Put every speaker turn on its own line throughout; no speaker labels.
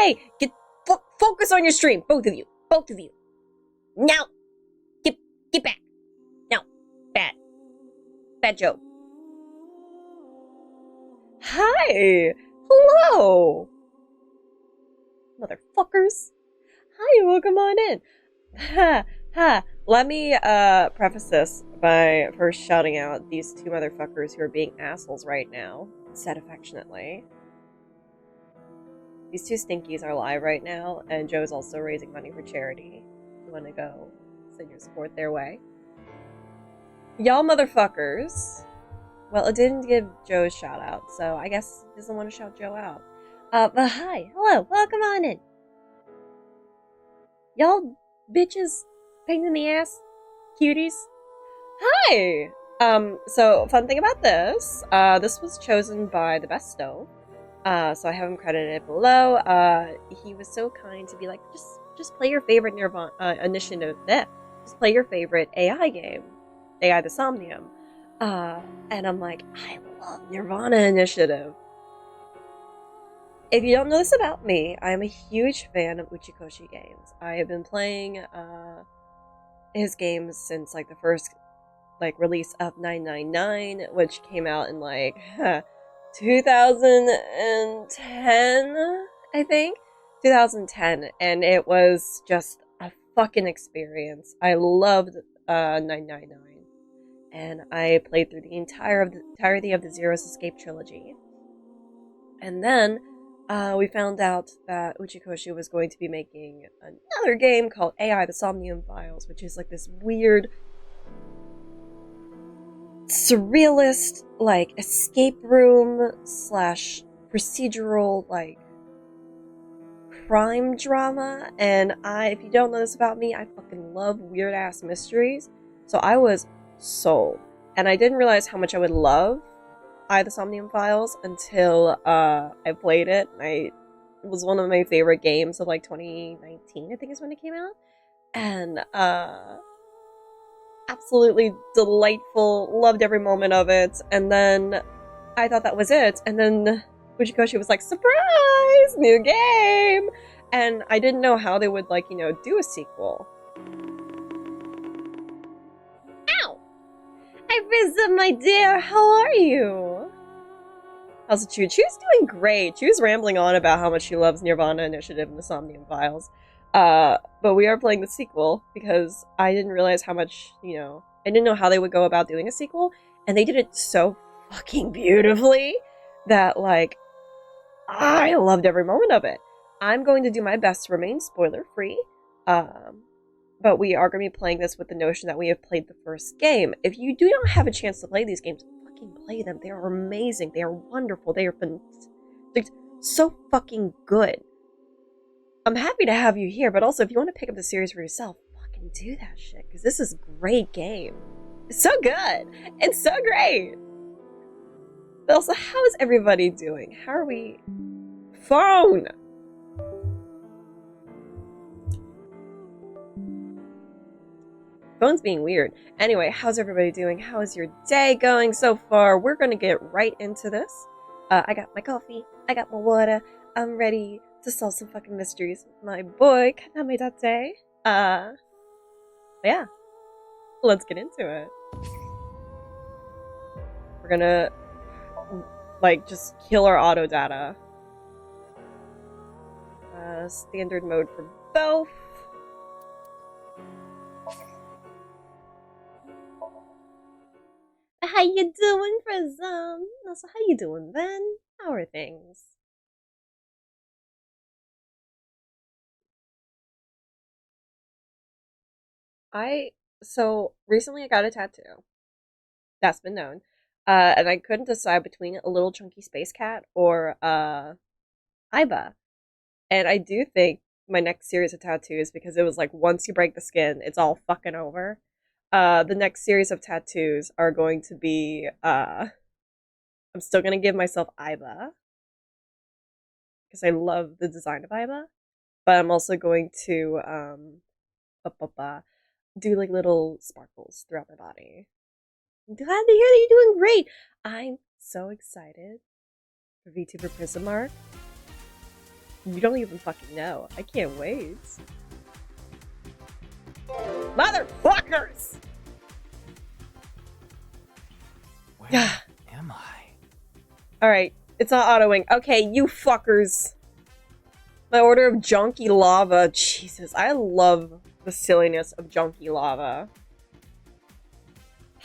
Hey, get focus on your stream, both of you, now, get back, no, bad joke. Hi, hello, motherfuckers. Hi, welcome on in. Ha, ha. Let me, preface this by first shouting out these two motherfuckers who are being assholes right now, said affectionately. These two stinkies are live right now, and Joe's also raising money for charity. If you want to go send your support their way. Y'all motherfuckers. Well, it didn't give Joe a shout out, so I guess he doesn't want to shout Joe out. But hi, hello, welcome on in. Y'all bitches, pain in the ass, cuties. Hi! So fun thing about this, this was chosen by the best stove. So I have him credited below. He was so kind to be like, just play your favorite NirvanA initiative. Just play your favorite AI game, AI the Somnium. And I'm like, I love NirvanA Initiative. If you don't know this about me, I am a huge fan of Uchikoshi games. I have been playing his games since like the first release of 999, which came out in 2010, I think. 2010, and it was just a fucking experience. I loved 999, and I played through the entirety of the Zero's Escape trilogy. And then we found out that Uchikoshi was going to be making another game called AI the Somnium Files, which is like this weird surrealist escape room / procedural crime drama. And if you don't know this about me, I fucking love weird ass mysteries, so I was sold. And I didn't realize how much I would love the Somnium Files until I played it. It was one of my favorite games of 2019, I think is when it came out. And absolutely delightful, loved every moment of it. And then I thought that was it, and then Uchikoshi was like, surprise, new game! And I didn't know how they would do a sequel. Ow! Hi Rizza, my dear, how are you? How's Chu? Chu's doing great. Chu's rambling on about how much she loves NirvanA Initiative and the Somnium Files. But we are playing the sequel because I didn't realize how much, I didn't know how they would go about doing a sequel, and they did it so fucking beautifully that, I loved every moment of it. I'm going to do my best to remain spoiler-free, but we are going to be playing this with the notion that we have played the first game. If you do not have a chance to play these games, fucking play them. They are amazing. They are wonderful. They're so fucking good. I'm happy to have you here, but also if you want to pick up the series for yourself, fucking do that shit, because this is a great game. It's so good. It's so great. But also, how is everybody doing? How are we? Phone! Phone's being weird. Anyway, how's everybody doing? How is your day going so far? We're gonna get right into this. I got my coffee. I got my water. I'm ready to solve some fucking mysteries with my boy, Kaname. Yeah. Let's get into it. We're gonna just kill our auto data. Standard mode for both. How you doing, Prism? Also, how you doing, Ben? How are things? So recently I got a tattoo. That's been known. And I couldn't decide between a little chunky space cat or Iba. And I do think my next series of tattoos, because it was once you break the skin, it's all fucking over. The next series of tattoos are going to be I'm still gonna give myself Iba, because I love the design of Iba, but I'm also going to do little sparkles throughout my body. I'm glad to hear that you're doing great. I'm so excited for VTuber Prismark. You don't even fucking know. I can't wait. Motherfuckers!
Where am I?
Alright, it's not autoing. Okay, you fuckers. My order of junky lava. Jesus, I love the silliness of junky lava.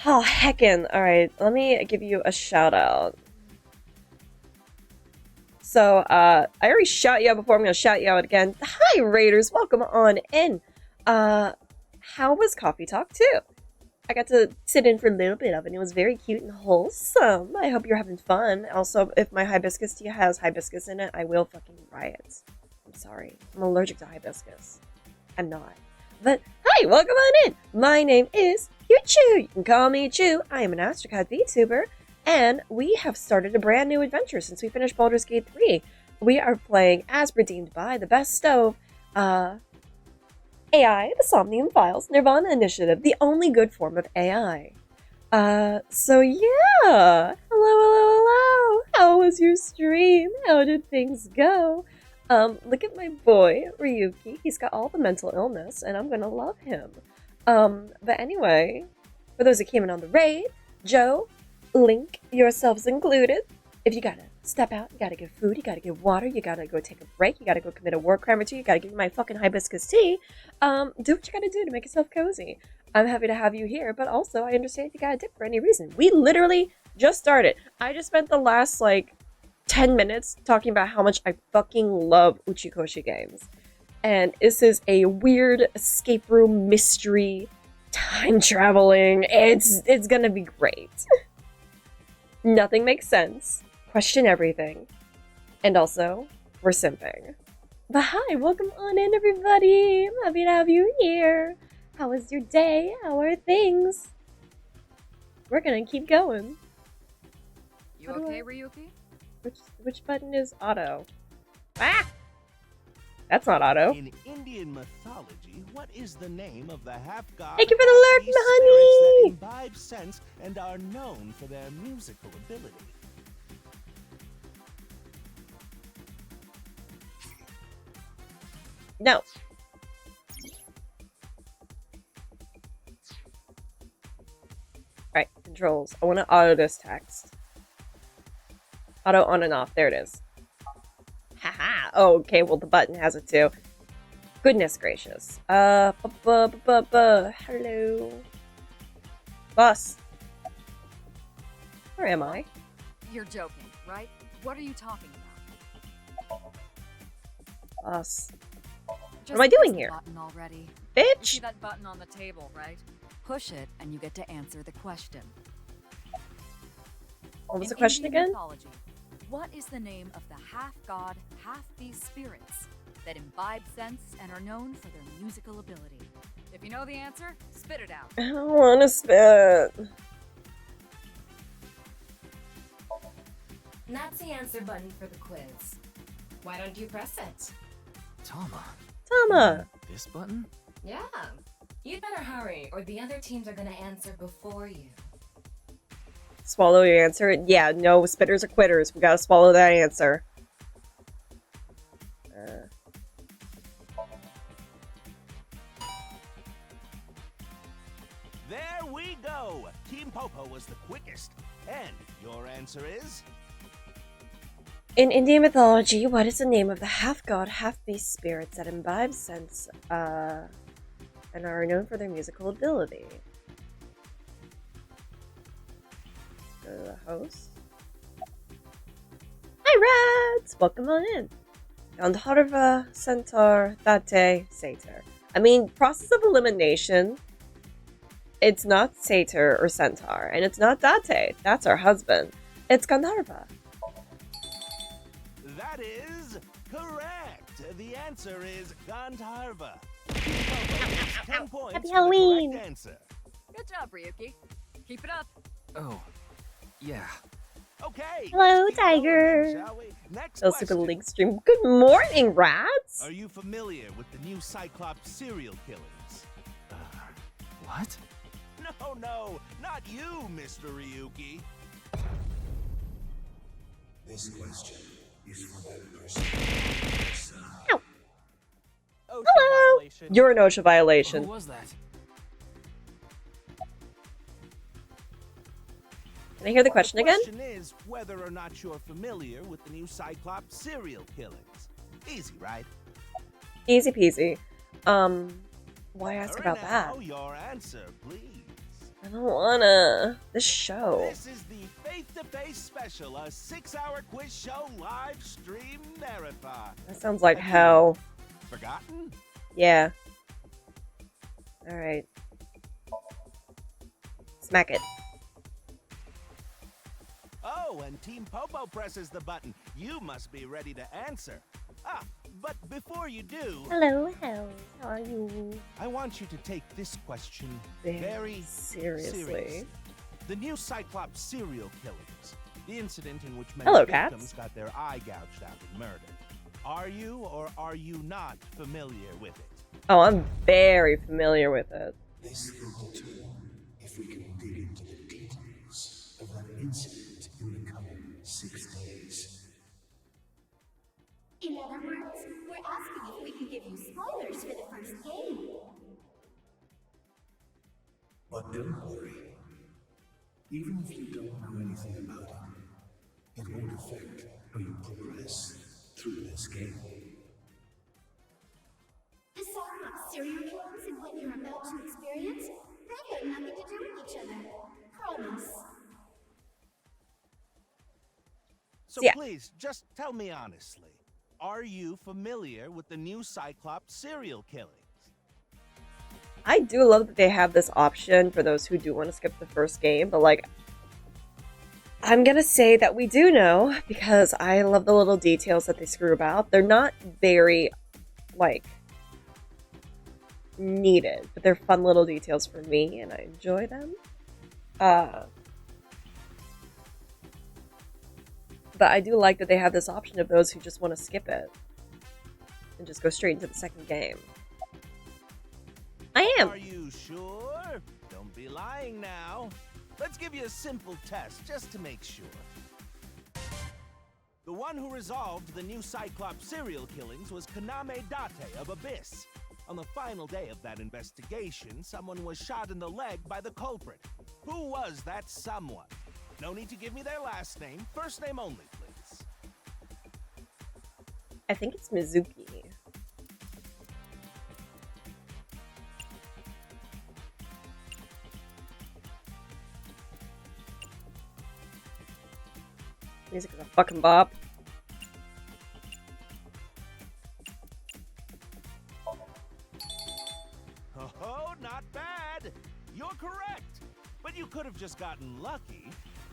Oh, heckin'. Alright, let me give you a shout out. So, I already shout you out before. I'm gonna shout you out again. Hi, Raiders. Welcome on in. How was Coffee Talk 2? I got to sit in for a little bit of it. It was very cute and wholesome. I hope you're having fun. Also, if my hibiscus tea has hibiscus in it, I will fucking riot. I'm sorry. I'm allergic to hibiscus. I'm not. But, hi, welcome on in. My name is Chu. You can call me Chu. I am an Astrocut VTuber. And we have started a brand new adventure since we finished Baldur's Gate 3. We are playing as redeemed by the best stove, AI, the Somnium Files, NirvanA Initiative, the only good form of AI. So yeah. Hello. How was your stream? How did things go? Look at my boy, Ryuki. He's got all the mental illness, and I'm gonna love him. But anyway, for those that came in on the raid, Joe, Link, yourselves included. If you gotta step out, you gotta get food, you gotta get water, you gotta go take a break, you gotta go commit a war crime or two, you gotta get my fucking hibiscus tea, do what you gotta do to make yourself cozy. I'm happy to have you here, but also I understand if you gotta dip for any reason. We literally just started. I just spent the last, 10 minutes talking about how much I fucking love Uchikoshi games. And this is a weird escape room mystery, time traveling. It's gonna be great. Nothing makes sense. Question everything. And also, we're simping. But hi, welcome on in, everybody. I'm happy to have you here. How was your day? How are things? We're gonna keep going.
You okay, Ryuki?
Which button is auto? Ah! That's not auto.
In Indian mythology, what is the name of the half-god?
Thank you for the lurk,
spirits
honey!
that imbibe sense and are known for their musical ability?
No. Alright, controls. I want to auto this text. Auto on and off. There it is. Haha. Oh, okay, well the button has it too. Goodness gracious. Hello. Bus. Where am I?
You're joking, right? What are you talking about?
Bus.
Just
am I doing
press the
here?
Button already. You see
Bitch!
that button on the table, right? Push it, and you get to answer the question.
What was
In
the question
Indian
again?
mythology, what is the name of the half-god, half-beast spirits that imbibe sense and are known for their musical ability? If you know the answer, spit it out.
I don't want to spit.
That's the answer button for the quiz. Why don't you press it?
Tama.
Tama.
This button?
Yeah. You'd better hurry, or the other teams are gonna answer before you.
Swallow your answer. Yeah, no, spitters are quitters. We gotta swallow that answer.
There we go! Team Popo was the quickest. And your answer is?
In Indian mythology, what is the name of the half-god, half-beast spirits that imbibe sense, and are known for their musical ability? Go to the host. Hi, Rats! Welcome on in. Gandharva, Centaur, Date, Satyr. I mean, process of elimination. It's not Satyr or Centaur, and it's not Date. That's our husband. It's Gandharva.
That is correct. The answer is Gandharva. Team Popo gets 10 points
Happy
for
Halloween.
the correct answer.
Good job, Ryuki. Keep it up.
Oh, yeah.
Okay.
Hello,
let's keep going
Tiger.
then, shall we? Next
Oh, super
question.
link stream. Good morning, Rats!
Are you familiar with the new Cyclops serial killings?
What?
No, not you, Mr. Ryuki.
This question is for that person.
violation.
You're an OSHA
Who
violation.
was that?
Can I hear the question again?
The question is whether or not you're familiar with the new Cyclops serial killings. Easy, right?
Easy peasy. Why ask
Hurry
about that?
now, your answer, please.
I don't wanna. This show.
This is the Face-to-Face Special, a 6-hour quiz show live stream marathon.
That sounds like hell.
Forgotten?
Yeah. Alright. Smack it.
Oh, and Team Popo presses the button. You must be ready to answer. Ah, but before you do,
Hello, how are you?
I want you to take this question
Very
very
seriously.
seriously. The new Cyclops serial killings. The incident in which many
Hello,
victims
cats.
got their eye gouged out and murdered. Are you or are you not familiar with it?
Oh, I'm very familiar with it.
This will determine if we can dig into the details of that incident in the coming 6 days.
In other words, we're asking if we can give you spoilers for the first game.
But don't worry. Even if you don't know anything about it, it won't affect how you progress through this game.
The Cyclops serial killings and what you're about to experience, they've got nothing to do with each other. Promise.
So
Yeah.
please, just tell me honestly. Are you familiar with the new Cyclops serial killings?
I do love that they have this option for those who do want to skip the first game, but like, I'm gonna say that we do know because I love the little details that they screw about. They're not very, like, needed, but they're fun little details for me, and I enjoy them. But I do like that they have this option of those who just want to skip it and just go straight into the second game. I am.
Are you sure? Don't be lying now. Let's give you a simple test just to make sure. The one who resolved the new Cyclops serial killings was Kaname Date of Abyss. On the final day of that investigation, someone was shot in the leg by the culprit. Who was that someone? No need to give me their last name, first name only, please.
I think it's Mizuki. Music is a fucking bop.
Oh, not bad. You're correct. But you could have just gotten lucky.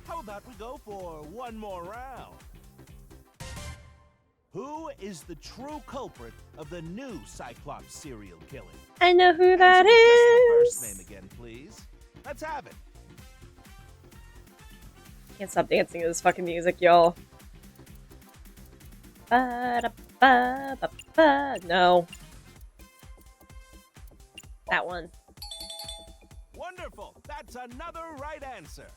How about we go for one more round? Who is the true culprit of the new Cyclops serial killing?
I know who that
Answer with just the
is.
first name again, please. Let's have it.
Can't stop dancing to this fucking music, y'all. Ba-da-ba-ba-ba. No. That one.
Wonderful. That's another right answer.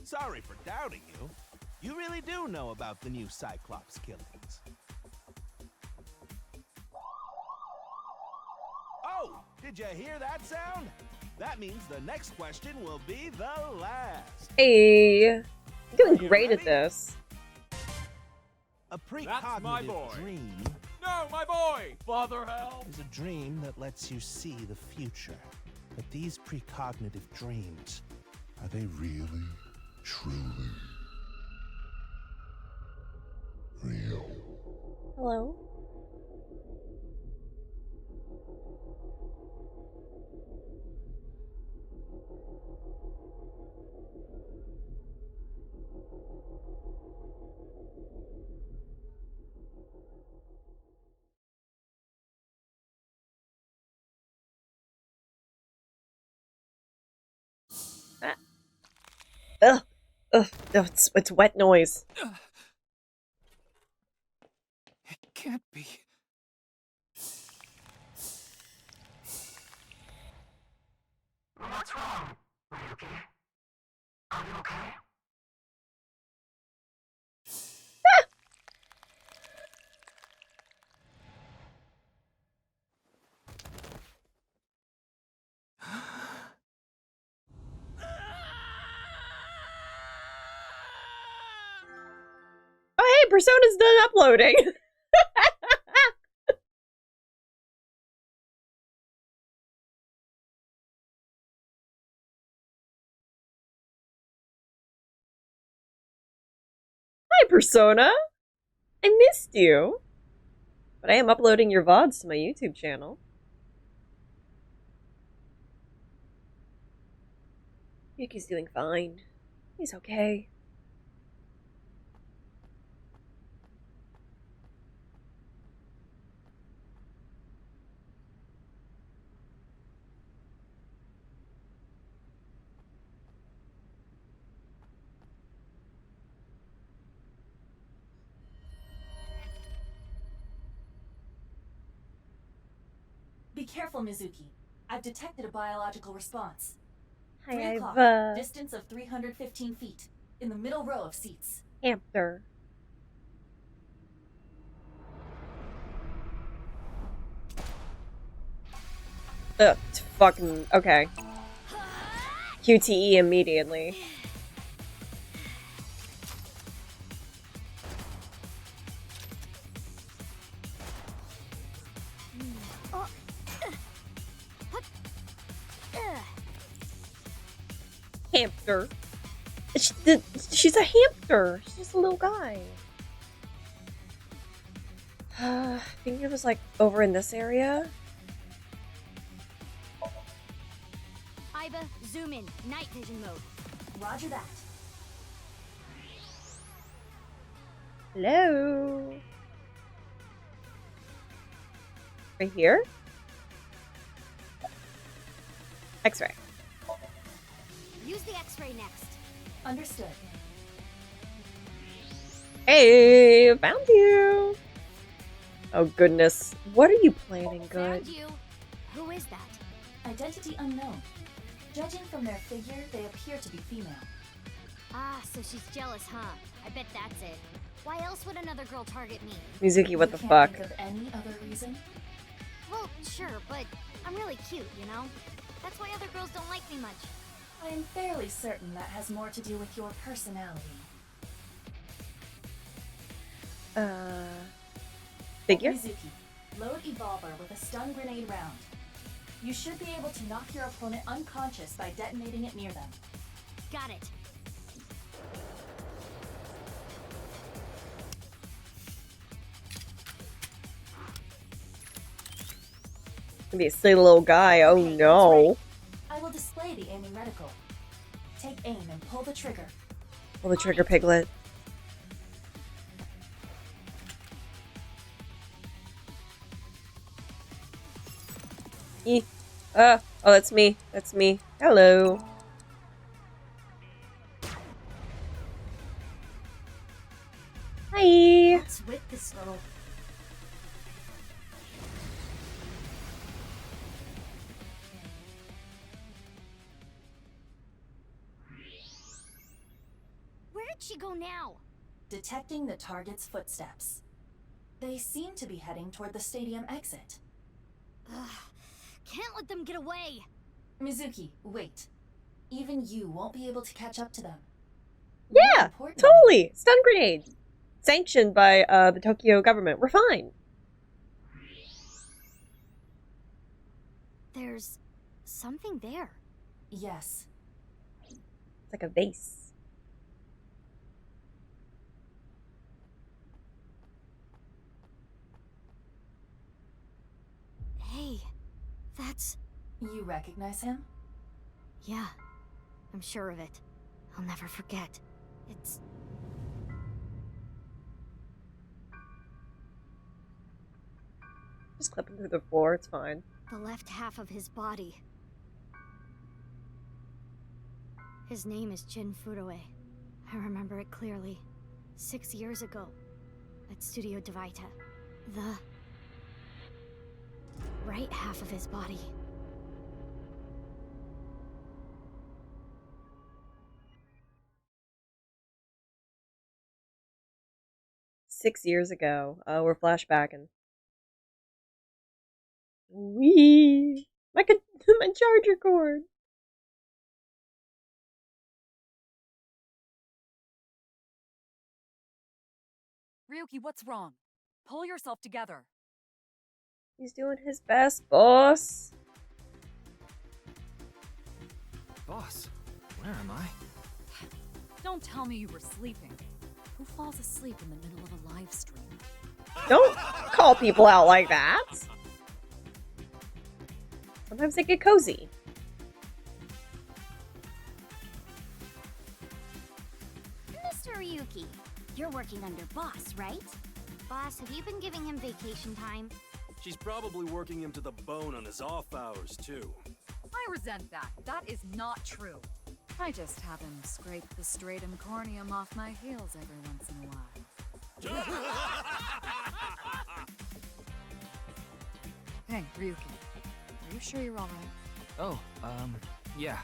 Sorry for doubting you. You really do know about the new Cyclops killings. Oh, did you hear that sound? That means the next question will be the last.
Hey. You're doing
You
great at
ready?
this.
A
That's my
precognitive
boy.
dream
No, my boy! Father, help!
is a dream that lets you see the future. But these precognitive dreams,
Are they really, truly real?
Hello? Ugh. Ugh. It's wet noise.
It can't be.
What's wrong, Ryuki? Are you okay?
Persona's done uploading. Hi, Persona. I missed you. But I am uploading your VODs to my YouTube channel. Yuki's doing fine. He's okay.
Be careful, Mizuki. I've detected a biological response.
Hi,
3
I've,
o'clock, distance of 315 feet, in the middle row of seats.
hamster. Ugh, fucking, okay. QTE immediately. Hamster. She's a hamster. She's just a little guy. I think it was like over in this area.
Iba, zoom in. Night vision mode.
Roger that.
Hello. Right here? X-ray.
Use the X-ray next.
Understood.
Hey, found you. Oh goodness. What are you planning, good?
Found you. Who is that?
Identity unknown. Judging from their figure, they appear to be female.
Ah, so she's jealous, huh? I bet that's it. Why else would another girl target me?
Mizuki, what the
You
fuck?
can't think of any other reason?
Well, sure, but I'm really cute, you know? That's why other girls don't like me much.
I am fairly certain that has more to do with your personality.
Figure?
Mizuki, load Evolver with a stun grenade round. You should be able to knock your opponent unconscious by detonating it near them.
Got it.
Gonna be a silly little guy. Oh
Okay,
no.
that's right. I will display the aiming reticle. Take aim and pull the trigger.
Pull the trigger, Piglet. Oh, that's me. That's me. Hello. Hi.
What's with this girl?
Where did she go now?
Detecting the target's footsteps. They seem to be heading toward the stadium exit.
Ugh, can't let them get away.
Mizuki, wait. Even you won't be able to catch up to them.
Yeah,
More importantly,
totally. Stun grenade. Sanctioned by the Tokyo government. We're fine.
There's something there.
Yes.
It's like a vase.
Hey, that's...
You recognize him?
Yeah, I'm sure of it. I'll never forget. It's...
Just clipping through the floor. It's fine.
the left half of his body. His name is Jin Furue. I remember it clearly. 6 years ago, at Studio Devaita. The right half of his body.
Six years ago. We're flashbacking. Wee! My charger cord!
Ryuki, what's wrong? Pull yourself together.
He's doing his best, boss.
Boss, where am I?
Don't tell me you were sleeping. Who falls asleep in the middle of a live stream?
Don't call people out like that. Sometimes they get cozy.
Mr. Ryuki, you're working under boss, right? Boss, have you been giving him vacation time?
She's probably working him to the bone on his off hours, too.
I resent that. That is not true. I just have him scrape the stratum corneum off my heels every once in a while. Hey, Ryuki. Are you sure you're alright?
Oh, yeah.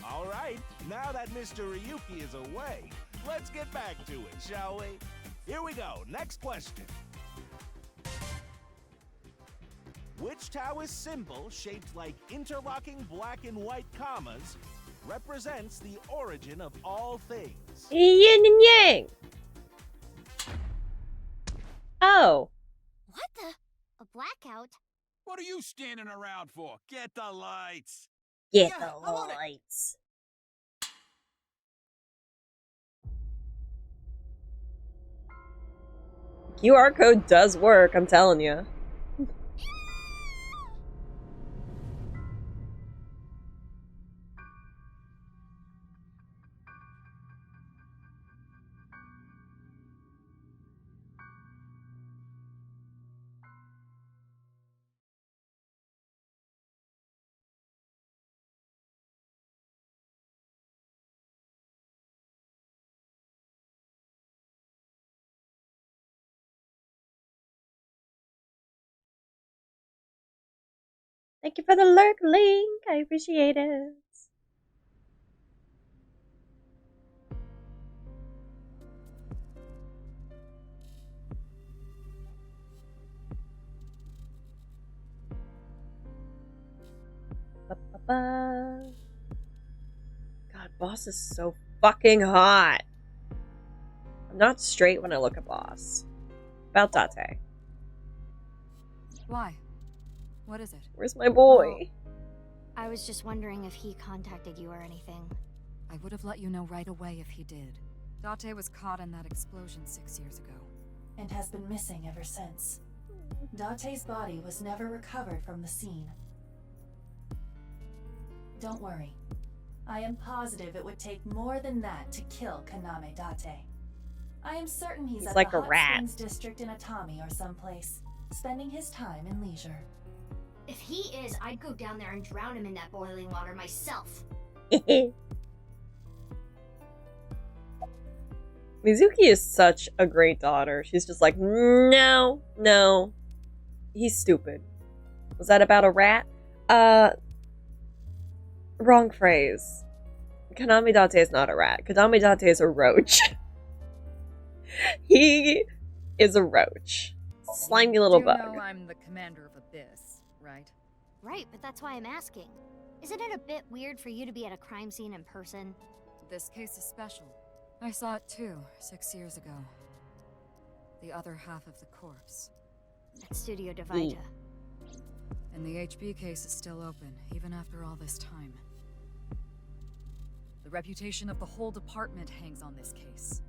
All right, now that Mr. Ryuki is away, let's get back to it, shall we? Here we go, next question. Which Taoist symbol, shaped like interlocking black and white commas, represents the origin of all things?
Yin and yang. Oh.
What the? A blackout?
What are you standing around for? Get the lights.
Get
Yeah,
the
I'm on it.
lights. QR code does work, I'm telling you. Thank you for the lurk link. I appreciate it. Ba-ba-ba. God, boss is so fucking hot. I'm not straight when I look at boss. About Date.
Why? What is it?
Where's my boy?
I was just wondering if he contacted you or anything.
I would have let you know right away if he did. Date was caught in that explosion 6 years ago.
And has been missing ever since. Date's body was never recovered from the scene. Don't worry. I am positive it would take more than that to kill Kaname Date. I am certain he's at
like
the
a
Hot
rat.
Springs district in Atami or someplace, spending his time in leisure.
If he is, I'd go down there and drown him in that boiling water myself.
Mizuki is such a great daughter. She's just like, no, no. He's stupid. Was that about a rat? Wrong phrase. Kaname Date is not a rat. Kaname Date is a roach. He is a roach. Slimy little
You
bug.
know I'm the commander of Abyss, right?
Right, but that's why I'm asking. Isn't it a bit weird for you to be at a crime scene in person?
This case is special. I saw it too, 6 years ago. The other half of the corpse.
At Studio Divita.
And the HB case is still open, even after all this time. The reputation of the whole department hangs on this case.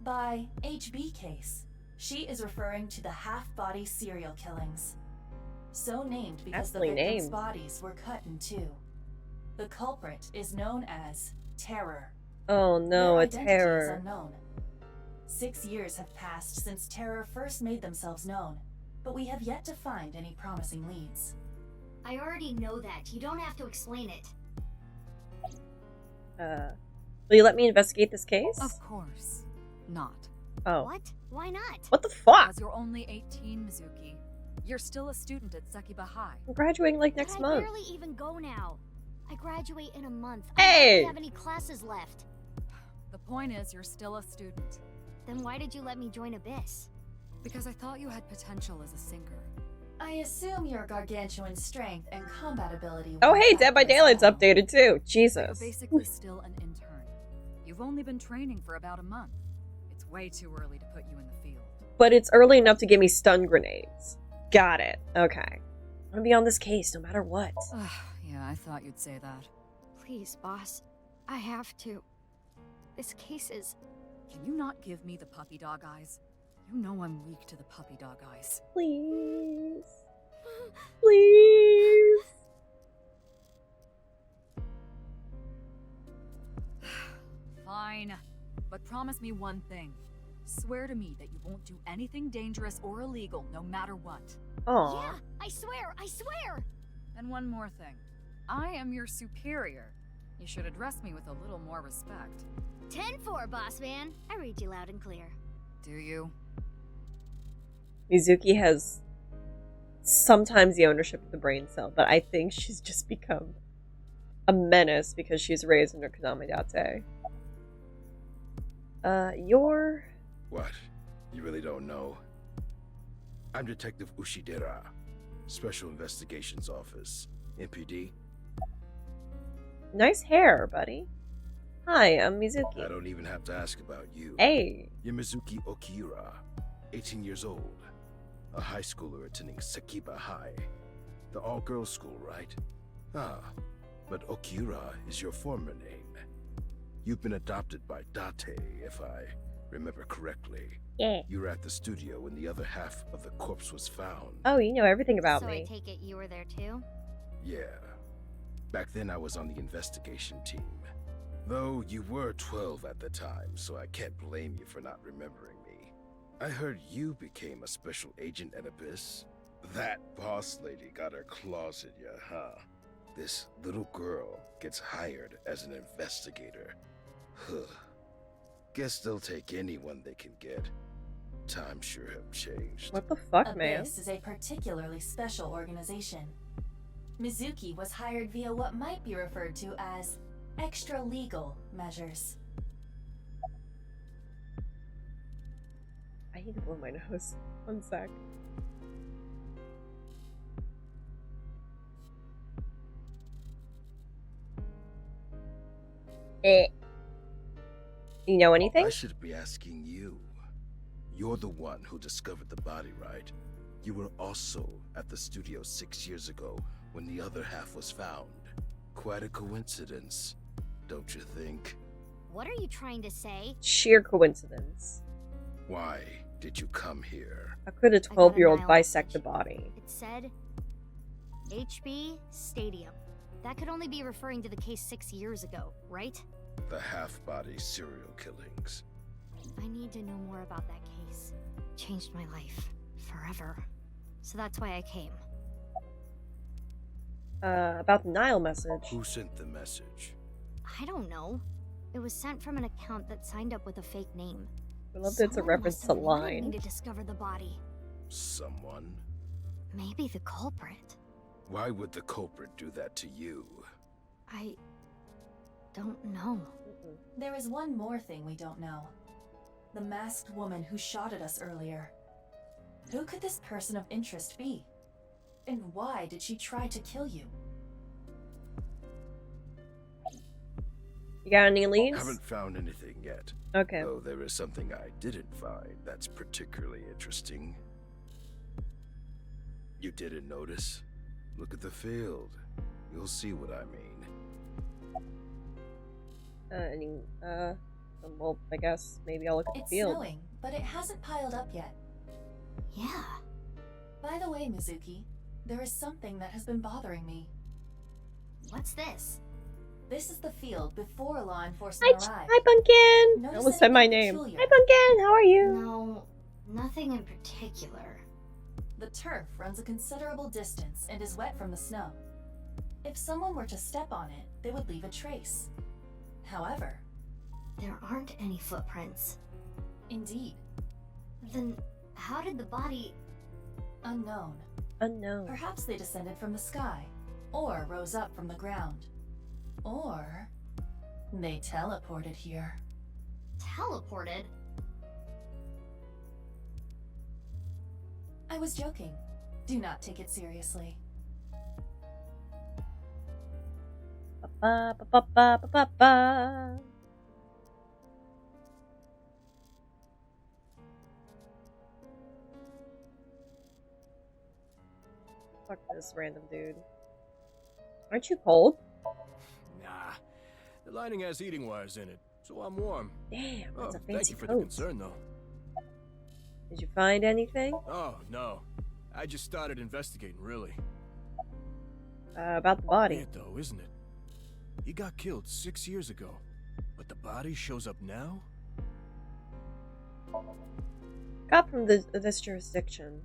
By HB case, she is referring to the half-body serial killings. So named because the
Aptly
victims'
named.
bodies were cut in two. The culprit is known as Terror.
Oh no,
Their
a
identity is
terror.
unknown. 6 years have passed since Terror first made themselves known, but we have yet to find any promising leads.
I already know that. You don't have to explain it.
Will you let me investigate this case?
Of course. Not.
Oh.
What? Why not?
What the fuck?
Because you're only 18, Mizuki. You're still a student at Sekiba High.
I'm graduating like
But
next
I
month.
barely even go now. I graduate in a month.
Hey!
I don't have any classes left.
The point is, you're still a student.
Then why did you let me join Abyss?
Because I thought you had potential as a sinker.
I assume your gargantuan strength and combat ability.
Oh
will
hey,
factor
Dead by
as
Daylight's
well.
updated too.
You're
Jesus.
basically still an intern. You've only been training for about a month. way too early to put you in the field.
But it's early enough to give me stun grenades. Got it. Okay. I'm gonna be on this case no matter what.
Yeah, I thought you'd say that.
Please, boss. I have to. This case is...
Can you not give me the puppy dog eyes? You know I'm weak to the puppy dog eyes.
Please. Please.
Fine. But promise me one thing. Swear to me that you won't do anything dangerous or illegal, no matter what.
Aww.
Yeah, I swear!
And one more thing. I am your superior. You should address me with a little more respect.
10-4, boss man. I read you loud and clear.
Do you?
Mizuki has sometimes the ownership of the brain cell, but I think she's just become a menace because she's raised under Kaname Date. You're...
What? You really don't know? I'm Detective Ushidera, Special Investigations Office, MPD.
Nice hair, buddy. Hi, I'm Mizuki.
I don't even have to ask about you.
Hey.
You're Mizuki Okiura, 18 years old, a high schooler attending Sekiba High, the all-girls school, right? Ah, but Okiura is your former name. You've been adopted by Date, if I remember correctly.
Yeah.
You were at the studio when the other half of the corpse was found.
Oh, you know everything about
so
me.
I take it you were there too?
Yeah. Back then I was on the investigation team. Though you were 12 at the time, so I can't blame you for not remembering me. I heard you became a special agent at Abyss. That boss lady got her claws in you, huh? This little girl gets hired as an investigator. Huh. Guess they'll take anyone they can get. Times sure have changed.
What the fuck, man?
Abyss is a particularly special organization. Mizuki was hired via what might be referred to as extra-legal measures.
I need to blow my nose. One sec. You know anything?
I should be asking you. You're the one who discovered the body, right? You were also at the studio 6 years ago when the other half was found. Quite a coincidence, don't you think?
What are you trying to say?
Sheer coincidence.
Why did you come here?
How could a 12-year-old bisect the body?
It said HB Stadium. That could only be referring to the case 6 years ago, right?
The half-body serial killings.
I need to know more about that case. Changed my life. Forever. So that's why I came.
About the Nile message.
Who sent the message?
I don't know. It was sent from an account that signed up with a fake name.
I love that it's a reference to
wanted me
Line.
to discover the body.
Someone?
Maybe the culprit.
Why would the culprit do that to you?
I don't know.
There is one more thing we don't know. The masked woman who shot at us earlier. Who could this person of interest be? And why did she try to kill you?
You got any leads?
Haven't found anything yet.
Okay.
Though there is something I didn't find that's particularly interesting. You didn't notice? Look at the field. You'll see what I mean.
Well, I guess maybe I'll look at the
It's
field.
snowing, but it hasn't piled up yet.
Yeah.
By the way, Mizuki, there is something that has been bothering me.
What's this?
This is the field before law enforcement arrived.
Hi, Pumpkin! I
Notice
almost said my
anything
name.
peculiar?
Hi, Pumpkin! How are you?
No, nothing in particular.
The turf runs a considerable distance and is wet from the snow. If someone were to step on it, they would leave a trace. However,
there aren't any footprints.
Indeed.
Then how did the body...
Unknown.
Unknown.
Perhaps they descended from the sky, or rose up from the ground. Or they teleported here.
Teleported?
I was joking. Do not take it seriously.
Ba, ba, ba, ba, ba, ba. Fuck this random dude. Aren't you cold?
Nah. The lining has heating wires in it, so I'm warm.
Damn, that's a
Thank
fancy
you for
coat.
the concern, though.
Did you find anything?
Oh, no. I just started investigating, really.
About the body.
Weird, though, isn't it? He got killed 6 years ago, but the body shows up now?
Got from this jurisdiction.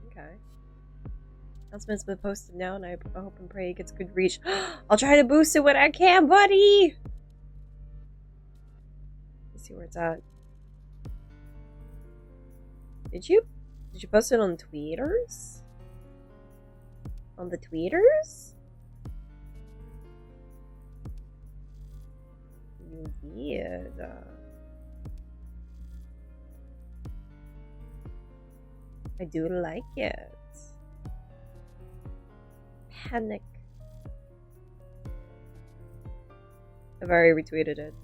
Okay. Announcement's been posted now, and I hope and pray it gets good reach. I'll try to boost it when I can, buddy! Let's see where it's at. Did you post it on tweeters? On the tweeters? You did. I do like it. Panic. I've already retweeted it.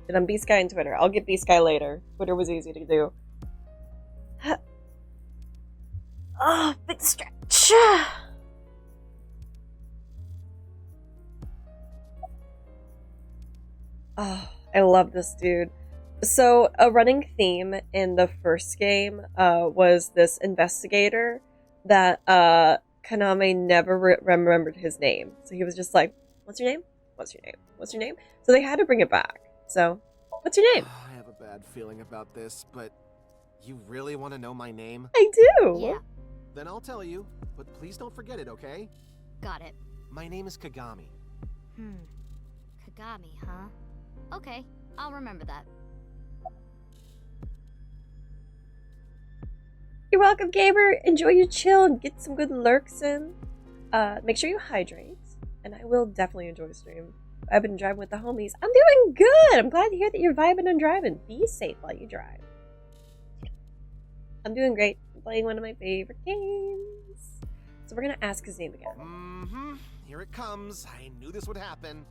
And I'm B-Sky on Twitter. I'll get B-Sky later. Twitter was easy to do. Oh, big stretch. Oh, I love this dude. So, a running theme in the first game was this investigator that Kaname never remembered his name. So he was just like, what's your name? What's your name? What's your name? So they had to bring it back. So, what's your name?
I have a bad feeling about this, but you really want to know my name?
I do.
Yeah.
Then I'll tell you, but please don't forget it, okay?
Got it.
My name is Kagami.
Kagami, huh? Okay, I'll remember that.
You're welcome, gamer. Enjoy your chill and get some good lurks in. Make sure you hydrate, and I will definitely enjoy the stream. I've been driving with the homies. I'm doing good. I'm glad to hear that you're vibing and driving. Be safe while you drive. I'm doing great. I'm playing one of my favorite games. So we're gonna ask his name again.
Mm-hmm. Here it comes. I knew this would happen.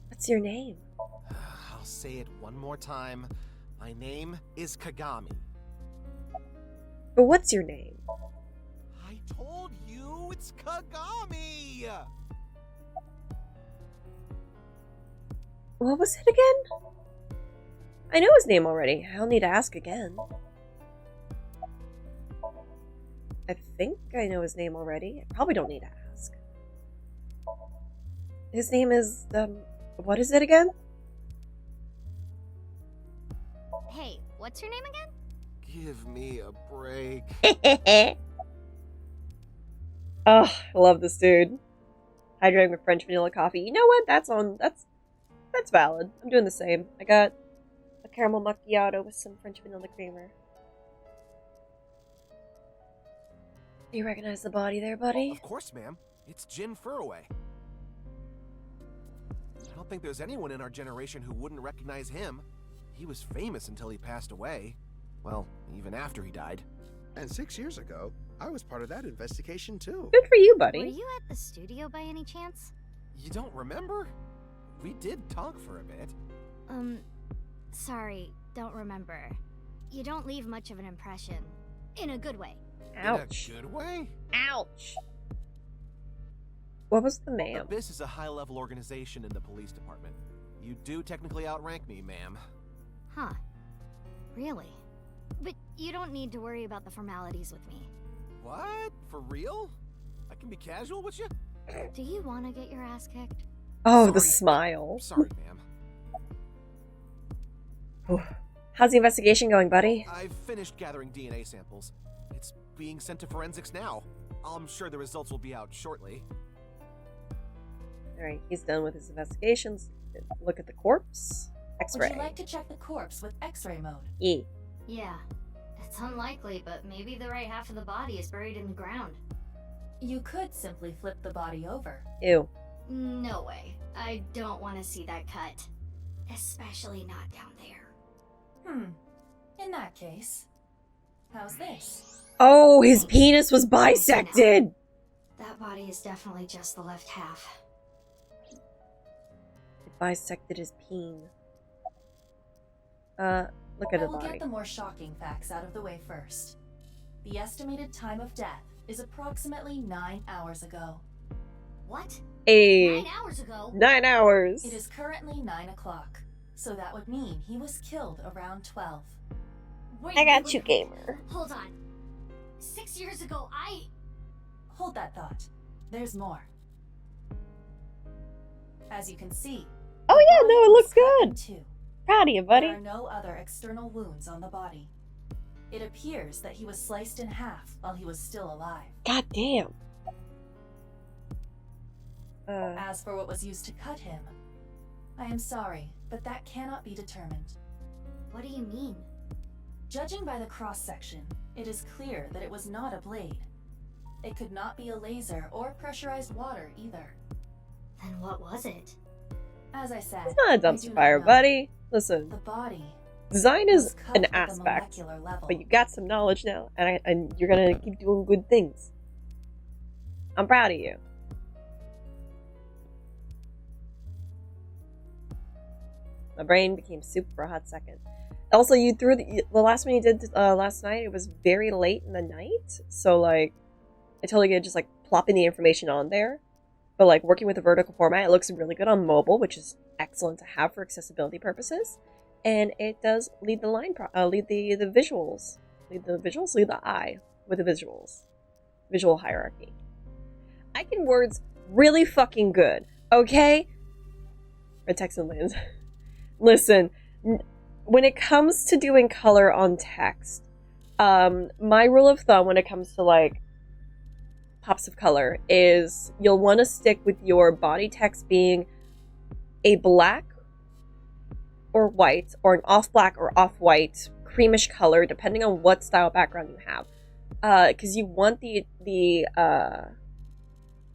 What's your name?
I'll say it one more time. My name is Kagami.
But what's your name?
I told you it's Kagami!
What was it again? I know his name already. I'll need to ask again. I think I know his name already. I probably don't need to ask. His name is, what is it again?
Hey, what's your name again?
Give me a break.
Oh, I love this dude. Hydrating with French vanilla coffee. You know what? That's valid. I'm doing the same. I got a caramel macchiato with some French vanilla creamer. You recognize the body there, buddy?
Of course, ma'am. It's Jin Furroway. I don't think there's anyone in our generation who wouldn't recognize him. He was famous until he passed away. Well, even after he died.
And 6 years ago, I was part of that investigation too.
Good for you, buddy.
Were you at the studio by any chance?
You don't remember? We did talk for a bit.
Sorry, don't remember. You don't leave much of an impression. In a good way.
Ouch.
In a good way?
Ouch. What was the ma'am?
Abyss is a high-level organization in the police department. You do technically outrank me, ma'am.
Huh. Really? But you don't need to worry about the formalities with me.
What? For real? I can be casual with you?
Do you want to get your ass kicked?
Oh,
Sorry.
the smile.
Sorry, ma'am.
How's the investigation going, buddy?
I've finished gathering DNA samples. It's being sent to forensics now. I'm sure the results will be out shortly.
Alright, he's done with his investigations. Look at the corpse. X-ray.
Would you like to check the corpse with X-ray mode?
E.
Yeah. It's unlikely, but maybe the right half of the body is buried in the ground.
You could simply flip the body over.
Ew.
No way. I don't want to see that cut. Especially not down there.
In that case, how's this?
Oh, his penis was bisected!
That body is definitely just the left half.
It bisected his peen. Look at the
We'll
body.
get the more shocking facts out of the way first. The estimated time of death is approximately 9 hours ago.
What?
9
hours ago?
9 hours.
It is currently 9 o'clock, so that would mean he was killed around 12.
Wait,
I got you, gamer.
Hold on. 6 years ago,
Hold that thought. There's more. As you can see...
Oh yeah, no, it looks good.
Too.
Proud of you, buddy.
There are no other external wounds on the body. It appears that he was sliced in half while he was still alive.
God damn.
As for what was used to cut him, I am sorry, but that cannot be determined.
What do you mean?
Judging by the cross-section, it is clear that it was not a blade. It could not be a laser or pressurized water either.
Then what was it?
As I said,
It's not a
I do
dumpster
not
fire,
know.
buddy. Listen,
The body
design is
was cut
an
at the
aspect,
molecular level.
but you got some knowledge now, and you're gonna keep doing good things. I'm proud of you. My brain became soup for a hot second. Also, you threw the last one you did last night. It was very late in the night, so like, I totally get just like plopping the information on there. But like working with the vertical format, it looks really good on mobile, which is excellent to have for accessibility purposes. And it does lead the line, lead the visuals, lead the eye with the visuals, visual hierarchy. I can words really fucking good, okay? Red text and lands. Listen, when it comes to doing color on text, my rule of thumb when it comes to like pops of color is you'll want to stick with your body text being a black or white or an off black or off white creamish color depending on what style background you have, because you want the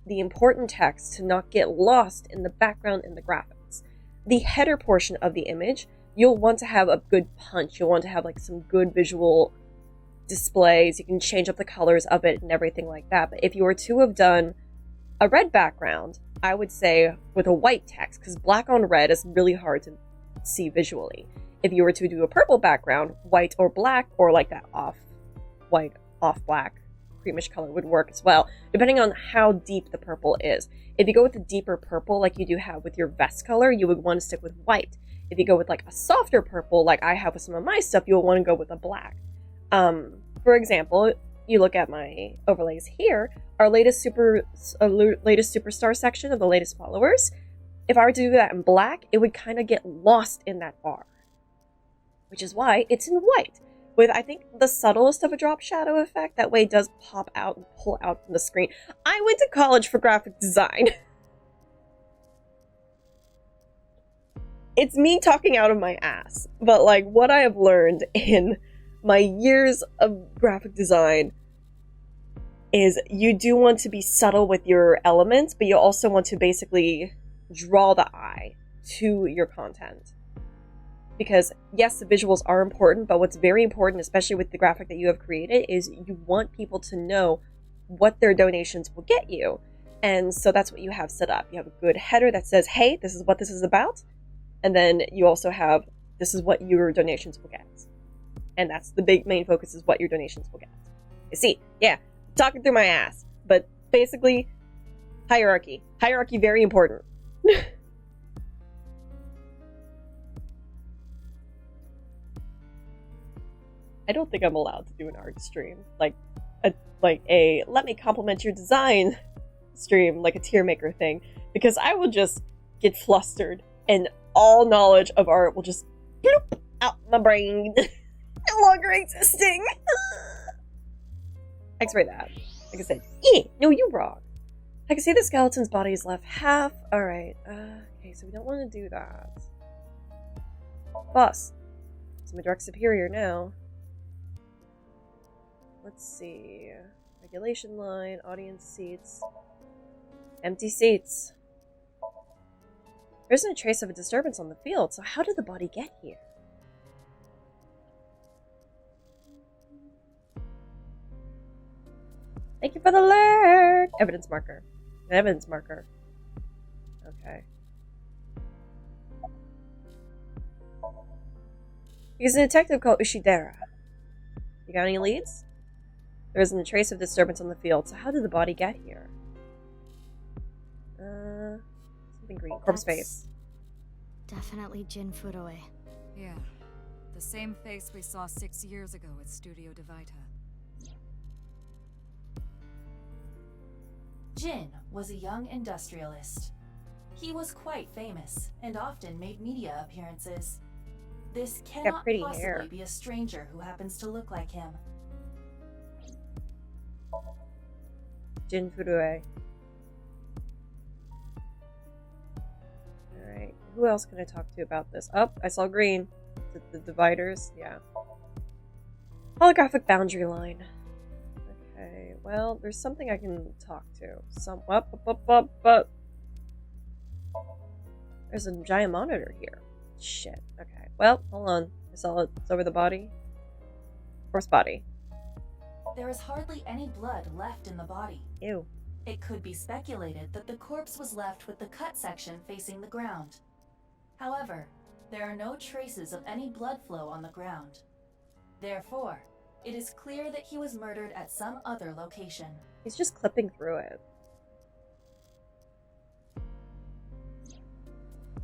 important text to not get lost in the background in the graphics. The header portion of the image, you'll want to have a good punch. You'll want to have like some good visual displays. You can change up the colors of it and everything like that. But if you were to have done a red background, I would say with a white text, because black on red is really hard to see visually. If you were to do a purple background, white or black, or like that off white, off black, creamish color would work as well, depending on how deep the purple is. If you go with a deeper purple like you do have with your vest color, you would want to stick with white. If you go with like a softer purple like I have with some of my stuff, you'll want to go with a black. For example, you look at my overlays here, our latest superstar section of the latest followers. If I were to do that in black, it would kind of get lost in that bar, which is why it's in white. With, I think, the subtlest of a drop shadow effect, that way it does pop out and pull out from the screen. I went to college for graphic design. It's me talking out of my ass, but like what I have learned in my years of graphic design is you do want to be subtle with your elements, but you also want to basically draw the eye to your content. Because yes, the visuals are important, but what's very important, especially with the graphic that you have created, is you want people to know what their donations will get you. And so that's what you have set up. You have a good header that says, hey, this is what this is about. And then you also have, this is what your donations will get. And that's the big main focus, is what your donations will get. You see, yeah, talking through my ass. But basically, hierarchy. Hierarchy, very important. I don't think I'm allowed to do an art stream. Like a let me compliment your design stream, like a tier maker thing. Because I will just get flustered and all knowledge of art will just bloop out my brain. No longer existing. X-ray that. Like I said, no, you're wrong. I can see the skeleton's body is left half. Alright, okay, so we don't want to do that. Boss. It's my direct superior now. Let's see. Regulation line, audience seats. Empty seats. There isn't a trace of a disturbance on the field, so how did the body get here? Thank you for the alert! Evidence marker. An evidence marker. Okay. He's a detective called Ushidera. You got any leads? There isn't a trace of disturbance on the field, so how did the body get here? Something green. Corpse face.
Definitely Jin Furoe.
Yeah. The same face we saw 6 years ago at Studio Divita.
Jin was a young industrialist. He was quite famous and often made media appearances. This cannot possibly
hair.
be a stranger who happens to look like him.
Jin Furue. Alright, who else can I talk to about this? Oh, I saw green. The dividers, yeah. Holographic boundary line. Okay, well, there's something I can talk to. There's a giant monitor here. Shit, okay. Well, hold on. I saw it's over the body. Corpse body.
There is hardly any blood left in the body.
Ew.
It could be speculated that the corpse was left with the cut section facing the ground. However, there are no traces of any blood flow on the ground. Therefore, it is clear that he was murdered at some other location.
He's just clipping through it.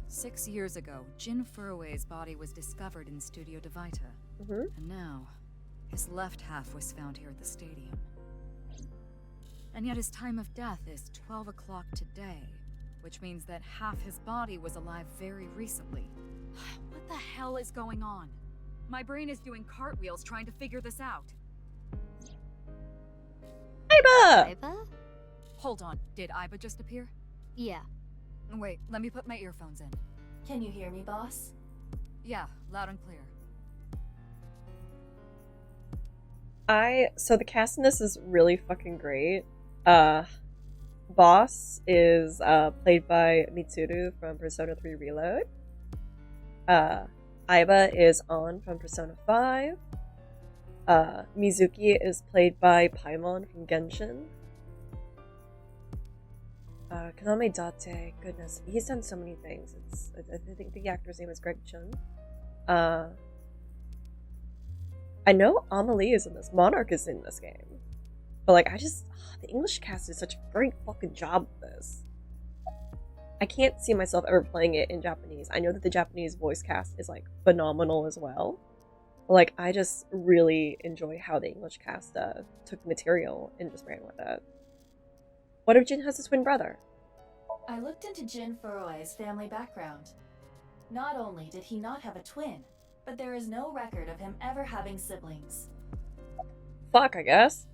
6 years ago, Jin Furue's body was discovered in Studio Divita. And now, his left half was found here at the stadium. And yet his time of death is 12 o'clock today, which means that half his body was alive very recently. What the hell is going on? My brain is doing cartwheels trying to figure this out.
Aiba!
Aiba?
Hold on, did Aiba just appear?
Yeah.
Wait, let me put my earphones in.
Can you hear me, boss?
Yeah, loud and clear.
So the cast in this is really fucking great. Boss is played by Mitsuru from Persona 3 Reload. Aiba is On from Persona 5. Mizuki is played by Paimon from Genshin. Kaname Date, goodness, he's done so many things. I think the actor's name is Greg Chun. I know Amelie is in this. Monarch is in this game. But like, the English cast did such a great fucking job with this. I can't see myself ever playing it in Japanese. I know that the Japanese voice cast is like phenomenal as well. But, like, I just really enjoy how the English cast took the material and just ran with it. What if Jin has a twin brother?
I looked into Jin Furue's family background. Not only did he not have a twin, but there is no record of him ever having siblings.
Fuck, I guess.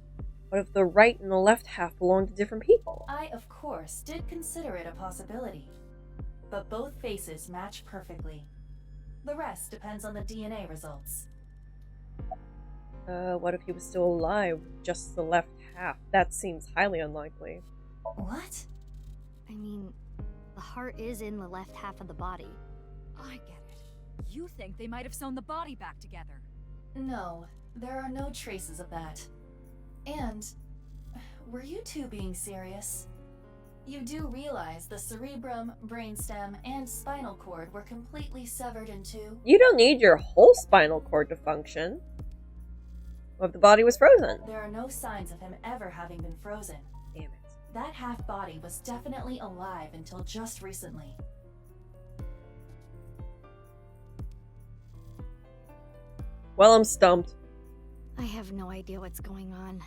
What if the right and the left half belong to different people?
I, of course, did consider it a possibility. But both faces match perfectly. The rest depends on the DNA results.
What if he was still alive with just the left half? That seems highly unlikely.
What?
I mean, the heart is in the left half of the body.
I get it. You think they might have sewn the body back together?
No, there are no traces of that. And, were you two being serious? You do realize the cerebrum, brainstem, and spinal cord were completely severed in two?
You don't need your whole spinal cord to function. What if the body was frozen?
There are no signs of him ever having been frozen.
Damn it.
That half body was definitely alive until just recently.
Well, I'm stumped.
I have no idea what's going on.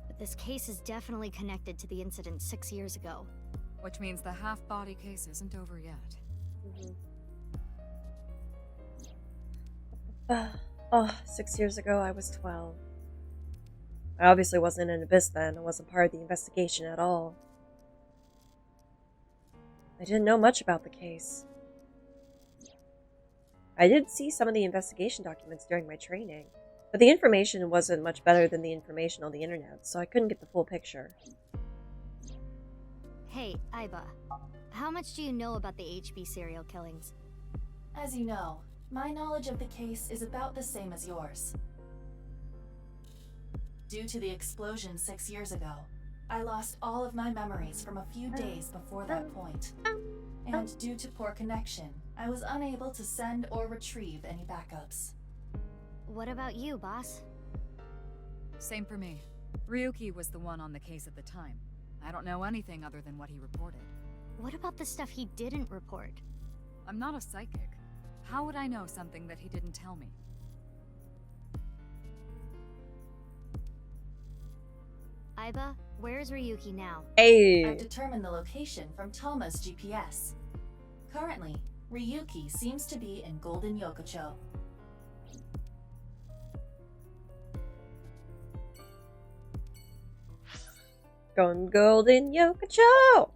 But this case is definitely connected to the incident 6 years ago.
Which means the half-body case isn't over yet.
Oh, 6 years ago I was 12. I obviously wasn't in Abyss then. I wasn't part of the investigation at all. I didn't know much about the case. I did see some of the investigation documents during my training, but the information wasn't much better than the information on the internet, so I couldn't get the full picture.
Hey, Aiba. How much do you know about the HB serial killings?
As you know, my knowledge of the case is about the same as yours. Due to the explosion 6 years ago, I lost all of my memories from a few days before that point. And due to poor connection, I was unable to send or retrieve any backups.
What about you, boss?
Same for me. Ryuki was the one on the case at the time. I don't know anything other than what he reported.
What about the stuff he didn't report?
I'm not a psychic. How would I know something that he didn't tell me?
Aiba, where's Ryuki now?
Hey.
I've determined the location from Toma's GPS. Currently, Ryuki seems to be in Golden Yokocho.
Gone Golden Yokocho!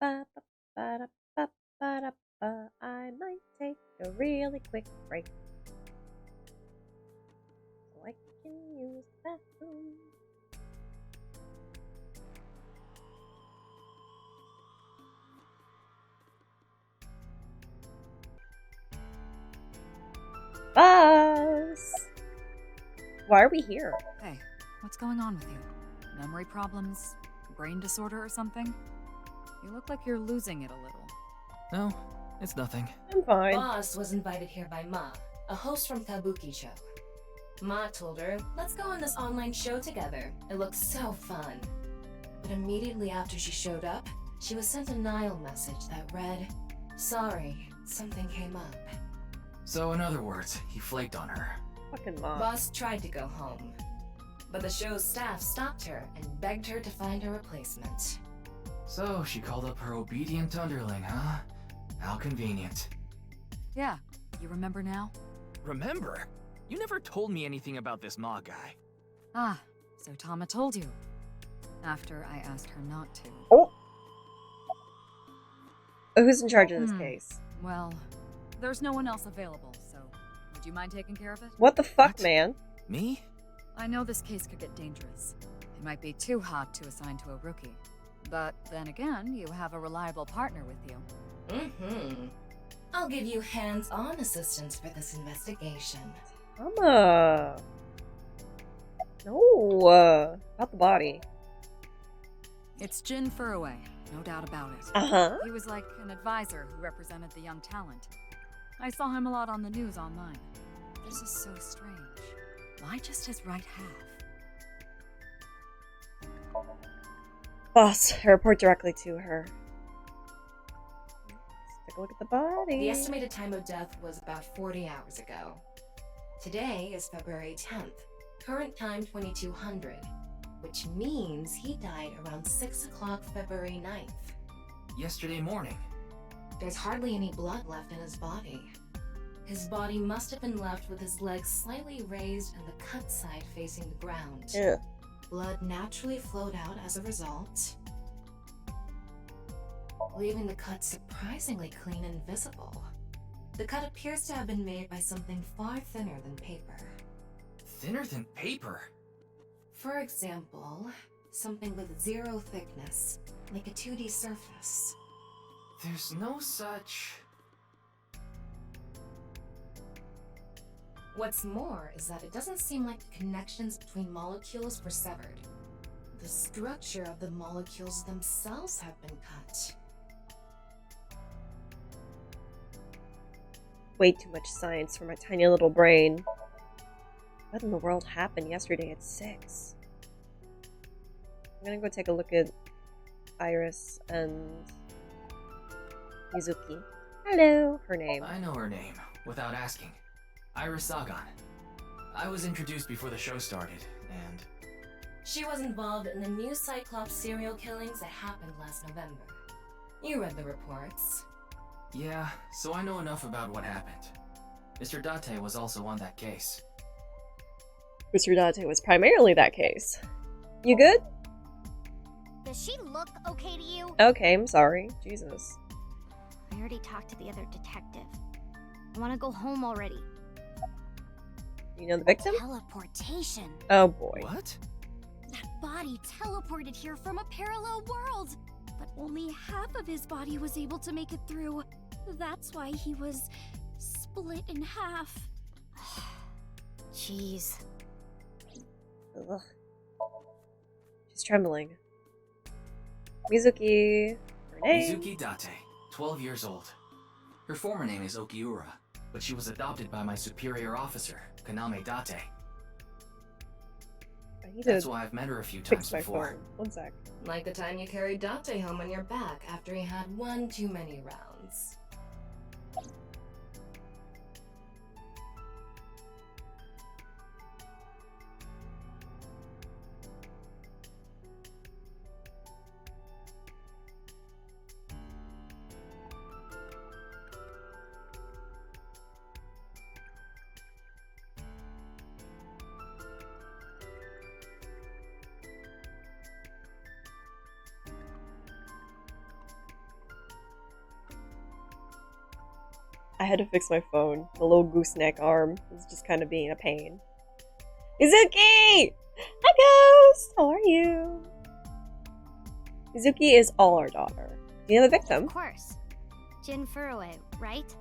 Ba-da-ba-da-ba-ba-da-ba. I might take a really quick break so I can use the bathroom. Boss! Why are we here?
Hey, what's going on with you? Memory problems? Brain disorder or something? You look like you're losing it a little.
No, it's nothing.
I'm fine.
Boss was invited here by Ma, a host from Kabuki show. Ma told her, let's go on this online show together. It looks so fun. But immediately after she showed up, she was sent a Nile message that read, sorry, something came up.
So in other words, he flaked on her.
Fucking mom.
Boss tried to go home, but the show's staff stopped her and begged her to find a replacement.
So she called up her obedient underling, huh? How convenient.
Yeah, you remember now?
Remember? You never told me anything about this Ma guy.
Ah, so Tama told you. After I asked her not to.
Oh! Who's in charge of this case?
Well, there's no one else available, so would you mind taking care of it?
What the fuck, man?
Me?
I know this case could get dangerous. It might be too hot to assign to a rookie. But then again, you have a reliable partner with you.
I'll give you hands-on assistance for this investigation.
Tama. No, about the body.
It's Jin Furue, no doubt about it.
Uh-huh.
He was like an advisor who represented the young talent. I saw him a lot on the news online. This is so strange. Why just his right half?
Boss, I report directly to her. Let's take a look at the body.
The estimated time of death was about 40 hours ago. Today is February 10th, current time 2200, which means he died around 6 o'clock February 9th.
Yesterday morning.
There's hardly any blood left in his body. His body must have been left with his legs slightly raised and the cut side facing the ground.
Ugh.
Blood naturally flowed out as a result, leaving the cut surprisingly clean and visible. The cut appears to have been made by something far thinner than paper.
Thinner than paper?
For example, something with zero thickness, like a 2D surface.
There's no such...
What's more is that it doesn't seem like the connections between molecules were severed. The structure of the molecules themselves have been cut.
Way too much science for my tiny little brain. What in the world happened yesterday at 6? I'm gonna go take a look at Iris and Mizuki. Hello, her name.
I know her name, without asking. Iris Sagan. I was introduced before the show started, and...
She was involved in the new Cyclops serial killings that happened last November. You read the reports.
Yeah, so I know enough about what happened. Mr. Date was also on that case.
Mr. Date was primarily that case. You good?
Does she look okay to you?
Okay, I'm sorry. Jesus.
I already talked to the other detective. I want to go home already.
You know the victim?
Teleportation.
Oh boy.
What?
That body teleported here from a parallel world. But only half of his body was able to make it through. That's why he was split in half. Jeez.
Ugh. She's trembling. Mizuki. Her name?
Mizuki Date, 12 years old. Her former name is Okiura, but she was adopted by my superior officer, Kaname Date. That's why I've met her a few times before.
Phone. 1 sec.
Like the time you carried Date home on your back after he had one too many rounds.
I had to fix my phone. The little gooseneck arm was just kind of being a pain. Mizuki! Hi, Ghost! How are you? Mizuki is all our daughter. You know the victim?
Of course. Jin Furue, right?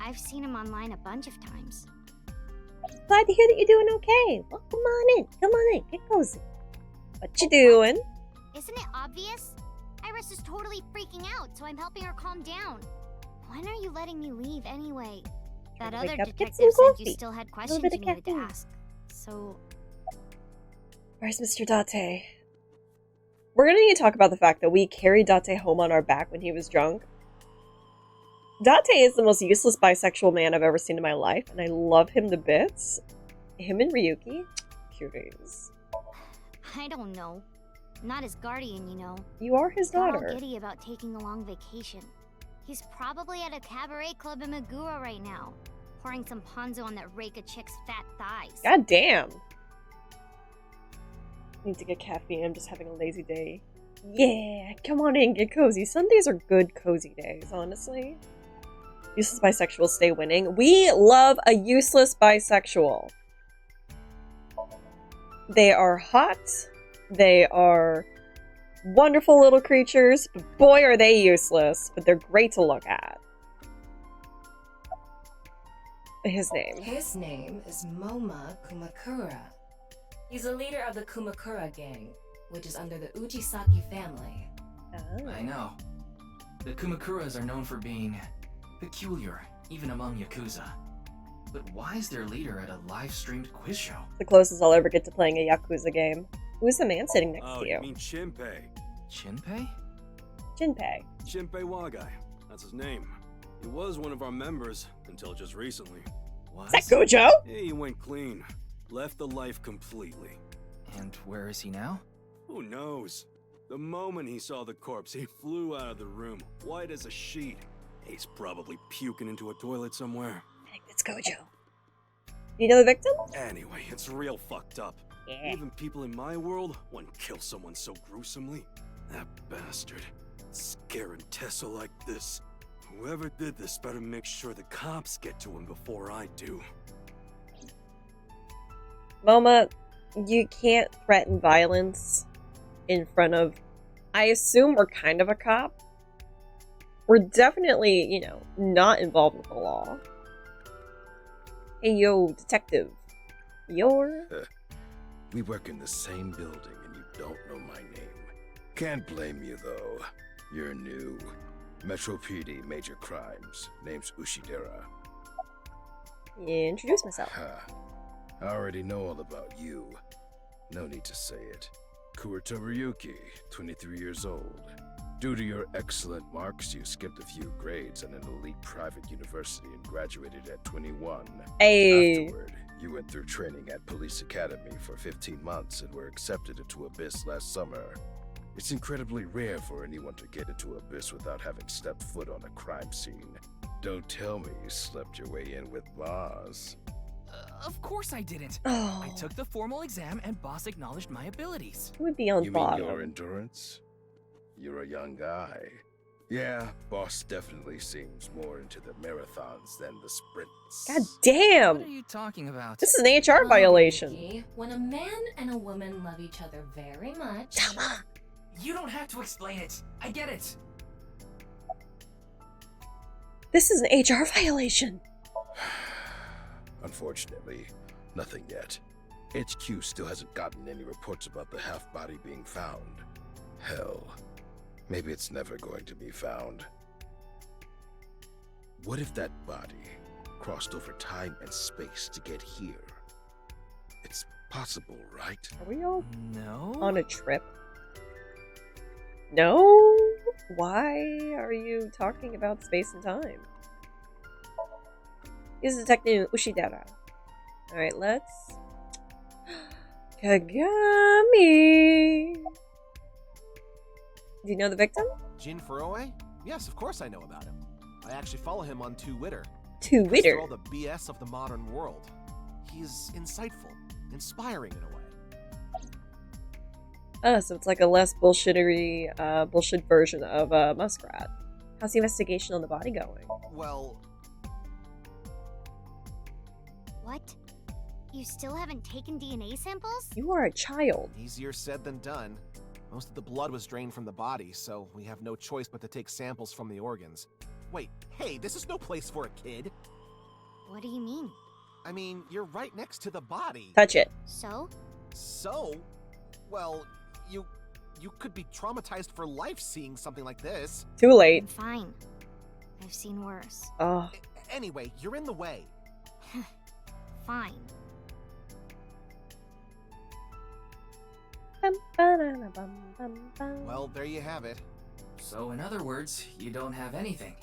I've seen him online a bunch of times.
Glad to hear that you're doing okay. Well, come on in. Come on in. Get cozy. What you doing?
Isn't it obvious? Iris is totally freaking out, so I'm helping her calm down. When are you letting me leave anyway? That other detective said you still had questions you needed to ask. So...
Where's Mr. Date? We're gonna need to talk about the fact that we carried Date home on our back when he was drunk. Date is the most useless bisexual man I've ever seen in my life, and I love him to bits. Him and Ryuki? Cuties.
I don't know. Not his guardian, you know.
You are his daughter.
Got all giddy about taking a long vacation. He's probably at a cabaret club in Meguro right now, pouring some ponzu on that rake of chick's fat thighs.
God damn. Need to get caffeine. I'm just having a lazy day. Yeah, come on in, get cozy. Sundays are good cozy days, honestly. Useless bisexuals stay winning. We love a useless bisexual. They are hot. They are wonderful little creatures, but boy are they useless, but they're great to look at. His name.
His name is Moma Kumakura. He's a leader of the Kumakura gang, which is under the Ujisaki family.
Oh.
I know. The Kumakuras are known for being peculiar, even among Yakuza. But why is their leader at a live-streamed quiz show?
The closest I'll ever get to playing a Yakuza game. Who's the man sitting next to you?
Oh, you mean Shinpei?
Shinpei?
Shinpei.
Shinpei Wagai. That's his name. He was one of our members until just recently.
What?
Is that Gojo?
Yeah, he went clean. Left the life completely.
And where is he now?
Who knows? The moment he saw the corpse, he flew out of the room, white as a sheet. He's probably puking into a toilet somewhere.
I think that's Gojo. You know the victim?
Anyway, it's real fucked up.
Yeah.
Even people in my world wouldn't kill someone so gruesomely. That bastard. Scaring Tessa like this. Whoever did this better make sure the cops get to him before I do.
Moma, you can't threaten violence in front of... I assume we're kind of a cop. We're definitely, you know, not involved with the law. Hey, yo, detective. You're...
We work in the same building and you don't know my name. Can't blame you, though. You're new. Metro PD, Major Crimes. Name's Ushidera.
Introduce myself.
I already know all about you. No need to say it. Kurita Ryuki, 23 years old. Due to your excellent marks, you skipped a few grades at an elite private university and graduated at 21.
Hey.
Afterward, you went through training at Police Academy for 15 months and were accepted into Abyss last summer. It's incredibly rare for anyone to get into Abyss without having stepped foot on a crime scene. Don't tell me you slept your way in with Boss.
Of course I didn't.
Oh.
I took the formal exam and Boss acknowledged my abilities.
Who would be on
You
bottom?
mean your endurance? You're a young guy. Yeah, Boss definitely seems more into the marathons than the sprints.
God damn!
What are you talking about?
This is an HR violation.
Ricky, when a man and a woman love each other very much...
You don't have to explain it. I get it.
This is an HR violation.
Unfortunately, nothing yet. HQ still hasn't gotten any reports about the half-body being found. Hell, maybe it's never going to be found. What if that body crossed over time and space to get here? It's possible, right?
Are we all
No.
on a trip? No? Why are you talking about space and time? This is Detective Ushidera. Alright, let's... Kagami! Do you know the victim?
Jin Furue? Yes, of course I know about him. I actually follow him on Twitter.
Twitter?
All the BS of the modern world. He's insightful, inspiring in a way.
Oh, so it's like a less bullshittery, bullshit version of Muskrat. How's the investigation on the body going?
Well...
What? You still haven't taken DNA samples?
You are a child.
Easier said than done. Most of the blood was drained from the body, so we have no choice but to take samples from the organs. Wait, hey, this is no place for a kid.
What do you mean?
I mean, you're right next to the body.
Touch it.
So?
So? Well, you could be traumatized for life seeing something like this.
Too late.
I'm fine. I've seen worse.
Oh.
Anyway, you're in the way.
Fine.
Well, there you have it.
So in other words, you don't have anything.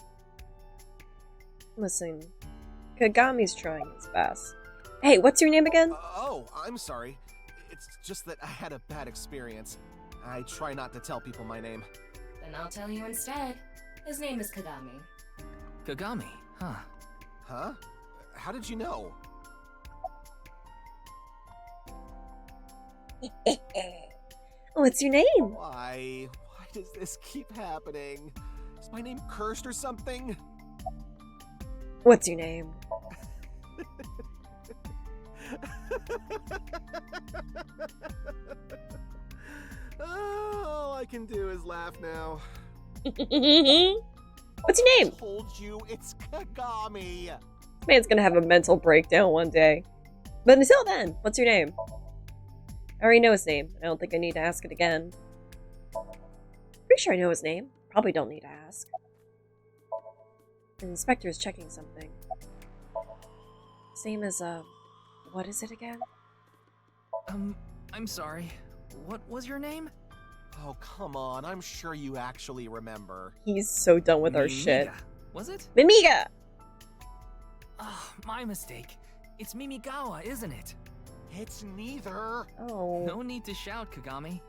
Listen, Kagami's trying his best. Hey, what's your name again?
Oh, I'm sorry. It's just that I had a bad experience. I try not to tell people my name.
Then I'll tell you instead. His name is Kagami.
Kagami, huh?
Huh? How did you know?
What's your name?
Why does this keep happening? Is my name cursed or something?
What's your name?
All I can do is laugh now.
What's your name?
I told you, it's Kagami.
This man's gonna have a mental breakdown one day. But until then, what's your name? I already know his name. I don't think I need to ask it again. Pretty sure I know his name. Probably don't need to ask. The inspector is checking something. Same as, what is it again?
I'm sorry. What was your name?
Oh, come on. I'm sure you actually remember.
He's so done with our shit.
Was it?
Mimiga!
Oh, my mistake. It's Mimigawa, isn't it?
It's neither.
Oh.
No need to shout, Kagami.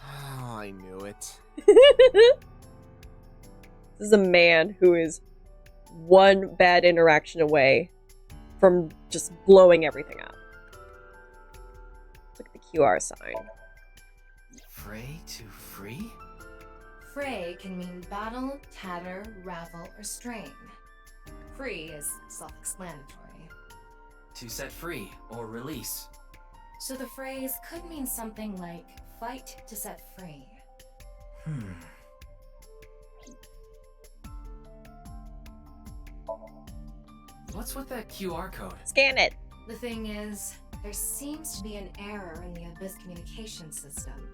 Oh, I knew it.
This is a man who is one bad interaction away from just blowing everything up. Look at the QR sign.
Fray to free?
Fray can mean battle, tatter, ravel, or strain. Free is self-explanatory.
To set free or release.
So the phrase could mean something like fight to set free.
What's with that QR code?
Scan it.
The thing is, there seems to be an error in the Abyss communication system.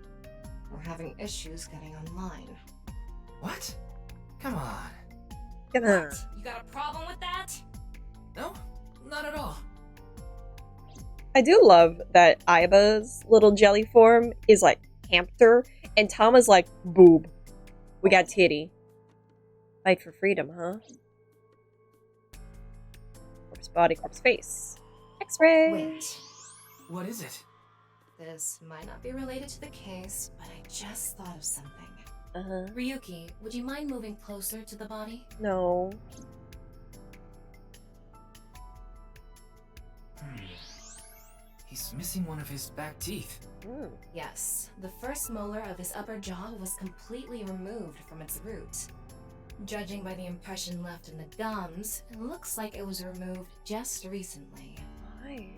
We're having issues getting online.
What? Come on.
Come on.
What? You got a problem with that?
No, not at all.
I do love that Aiba's little jelly form is like hamster, and Tama's like boob. We got titty. Fight for freedom, huh? Corpse body, corpse face. X-ray.
Wait.
What is it?
This might not be related to the case, but I just thought of something.
Uh-huh.
Ryuki, would you mind moving closer to the body?
No.
He's missing one of his back teeth.
Yes, the first molar of his upper jaw was completely removed from its root. Judging by the impression left in the gums, it looks like it was removed just recently.
Why?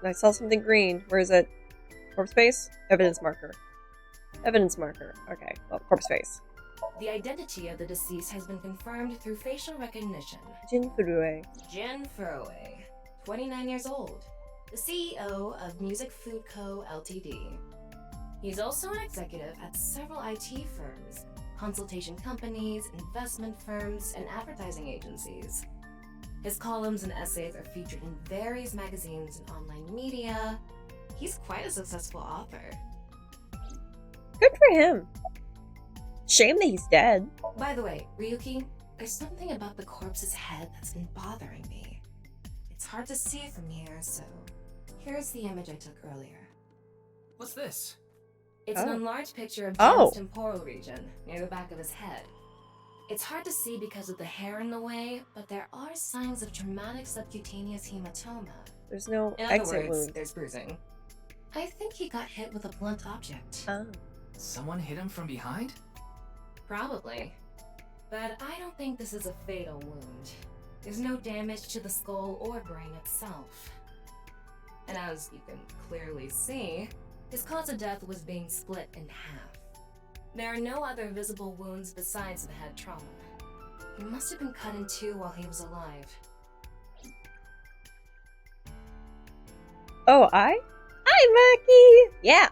I saw something green. Where is it? Corpse face? Evidence marker. Evidence marker. Okay, well, corpse face.
The identity of the deceased has been confirmed through facial recognition.
Jin Furue.
Jin Furue, 29 years old, the CEO of Music Food Co. Ltd. He's also an executive at several IT firms, consultation companies, investment firms, and advertising agencies. His columns and essays are featured in various magazines and online media. He's quite a successful author.
Good for him. Shame that he's dead.
By the way, Ryuki, there's something about the corpse's head that's been bothering me. It's hard to see from here, so here's the image I took earlier.
What's this?
It's an enlarged picture of Jin's temporal region, near the back of his head. It's hard to see because of the hair in the way, but there are signs of traumatic subcutaneous hematoma.
There's no
in
exit
other words,
wound.
there's bruising. I think he got hit with a blunt object.
Someone hit him from behind?
Probably. But I don't think this is a fatal wound. There's no damage to the skull or brain itself. And as you can clearly see, his cause of death was being split in half. There are no other visible wounds besides the head trauma. He must have been cut in two while he was alive.
Oh, I? Murky! Yeah,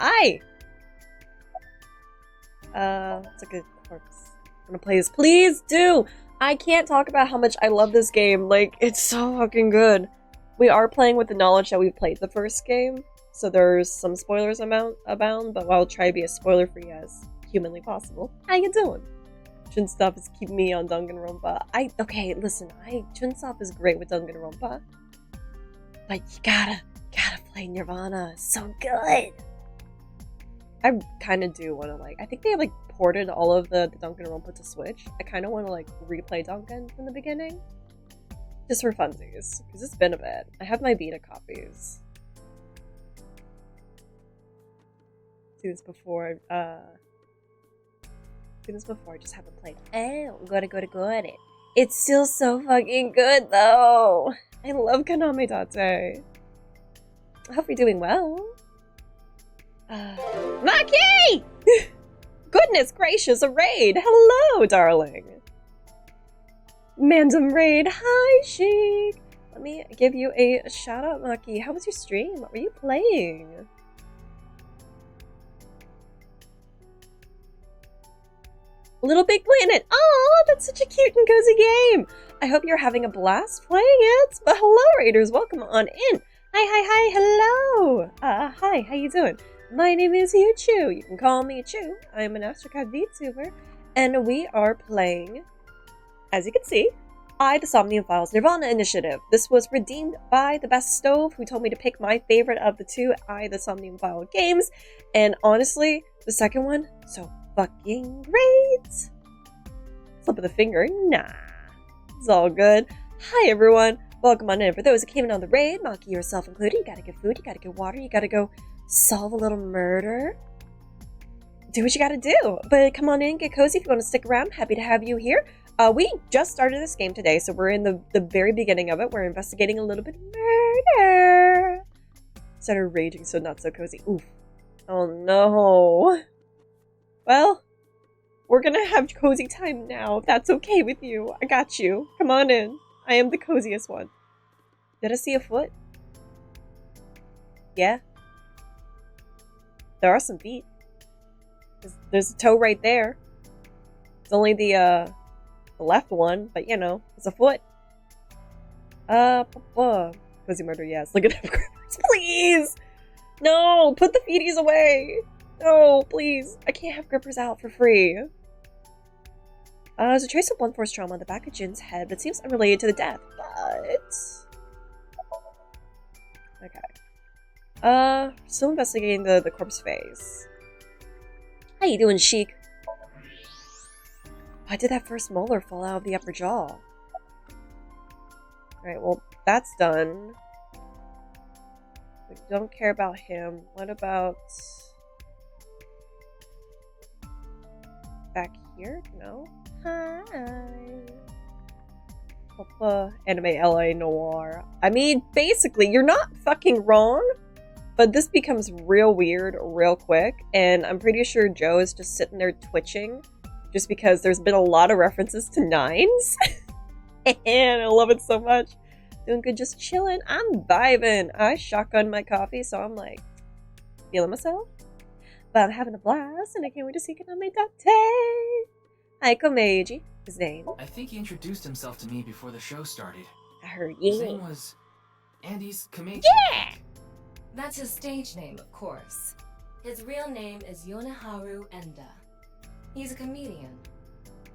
it's a good corpse. I'm gonna play this. Please do! I can't talk about how much I love this game. Like, it's so fucking good. We are playing with the knowledge that we've played the first game, so there's some spoilers abound, but I'll try to be as spoiler-free as humanly possible. How you doing? Chunsoft is keeping me on Danganronpa. Okay, listen, Chunsoft is great with Danganronpa, but you gotta play NirvanA. It's so good. I kind of do want to, like, I think they have, like, ported all of the Danganronpa to Switch. I kind of want to, like, replay Dangan from the beginning. Just for funsies, because it's been a bit. I have my beta copies. Do this before, I just haven't played. Oh, got it. It's still so fucking good, though. I love Kaname Date. I hope you're doing well. Maki! Goodness gracious, a raid! Hello, darling! Mandem raid, hi, Sheik! Let me give you a shout out, Maki. How was your stream? What were you playing? Little Big Planet! Oh, that's such a cute and cozy game! I hope you're having a blast playing it! But hello, raiders, welcome on in! Hi, hello! Hi, how you doing? My name is Chu. You can call me Chu. I'm an AstroCAD VTuber, and we are playing, as you can see, the Somnium Files NirvanA Initiative. This was redeemed by the Best Stove, who told me to pick my favorite of the two the Somnium File games, and honestly, the second one, so fucking great! Slip of the finger, nah. It's all good. Hi, everyone. Welcome on in. For those who came in on the raid, Maki yourself included, you gotta get food, you gotta get water, you gotta go solve a little murder. Do what you gotta do. But come on in, get cozy if you want to stick around. Happy to have you here. We just started this game today, so we're in the very beginning of it. We're investigating a little bit of murder. Started raging, so not so cozy. Oof. Oh no. Well, we're gonna have cozy time now, if that's okay with you. I got you. Come on in. I am the coziest one. Did I see a foot? Yeah. There are some feet. There's a toe right there. It's only the left one, but you know, it's a foot. Cozy murder, yes. Look at them grippers, please! No, put the feeties away! No, please. I can't have grippers out for free. There's a trace of blunt force trauma on the back of Jin's head that seems unrelated to the death, but... Okay. Still investigating the corpse face. How you doing, Sheik? Why did that first molar fall out of the upper jaw? Alright, well, that's done. We don't care about him. What about... back here? No? Hi. Anime LA Noir. I mean, basically, you're not fucking wrong, but this becomes real weird real quick, and I'm pretty sure Joe is just sitting there twitching just because there's been a lot of references to nines. And I love it so much. Doing good, just chilling. I'm vibing. I shotgun my coffee, so I'm like feeling myself. But I'm having a blast, and I can't wait to see Kaname Date. Aiko Meiji, his name.
I think he introduced himself to me before the show started.
I heard,
His
yeah.
name was Andy's Kameji.
Yeah!
That's his stage name, of course. His real name is Yoneharu Enda. He's a comedian.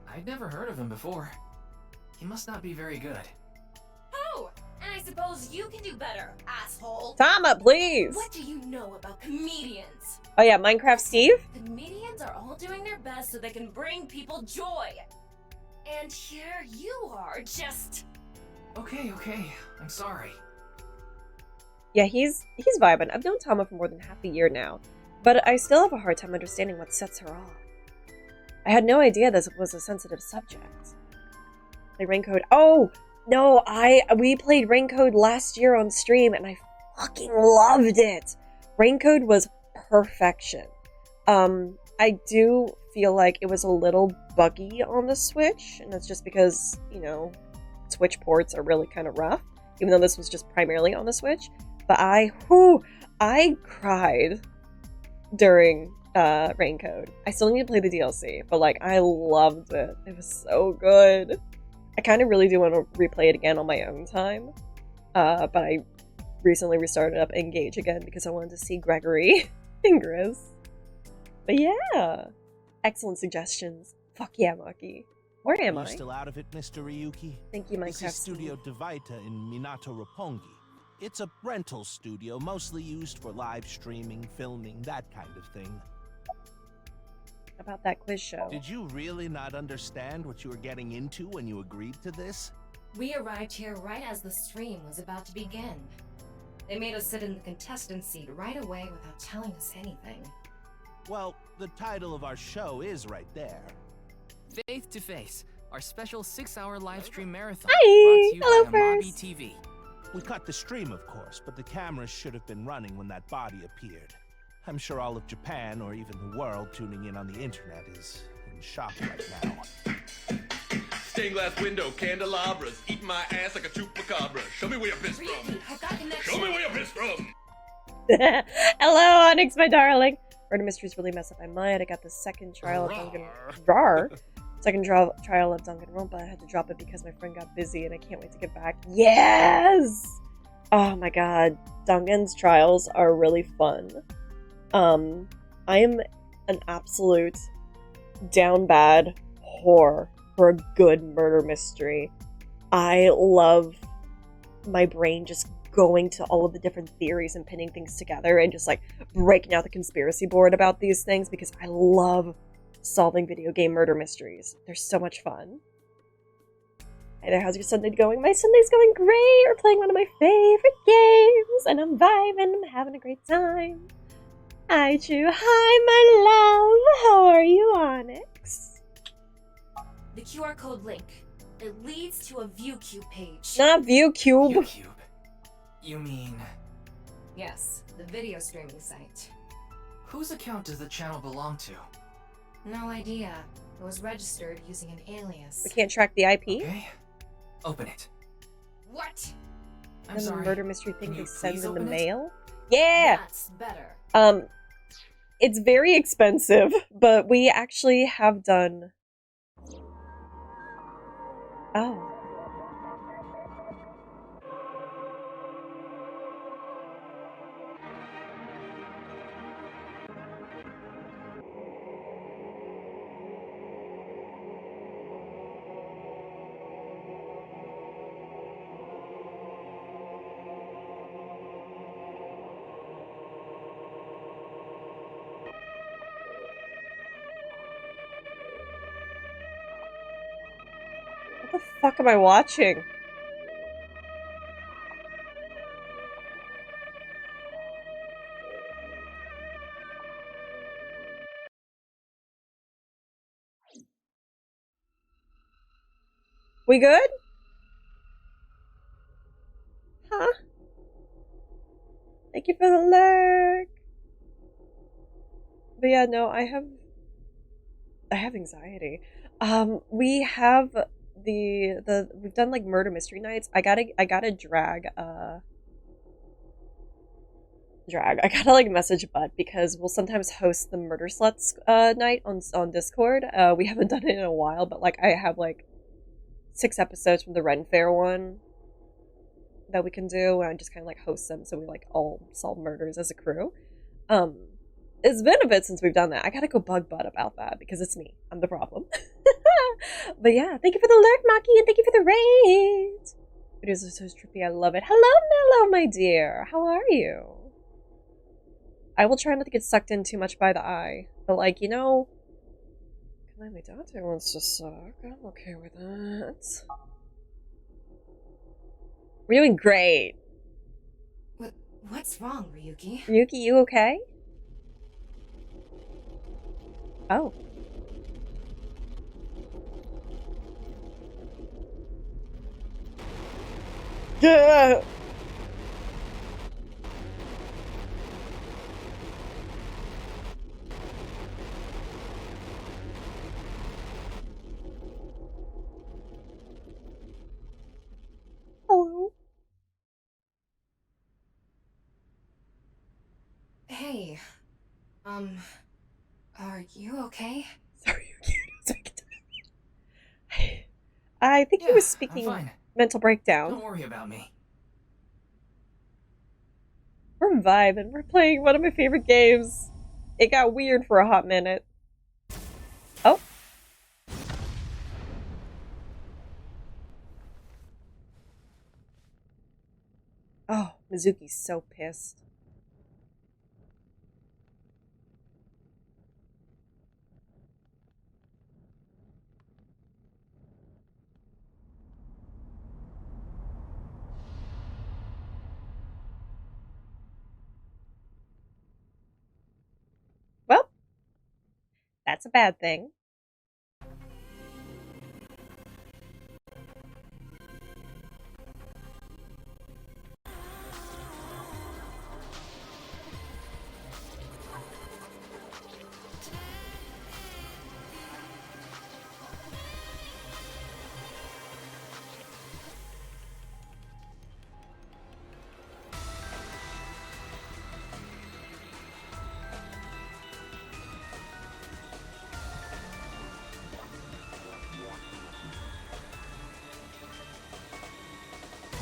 I'd never heard of him before. He must not be very good.
Oh, and I suppose you can do better, asshole.
Tama, please.
What do you know about comedians?
Oh yeah, Minecraft Steve?
Comedians are all doing their best so they can bring people joy. And here you are, just...
Okay, I'm sorry.
Yeah, he's vibing. I've known Tama for more than half a year now, but I still have a hard time understanding what sets her off. I had no idea this was a sensitive subject. Like Raincode. Oh no, we played Raincode last year on stream, and I fucking loved it. Raincode was perfection. I do feel like it was a little buggy on the Switch, and that's just because, you know, Switch ports are really kind of rough, even though this was just primarily on the Switch. But I cried during Raincode. I still need to play the DLC, but like I loved it. It was so good. I kind of really do want to replay it again on my own time. But I recently restarted up Engage again because I wanted to see Gregory and Grizz. But yeah, excellent suggestions. Fuck yeah, Maki. Where am I?
You still out of it, Mr. Ryuki?
Thank you, Minecraft.
This is Studio Divaita in Minato Roppongi. It's a rental studio mostly used for live streaming, filming, that kind of thing.
About that quiz show.
Did you really not understand what you were getting into when you agreed to this?
We arrived here right as the stream was about to begin. They made us sit in the contestant seat right away without telling us anything.
Well, the title of our show is right there.
Faith to Face, our special 6-hour live stream marathon.
Hi!
Brought to you
Hello,
by
First.
Amabi TV.
We cut the stream, of course, but the cameras should have been running when that body appeared. I'm sure all of Japan, or even the world tuning in on the internet, is in shock right now.
Stained glass window, candelabras, eating my ass like a chupacabra. Show me where you're pissed from. Show me where you're pissed from.
Hello, Onyx, my darling. Murder mysteries really mess up my mind. I got the second trial of Duncan trial of Danganronpa. I had to drop it because my friend got busy, and I can't wait to get back. Yes! Oh my god, Duncan's trials are really fun. I am an absolute down bad whore for a good murder mystery. I love my brain just going to all of the different theories and pinning things together and just like breaking out the conspiracy board about these things because I love solving video game murder mysteries. They're so much fun. Hey there, how's your Sunday going? My Sunday's going great. We're playing one of my favorite games and I'm vibing. I'm having a great time. Hi, Chu. Hi, my love. How are you, Onyx?
The QR code link. It leads to a ViewCube page.
Not ViewCube.
ViewCube. You mean...
Yes, the video streaming site.
Whose account does the channel belong to?
No idea. It was registered using an alias.
We can't track the IP?
Okay. Open it.
What?
I'm
and
sorry.
The murder mystery thing
Can
they
you
send
please
in the
open it?
mail? Yeah!
That's better.
It's very expensive, but we actually have done... Oh. What the fuck am I watching? We good? Huh? Thank you for the lurk. But yeah, no, I I have anxiety. We have we've done like murder mystery nights. I gotta drag I gotta like message Bud because we'll sometimes host the murder sluts night on Discord. We haven't done it in a while, but like I have like 6 episodes from the Ren Fair one that we can do, and I just kind of like host them, so we like all solve murders as a crew. It's been a bit since we've done that. I gotta go bug Bud about that because it's me. I'm the problem. But yeah, thank you for the lurk, Maki, and thank you for the raid. Videos are so trippy. I love it. Hello, Mello, my dear. How are you? I will try not to get sucked in too much by the eye, but like, you know, Kaname Date wants to suck. I'm okay with that. We're doing great.
What's wrong, Ryuki?
Ryuki, you okay? Oh. Yeah. Hello.
Hey, are you okay?
Sorry, I think he was speaking
I'm fine.
mental breakdown.
Don't worry about me.
We're vibing. We're playing one of my favorite games. It got weird for a hot minute. Oh. Oh, Mizuki's so pissed. Well, that's a bad thing.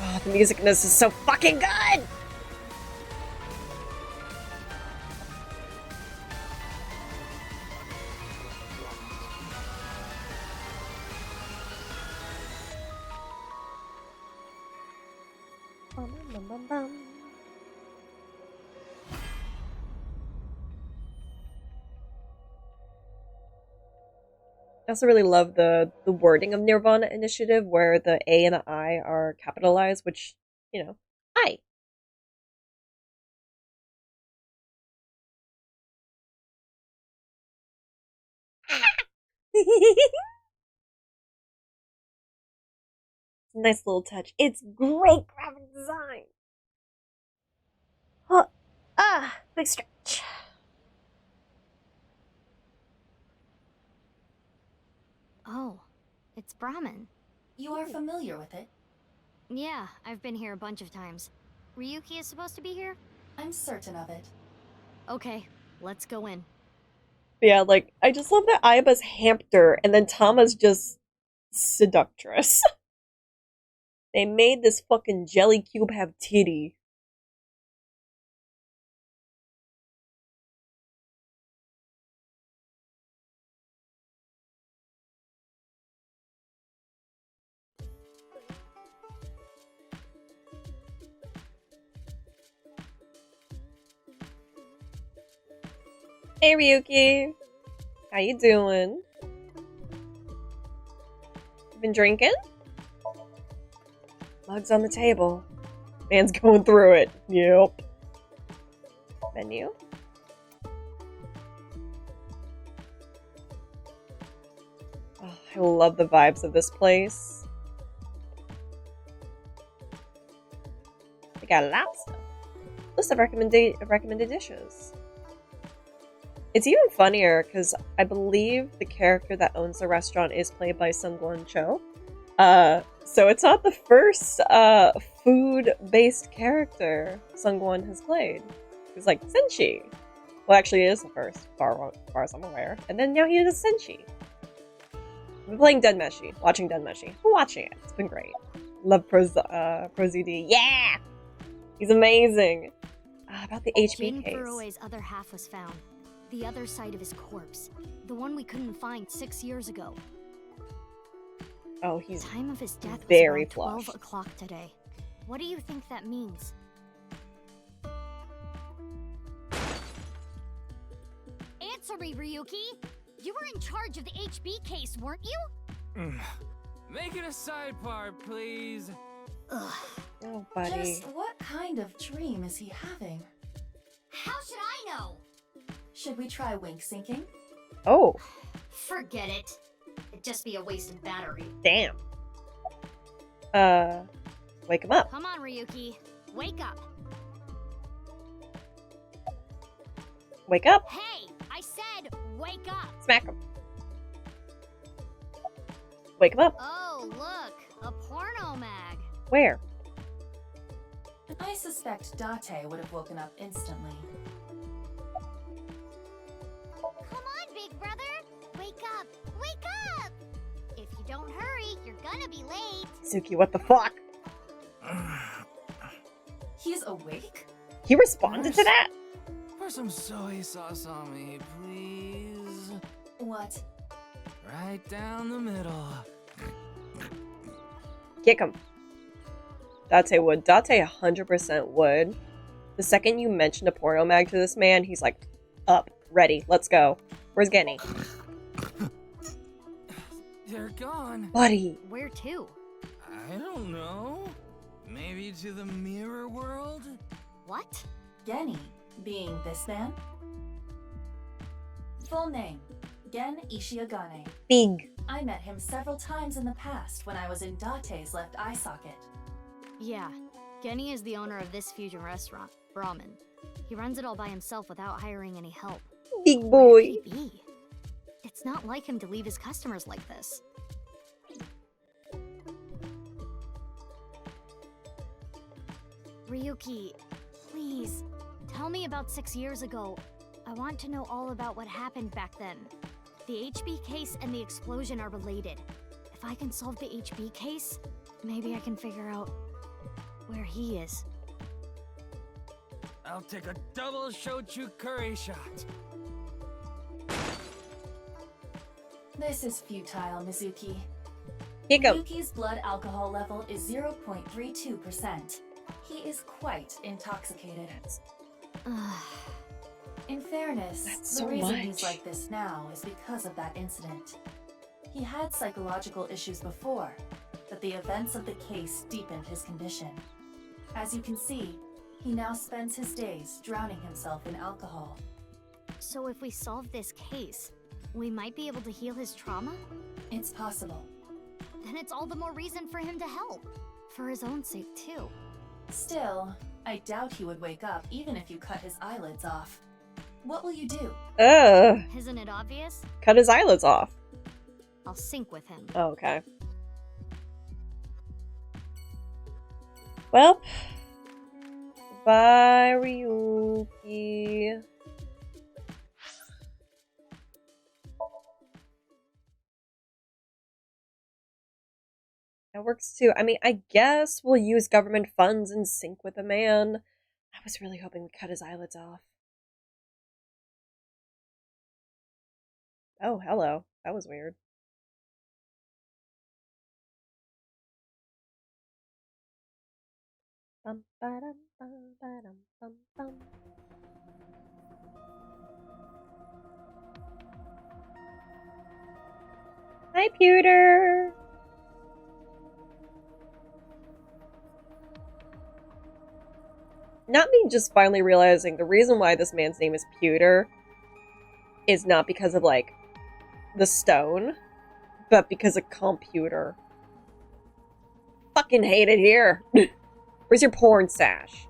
Oh, the music in this is so fucking good! Bum, bum, bum, bum. I also really love the wording of NirvanA Initiative, where the A and the I are capitalized, which, you know, I. Nice little touch. It's great graphic design. Oh, quick stretch.
Oh, it's Brahmin.
You are familiar with it?
Yeah, I've been here a bunch of times. Ryuki is supposed to be here?
I'm certain of it.
Okay, let's go in.
Yeah, like, I just love that Aiba's Hampter, and then Tama's just seductress. They made this fucking jelly cube have titty. Hey Ryuki, how you doing? You been drinking? Mugs on the table. Man's going through it. Yep. Menu. Oh, I love the vibes of this place. They got lots of list of recommended dishes. It's even funnier because I believe the character that owns the restaurant is played by Sungwon Cho. So it's not the first food-based character Sungwon has played. He's like Senshi. Well, actually, it is the first, as far as I'm aware. And then now he is Senshi. I've been playing Denmeshi, watching Denmeshi. I'm watching it. It's been great. Love ProZD. Yeah! He's amazing. About the HB case.
Furue's other half was found. The other side of his corpse. The one we couldn't find 6 years ago.
Oh, he's
time of his death
very
was around
flushed.
12 o'clock today. What do you think that means? Answer me, Ryuki! You were in charge of the HB case, weren't you?
Make it a sidebar, please.
Ugh.
Oh, buddy.
Just what kind of dream is he having?
How should I know?
Should we try wink syncing?
Oh.
Forget it. It'd just be a wasted battery.
Damn. Wake him up.
Come on, Ryuki. Wake up.
Wake up.
Hey, I said wake up.
Smack him. Wake him up.
Oh, look. A porno mag.
Where?
I suspect Date would have woken up instantly.
Come on, big brother. Wake up. Wake up. If you don't hurry, you're gonna be late.
Suki, what the fuck?
He's awake?
He responded to that?
Pour some soy sauce on me, please.
What?
Right down the middle.
Kick him. Date would. Date 100% would. The second you mention a porno mag to this man, he's like, up, ready, let's go. Where's Genny?
They're gone.
Buddy.
Where to?
I don't know. Maybe to the mirror world?
What?
Genny, being this man? Full name, Gen Ishiagane.
Big.
I met him several times in the past when I was in Date's left eye socket.
Yeah, Genny is the owner of this fusion restaurant, Brahmin. He runs it all by himself without hiring any help.
Big
Where
boy.
could he be? It's not like him to leave his customers like this. Ryuki, please, tell me about 6 years ago. I want to know all about what happened back then. The HB case and the explosion are related. If I can solve the HB case, maybe I can figure out where he is.
I'll take a double shochu curry shot.
This is futile, Mizuki.
Kick him.
Ryuki's blood alcohol level is 0.32%. He is quite intoxicated. In fairness,
That's
the
so
reason
much.
he's like this now is because of that incident. He had psychological issues before, but the events of the case deepened his condition. As you can see, he now spends his days drowning himself in alcohol.
So if we solve this case, we might be able to heal his trauma?
It's possible.
Then it's all the more reason for him to help. For his own sake, too.
Still, I doubt he would wake up even if you cut his eyelids off. What will you do?
Isn't it obvious?
Cut his eyelids off.
I'll sync with him.
Oh, okay. Well, bye, Ryuki. That works too. I mean, I guess we'll use government funds and sync with a man. I was really hoping we'd cut his eyelids off. Oh, hello. That was weird. Bum, ba-dum, bum, ba-dum, bum, bum. Hi, Pewter. Not me just finally realizing the reason why this man's name is Pewter is not because of, like, the stone, but because of computer. Fucking hate it here. Where's your porn sash?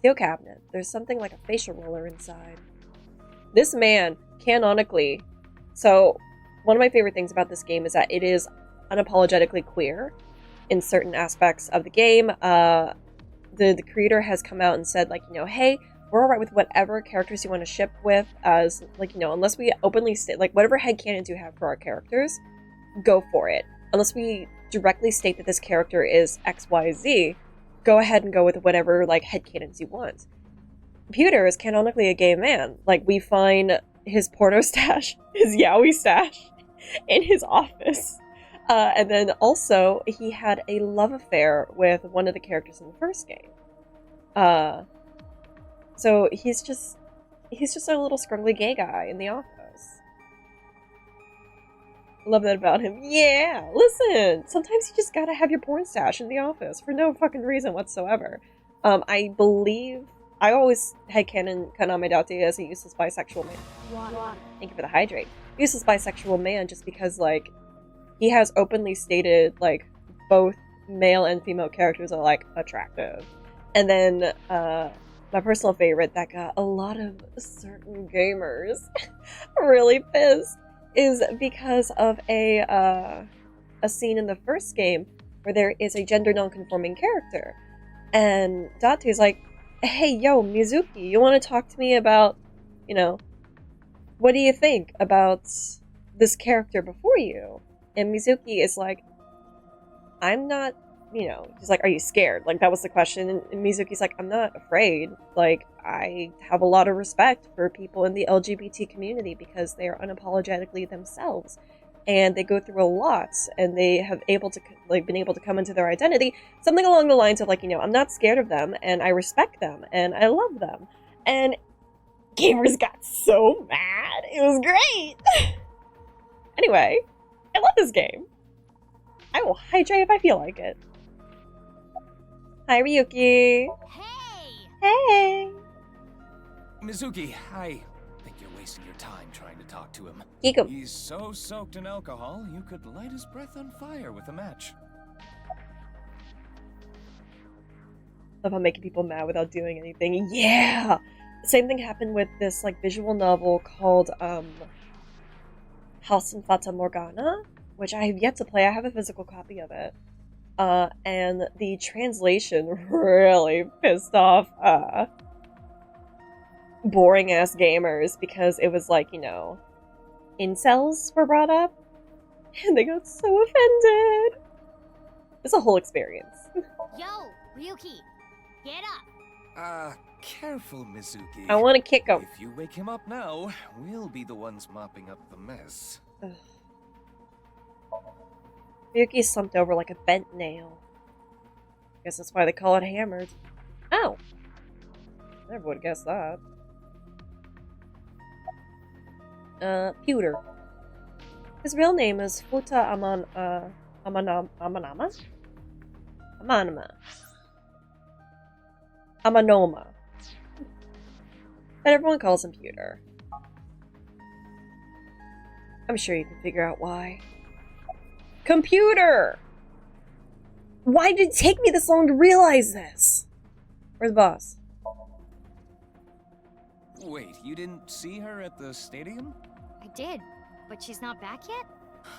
steel cabinet. There's something like a facial roller inside. This man, canonically... So, one of my favorite things about this game is that it is unapologetically queer in certain aspects of the game. The creator has come out and said, like, you know, hey, we're alright with whatever characters you want to ship with, as, like, you know, unless we openly state, like, whatever headcanons you have for our characters, go for it. Unless we directly state that this character is XYZ, go ahead and go with whatever, like, headcanons you want. Pewter is canonically a gay man. Like, we find his porno stash, his yaoi stash, in his office. And then also, he had a love affair with one of the characters in the first game. So he's just a little scruggly gay guy in the office. Love that about him. Yeah, listen, sometimes you just gotta have your porn stash in the office for no fucking reason whatsoever. I believe I always headcanon Kaname Date as a useless bisexual man. Water. Thank you for the hydrate. Useless bisexual man, just because, like, he has openly stated, like, both male and female characters are, like, attractive. And then, my personal favorite that got a lot of certain gamers really pissed is because of a scene in the first game where there is a gender non-conforming character. And Date's like, hey, yo, Mizuki, you want to talk to me about, you know, what do you think about this character before you? And Mizuki is like, I'm not, you know, he's like, are you scared? Like, that was the question. And Mizuki's like, I'm not afraid. Like, I have a lot of respect for people in the LGBT community because they are unapologetically themselves. And they go through a lot, and they have been able to come into their identity. Something along the lines of, like, you know, I'm not scared of them, and I respect them, and I love them. And gamers got so mad. It was great. Anyway, I love this game. I will hydrate if I feel like it. Hi, Ryuki. Hey.
Mizuki, I think you're wasting your time trying to talk to him.
Kiko.
He's so soaked in alcohol, you could light his breath on fire with a match.
Love how making people mad without doing anything. Yeah! Same thing happened with this, like, visual novel called, House in Fata Morgana, which I have yet to play. I have a physical copy of it. And the translation really pissed off, boring-ass gamers because it was like, you know, incels were brought up, and they got so offended. It's a whole experience.
Yo, Ryuki, get up!
Careful, Mizuki.
I want to kick him.
If you wake him up now, we'll be the ones mopping up the mess.
Ryuki's slumped over like a bent nail. Guess that's why they call it hammered. Ow! Never would have guessed that. Pewter. His real name is Futa Amanoma. But everyone calls him Pewter. I'm sure you can figure out why. Computer! Why did it take me this long to realize this? Where's the boss?
Wait, you didn't see her at the stadium?
I did, but she's not back yet?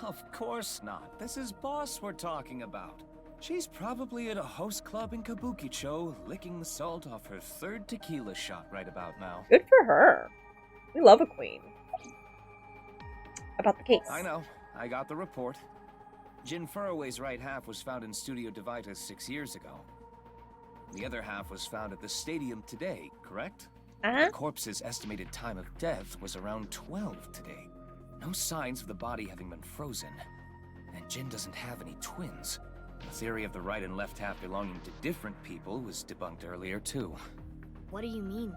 Of course not. This is Boss we're talking about. She's probably at a host club in Kabukicho, licking the salt off her third tequila shot right about now.
Good for her. We love a queen. About the case.
I know. I got the report. Jin Furroway's right half was found in Studio Divita 6 years ago. The other half was found at the stadium today, correct? The corpse's estimated time of death was around 12 today. No signs of the body having been frozen. And Jin doesn't have any twins. The theory of the right and left half belonging to different people was debunked earlier, too.
What do you mean?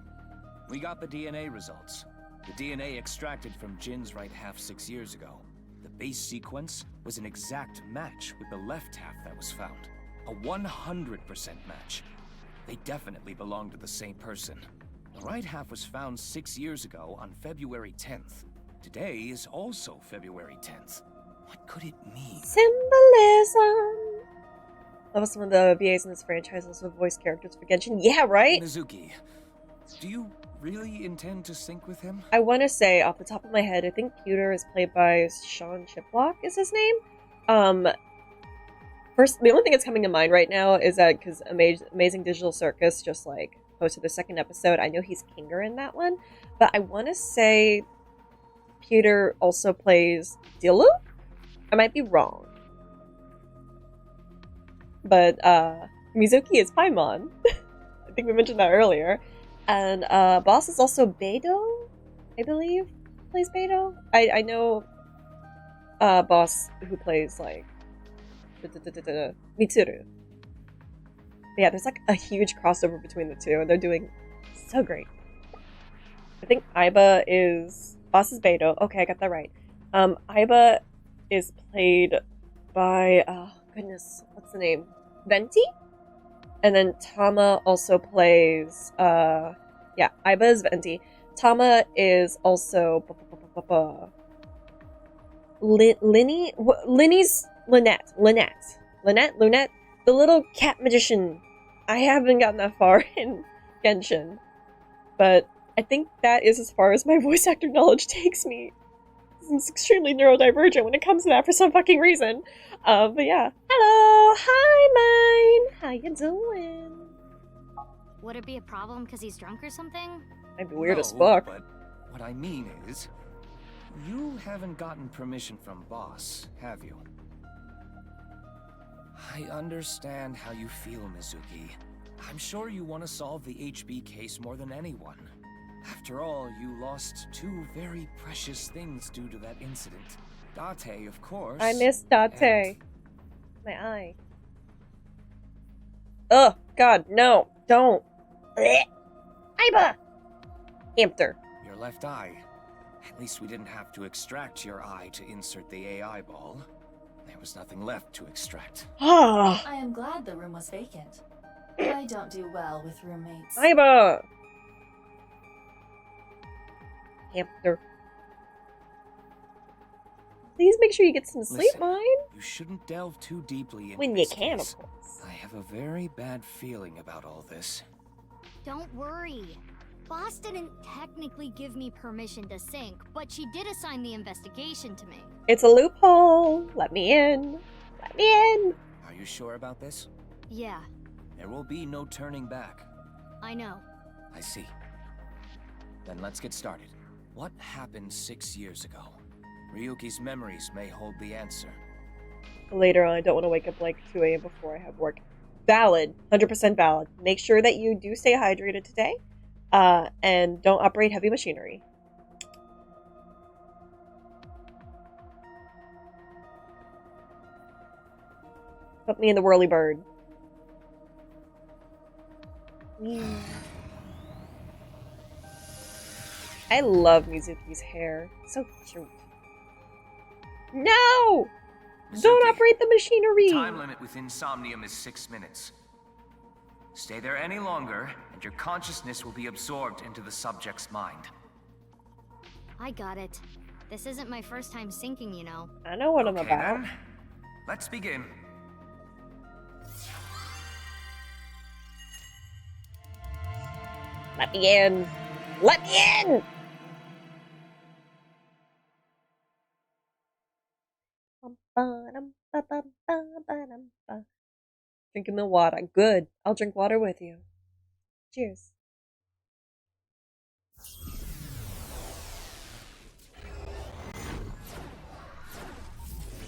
We got the DNA results. The DNA extracted from Jin's right half 6 years ago. The base sequence was an exact match with the left half that was found. A 100% match. They definitely belong to the same person. The right half was found 6 years ago on February 10th. Today is also February 10th. What could it mean?
Symbolism! That was some of the VAs in this franchise, also voice characters for Genshin. Yeah, right?
Mizuki, do you really intend to sync with him?
I want to say, off the top of my head, I think Pewter is played by Sean Chiplock, is his name? First, the only thing that's coming to mind right now is that, because Amazing Digital Circus just, like, posted the second episode, I know he's Kinger in that one, but I want to say Pewter also plays Diluc? I might be wrong. But, Mizuki is Paimon. I think we mentioned that earlier. And, Boss is also Beidou, I believe, plays Beidou. I know, Boss who plays, like, Mitsuru. But yeah, there's, like, a huge crossover between the two, and they're doing so great. I think Aiba is... Boss is Beidou. Okay, I got that right. Aiba is played by... Oh, goodness. What's the name? Venti? And then Tama also plays... Yeah, Aiba is Venti. Tama is also... Linny's... Lynette. Lunette? The little cat magician. I haven't gotten that far in Genshin. But I think that is as far as my voice actor knowledge takes me. It's extremely neurodivergent when it comes to that for some fucking reason. But yeah. Hello! Hi, Mine! How you doing?
Would it be a problem because he's drunk or something?
I'd be weird
No,
as fuck.
But what I mean is, you haven't gotten permission from Boss, have you? I understand how you feel, Mizuki. I'm sure you want to solve the HB case more than anyone. After all, you lost two very precious things due to that incident. Date, of course.
I miss Date. My eye. Oh, God, no. Don't. Blech. Aiba! Hamster.
Your left eye. At least we didn't have to extract your eye to insert the AI ball. There was nothing left to extract.
Ah.
I am glad the room was vacant. I don't do well with roommates.
Aiba! Hamster. Please make sure you get some sleep,
Listen,
Mine.
You shouldn't delve too deeply into
When you
this
can,
case.
of course.
I have a very bad feeling about all this.
Don't worry. Boss didn't technically give me permission to sync, but she did assign the investigation to me.
It's a loophole. Let me in. Let me in.
Are you sure about this?
Yeah,
There will be no turning back.
I know.
I see. Then let's get started. What happened 6 years ago? Ryuki's memories may hold the answer.
Later on, I don't want to wake up like 2 a.m. before I have work. Valid. 100% valid. Make sure that you do stay hydrated today. And don't operate heavy machinery. Put me in the whirly bird. I love Mizuki's hair. So cute. No! Don't operate the machinery!
Time limit within Somnium is 6 minutes. Stay there any longer, and your consciousness will be absorbed into the subject's mind.
I got it. This isn't my first time syncing, you know.
I know what I'm about.
Then, let's begin.
Let me in! Let me in! Drinking the water. Good. I'll drink water with you. Cheers.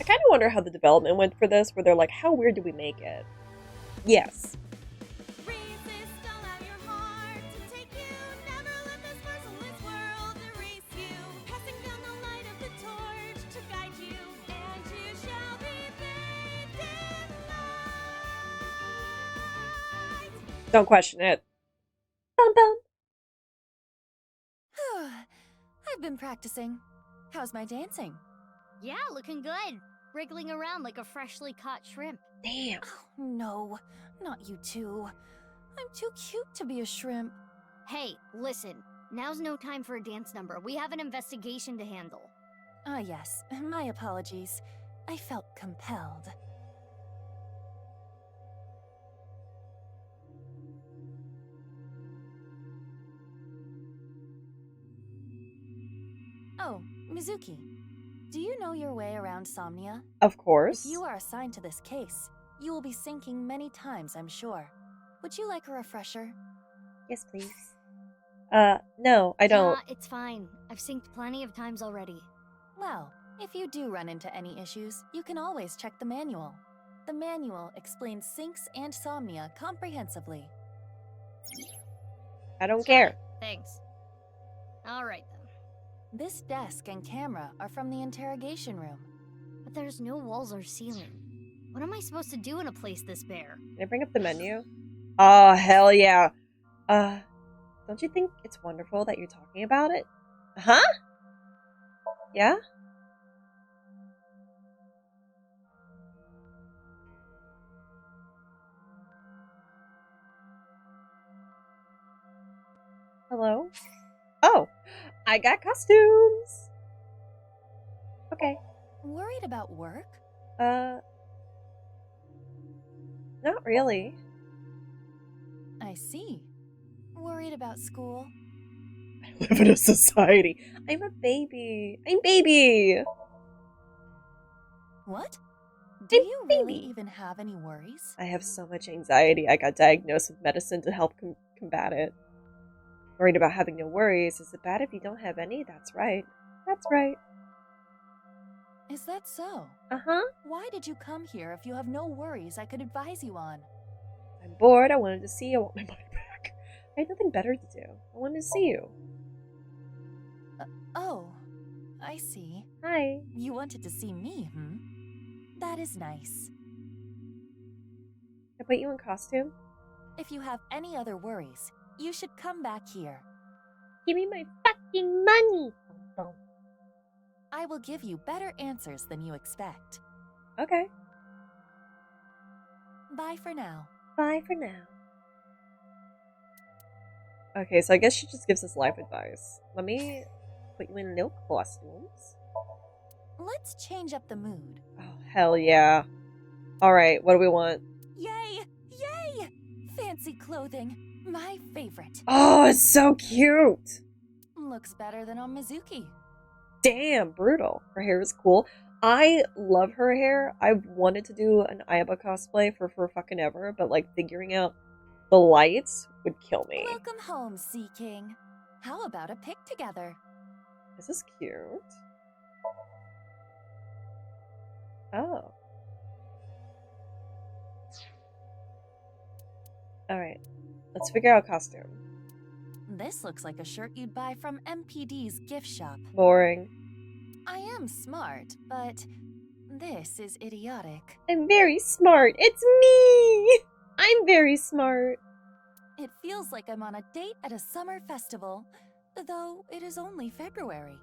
I kind of wonder how the development went for this, where they're like, how weird do we make it? Yes. Don't question it. Bum bum.
I've been practicing. How's my dancing?
Yeah, looking good. Wriggling around like a freshly caught shrimp.
Damn.
Oh, no, not you two. I'm too cute to be a shrimp.
Hey, listen. Now's no time for a dance number. We have an investigation to handle.
Ah, yes. My apologies. I felt compelled.
Mizuki, do you know your way around Somnia?
Of course.
If you are assigned to this case, you will be sinking many times, I'm sure. Would you like a refresher?
Yes, please. No, I don't.
Nah, it's fine. I've synced plenty of times already.
Well, if you do run into any issues, you can always check the manual. The manual explains sinks and Somnia comprehensively.
I don't care.
Thanks. Alright then.
This desk and camera are from the interrogation room.
But there's no walls or ceiling. What am I supposed to do in a place this bare?
Can I bring up the menu? Oh, hell yeah. Don't you think it's wonderful that you're talking about it? Huh? Yeah? Hello? Oh, I got costumes. Okay.
Worried about work?
Not really.
I see. Worried about school?
I live in a society. I'm a baby. I'm baby.
What? Do you really even have any worries?
I have so much anxiety. I got diagnosed with medicine to help combat it. Worried about having no worries. Is it bad if you don't have any? That's right. That's right.
Is that so?
Uh-huh.
Why did you come here if you have no worries I could advise you on?
I'm bored. I wanted to see you. I want my money back. I had nothing better to do. I wanted to see you.
Oh, I see.
Hi.
You wanted to see me, hmm? That is nice.
Can I put you in costume?
If you have any other worries, you should come back here.
Give me my fucking money.
I will give you better answers than you expect.
Okay.
Bye for now.
Bye for now. Okay, so I guess she just gives us life advice. Let me put you in new costumes.
Let's change up the mood.
Oh, hell yeah. Alright, what do we want?
Yay! Yay! Fancy clothing. My favorite.
Oh, it's so cute!
Looks better than on Mizuki.
Damn, brutal. Her hair is cool. I love her hair. I've wanted to do an Ayaba cosplay for fucking ever, but like figuring out the lights would kill me.
Welcome home, Sea King. How about a pic together?
This is cute. Oh. Alright. Let's figure out costume.
This looks like a shirt you'd buy from MPD's gift shop.
Boring.
I am smart, but this is idiotic.
I'm very smart. It's me! I'm very smart.
It feels like I'm on a date at a summer festival, though it is only February.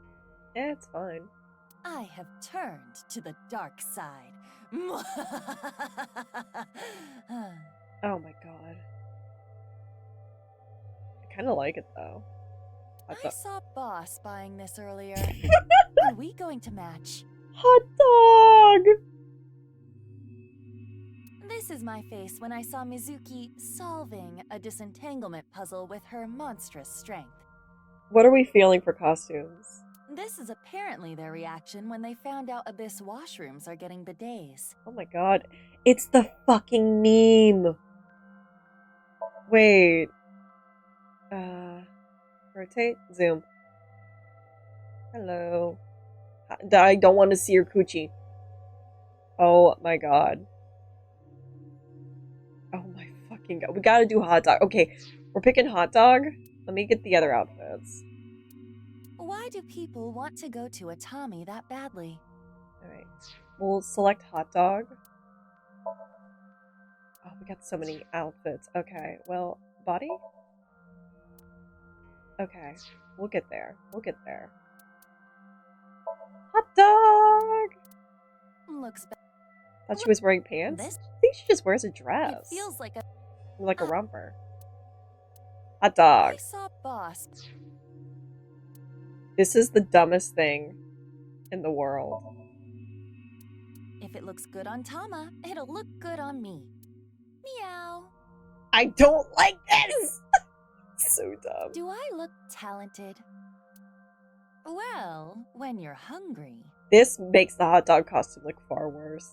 Yeah, it's fine.
I have turned to the dark side.
Oh my god. I kind of like it though.
I saw Boss buying this earlier. Are we going to match?
Hot dog!
This is my face when I saw Mizuki solving a disentanglement puzzle with her monstrous strength.
What are we feeling for costumes?
This is apparently their reaction when they found out Abyss washrooms are getting bidets.
Oh my god. It's the fucking meme! Wait. Rotate? Zoom. Hello. I don't want to see your coochie. Oh my god. Oh my fucking god. We gotta do hot dog. Okay, we're picking hot dog. Let me get the other outfits.
Why do people want to go to a Tommy that badly?
Alright. We'll select hot dog. Oh, we got so many outfits. Okay, well, body? Okay, we'll get there. We'll get there. Hot dog!
Looks bad.
Thought she was wearing pants?
This?
I think she just wears a dress.
It feels like a...
Like a romper. Hot dog.
I saw Boss.
This is the dumbest thing in the world.
If it looks good on Tama, it'll look good on me. Meow.
I don't like this! So dumb.
Do I look talented? Well, when you're hungry.
This makes the hot dog costume look far worse.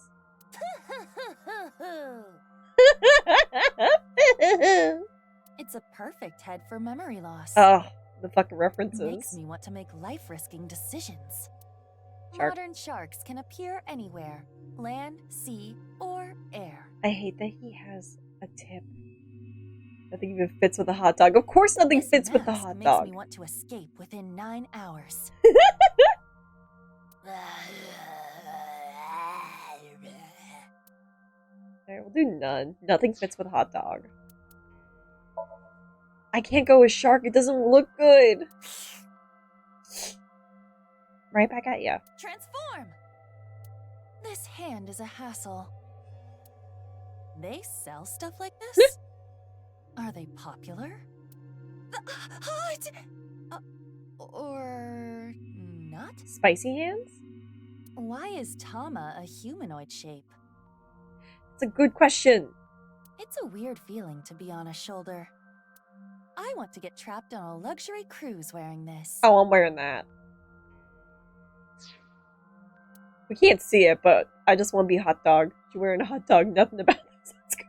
It's a perfect head for memory loss.
Oh, the fucking references.
Makes me want to make life-risking decisions.
Shark.
Modern sharks can appear anywhere. Land, sea, or air.
I hate that he has a tip. Nothing even fits with a hot dog. Of course nothing fits with the hot dog.
Makes me want to escape within 9 hours.
Alright, we'll do none. Nothing fits with a hot dog. I can't go with shark. It doesn't look good. Right back at ya.
Transform! This hand is a hassle. They sell stuff like this? Are they popular? Hot! Or not?
Spicy hands?
Why is Tama a humanoid shape?
It's a good question.
It's a weird feeling to be on a shoulder. I want to get trapped on a luxury cruise wearing this.
Oh, I'm wearing that. We can't see it, but I just want to be hot dog. You're wearing a hot dog. Nothing about this. That's good.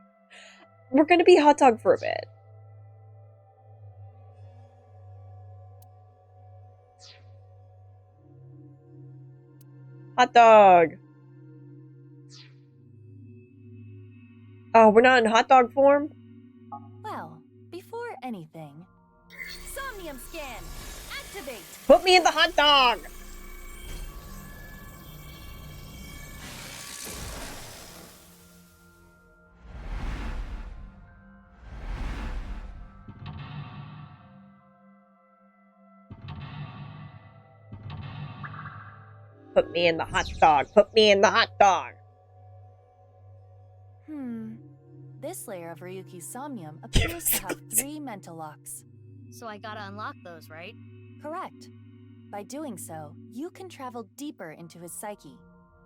We're going to be hot dog for a bit. Hot dog. Oh, we're not in hot dog form?
Well, before anything, Somnium scan, activate.
Put me in the hot dog. Put me in the hot dog. Put me in the hot dog.
This layer of Ryuki's Somnium appears to have 3 mental locks.
So I gotta unlock those, right?
Correct. By doing so, you can travel deeper into his psyche.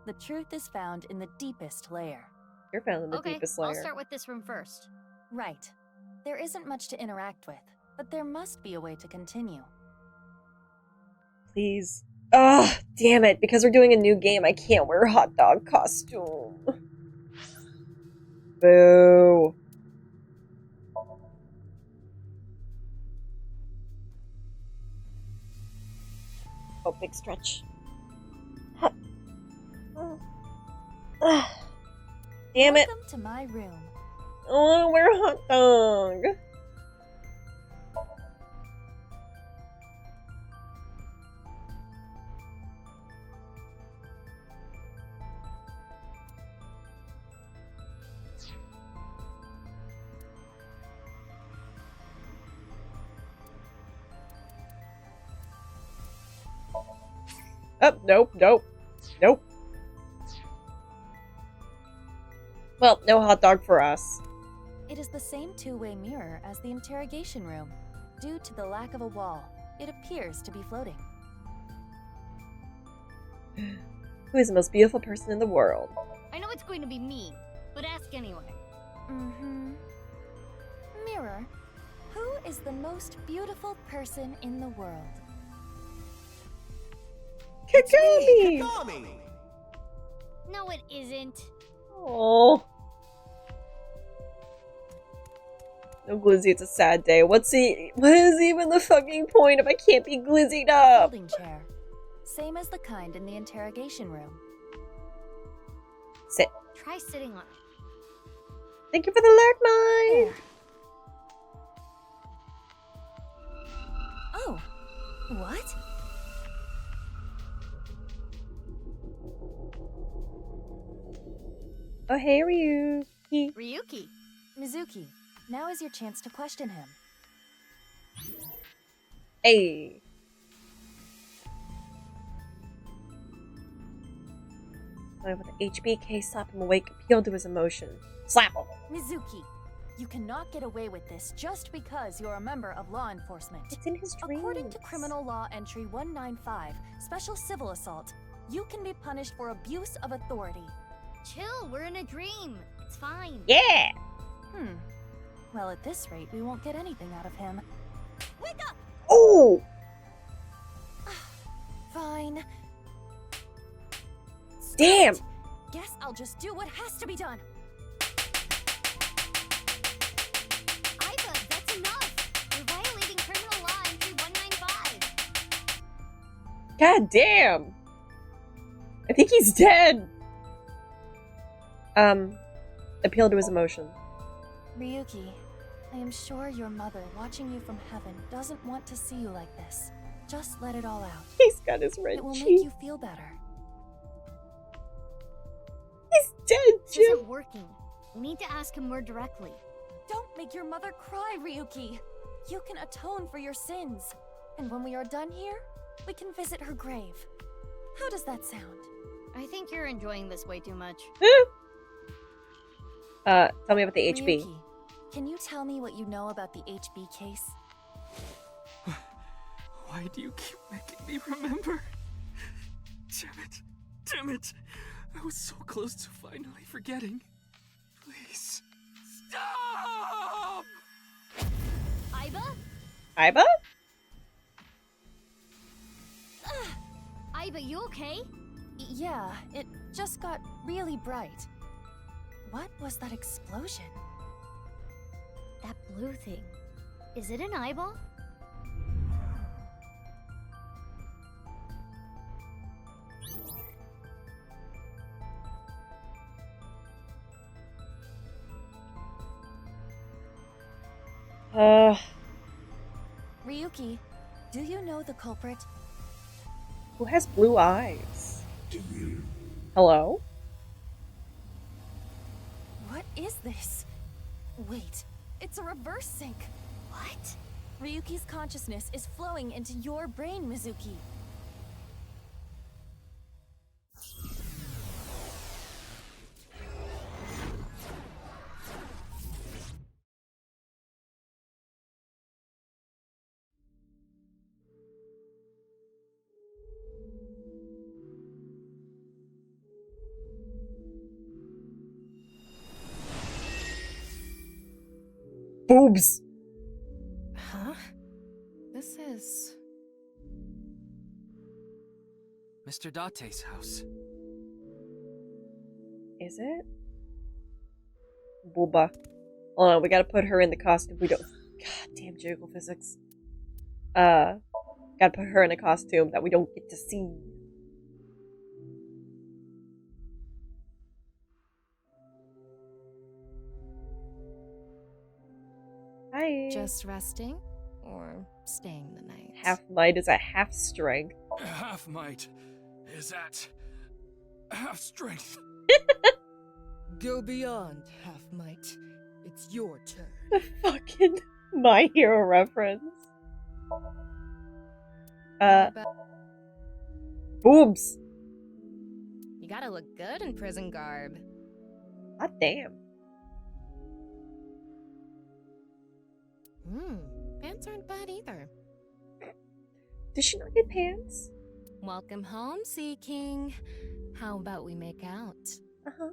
The truth is found in the deepest layer.
You're found in the deepest layer.
I'll start with this room first.
Right. There isn't much to interact with, but there must be a way to continue.
Please. Ugh, damn it. Because we're doing a new game, I can't wear a hot dog costume. Boo. Oh, big stretch. Damn it.
Welcome to my room.
I want to wear a hot dog. Oh, nope, nope, nope. Well, no hot dog for us.
It is the same two-way mirror as the interrogation room. Due to the lack of a wall, it appears to be floating.
Who is the most beautiful person in the world?
I know it's going to be me, but ask anyway.
Mirror, who is the most beautiful person in the world?
Kaname!
No, it isn't.
Oh. No Glizzy, it's a sad day. What is even the fucking point if I can't be glizzied up?
Folding chair. Same as the kind in the interrogation room.
Sit.
Try sitting on it.
Thank you for the alert, mine.
Oh, what?
Oh, hey, Ryuki.
Ryuki.
Mizuki, now is your chance to question him.
Hey. Play with the HBK, slap him awake, appeal to his emotion. Slap him.
Mizuki, you cannot get away with this just because you're a member of law enforcement.
It's in his dreams.
According to Criminal Law Entry 195, Special Civil Assault, you can be punished for abuse of authority.
Chill, we're in a dream. It's fine.
Yeah!
Well, at this rate, we won't get anything out of him. Wake up!
Oh!
fine.
Damn!
Guess I'll just do what has to be done.
Iva, that's enough! You're violating criminal law entry 195.
God damn! I think he's dead! Appeal to his emotion.
Ryuki, I am sure your mother, watching you from heaven, doesn't want to see you like this. Just let it all out.
He's got his red
It will
cheek.
make you feel better.
He's dead,
This
Jim!
isn't working. We need to ask him more directly.
Don't make your mother cry, Ryuki. You can atone for your sins. And when we are done here, we can visit her grave. How does that sound?
I think you're enjoying this way too much.
Tell me about the HB.
Ryuki, can you tell me what you know about the HB case?
Why do you keep making me remember? Damn it. Damn it. I was so close to finally forgetting. Please. Stop!
Iva?
Iva?
Iva, you okay?
Yeah, it just got really bright. What was that explosion?
That blue thing. Is it an eyeball?
Ryuki, do you know the culprit?
Who has blue eyes?
Do you?
Hello?
What is this? Wait, it's a reverse sync.
What?
Ryuki's consciousness is flowing into your brain, Mizuki.
Boobs!
Huh? This is...
Mr. Date's house.
Is it? Booba. Hold on, we gotta put her in the costume. We don't... God damn jiggle physics. Gotta put her in a costume that we don't get to see. Hi.
Just resting? Or staying the night?
Half might is at half strength.
Half might is at half strength.
Go beyond half might. It's your turn.
The fucking My Hero reference. Boobs.
You gotta look good in prison garb.
God damn.
Pants aren't bad either.
Does she not get pants?
Welcome home, Sea King. How about we make out?
Uh-huh.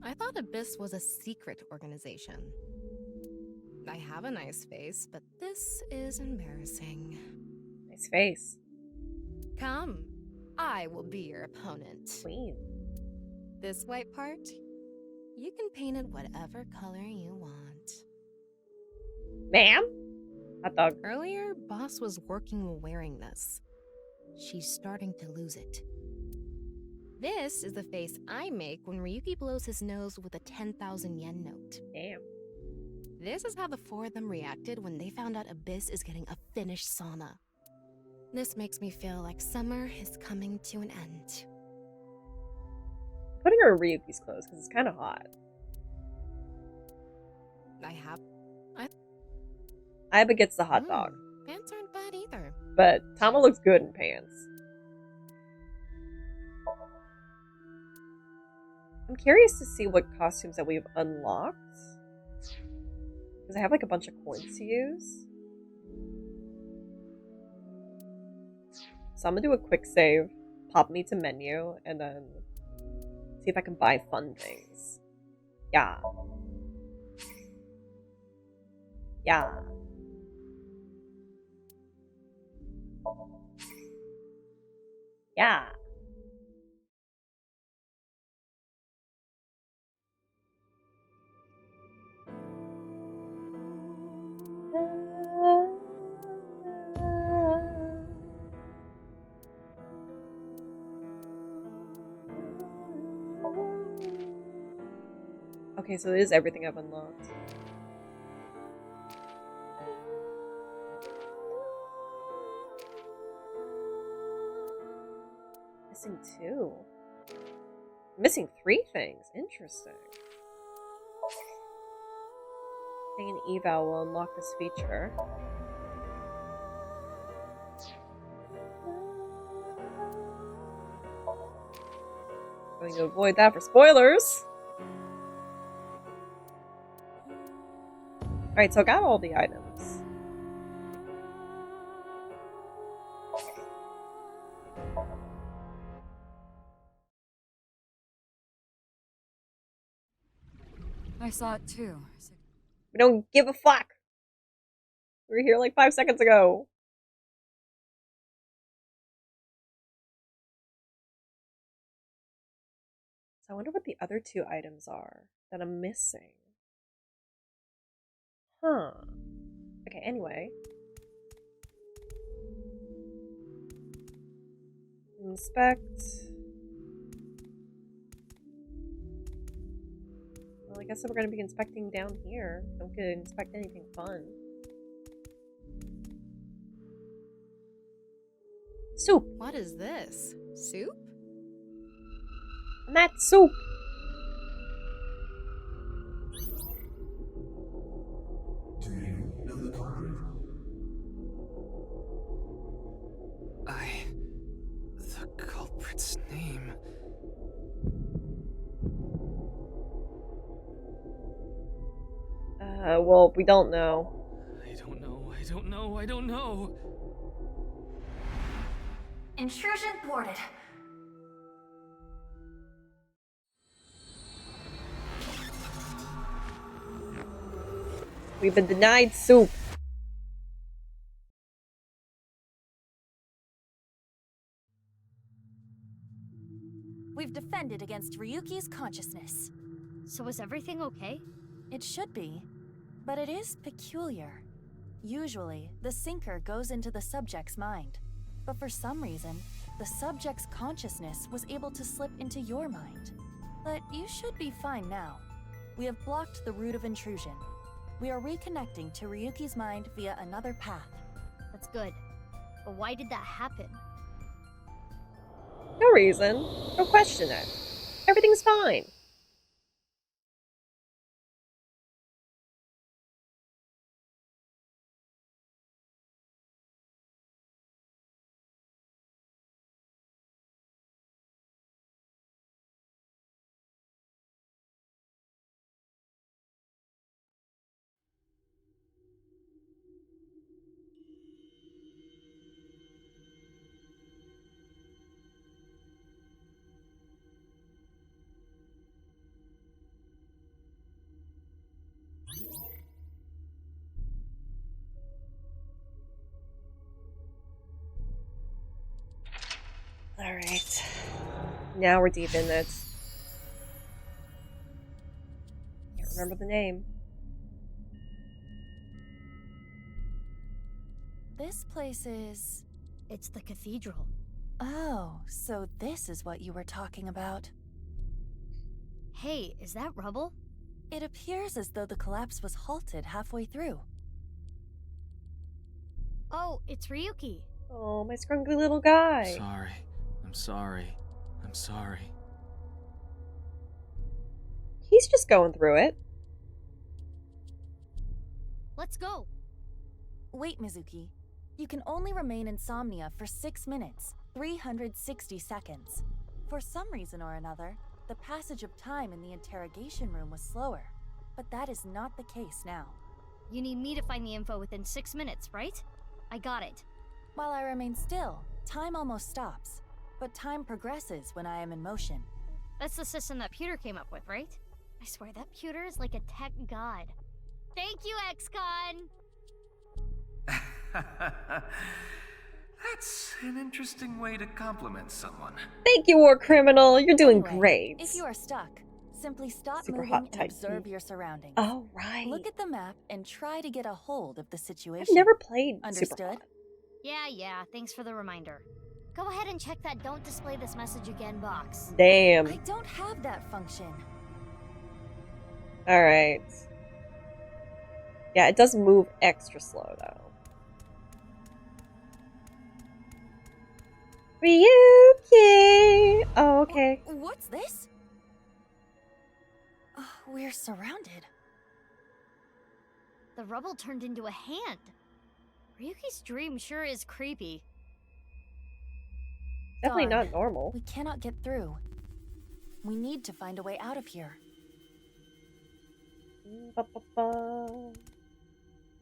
I thought Abyss was a secret organization. I have a nice face, but this is embarrassing.
Nice face.
Come, I will be your opponent.
Queen.
This white part, you can paint it whatever color you want.
Ma'am? Hot dog.
Earlier, Boss was working while wearing this. She's starting to lose it. This is the face I make when Ryuki blows his nose with a 10,000 yen note.
Damn.
This is how the four of them reacted when they found out Abyss is getting a Finnish sauna. This makes me feel like summer is coming to an end.
Putting her in Ryuki's clothes because it's kind of hot. Iba gets the hot dog.
Pants aren't bad either.
But Tama looks good in pants. I'm curious to see what costumes that we've unlocked. Because I have like a bunch of coins to use. So I'm gonna do a quick save, pop me to menu, and then see if I can buy fun things. Yeah. Yeah. Yeah. Okay, so it is everything I've unlocked. Missing 2. Missing 3 things. Interesting. I think an eval will unlock this feature. Going to avoid that for spoilers. Alright, so I got all the items.
I saw it too.
We don't give a fuck. We were here like 5 seconds ago. So I wonder what the other 2 items are that I'm missing. Huh. Okay, anyway. Inspect. Well, I guess we're going to be inspecting down here. Don't get to inspect anything fun. Soup.
What is this? Soup?
Not soup.
Do you know the culprit?
The culprit's name.
Well, we don't know.
I don't know.
Intrusion thwarted.
We've been denied soup.
We've defended against Ryuki's consciousness.
So is everything okay?
It should be, but it is peculiar. Usually, the sinker goes into the subject's mind, but for some reason, the subject's consciousness was able to slip into your mind. But you should be fine now. We have blocked the route of intrusion. We are reconnecting to Ryuki's mind via another path.
That's good. But why did that happen?
No reason. Don't question it. Everything's fine. Alright. Now we're deep in it. Can't remember the name.
This place is...
It's the cathedral.
Oh, so this is what you were talking about.
Hey, is that rubble?
It appears as though the collapse was halted halfway through.
Oh, it's Ryuki.
Oh, my scrunkly little guy.
I'm sorry.
He's just going through it.
Let's go.
Wait, Mizuki. You can only remain in Somnia for 6 minutes, 360 seconds. For some reason or another, the passage of time in the interrogation room was slower. But that is not the case now.
You need me to find the info within 6 minutes, right? I got it.
While I remain still, time almost stops. But time progresses when I am in motion.
That's the system that Pewter came up with, right? I swear that Pewter is like a tech god. Thank you, XCon!
That's an interesting way to compliment someone.
Thank you, war criminal. You're doing great.
If you are stuck, simply stop
Super
moving
hot
and
type
observe
B.
your surroundings.
Oh, right.
Look at the map and try to get a hold of the situation.
I've never played
Understood?
Super hot.
Yeah, thanks for the reminder. Go ahead and check that don't display this message again box.
Damn.
I don't have that function.
Alright. Yeah, it does move extra slow, though. Ryuki! Oh, okay.
What's this? We're surrounded.
The rubble turned into a hand. Ryuki's dream sure is creepy.
Definitely
Darn.
not normal.
We cannot get through. We need to find a way out of here.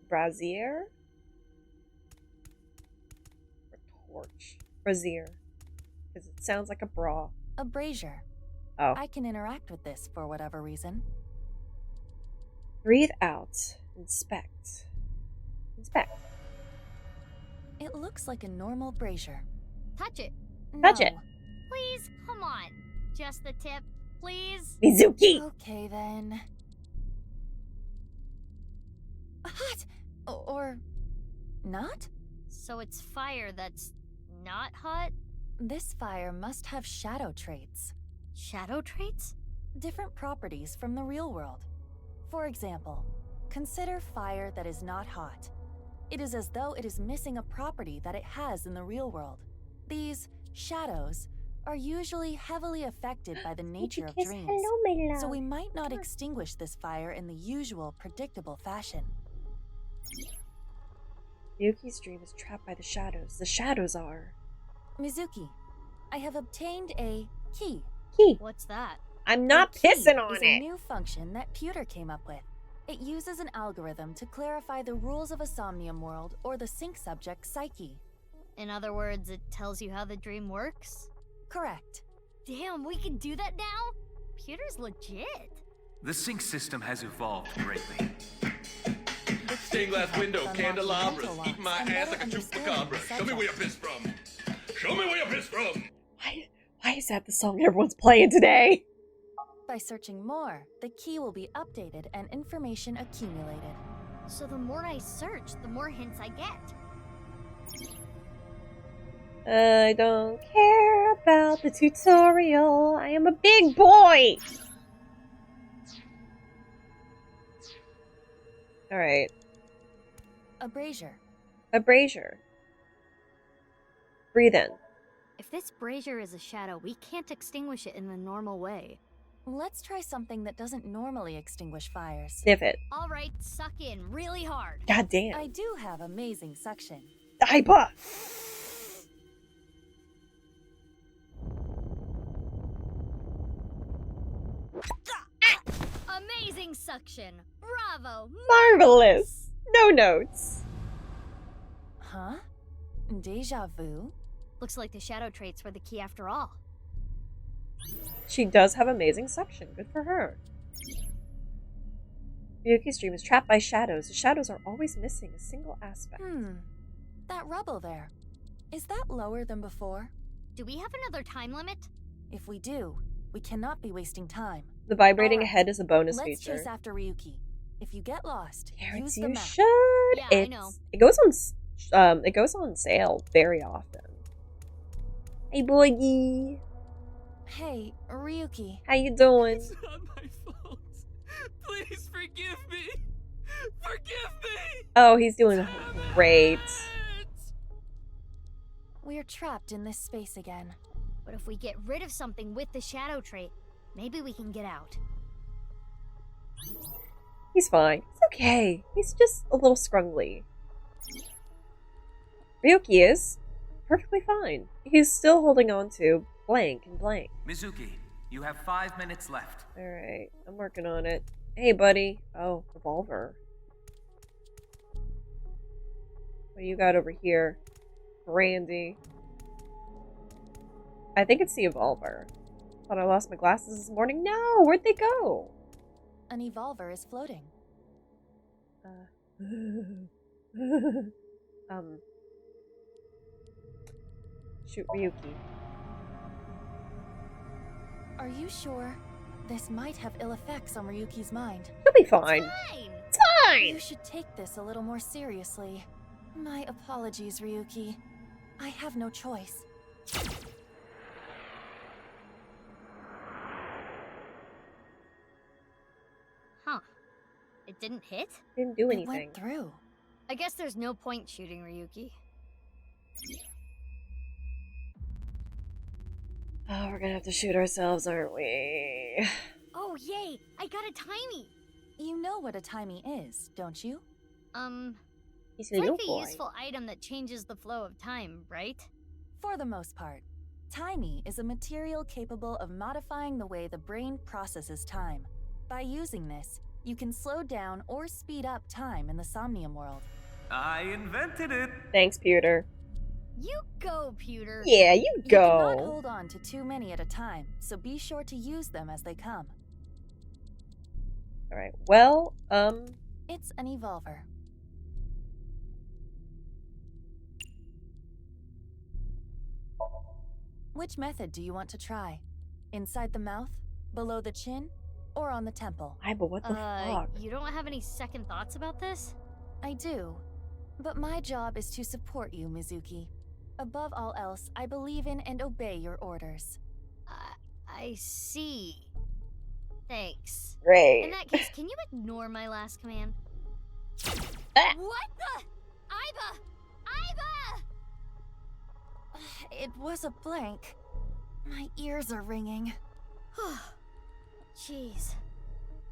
Brazier? Or torch? Brazier. Because it sounds like a bra.
A brazier.
Oh.
I can interact with this for whatever reason.
Breathe out. Inspect. Inspect.
It looks like a normal brazier.
Touch it.
Touch it.
Please, come on. Just the tip, please.
Mizuki!
Okay, then. Hot! Or not?
So it's fire that's not hot?
This fire must have shadow traits.
Shadow traits?
Different properties from the real world. For example, consider fire that is not hot. It is as though it is missing a property that it has in the real world. These shadows are usually heavily affected by the nature of dreams, so we might not extinguish this fire in the usual, predictable fashion.
Ryuki's dream is trapped by the shadows. The shadows are...
Mizuki, I have obtained a key.
Key?
What's that?
I'm not pissing on
it. It's a new function that Pewter came up with. It uses an algorithm to clarify the rules of a Somnium world or the sync subject's psyche.
In other words, it tells you how the dream works?
Correct.
Damn, we can do that now? Pewter's legit.
The sync system has evolved greatly.
Stained glass window, candelabras, eat my ass like a chupacabra. Show me where you pissed from. Show me where you pissed from.
Why is that the song everyone's playing today?
By searching more, the key will be updated and information accumulated.
So the more I search, the more hints I get.
I don't care about the tutorial. I am a big boy! Alright.
A brazier.
A brazier. Breathe in.
If this brazier is a shadow, we can't extinguish it in the normal way.
Let's try something that doesn't normally extinguish fires.
Sniff it.
Alright, suck in really hard.
God damn.
I do have amazing suction.
Aiba!
Amazing suction. Bravo.
Marvelous. No notes.
Huh? Deja vu?
Looks like the shadow traits were the key after all.
She does have amazing suction. Good for her. Ryuki's dream is trapped by shadows. The shadows are always missing a single aspect.
That rubble there. Is that lower than before?
Do we have another time limit?
If we do, we cannot be wasting time.
The vibrating ahead is a bonus feature.
Let's chase after Ryuki. If you get lost, use the
you
map.
should.
Yeah, I know.
It goes on sale very often. Hey, boy.
Hey, Ryuki.
How you doing?
It's not my fault. Please forgive me. Forgive me.
Oh, he's doing great.
We're trapped in this space again.
But if we get rid of something with the shadow trait, maybe we can get out.
He's fine. It's okay. He's just a little scrungly. Ryuki is perfectly fine. He's still holding on to blank and blank.
Mizuki, you have 5 minutes left.
Alright, I'm working on it. Hey, buddy. Oh, revolver. What do you got over here? Brandy. I think it's the evolver. Thought I lost my glasses this morning. No, where'd they go?
An evolver is floating.
Shoot Ryuki.
Are you sure? This might have ill effects on Ryuki's mind.
He'll be fine. It's fine!
You should take this a little more seriously. My apologies, Ryuki. I have no choice.
Huh. It didn't hit?
Didn't do anything.
It went through.
I guess there's no point shooting Ryuki.
Oh, we're gonna have to shoot ourselves, aren't we?
Oh, yay! I got a timey!
You know what a timey is, don't you?
He's
It's like a useful item that changes the flow of time, right?
For the most part. Timey is a material capable of modifying the way the brain processes time. By using this, you can slow down or speed up time in the Somnium world.
I invented it!
Thanks, Pewter.
You go, Pewter!
Yeah, you go!
You cannot hold on to too many at a time, so be sure to use them as they come.
Alright, well,
It's an evolver. Which method do you want to try? Inside the mouth, below the chin, or on the temple?
But what the fuck?
You don't have any second thoughts about this?
I do. But my job is to support you, Mizuki. Above all else, I believe in and obey your orders.
I see. Thanks.
Great.
In that case, can you ignore my last command? What the? Aiba! Aiba!
It was a blank. My ears are ringing.
Jeez.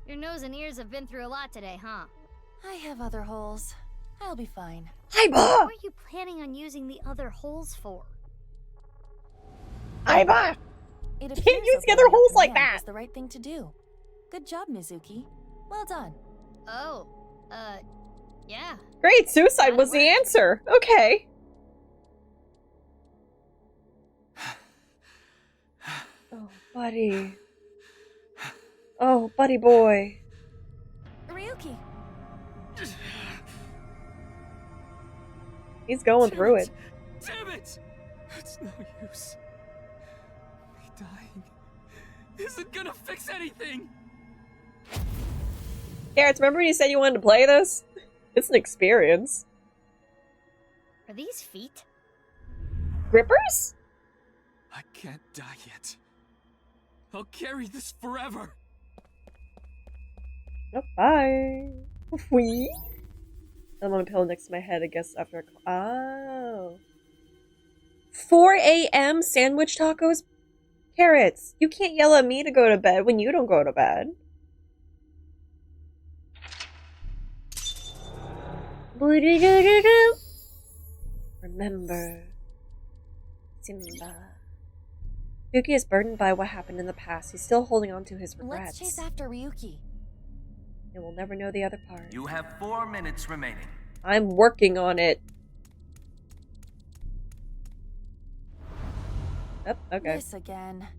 Your nose and ears have been through a lot today, huh?
I have other holes. I'll be fine.
What are you planning on using the other holes for?
Aiba!
It
Can't use the other holes like that!
Was the right thing to do. Good job, Mizuki. Well done.
Oh, yeah.
Great, suicide was the answer. Okay. Oh, buddy. Oh, buddy boy.
Ryuki.
He's going through it.
Damn it! It's no use. Me dying isn't gonna fix anything!
Garrett, remember when you said you wanted to play this? It's an experience.
Are these feet?
Grippers?
I can't die yet. I'll carry this forever.
Oh, bye. Wee. I'm on a pillow next to my head, I guess, after oh. 4 a.m. sandwich tacos? Carrots, you can't yell at me to go to bed when you don't go to bed. Remember. Simba. Ryuki is burdened by what happened in the past. He's still holding on to his regrets.
Let's chase after Ryuki.
And we'll never know the other part.
You have 4 minutes remaining.
I'm working on it. Yep, okay.
This again.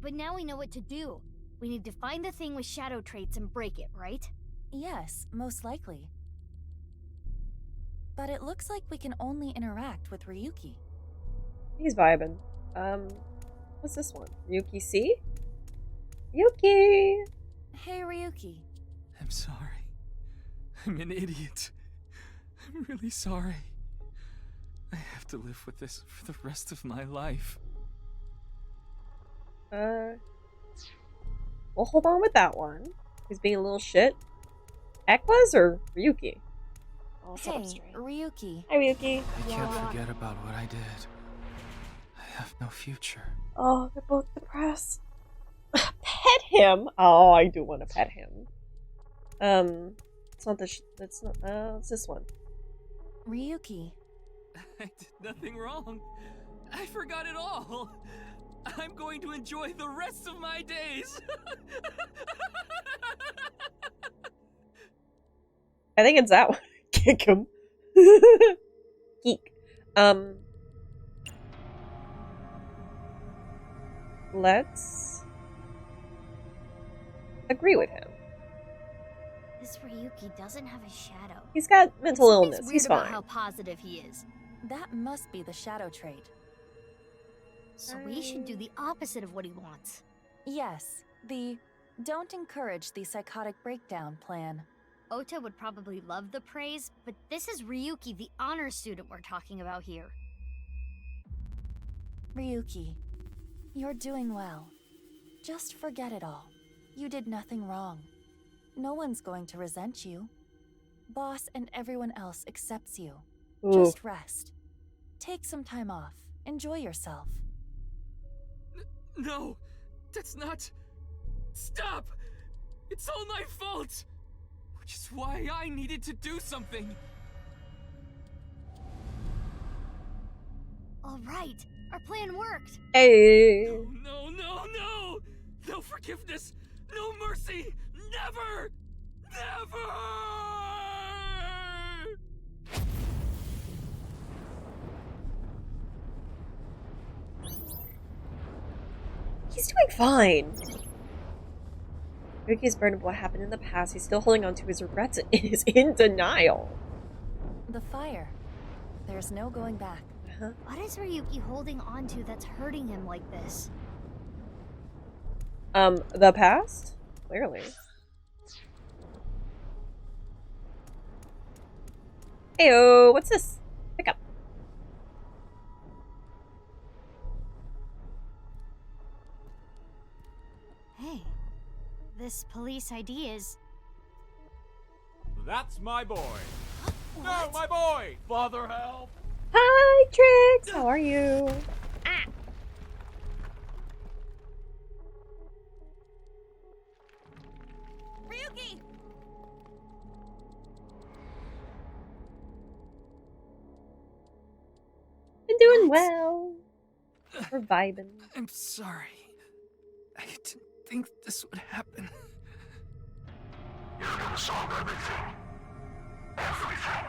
But now we know what to do. We need to find the thing with shadow traits and break it, right?
Yes, most likely. But it looks like we can only interact with Ryuki.
He's vibing. What's this one? Ryuki C? Ryuki!
Hey, Ryuki.
I'm sorry. I'm an idiot. I'm really sorry. I have to live with this for the rest of my life.
We'll hold on with that one. He's being a little shit. Equas or Ryuki? Oh,
hey, Ryuki.
Hi, Ryuki.
I can't forget about what I did. I have no future.
Oh, they're both depressed. Pet him? Oh, I do want to pet him. It's not this. It's not. It's this one.
Ryuki.
I did nothing wrong. I forgot it all. I'm going to enjoy the rest of my days.
I think it's that one. Kick him. Geek. Let's agree with him.
This Ryuki doesn't have a shadow.
He's got mental illness.
Weird
He's
about
fine.
how positive he is.
That must be the shadow trait.
So we should do the opposite of what he wants.
Yes, the don't encourage the psychotic breakdown plan.
Ota would probably love the praise, but this is Ryuki, the honor student we're talking about here.
Ryuki, you're doing well. Just forget it all. You did nothing wrong. No one's going to resent you. Boss and everyone else accepts you.
Ooh.
Just rest. Take some time off. Enjoy yourself.
No! That's not... Stop! It's all my fault! Which is why I needed to do something!
Alright, our plan worked!
Hey!
No, no, no, no! No forgiveness! No mercy! Never! Never!
He's doing fine. Ryuki is burdened by what happened in the past. He's still holding on to his regrets and is in denial.
The fire. There's no going back.
What is Ryuki holding on to that's hurting him like this?
The past? Clearly. Heyo, what's this? Pick up.
Hey, this police ID is...
That's my boy. No, my boy! Father, help!
Hi, Trix! How are you? Ah!
Ryuki!
Been doing well. We're vibing.
I'm sorry. I didn't think this would happen.
You're gonna solve everything. Everything.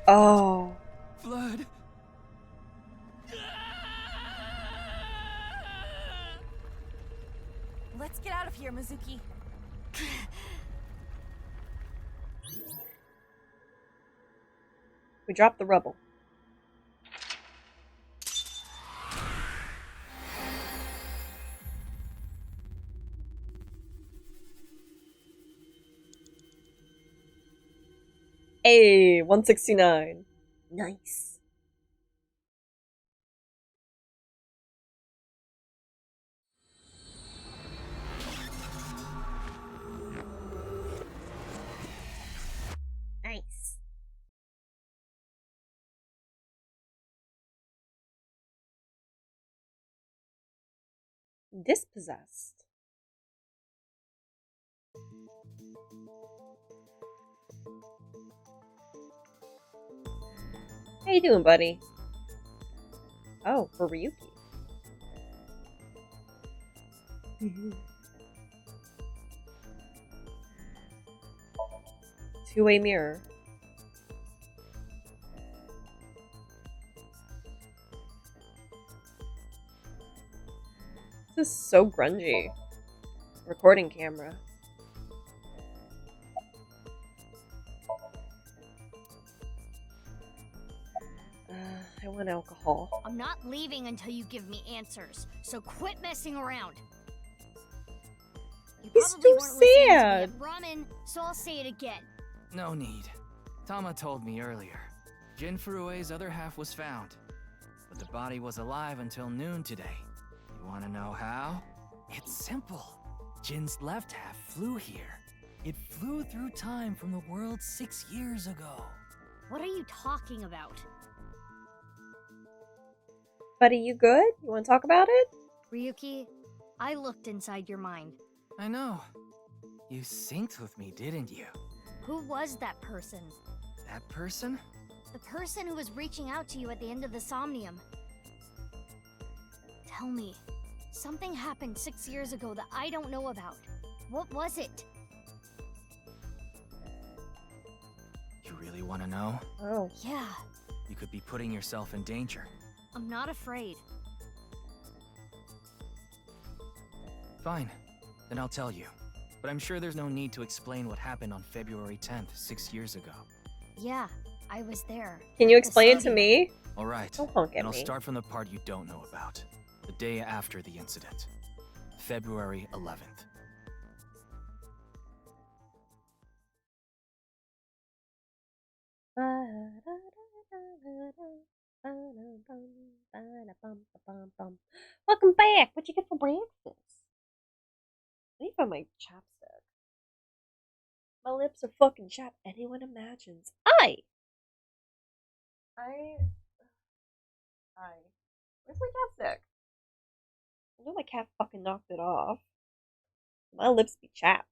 Oh.
Blood.
Let's get out of here, Mizuki.
We dropped the rubble. Hey, 169. Nice. Nice. Dispossessed. How you doing, buddy? Oh, for Ryuki. Two-way mirror. This is so grungy. Recording camera. I want alcohol.
I'm not leaving until you give me answers, so quit messing around. You
He's
probably
too
weren't listening
sad.
to me at ramen, so I'll say it again.
No need. Tama told me earlier. Jin Furue's other half was found. But the body was alive until noon today. You wanna know how? It's simple. Jin's left half flew here. It flew through time from the world 6 years ago.
What are you talking about?
Buddy, you good? You want to talk about it?
Ryuki, I looked inside your mind.
I know. You synced with me, didn't you?
Who was that person?
That person?
The person who was reaching out to you at the end of the Somnium. Tell me, something happened 6 years ago that I don't know about. What was it?
You really want to know?
Oh.
Yeah,
You could be putting yourself in danger.
I'm not afraid.
Fine. Then I'll tell you. But I'm sure there's no need to explain what happened on February 10th, 6 years ago.
Yeah, I was there.
Can you explain it to me?
All right.
Don't honk at
and I'll
me.
start from the part you don't know about. The day after the incident. February 11th.
Welcome back. What'd you get for breakfast? I need to find my chapstick. My lips are fucking chapped. Anyone imagines? I. Where's my chapstick? I know my cat fucking knocked it off. My lips be chapped.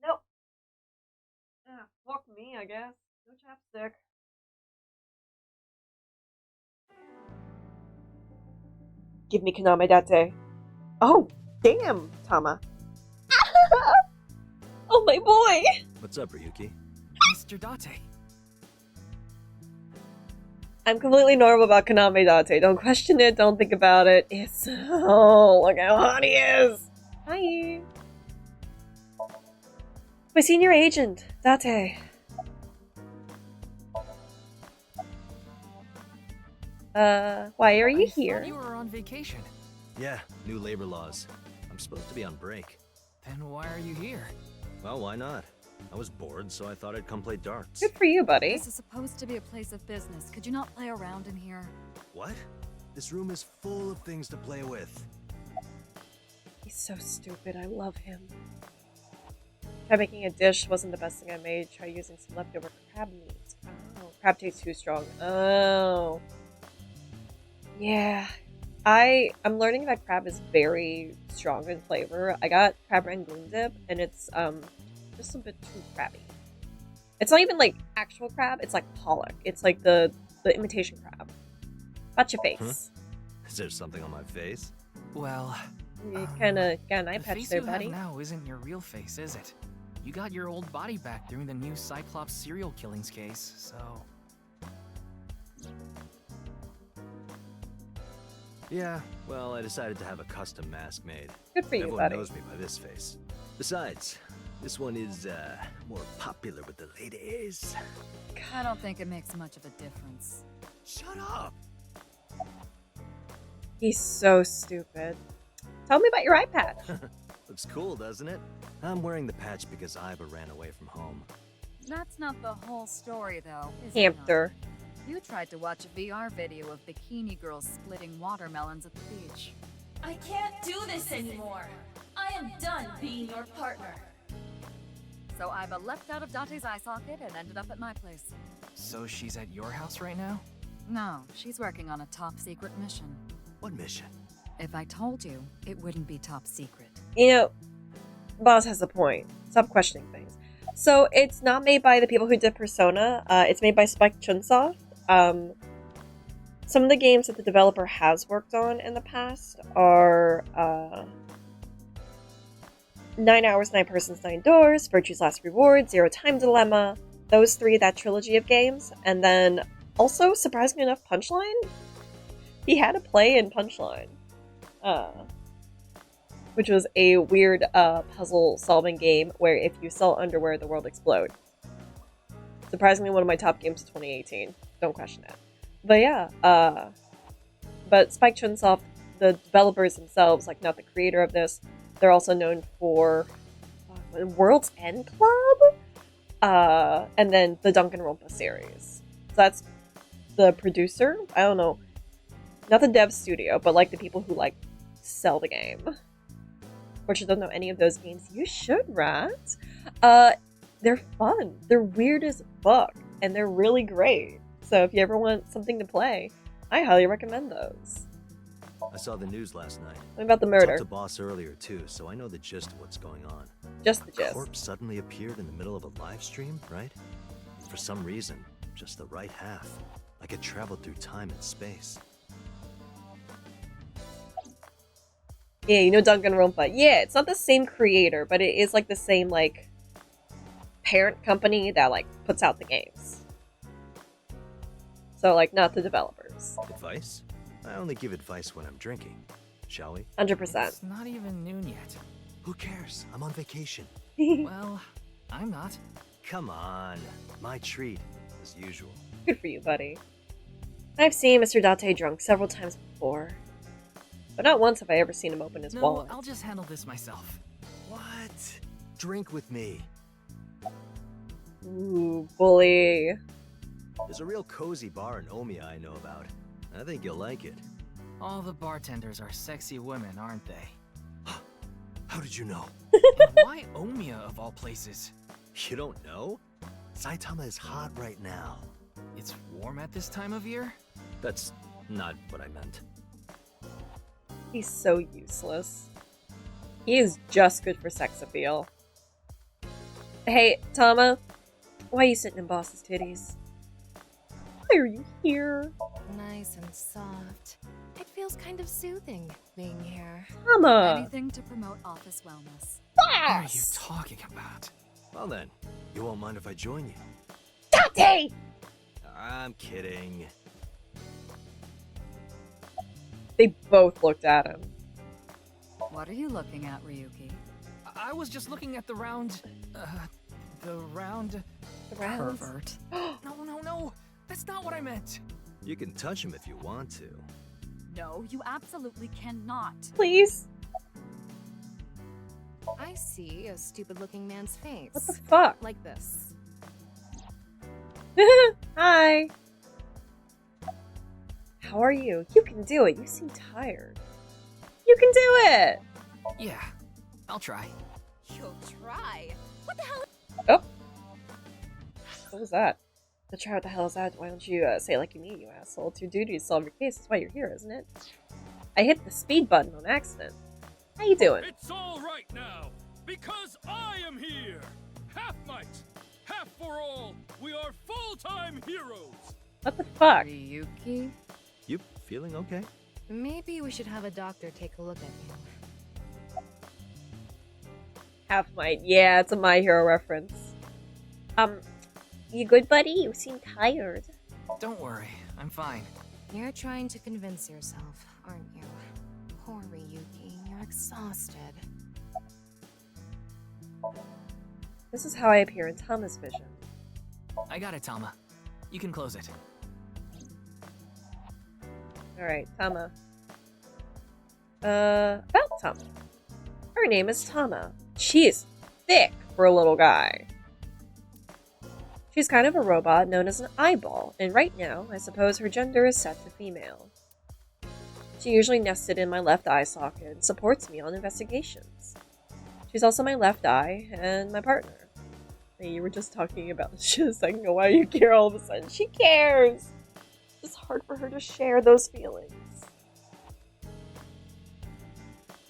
Nope. Ah, fuck me, I guess. No chapstick. Give me Kaname Date. Oh, damn, Tama. Oh, my boy!
What's up, Ryuki?
Mr. Date.
I'm completely normal about Kaname Date. Don't question it, don't think about it. It's... Oh, look how hot he is! Hi! My senior agent, Date. Why are you here?
I thought you were on vacation.
Yeah, new labor laws. I'm supposed to be on break.
Then why are you here?
Well, why not? I was bored, so I thought I'd come play darts.
Good for you, buddy.
This is supposed to be a place of business. Could you not play around in here?
What? This room is full of things to play with.
He's so stupid. I love him. Try making a dish wasn't the best thing I made. Try using some leftover crab meat. Oh, crab tastes too strong. Oh. Yeah. I'm learning that crab is very strong in flavor. I got crab rangoon dip, and it's just a bit too crabby. It's not even like actual crab, it's like pollock. It's like the imitation crab. Watch your face.
Huh? Is there something on my face?
Well,
you kinda got an eye
the
patch
face
there,
you
buddy.
have now isn't your real face, is it? You got your old body back during the new Cyclops serial killings case, so...
Yeah, well, I decided to have a custom mask made.
Good for you,
Everyone
buddy.
knows me by this face. Besides, this one is, more popular with the ladies.
I don't think it makes much of a difference.
Shut up!
He's so stupid. Tell me about your eye patch.
Looks cool, doesn't it? I'm wearing the patch because Iva ran away from home.
That's not the whole story, though, is it
Hamster.
not? You tried to watch a VR video of bikini girls splitting watermelons at the beach.
I can't do this anymore. I am done being your partner.
So Iva leapt out of Date's eye socket and ended up at my place.
So she's at your house right now?
No, she's working on a top secret mission.
What mission?
If I told you, it wouldn't be top secret.
You know, Boss has a point. Stop questioning things. So it's not made by the people who did Persona. It's made by Spike Chunsoft. Some of the games that the developer has worked on in the past are 9 Hours, 9 Persons, 9 Doors, Virtue's Last Reward, Zero Time Dilemma, those three, that trilogy of games, and then also, surprisingly enough, Punchline? He had a play in Punchline, which was a weird puzzle-solving game where if you sell underwear, the world explodes. Surprisingly, one of my top games of 2018. Don't question it. But yeah, but Spike Chunsoft, the developers themselves, like not the creator of this, they're also known for World's End Club, and then the Danganronpa series. So that's the producer. I don't know, not the dev studio, but like the people who like sell the game. Which you don't know any of those games, you should, right? They're fun. They're weird as fuck, and they're really great. So if you ever want something to play, I highly recommend those.
I saw the news last night.
What about the murder?
Talked to Boss earlier too, so I know the gist of what's going on.
Just the gist.
A corpse suddenly appeared in the middle of a live stream, right? For some reason, just the right half, like it traveled through time and space.
Yeah, you know Danganronpa. Yeah, it's not the same creator, but it is like the same like parent company that like puts out the games. So like not the developers.
Advice? I only give advice when I'm drinking. Shall we?
100%.
It's not even noon yet.
Who cares? I'm on vacation.
Well, I'm not.
Come on. My treat, as usual.
Good for you, buddy. I've seen Mr. Date drunk several times before. But not once have I ever seen him open his wallet.
I'll just handle this myself.
What? Drink with me.
Ooh, bully.
There's a real cozy bar in Omiya I know about. I think you'll like it.
All the bartenders are sexy women, aren't they?
How did you know?
Why Omiya of all places?
You don't know? Saitama is hot right now.
It's warm at this time of year?
That's not what I meant.
He's so useless. He is just good for sex appeal. Hey, Tama. Why are you sitting in Boss's titties? Why are you here?
Nice and soft. It feels kind of soothing being here.
Tama!
Anything to promote office wellness.
What are you talking about?
Well then, you won't mind if I join you.
Date!
I'm kidding.
They both looked at him.
What are you looking at, Ryuki?
I was just looking at the round... The round... Pervert. No. That's not what I meant.
You can touch him if you want to.
No, you absolutely cannot.
Please?
I see a stupid-looking man's face.
What the fuck?
Like this.
Hi. How are you? You can do it. You seem tired. You can do it!
Yeah, I'll try.
You'll try? What the hell?
Oh. What was that? To try what the hell is that? Why don't you say it like you mean, you asshole? It's your duty to solve your case. That's why you're here, isn't it? I hit the speed button on accident. How you doing?
It's all right now, because I am here. Half might, half for all. We are full-time heroes.
What the fuck?
Ryuki?
You feeling okay?
Maybe we should have a doctor take a look at you.
Half might. Yeah, it's a My Hero reference. You good, buddy? You seem tired.
Don't worry, I'm fine.
You're trying to convince yourself, aren't you? Poor Ryuki, you're exhausted.
This is how I appear in Tama's vision.
I got it, Tama. You can close it.
Alright, Tama. About Tama. Her name is Tama. She is thick for a little guy. She's kind of a robot known as an eyeball, and right now, I suppose her gender is set to female. She usually nested in my left eye socket and supports me on investigations. She's also my left eye and my partner. Hey, you were just talking about this shit a second ago. Why do you care all of a sudden? She cares! It's hard for her to share those feelings.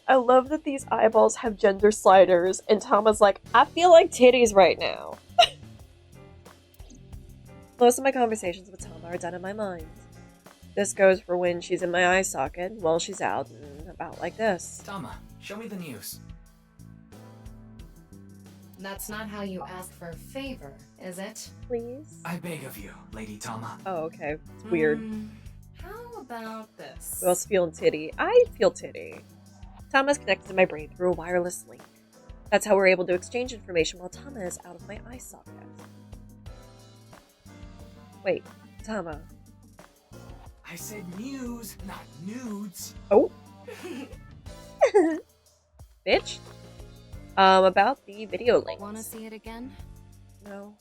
I love that these eyeballs have gender sliders, and Tama's like, I feel like titties right now. Most of my conversations with Tama are done in my mind. This goes for when she's in my eye socket, while she's out and about like this.
Tama, show me the news.
That's not how you ask for a favor, is it?
Please?
I beg of you, Lady Tama.
Oh, okay. It's weird.
How about this?
Who else feeling titty? I feel titty. Tama's connected to my brain through a wireless link. That's how we're able to exchange information while Tama is out of my eye socket. Wait, Tama.
I said news, not nudes.
Oh. Bitch. About the video links.
Wanna see it again?
No.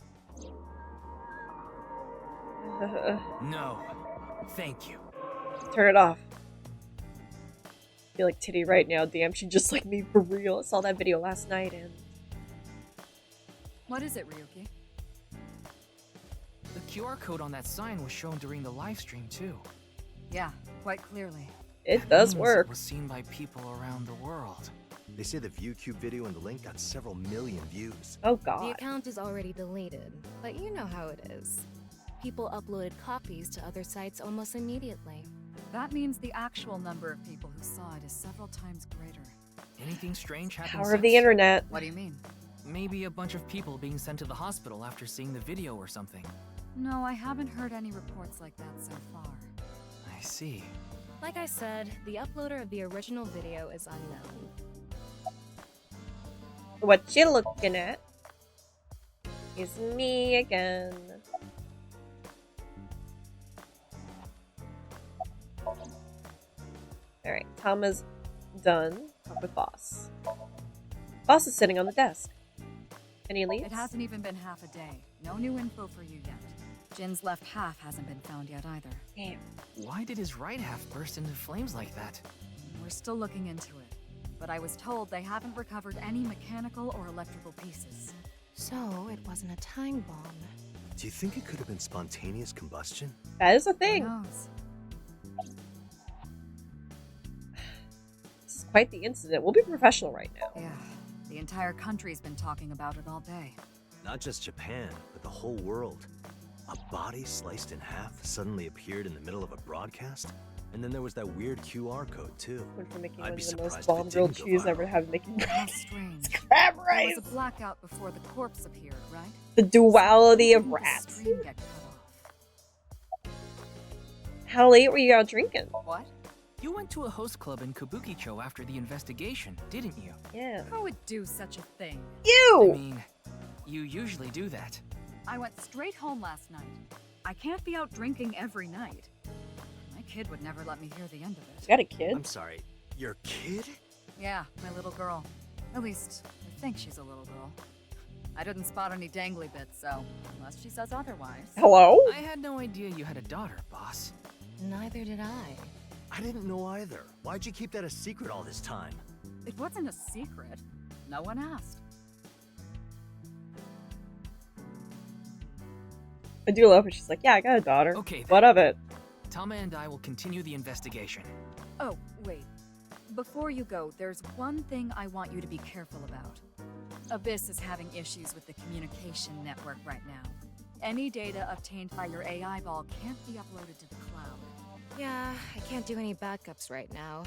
No. Thank you.
Turn it off. I feel like titty right now. Damn, she just like me for real. I saw that video last night and...
What is it, Ryuki?
The QR code on that sign was shown during the live stream too.
Yeah, quite clearly.
It does work.
It was seen by people around the world.
They say the ViewCube video and the link got several million views.
Oh
The
god.
account is already deleted, but you know how it is. People uploaded copies to other sites almost immediately.
That means the actual number of people who saw it is several times greater.
Anything strange happened
Power of the internet.
What do you mean?
Maybe a bunch of people being sent to the hospital after seeing the video or something.
No, I haven't heard any reports like that so far.
I see.
Like I said, the uploader of the original video is unknown.
What you looking at? Is me again. Alright, Tama's done. Talk with Boss. Boss is sitting on the desk. Any leads?
It hasn't even been half a day. No new info for you yet. Jin's left half hasn't been found yet either.
Damn.
Why did his right half burst into flames like that?
We're still looking into it. But I was told they haven't recovered any mechanical or electrical pieces.
So, it wasn't a time bomb.
Do you think it could have been spontaneous combustion?
That is a thing.
Who knows?
This is quite the incident. We'll be professional right now.
Yeah. The entire country's been talking about it all day.
Not just Japan, but the whole world. A body sliced in half suddenly appeared in the middle of a broadcast? And then there was that weird QR code, too.
Went from making
I'd
one
be
of the most
surprised
bomb
if it
grilled
didn't go
cheese
viral.
ever have making
How strange.
crab
There
rice.
was a blackout before the corpse appeared, right?
The duality
So
of
when did the
rats.
stream get cut off?
How late were you out drinking?
What?
You went to a host club in Kabukicho after the investigation, didn't you?
Yeah.
Who would do such a thing?
I
You!
mean, you usually do that.
I went straight home last night. I can't be out drinking every night. My kid would never let me hear the end of
You
it.
got a kid?
I'm sorry, your kid?
Yeah, my little girl. At least, I think she's a little girl. I didn't spot any dangly bits, so unless she says otherwise.
Hello?
I had no idea you had a daughter, boss.
Neither did I.
I didn't know either. Why'd you keep that a secret all this time?
It wasn't a secret. No one asked.
I do love it. She's like, yeah, I got a daughter.
Okay, then.
What of it?
Tama and I will continue the investigation.
Oh, wait. Before you go, there's one thing I want you to be careful about. Abyss is having issues with the communication network right now. Any data obtained by your AI ball can't be uploaded to the cloud.
Yeah, I can't do any backups right now.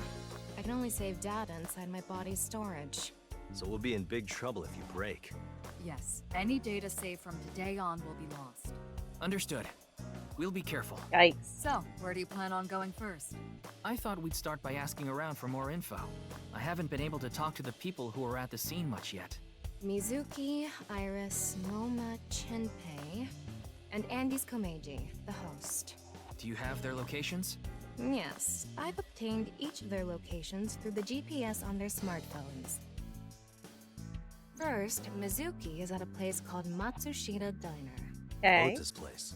I can only save data inside my body's storage.
So we'll be in big trouble if you break.
Yes, any data saved from today on will be lost.
Understood. We'll be careful.
Yikes.
So, where do you plan on going first?
I thought we'd start by asking around for more info. I haven't been able to talk to the people who were at the scene much yet.
Mizuki, Iris, Moma, Chinpei, and Andy's Komeiji, the host.
Do you have their locations?
Yes, I've obtained each of their locations through the GPS on their smartphones. First, Mizuki is at a place called Matsushita Diner.
Okay.
Ota's place.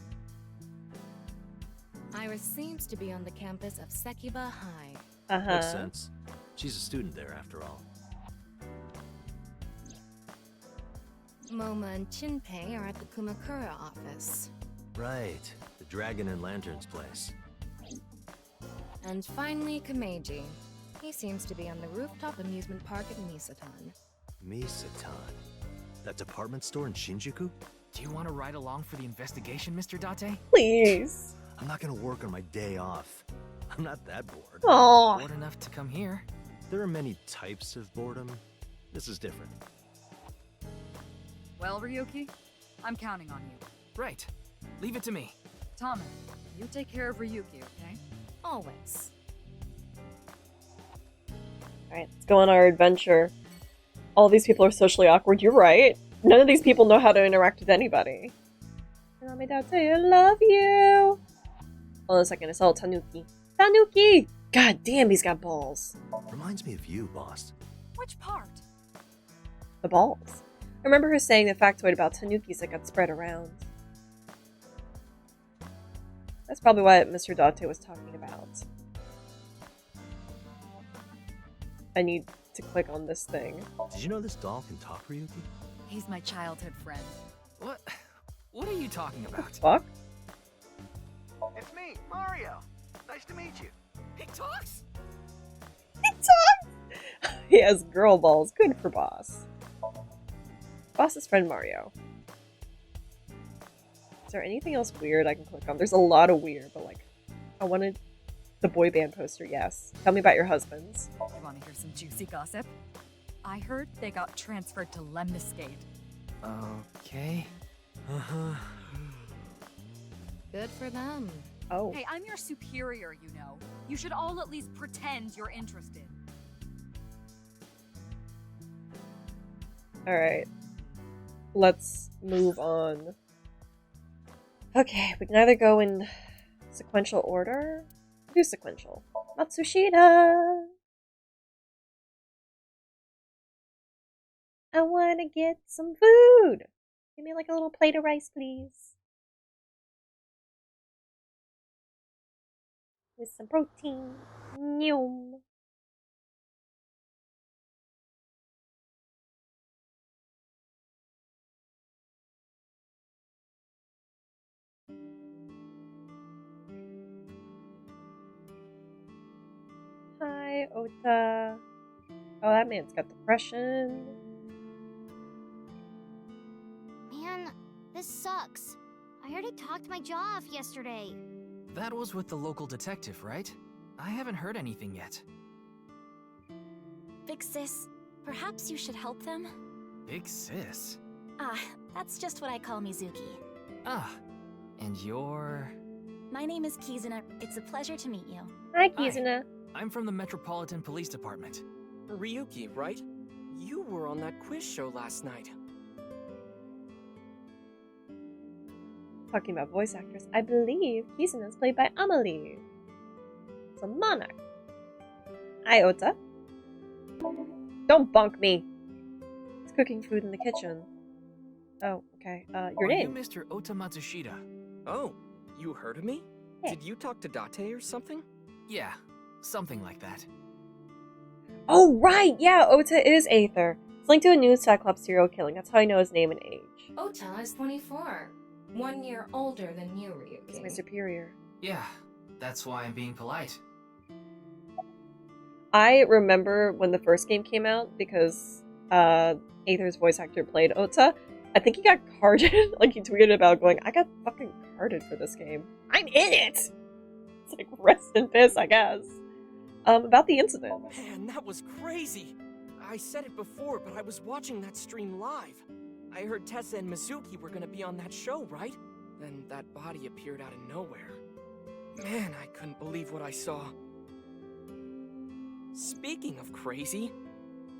Iris seems to be on the campus of Sekiba High.
Uh-huh.
Makes sense. She's a student there, after all.
Moma and Chinpei are at the Kumakura office.
Right. The Dragon and Lanterns place.
And finally, Komeiji. He seems to be on the rooftop amusement park at Misatan.
Misatan. That department store in Shinjuku?
Do you want to ride along for the investigation, Mr. Date?
Please.
I'm not gonna work on my day off. I'm not that bored.
Aww.
Bored enough to come here.
There are many types of boredom. This is different.
Well, Ryuki, I'm counting on you.
Right. Leave it to me.
Tama, you take care of Ryuki, okay?
Always.
Alright, let's go on our adventure. All these people are socially awkward. You're right. None of these people know how to interact with anybody. Kaname Date, I love you. Hold on a second. I saw Tanuki. Tanuki! God damn, he's got balls.
Reminds me of you, boss.
Which part?
The balls. I remember her saying the factoid about Tanukis that got spread around. That's probably what Mr. Date was talking about. I need to click on this thing.
Did you know this doll can talk, Ryuki?
He's my childhood friend.
What are you talking about?
Fuck?
It's me, Mario. Nice to meet you.
He talks?
He talks! He has girl balls. Good for Boss. Boss's friend Mario. Is there anything else weird I can click on? There's a lot of weird, but like, I wanted the boy band poster, yes. Tell me about your husbands.
You want to hear some juicy gossip? I heard they got transferred to Lemniscate.
Okay.
Uh-huh.
Good for them.
Oh.
Hey, I'm your superior, you know. You should all at least pretend you're interested.
Alright. Let's move on. Okay, we can either go in sequential order. Do sequential. Matsushita! I wanna get some food! Give me like a little plate of rice, please. With some protein. Nyum. Hi, Ota. Oh, that man's got depression.
Man, this sucks. I already talked my jaw off yesterday.
That was with the local detective, right? I haven't heard anything yet.
Big sis, perhaps you should help them?
Big sis?
Ah, that's just what I call Mizuki.
Ah, and you're...
My name is Kizuna. It's a pleasure to meet you.
Hi, Kizuna.
I'm from the Metropolitan Police Department.
Ryuki, right? You were on that quiz show last night.
Talking about voice actors, I believe Kizuna is played by Amelie. It's a monarch. Hi, Ota. Don't bonk me. It's cooking food in the kitchen. Oh, okay. Your name?
Are you Mr. Ota Matsushita?
Oh, you heard of me?
Yeah.
Did you talk to Date or something?
Yeah, something like that.
Oh, right! Yeah, Ota is Aether. It's linked to a new Cyclops serial killing. That's how I know his name and age.
Ota is 24. 1 year older than you, Ryuki.
He's my superior.
Yeah, that's why I'm being polite.
I remember when the first game came out because Aether's voice actor played Ota. I think he got carded. Like, he tweeted about going, I got fucking carded for this game. I'm in it! It's like, rest in piss, I guess. About the incident.
Man, that was crazy. I said it before, but I was watching that stream live. I heard Tessa and Mizuki were gonna be on that show, right? Then that body appeared out of nowhere. Man, I couldn't believe what I saw. Speaking of crazy,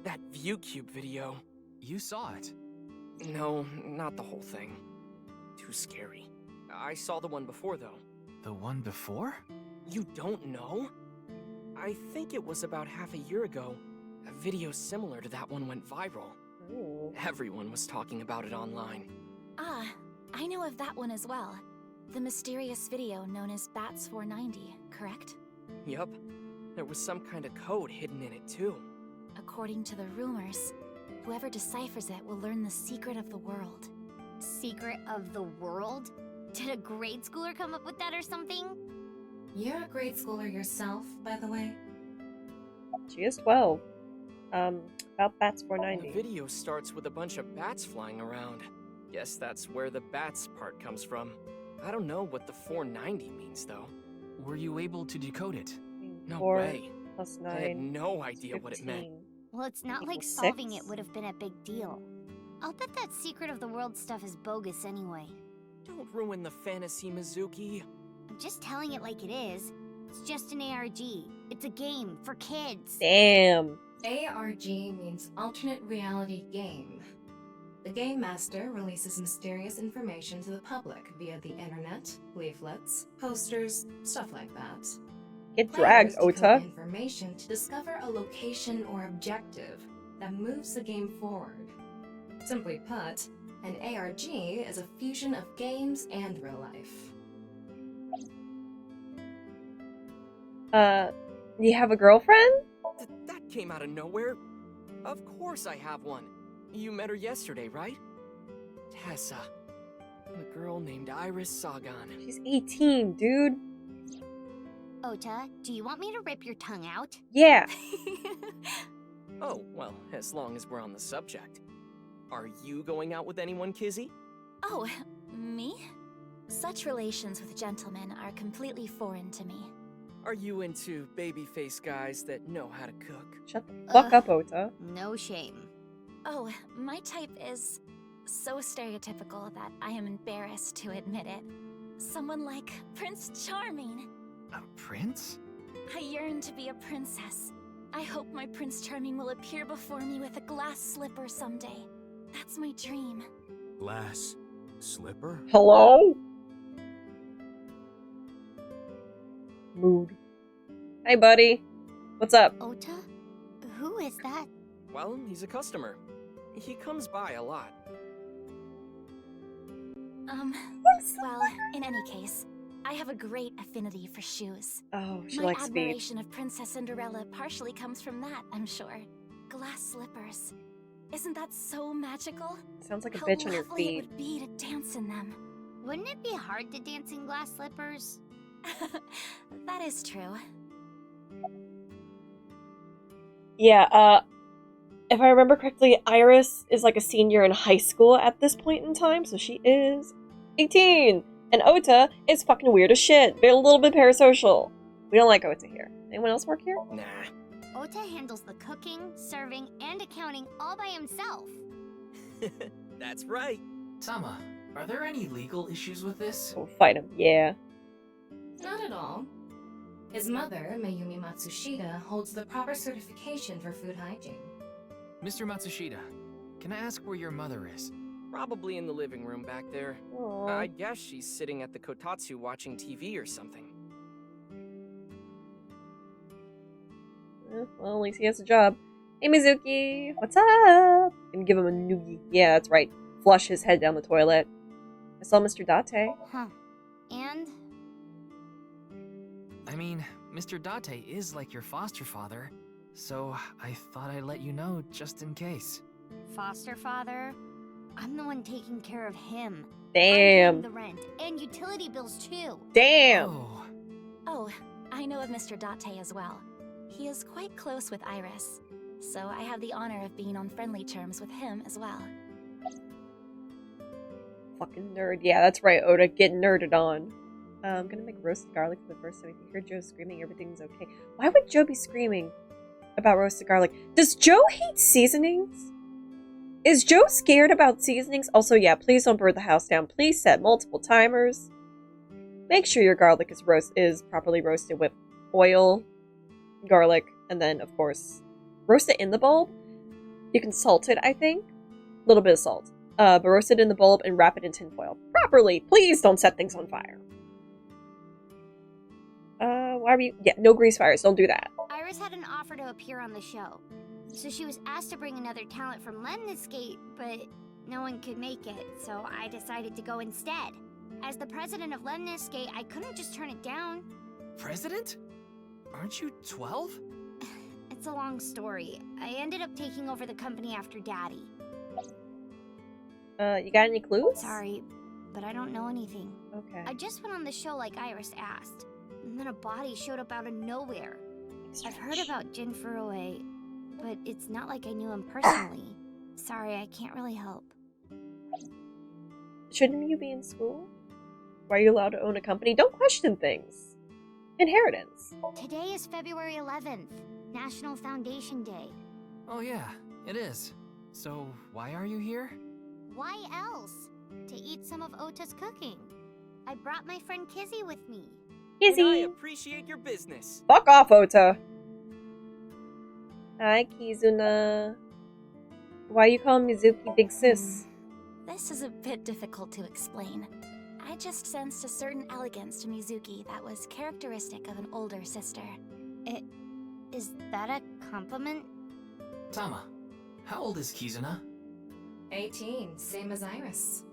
that ViewCube video.
You saw it?
No, not the whole thing. Too scary. I saw the one before, though.
The one before?
You don't know? I think it was about half a year ago. A video similar to that one went viral.
Ooh.
Everyone was talking about it online.
Ah, I know of that one as well. The mysterious video known as Bats 490, correct?
Yup. There was some kind of code hidden in it, too.
According to the rumors, whoever deciphers it will learn the secret of the world.
Secret of the world? Did a grade schooler come up with that or something?
You're a grade schooler yourself, by the way.
She is 12. About Bats 490.
The video starts with a bunch of bats flying around. Guess that's where the bats part comes from. I don't know what the 490 means, though.
Were you able to decode it?
No
4
way.
plus 9.
I had no idea
15.
what it meant.
Well, it's not like
6?
solving it would have been a big deal. I'll bet that secret of the world stuff is bogus anyway.
Don't ruin the fantasy, Mizuki.
I'm just telling it like it is. It's just an ARG. It's a game for kids.
Damn.
ARG means alternate reality game. The game master releases mysterious information to the public via the internet, leaflets, posters, stuff like that.
Get dragged,
Players decode
Ota.
information to discover a location or objective that moves the game forward. Simply put, an ARG is a fusion of games and real life.
You have a girlfriend?
That came out of nowhere. Of course I have one. You met her yesterday, right? Tessa. A girl named Iris Sagan.
She's 18, dude.
Ota, do you want me to rip your tongue out?
Yeah.
Oh, well, as long as we're on the subject. Are you going out with anyone, Kizzy?
Oh, me? Such relations with gentlemen are completely foreign to me.
Are you into baby-faced guys that know how to cook?
Shut the fuck up, Ota.
No shame.
Oh, my type is so stereotypical that I am embarrassed to admit it. Someone like Prince Charming.
A prince?
I yearn to be a princess. I hope my Prince Charming will appear before me with a glass slipper someday. That's my dream.
Glass slipper?
Hello? Mood. Hey, buddy. What's up?
Ota? Who is that?
Well, he's a customer. He comes by a lot.
Well, in any case, I have a great affinity for shoes.
Oh, she
My
likes speed.
admiration of Princess Cinderella partially comes from that, I'm sure. Glass slippers. Isn't that so magical?
Sounds like a
How
bitch on your
lovely
feet.
it would be to dance in them.
Wouldn't it be hard to dance in glass slippers?
That is true.
Yeah, if I remember correctly, Iris is like a senior in high school at this point in time, so she is 18. And Ota is fucking weird as shit. They're a little bit parasocial. We don't like Ota here. Anyone else work here?
Nah.
Ota handles the cooking, serving, and accounting all by himself.
That's right.
Tama, are there any legal issues with this?
We'll fight him, yeah.
Not at all. His mother, Mayumi Matsushita, holds the proper certification for food hygiene.
Mr. Matsushita, can I ask where your mother is?
Probably in the living room back there.
Aww.
I guess she's sitting at the kotatsu watching TV or something.
Well, at least he has a job. Hey, Mizuki, what's up? Gonna give him a noogie. Yeah, that's right. Flush his head down the toilet. I saw Mr. Date.
Huh. And?
I mean, Mr. Date is like your foster father, so I thought I'd let you know just in case.
Foster father? I'm the one taking care of him.
Damn.
I'm paying the rent and utility bills too.
Damn.
Oh, I know of Mr. Date as well. He is quite close with Iris, so I have the honor of being on friendly terms with him as well.
Fucking nerd. Yeah, that's right, Oda. Get nerded on. I'm gonna make roasted garlic for the first time. If you hear Joe screaming, everything's okay. Why would Joe be screaming about roasted garlic? Does Joe hate seasonings? Is Joe scared about seasonings? Also, yeah, please don't burn the house down. Please set multiple timers. Make sure your garlic is properly roasted with oil, garlic, and then, of course, roast it in the bulb. You can salt it, I think. A little bit of salt. But roast it in the bulb and wrap it in tinfoil. Properly! Please don't set things on fire. Why are you... Yeah, no grease fires. Don't do that.
Iris had an offer to appear on the show. So she was asked to bring another talent from Lemniscate, but no one could make it, so I decided to go instead. As the president of Lemniscate, I couldn't just turn it down.
President? Aren't you 12?
It's a long story. I ended up taking over the company after Daddy.
You got any clues?
Sorry, but I don't know anything.
Okay.
I just went on the show like Iris asked, and then a body showed up out of nowhere. I've heard about Jin Furue, but it's not like I knew him personally. Sorry, I can't really help.
Shouldn't you be in school? Why are you allowed to own a company? Don't question things. Inheritance.
Today is February 11th, National Foundation Day.
Oh yeah, it is. So, why are you here?
Why else? To eat some of Ota's cooking. I brought my friend Kizzy with me.
And I appreciate your business.
Fuck off, Ota. Hi, Kizuna. Why you call Mizuki Big Sis?
This is a bit difficult to explain. I just sensed a certain elegance to Mizuki that was characteristic of an older sister.
Is that a compliment?
Tama, how old is Kizuna?
18, same as Iris.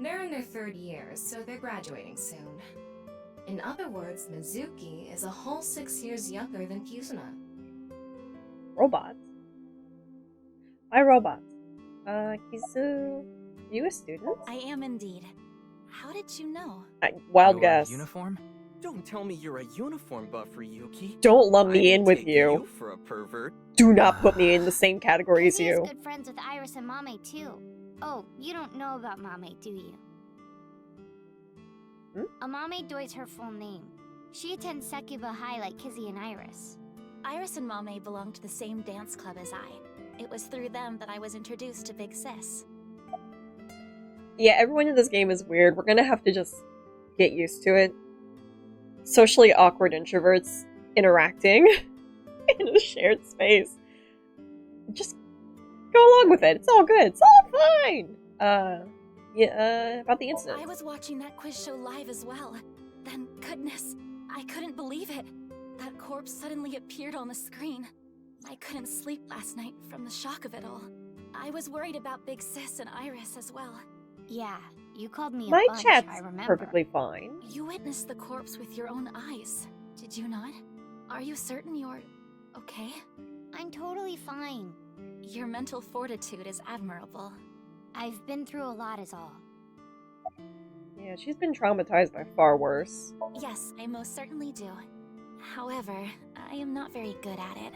They're in their 3rd year, so they're graduating soon. In other words, Mizuki is a whole 6 years younger than Kizuna.
Robots? Why robots? Kizu, you a student?
I am indeed. How did you know?
Wild guess.
Uniform? Don't tell me you're a uniform buff, Ryuki.
Don't lump me in with
you for a pervert.
Do not put me in the same category as you.
He's good friends with Iris and Mame too. Oh, you don't know about Mame, do you? Amame Doi's her full name. She attends Sekuba High like Kizzy and Iris.
Iris and Mame belong to the same dance club as I. It was through them that I was introduced to Big Sis.
Yeah, everyone in this game is weird. We're gonna have to just get used to it. Socially awkward introverts interacting in a shared space. Just Go along with it. It's all good. It's all fine. About the incident.
I was watching that quiz show live as well. Then, goodness, I couldn't believe it. That corpse suddenly appeared on the screen. I couldn't sleep last night from the shock of it all. I was worried about Big Sis and Iris as well.
Yeah, you called me a
My
bunch,
chat's
I remember.
perfectly fine.
You witnessed the corpse with your own eyes, did you not? Are you certain you're okay?
I'm totally fine.
Your mental fortitude is admirable.
I've been through a lot is all.
Yeah, she's been traumatized by far worse.
Yes, I most certainly do. However, I am not very good at it.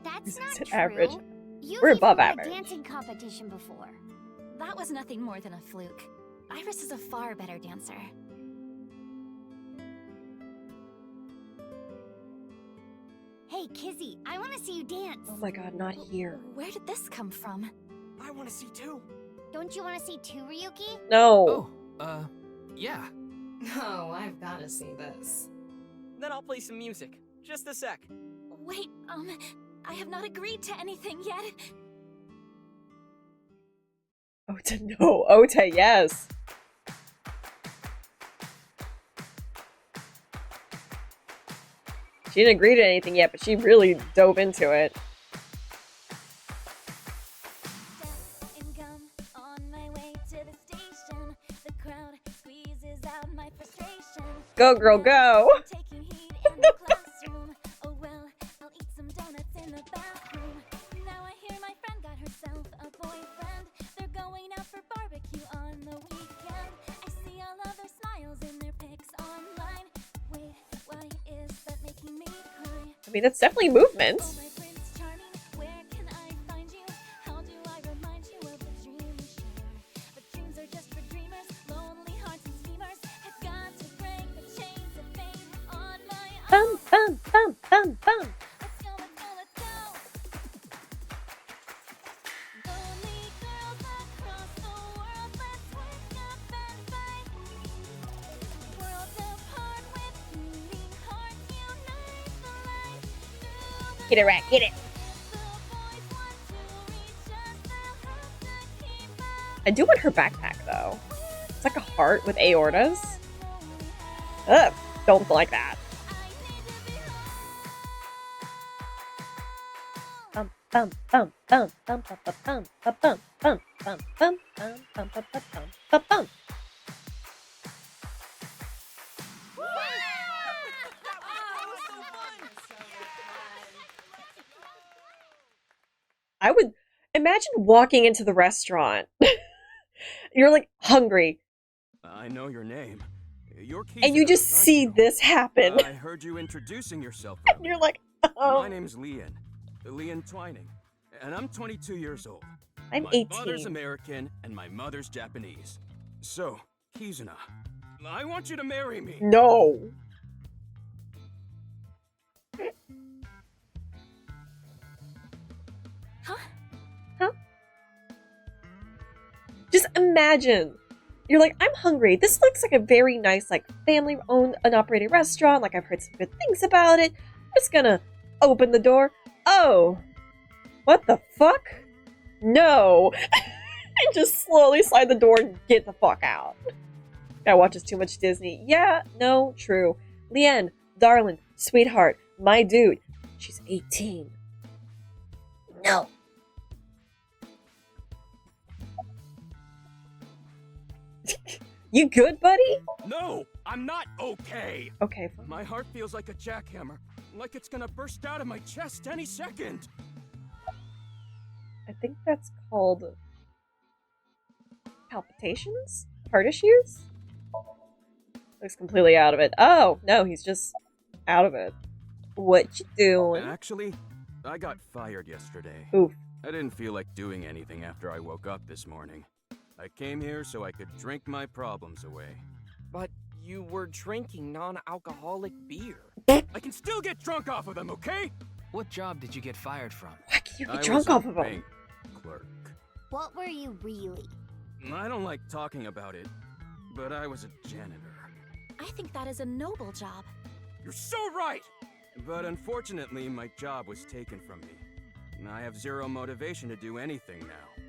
That's not true.
Average.
You've
We're
even
above
won
average.
a dancing competition before.
That was nothing more than a fluke. Iris is a far better dancer.
Hey, Kizzy, I want to see you dance.
Oh my god, not here.
Where did this come from?
I want to see too.
Don't you want to see too, Ryuki?
No.
Oh, yeah.
Oh, I've got to see this.
Then I'll play some music. Just a sec.
Wait, I have not agreed to anything yet.
Ota, no. Ota, yes. She didn't agree to anything yet, but she really dove into it. Go, girl, go! I mean, that's definitely movement. Bum, bum, bum, bum, bum. Get it right, get it. I do want her backpack though. It's like a heart with aortas. Ugh, don't like that. Bum bum bum bum bum bum bum bum bum bum bum bum bum bum bum bum. I would imagine walking into the restaurant. You're like hungry.
I know your name. You're
And you just see this happen.
I heard you introducing yourself.
And you're like, oh.
My name's Leon Twining, and I'm 22 years old.
I'm
my
18.
My father's American and my mother's Japanese. So, Kizuna, I want you to marry me.
No. Huh? Just imagine. You're like, I'm hungry. This looks like a very nice, like, family-owned and operated restaurant. Like, I've heard some good things about it. I'm just gonna open the door. Oh. What the fuck? No. And just slowly slide the door and get the fuck out. Guy watches too much Disney. Yeah, no, true. Leanne, darling, sweetheart, my dude. She's 18. No. You good, buddy?
No, I'm not okay.
Okay. Fine.
My heart feels like a jackhammer, like it's gonna burst out of my chest any second.
I think that's called palpitations? Heart issues? Looks completely out of it. Oh, no, he's just out of it. What you doing?
Actually, I got fired yesterday.
Oof.
I didn't feel like doing anything after I woke up this morning. I came here so I could drink my problems away.
But you were drinking non-alcoholic beer.
I can still get drunk off of them, okay?
What job did you get fired from?
Why can you get drunk off of them?
Bank clerk.
What were you really?
I don't like talking about it, but I was a janitor.
I think that is a noble job.
You're so right! But unfortunately, my job was taken from me. I have zero motivation to do anything now.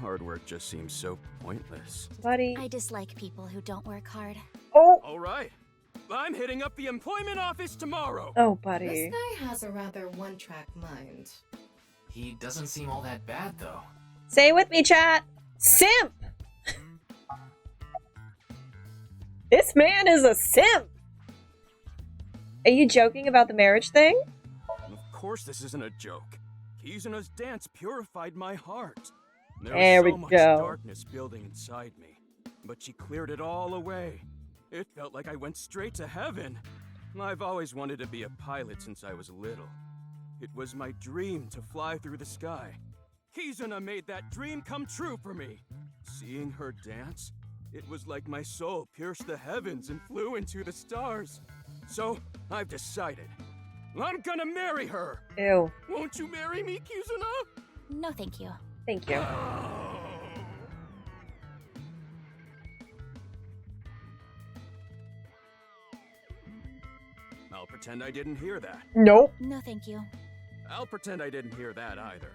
Hard work just seems so pointless.
Buddy.
I dislike people who don't work hard.
Oh!
Alright. I'm hitting up the employment office tomorrow!
Oh, buddy.
This guy has a rather one-track mind.
He doesn't seem all that bad, though.
Say it with me, chat! Simp! This man is a simp! Are you joking about the marriage thing?
Of course this isn't a joke. Kizuna's dance purified my heart.
There
was
we
so much
go.
darkness building inside me, but she cleared it all away. It felt like I went straight to heaven. I've always wanted to be a pilot since I was little. It was my dream to fly through the sky. Kizuna made that dream come true for me. Seeing her dance, it was like my soul pierced the heavens and flew into the stars. So, I've decided. I'm gonna marry her!
Ew.
Won't you marry me, Kizuna?
No, thank you.
Thank you.
I'll pretend I didn't hear that.
Nope.
No, thank you.
I'll pretend I didn't hear that either.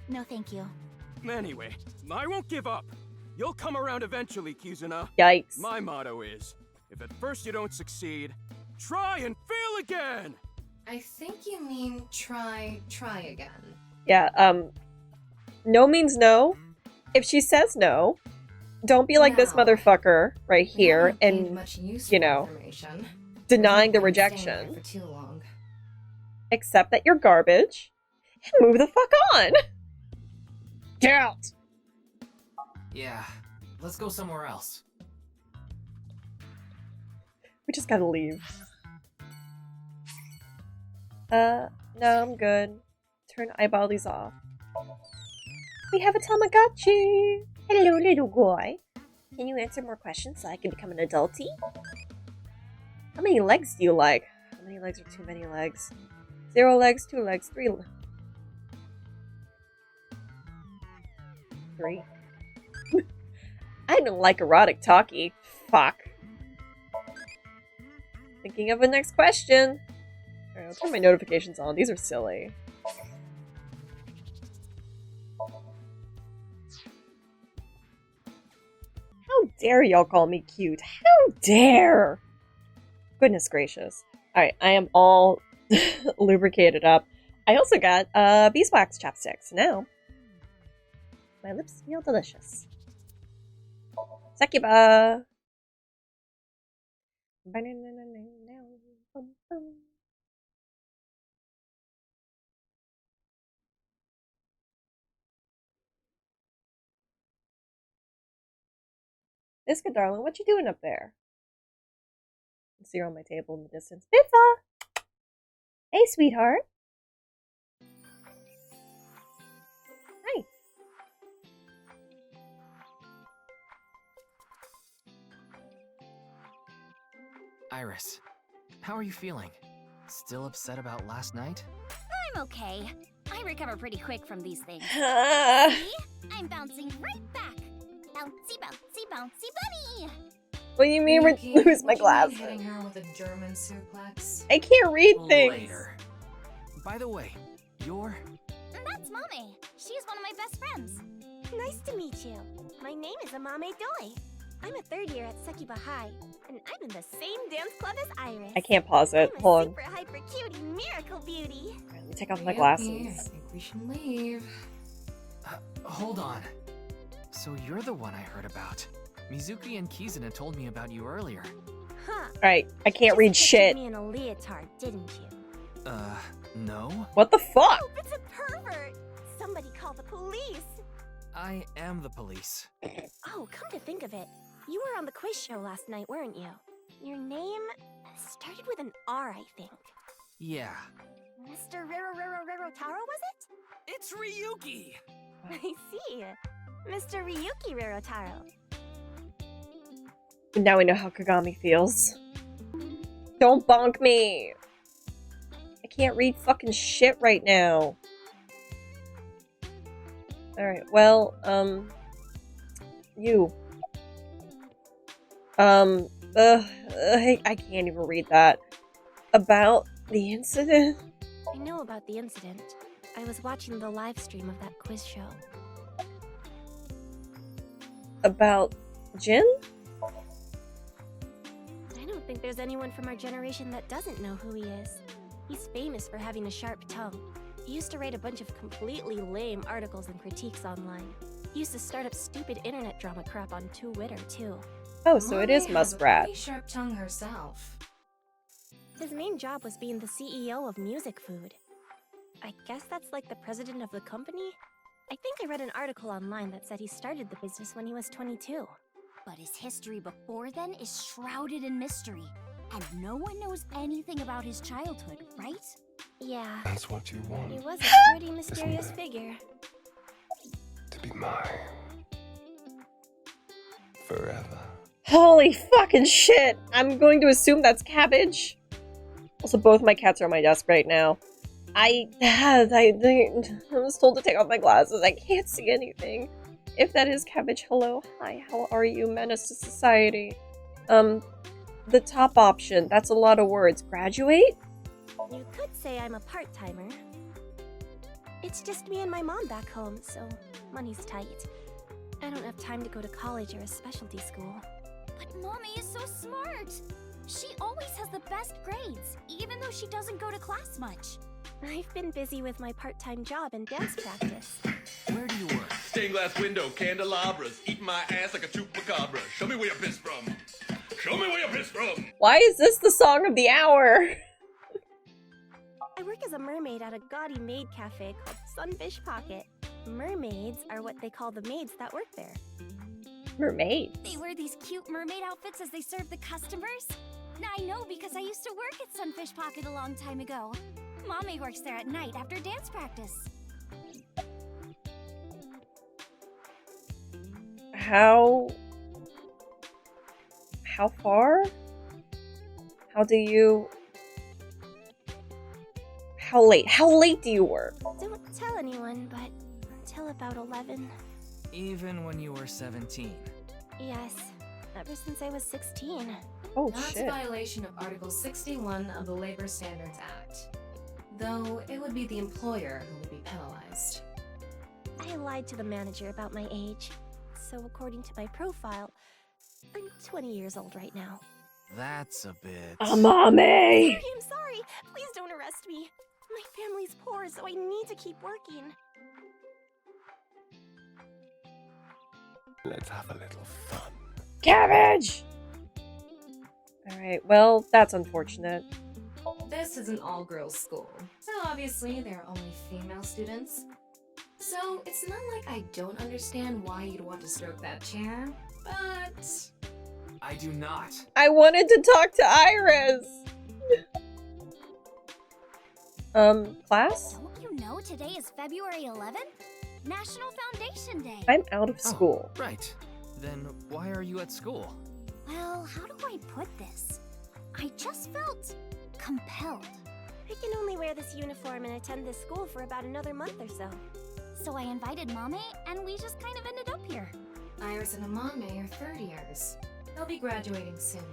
No, thank you.
Anyway, I won't give up. You'll come around eventually, Kizuna.
Yikes.
My motto is, if at first you don't succeed, try and fail again!
I think you mean try again.
Yeah, no means no. If she says no, don't be like this motherfucker right here and, you know, denying the rejection.
For too long.
Accept that you're garbage and move the fuck on. Get out.
Yeah, let's go somewhere else.
We just gotta leave. No, I'm good. Turn eyeballies off. We have a Tamagotchi! Hello, little boy. Can you answer more questions so I can become an adultie? How many legs do you like? How many legs are too many legs? 0 legs, 2 legs, 3 legs. 3. I don't like erotic talkie. Fuck. Thinking of a next question. Alright, I'll turn my notifications on. These are silly. How dare y'all call me cute? How dare! Goodness gracious. Alright, I am all lubricated up. I also got beeswax chapsticks. Now, my lips feel delicious. Sakuba! Biscuit, darling, what you doing up there? I see her on my table in the distance. Pizza! Hey, sweetheart. Hi.
Iris, how are you feeling? Still upset about last night?
I'm okay. I recover pretty quick from these things. See? I'm bouncing right back. Bouncy, bouncy, bouncy bunny!
What do you mean lose my glasses?
Hitting her with a German suplex.
I can't read things.
Later. By the way, you're...
That's Mame. She's one of my best friends.
Nice to meet you. My name is Amame Doi. I'm a 3rd year at Sakuba High, and I'm in the same dance club as Iris.
I can't pause it.
I'm
Hold
a
on.
super hyper cutie miracle beauty.
Let me take off my
I
glasses.
think we should leave.
Hold on. So you're the one I heard about. Mizuki and Kizuna told me about you earlier.
Huh.
Alright, I can't
Just
read
because
shit.
you me in a leotard, didn't you?
No?
What the fuck?
Oh, it's a pervert! Somebody call the police!
I am the police.
Oh, come to think of it, you were on the quiz show last night, weren't you? Your name started with an R, I think.
Yeah.
Mr. Rero Taro, was it?
It's Ryuki!
I see. Mr. Ryuki Rerotaro.
Now we know how Kagami feels. Don't bonk me! I can't read fucking shit right now. Alright, well, you. I can't even read that. About the incident?
I know about the incident. I was watching the live stream of that quiz show.
About Jin?
I don't think there's anyone from our generation that doesn't know who he is. He's famous for having a sharp tongue. He used to write a bunch of completely lame articles and critiques online. He used to start up stupid internet drama crap on Twitter, too.
Oh, so it is Muskrat.
Has a pretty sharp tongue herself.
His main job was being the CEO of Music Food. I guess that's like the president of the company? I think I read an article online that said he started the business when he was 22.
But his history before then is shrouded in mystery. And no one knows anything about his childhood, right?
Yeah.
That's what you want.
He was a pretty mysterious figure.
To be mine. Forever.
Holy fucking shit! I'm going to assume that's cabbage. Also, both my cats are on my desk right now. I was told to take off my glasses. I can't see anything. If that is cabbage, hello, hi, how are you? Menace to society. The top option. That's a lot of words. Graduate?
You could say I'm a part-timer. It's just me and my mom back home, so money's tight. I don't have time to go to college or a specialty school.
But Mommy is so smart! She always has the best grades, even though she doesn't go to class much.
I've been busy with my part-time job and dance practice.
Where do you work? Stained glass window, candelabras, eat my ass like a chupacabra. Show me where you're pissed from. Show me where you're pissed from.
Why is this the song of the hour?
I work as a mermaid at a gaudy maid cafe called Sunfish Pocket. Mermaids are what they call the maids that work there.
Mermaids?
They wear these cute mermaid outfits as they serve the customers? I know because I used to work at Sunfish Pocket a long time ago. Mommy works there at night after dance practice.
How far? How late do you work?
Don't tell anyone, but until about 11.
Even when you were 17?
Yes, ever since I was 16.
Oh,
That's
shit.
a violation of Article 61 of the Labor Standards Act. Though it would be the employer who would be penalized.
I lied to the manager about my age. So according to my profile, I'm 20 years old right now.
That's a bit...
Mommy!
I'm sorry! Please don't arrest me! My family's poor, so I need to keep working.
Let's have a little fun.
Cabbage! Alright, well, that's unfortunate.
This is an all-girls school, so obviously there are only female students. So it's not like I don't understand why you'd want to stroke that chair, but...
I do not.
I wanted to talk to Iris! Class?
Don't you know today is February 11th? National Foundation Day.
I'm out of school.
Oh, right. Then why are you at school?
Well, how do I put this? I just felt compelled.
I can only wear this uniform and attend this school for about another month or so.
So I invited Mame, and we just kind of ended up here.
Iris and Amame are third years. They'll be graduating soon.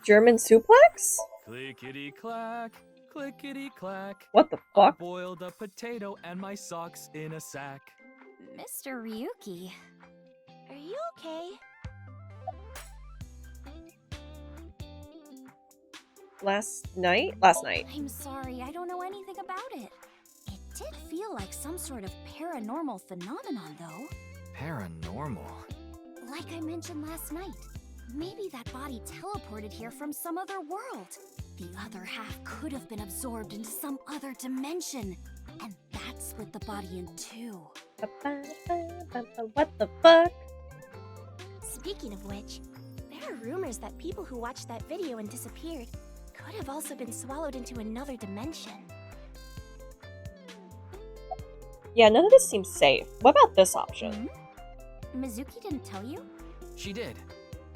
German suplex?
Clickety-clack, clickety-clack.
What the
I
fuck?
boiled a potato and my socks in a sack.
Mr. Ryuki.
Are you okay?
Last night? Last night.
I'm sorry, I don't know anything about it. It did feel like some sort of paranormal phenomenon, though.
Paranormal?
Like I mentioned last night, maybe that body teleported here from some other world. The other half could have been absorbed into some other dimension, and that split the body in two.
What the fuck?
Speaking of which, there are rumors that people who watched that video and disappeared could have also been swallowed into another dimension.
Yeah, none of this seems safe. What about this option?
Mizuki didn't tell you?
She did,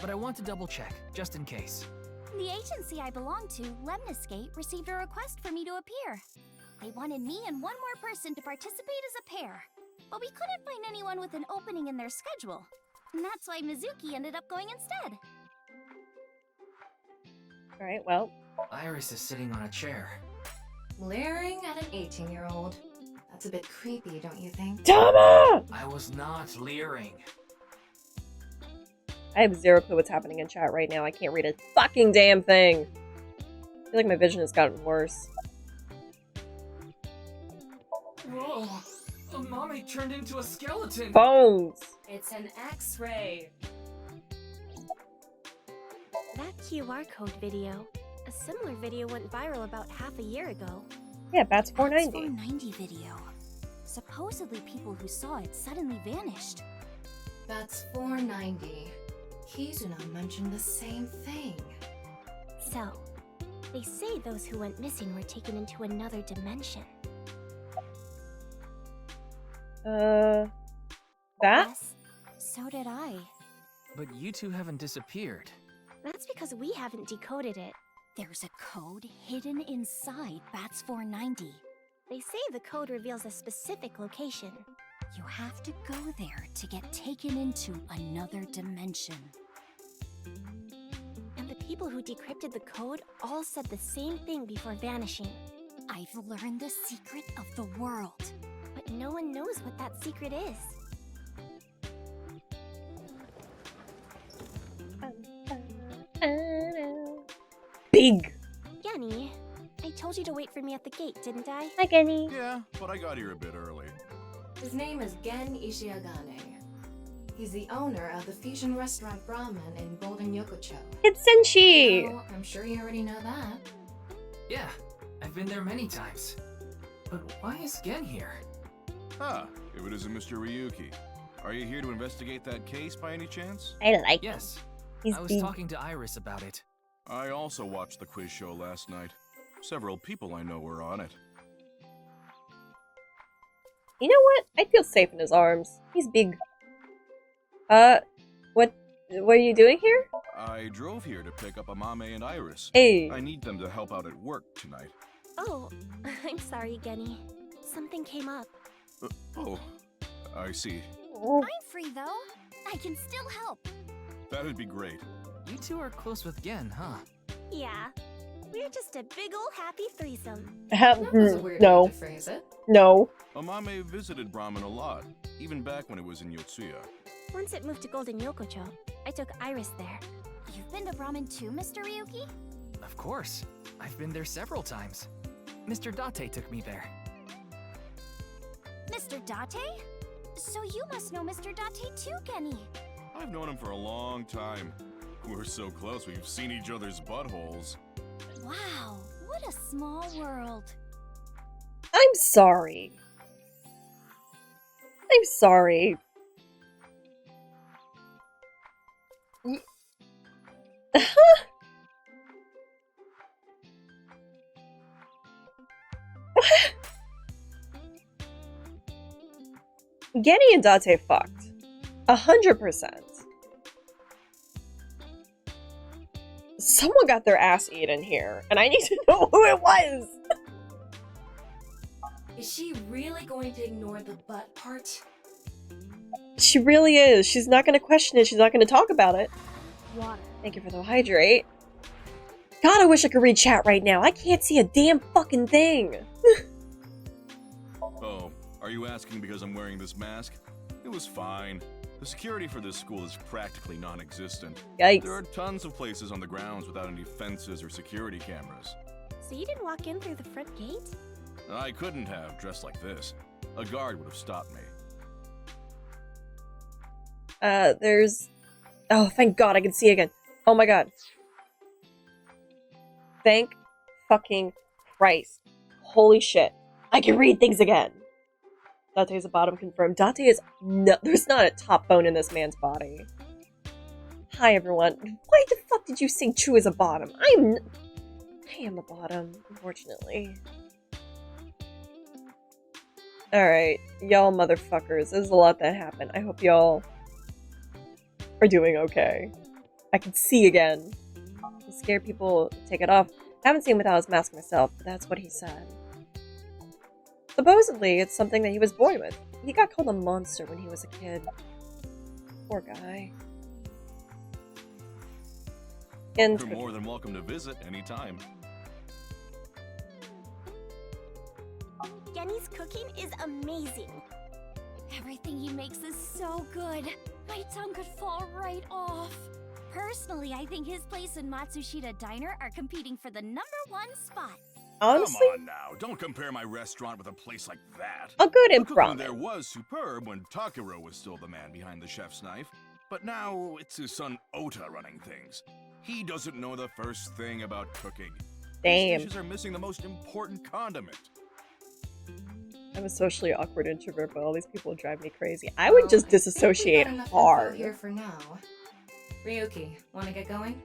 but I want to double check, just in case.
The agency I belong to, Lemniscape, received a request for me to appear. They wanted me and one more person to participate as a pair. But we couldn't find anyone with an opening in their schedule. And that's why Mizuki ended up going instead.
Alright, well,
Iris is sitting on a chair.
Leering at an 18-year-old. That's a bit creepy, don't you think?
Tama!
I was not leering.
I have zero clue what's happening in chat right now. I can't read a fucking damn thing. I feel like my vision has gotten worse.
Whoa! Mommy turned into a skeleton!
Bones!
It's an X-ray.
That QR code video. A similar video went viral about half a year ago.
Yeah, Bats 490.
Bats 490 video. Supposedly people who saw it suddenly vanished.
That's 490. Kizuna mentioned the same thing.
So, they say those who went missing were taken into another dimension.
That?
Yes, so did I.
But you two haven't disappeared.
That's because we haven't decoded it.
There's a code hidden inside Bats 490.
They say the code reveals a specific location.
You have to go there to get taken into another dimension.
And the people who decrypted the code all said the same thing before vanishing.
I've learned the secret of the world.
But no one knows what that secret is.
Big!
Genny, I told you to wait for me at the gate, didn't I?
Hi, Genny.
Yeah, but I got here a bit early.
His name is Gen Ishiagane. He's the owner of the fusion restaurant Ramen in Golden Yokocho.
It's Senshi!
Oh, I'm sure you already know that.
Yeah, I've been there many times. But why is Gen here?
Ah, if it isn't Mr. Ryuki. Are you here to investigate that case by any chance?
I like
Yes.
He's
I was
big.
talking to Iris about it.
I also watched the quiz show last night. Several people I know were on it.
You know what? I feel safe in his arms. He's big. What are you doing here?
I drove here to pick up Amame and Iris.
Hey.
I need them to help out at work tonight.
Oh, I'm sorry, Genny. Something came up.
Oh, I see.
I'm free though. I can still help.
That'd be great.
You two are close with Gen, huh?
Yeah. We're just a big ol' happy threesome.
That was a weird
No.
way to phrase it.
No.
Amame visited Brahman a lot, even back when it was in Yotsuya.
Once it moved to Golden Yokocho, I took Iris there.
You've been to Ramen too, Mr. Ryuki?
Of course. I've been there several times. Mr. Date took me there.
Mr. Date? So you must know Mr. Date too, Genny.
I've known him for a long time. We're so close we've seen each other's buttholes.
Wow, what a small world.
I'm sorry. I'm sorry. Genny and Date fucked. 100%. Someone got their ass eaten here, and I need to know who it was!
Is she really going to ignore the butt part?
She really is. She's not gonna question it. She's not gonna talk about it.
Water.
Thank you for the hydrate. God, I wish I could read chat right now. I can't see a damn fucking thing.
Oh, are you asking because I'm wearing this mask? It was fine. The security for this school is practically non-existent.
Yikes.
There are tons of places on the grounds without any fences or security cameras.
So you didn't walk in through the front gate?
I couldn't have, dressed like this. A guard would have stopped me.
There's... Oh, thank God, I can see again. Oh my God. Thank fucking Christ. Holy shit. I can read things again. Date's a bottom confirmed. Date is no... There's not a top bone in this man's body. Hi, everyone. Why the fuck did you say Chu is a bottom? I am a bottom, unfortunately. Alright, y'all motherfuckers. There's a lot that happened. I hope y'all are doing okay. I can see again. To scare people, take it off. I haven't seen him without his mask myself, but that's what he said. Supposedly, it's something that he was born with. He got called a monster when he was a kid. Poor guy.
You're more than welcome to visit anytime.
cooking is amazing.
Everything he makes is so good. My tongue could fall right off. Personally, I think his place and Matsushita Diner are competing for the #1 spot.
Honestly?
Come on now, don't compare my restaurant with a place like that.
A good
The cooking
improv.
there was superb when Takiro was still the man behind the chef's knife, but now it's his son Ota running things. He doesn't know the first thing about cooking.
Damn.
These dishes are missing the most important condiment.
I'm a socially awkward introvert, but all these people drive me crazy. I would just disassociate hard.
Here for now. Ryuki, wanna get going?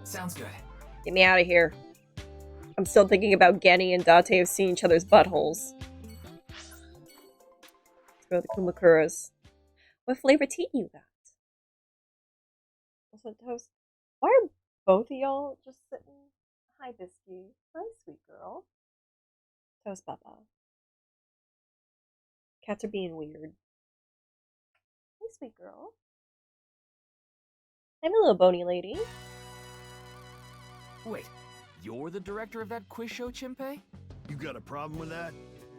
Sounds good.
Get me out of here. I'm still thinking about Genny and Date have seen each other's buttholes. Let's go to the Kumakuras. What flavor tea you got? Also toast. Why are both of y'all just sitting? Hi, Biscuit. Hi, sweet girl. Toast Papa. Cats are being weird. Hi, sweet girl. I'm a little bony lady.
Wait, you're the director of that quiz show, Chimpei?
You got a problem with that?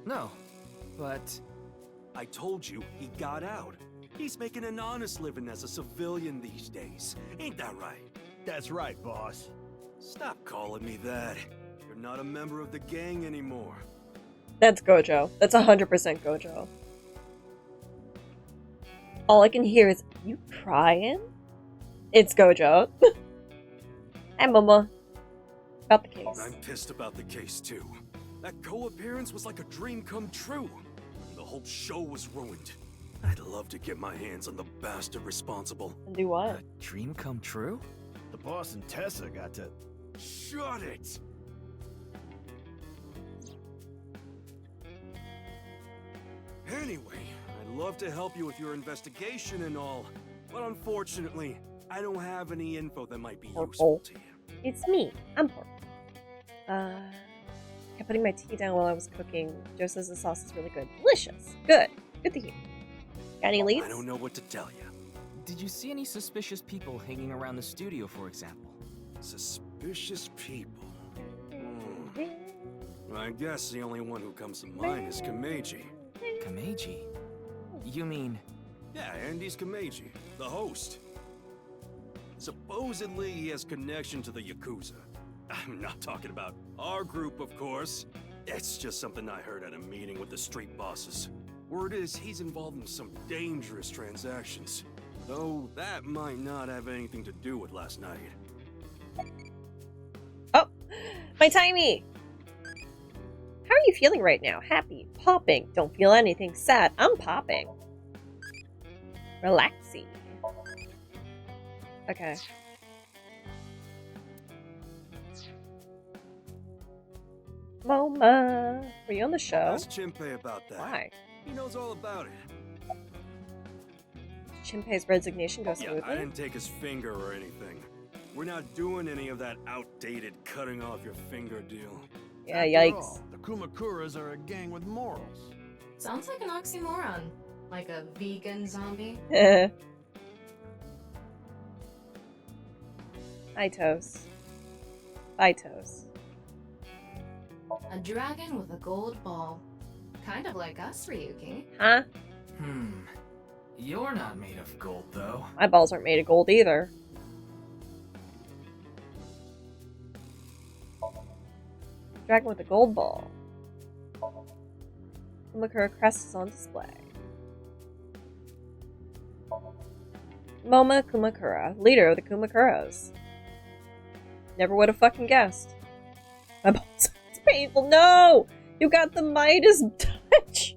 No, but...
I told you, he got out. He's making an honest living as a civilian these days. Ain't that right?
That's right, boss.
Stop calling me that. You're not a member of the gang anymore.
That's Gojo. That's 100% Gojo. All I can hear is, you crying? It's Gojo. Hi, Mama. About the case.
I'm pissed about the case, too. That co-appearance was like a dream come true. And the whole show was ruined. I'd love to get my hands on the bastard responsible.
And do what?
A dream come true?
The boss and Tessa got to...
Shut it! Anyway, I'd love to help you with your investigation and all, but unfortunately, I don't have any info that might be useful to you.
It's me. I'm Purple. Kept putting my tea down while I was cooking. Joe says the sauce is really good. Delicious. Good. Good to hear. Got any leads?
I don't know what to tell you.
Did you see any suspicious people hanging around the studio, for example?
Suspicious people? I guess the only one who comes to mind is Kameji.
Kameji? You mean...
Yeah, Andy's Kameji, the host. Supposedly he has connection to the Yakuza. I'm not talking about our group, of course. It's just something I heard at a meeting with the street bosses. Word is he's involved in some dangerous transactions. Though that might not have anything to do with last night.
Oh! My timey! How are you feeling right now? Happy. Popping. Don't feel anything sad. I'm popping. Relaxing. Okay. Moma! Were you on the show?
Ask Chimpei about that.
Why?
He knows all about it.
Chimpei's resignation goes smoothly?
I didn't take his finger or anything. We're not doing any of that outdated cutting off your finger deal.
Yeah, yikes.
The Kumakuras are a gang with morals.
Sounds like an oxymoron. Like a vegan zombie.
Hi, Toast. Bye, Toast.
A dragon with a gold ball. Kind of like us, Ryuki.
Huh?
You're not made of gold, though.
My balls aren't made of gold either. Dragon with a gold ball. Kumakura crest is on display. Moma Kumakura, leader of the Kumakuras. Never would have fucking guessed. My balls. It's painful. No! You got the Midas touch.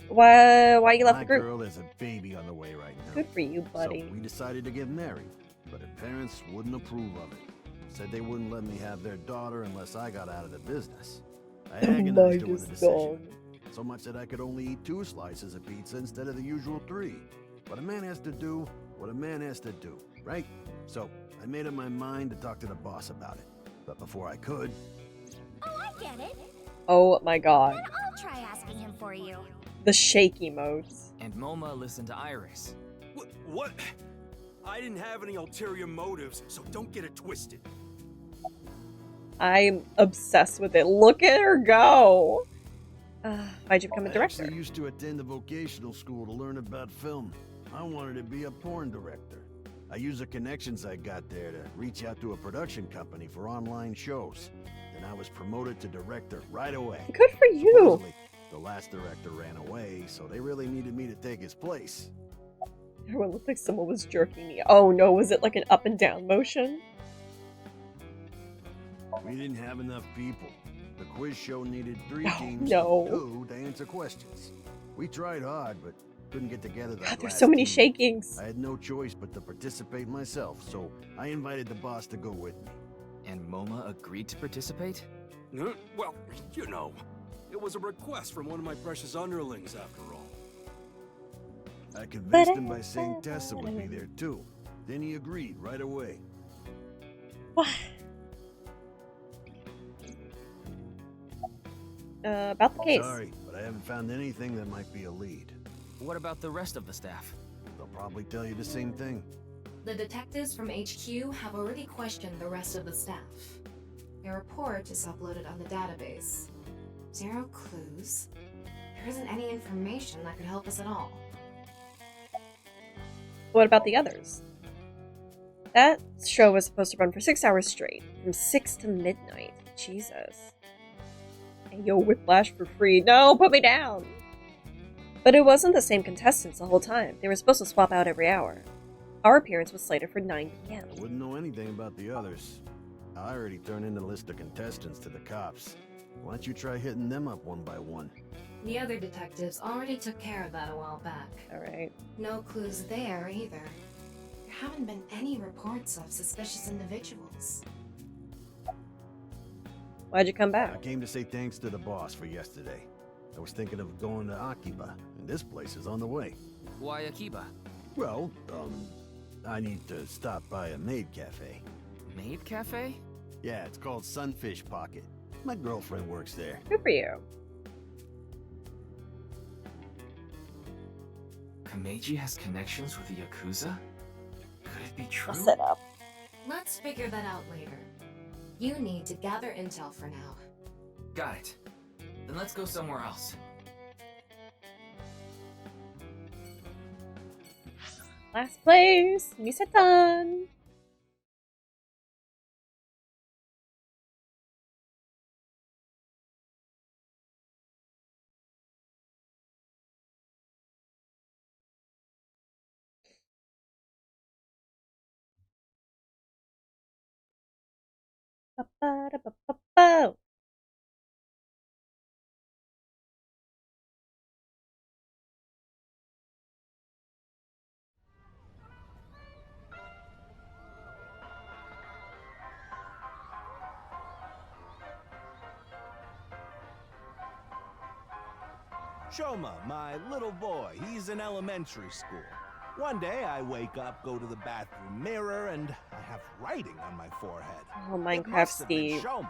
Why you left the group?
My girl is a baby on the way right now.
Good for you, buddy.
So we decided to get married, but her parents wouldn't approve of it. Said they wouldn't let me have their daughter unless I got out of the business. I agonized over the decision. So much that I could only eat 2 slices of pizza instead of the usual 3. But a man has to do what a man has to do, right? So I made up my mind to talk to the boss about it. But before I could...
Oh, I get it.
Oh my god.
Then I'll try asking him for you.
The shaky modes.
And Moma listened to Iris.
What? I didn't have any ulterior motives, so don't get it twisted.
I'm obsessed with it. Look at her go. Why'd you become a
I
director?
actually used to attend a vocational school to learn about film. I wanted to be a porn director. I used the connections I got there to reach out to a production company for online shows. Then I was promoted to director right away.
Good for you.
Supposedly, the last director ran away, so they really needed me to take his place.
Everyone looked like someone was jerking me. Oh no, was it like an up and down motion?
We didn't have enough people. The quiz show needed 3 teams, 2 to answer questions. We tried hard, but couldn't get together that
God, there's
last
so many
team.
shakings.
I had no choice but to participate myself, so I invited the boss to go with me.
And MoMA agreed to participate?
Well, you know, it was a request from one of my precious underlings, after all.
I convinced him by saying Tessa would be there too. Then he agreed right away.
What? About the case.
Sorry, but I haven't found anything that might be a lead.
What about the rest of the staff?
They'll probably tell you the same thing.
The detectives from HQ have already questioned the rest of the staff. Their report is uploaded on the database. 0 clues. There isn't any information that could help us at all.
What about the others? That show was supposed to run for 6 hours straight, from 6 to midnight. Jesus. Hey, yo, Whiplash for free. No, put me down! But it wasn't the same contestants the whole time. They were supposed to swap out every hour. Our appearance was slated for 9 p.m.
I wouldn't know anything about the others. I already turned in the list of contestants to the cops. Why don't you try hitting them up one by one?
The other detectives already took care of that a while back.
Alright.
No clues there either. There haven't been any reports of suspicious individuals.
Why'd you come back?
I came to say thanks to the boss for yesterday. I was thinking of going to Akiba, and this place is on the way.
Why Akiba?
Well, I need to stop by a maid cafe.
Maid cafe?
Yeah, it's called Sunfish Pocket. My girlfriend works there.
Good for you.
Kameji has connections with the Yakuza? Could it be true?
I'll set up.
Let's figure that out later. You need to gather intel for now.
Got it. Then let's go somewhere else.
Last place! Misatan! Ba-ba-da-ba-ba-ba.
Shoma, my little boy, he's in elementary school. One day I wake up, go to the bathroom mirror, and I have writing on my forehead.
Oh,
It
Minecraft
must have been
Steve.
Shoma.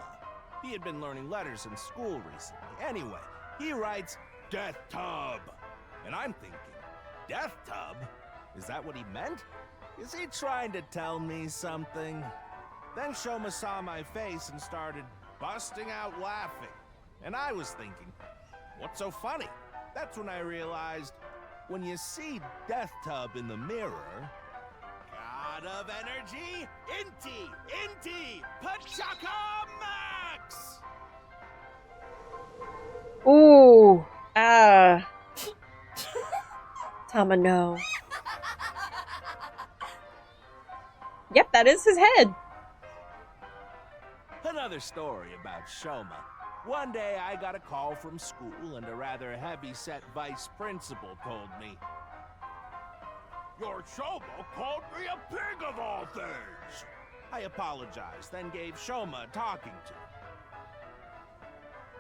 He had been learning letters in school recently. Anyway, he writes, Death Tub. And I'm thinking, Death Tub? Is that what he meant? Is he trying to tell me something? Then Shoma saw my face and started busting out laughing. And I was thinking, what's so funny? That's when I realized, when you see Death Tub in the mirror, God of Energy, Inti, Pachaka Max!
Ooh. Tama, no. Yep, that is his head.
Another story about Shoma. One day I got a call from school and a rather heavy-set vice principal told me, Your Shoma called me a pig of all things! I apologized, then gave Shoma a talking to.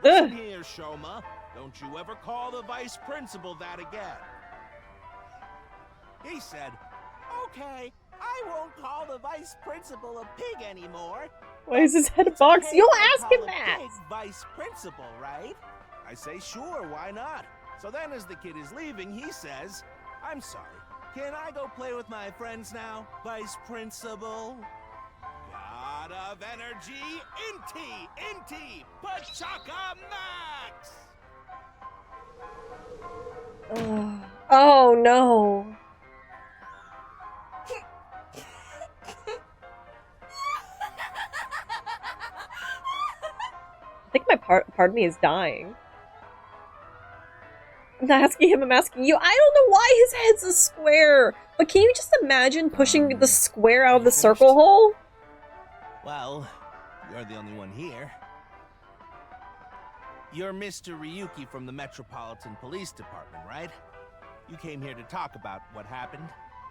Listen here, Shoma. Don't you ever call the vice principal that again. He said, Okay, I won't call the vice principal a pig anymore.
Why is his head a box?
Okay,
You'll
I
ask
call
him
a
that.
pig vice principal, right? I say, sure, why not? So then as the kid is leaving, he says, I'm sorry, can I go play with my friends now, vice principal? God of Energy, Inti, Pachaka Max!
Oh no. I think my part of me is dying. I'm not asking him, I'm asking you. I don't know why his head's a square. But can you just imagine pushing the square out of the circle hole?
Well, you're the only one here. You're Mr. Ryuki from the Metropolitan Police Department, right? You came here to talk about what happened?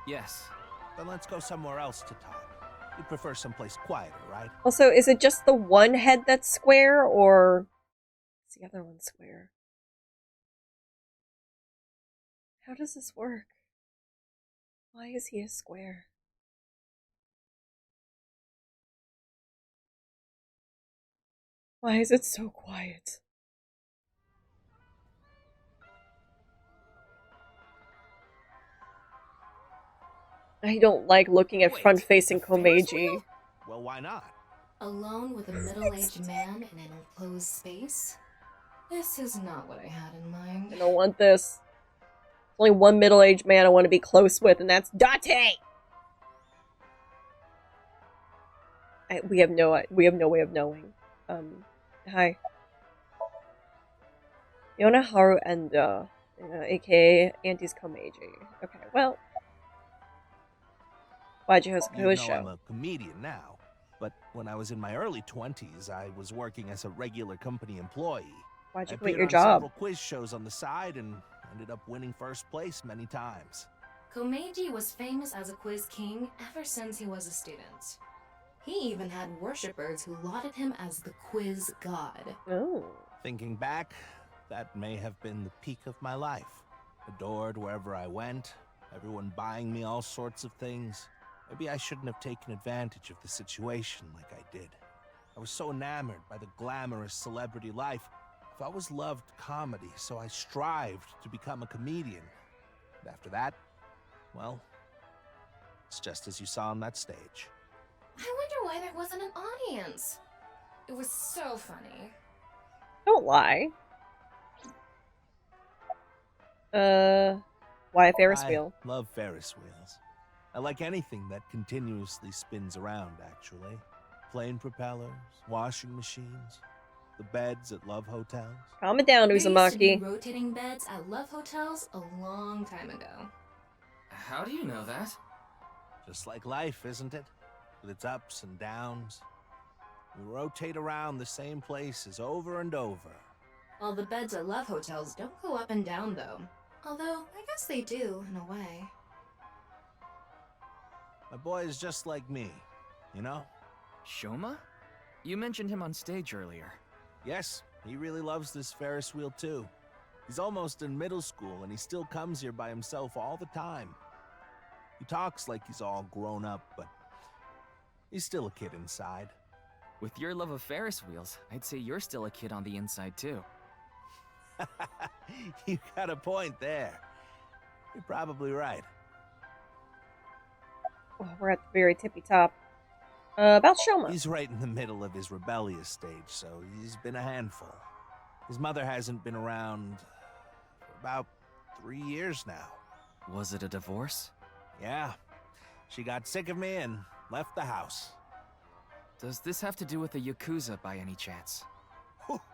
Yes.
Then let's go somewhere else to talk. You prefer someplace quieter, right?
Also, is it just the one head that's square, or is the other one square? How does this work? Why is he a square? Why is it so quiet? I don't like looking at front-facing Komeiji.
Well, why not?
Alone with a middle-aged man in an enclosed space? This is not what I had in mind.
I don't want this. There's only one middle-aged man I want to be close with, and that's Date! We have no way of knowing. Hi. Yonaharu Enda, aka Auntie's Komeiji. Okay, well. Why'd you host a quiz show?
I'm a comedian now, but when I was in my early 20s, I was working as a regular company employee.
Why'd you
I
quit
appeared
your
on
job?
Several quiz shows on the side and ended up winning first place many times.
Komeiji was famous as a quiz king ever since he was a student. He even had worshippers who lauded him as the quiz god.
Oh.
Thinking back, that may have been the peak of my life. Adored wherever I went, everyone buying me all sorts of things. Maybe I shouldn't have taken advantage of the situation like I did. I was so enamored by the glamorous celebrity life. I've always loved comedy, so I strived to become a comedian. And after that, well, it's just as you saw on that stage.
I wonder why there wasn't an audience. It was so funny.
Don't lie. Why a Ferris wheel?
I love Ferris wheels. I like anything that continuously spins around, actually. Plane propellers, washing machines, the beds at love hotels.
Calm it down,
There used to be
Uzumaki.
rotating beds at love hotels a long time ago.
How do you know that?
Just like life, isn't it? With its ups and downs. We rotate around the same places over and over.
Well, the beds at love hotels don't go up and down, though. Although, I guess they do, in a way.
My boy is just like me, you know?
Shoma? You mentioned him on stage earlier.
Yes, he really loves this Ferris wheel too. He's almost in middle school and he still comes here by himself all the time. He talks like he's all grown up, but he's still a kid inside.
With your love of Ferris wheels, I'd say you're still a kid on the inside too.
You got a point there. You're probably right.
Oh, we're at the very tippy top. About Shoma.
He's right in the middle of his rebellious stage, so he's been a handful. His mother hasn't been around for about 3 years now.
Was it a divorce?
Yeah. She got sick of me and left the house.
Does this have to do with the Yakuza by any chance?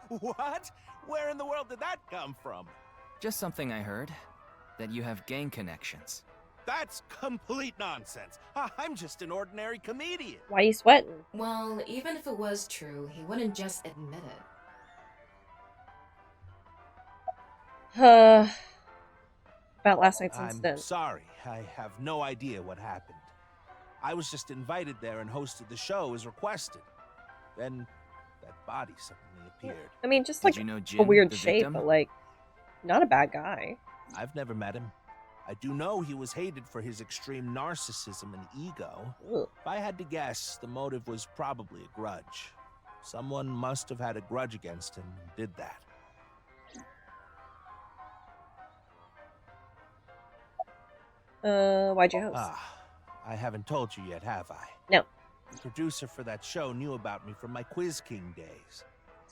What? Where in the world did that come from?
Just something I heard. That you have gang connections.
That's complete nonsense. I'm just an ordinary comedian.
Why are you sweating?
Well, even if it was true, he wouldn't just admit it.
About last night's
I'm
incident.
sorry. I have no idea what happened. I was just invited there and hosted the show as requested. Then that body suddenly appeared.
I mean, just like
you know
a
Jin,
weird
the
shape,
victim?
but like, not a bad guy.
I've never met him. I do know he was hated for his extreme narcissism and ego.
Ugh.
If I had to guess, the motive was probably a grudge. Someone must have had a grudge against him and did that.
Why'd you host?
I haven't told you yet, have I?
No.
The producer for that show knew about me from my Quiz King days.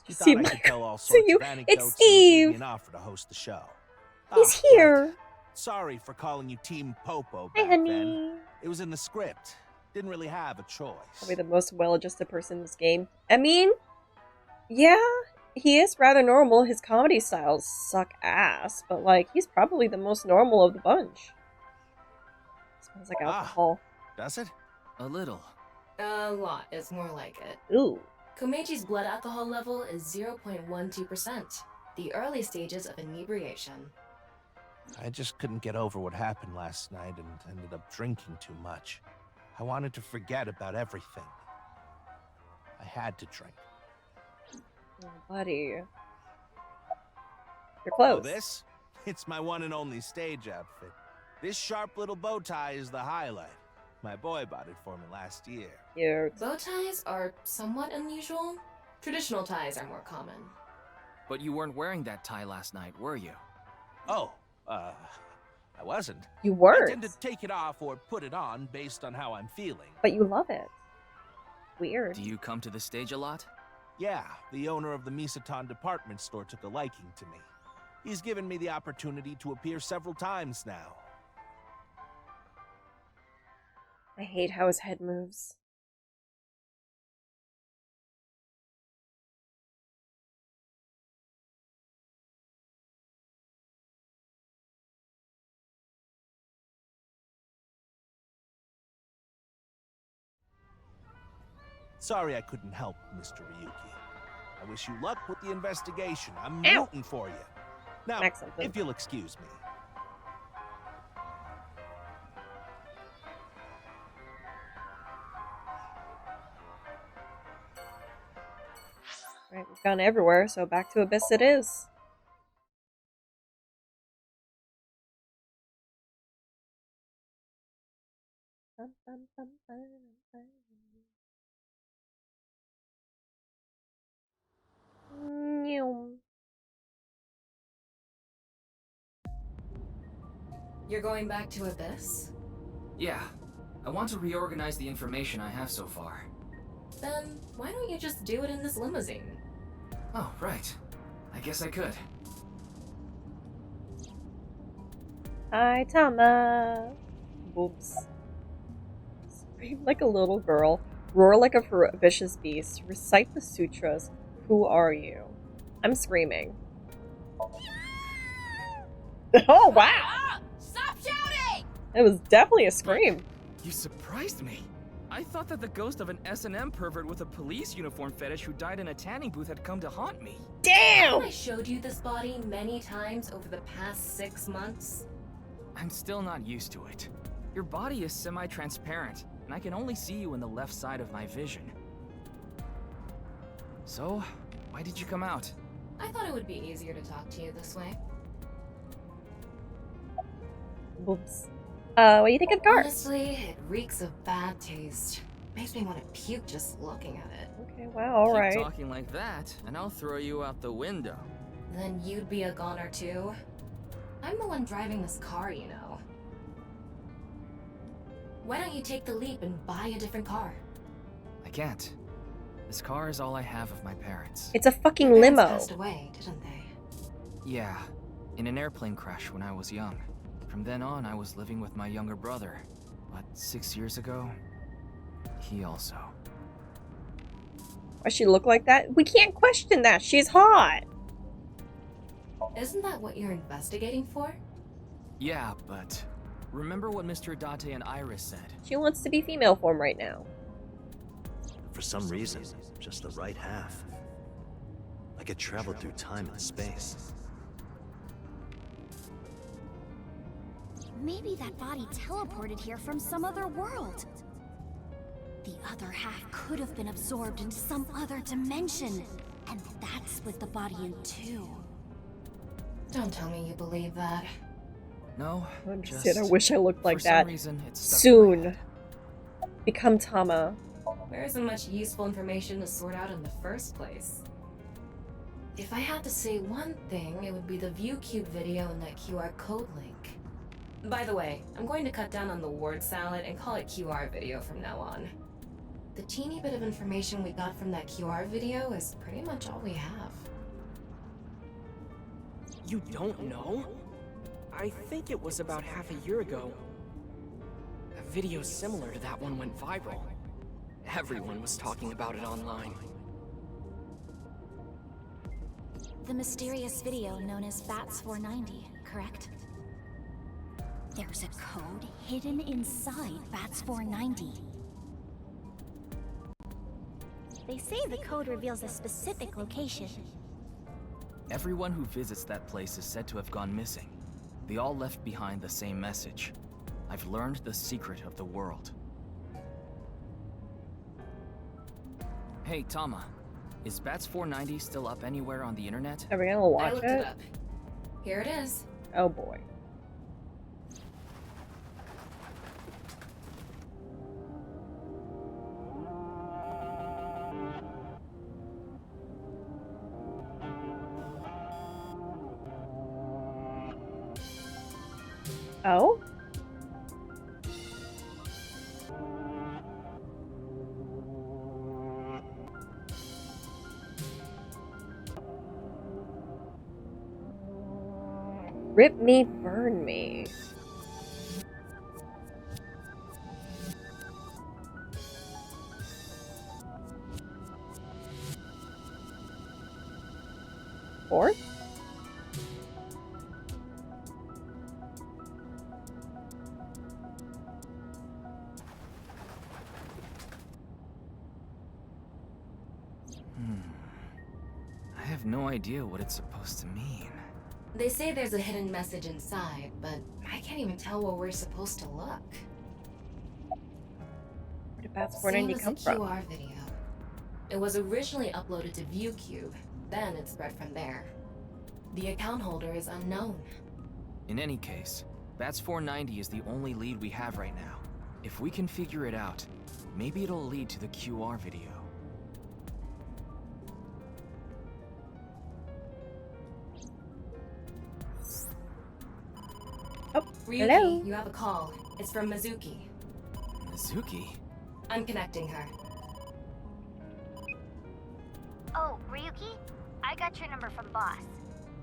He
See,
thought I could tell all
so
sorts
you-
of anecdotes
it's Steve.
and offer to host the show.
He's
Oh,
here.
right. Sorry for calling you Team Popo
Hi,
back
honey.
then. It was in the script. Didn't really have a choice.
Probably the most well-adjusted person in this game. I mean, yeah, he is rather normal. His comedy styles suck ass, but like, he's probably the most normal of the bunch. Smells like alcohol.
Does it?
A little.
A lot is more like it.
Ooh.
Komechi's blood alcohol level is 0.12%, the early stages of inebriation.
I just couldn't get over what happened last night and ended up drinking too much. I wanted to forget about everything. I had to drink.
Oh, buddy. You're close.
Oh, this? It's my one and only stage outfit. This sharp little bow tie is the highlight. My boy bought it for me last year.
Cute.
Bow ties are somewhat unusual. Traditional ties are more common.
But you weren't wearing that tie last night, were you?
Oh, I wasn't.
You weren't.
I tend to take it off or put it on based on how I'm feeling.
But you love it. Weird.
Do you come to the stage a lot?
Yeah, the owner of the Misaton department store took a liking to me. He's given me the opportunity to appear several times now.
I hate how his head moves.
Sorry I couldn't help, Mr. Ryuki. I wish you luck with the investigation. I'm rooting for you. Now, if you'll excuse me.
Right, we've gone everywhere, so back to Abyss it is. Bum, bum, bum, bum, bum.
You're going back to Abyss?
Yeah. I want to reorganize the information I have so far.
Then why don't you just do it in this limousine?
Oh, right. I guess I could.
Hi, Tama. Boobs. Scream like a little girl. Roar like a ferocious beast. Recite the sutras. Who are you? I'm screaming. Oh, wow!
Stop shouting!
It was definitely a scream.
You surprised me. I thought that the ghost of an S&M pervert with a police uniform fetish who died in a tanning booth had come to haunt me.
Damn!
I showed you this body many times over the past 6 months.
I'm still not used to it. Your body is semi-transparent, and I can only see you in the left side of my vision. So, why did you come out?
I thought it would be easier to talk to you this way.
Boobs. What do you think of Garth?
Honestly, it reeks of bad taste. Makes me want to puke just looking at it.
Okay, wow, alright.
Keep talking like that, and I'll throw you out the window.
Then you'd be a goner too. I'm the one driving this car, you know. Why don't you take the leap and buy a different car?
I can't. This car is all I have of my parents.
It's a fucking
Your parents
limo.
passed away, didn't they?
Yeah, in an airplane crash when I was young. From then on, I was living with my younger brother. But 6 years ago, he also.
Why she look like that? We can't question that. She's hot.
Isn't that what you're investigating for?
Yeah, but remember what Mr. Date and Iris said?
She wants to be female form right now.
For some reason, just the right half. Like it traveled through time and space.
Maybe that body teleported here from some other world. The other half could have been absorbed into some other dimension. And that split the body in two.
Don't tell me you believe that.
No,
I wish I looked like
for some
that.
reason, it's stuck
Soon. Become Tama.
There isn't much useful information to sort out in the first place. If I had to say one thing, it would be the ViewCube video and that QR code link. By the way, I'm going to cut down on the word salad and call it QR video from now on. The teeny bit of information we got from that QR video is pretty much all we have.
You don't know? I think it was about half a year ago. A video similar to that one went viral. Everyone was talking about it online.
The mysterious video known as Bats 490, correct? There's a code hidden inside Bats 490.
They say the code reveals a specific location.
Everyone who visits that place is said to have gone missing. They all left behind the same message. I've learned the secret of the world. Hey, Tama. Is Bats 490 still up anywhere on the internet?
Are we gonna watch
I looked it up. Here it is.
Oh boy. Oh? Rip me, burn me. Fourth?
I have no idea what it's supposed to mean.
They say there's a hidden message inside, but I can't even tell where we're supposed to look.
Where did Bats 490 come from?
QR video. It was originally uploaded to ViewCube, then it spread from there. The account holder is unknown.
In any case, Bats 490 is the only lead we have right now. If we can figure it out, maybe it'll lead to the QR video.
Oh,
Ryuki,
hello.
you have a call. It's from Mizuki.
Mizuki?
I'm connecting her.
Oh, Ryuki? I got your number from Boss.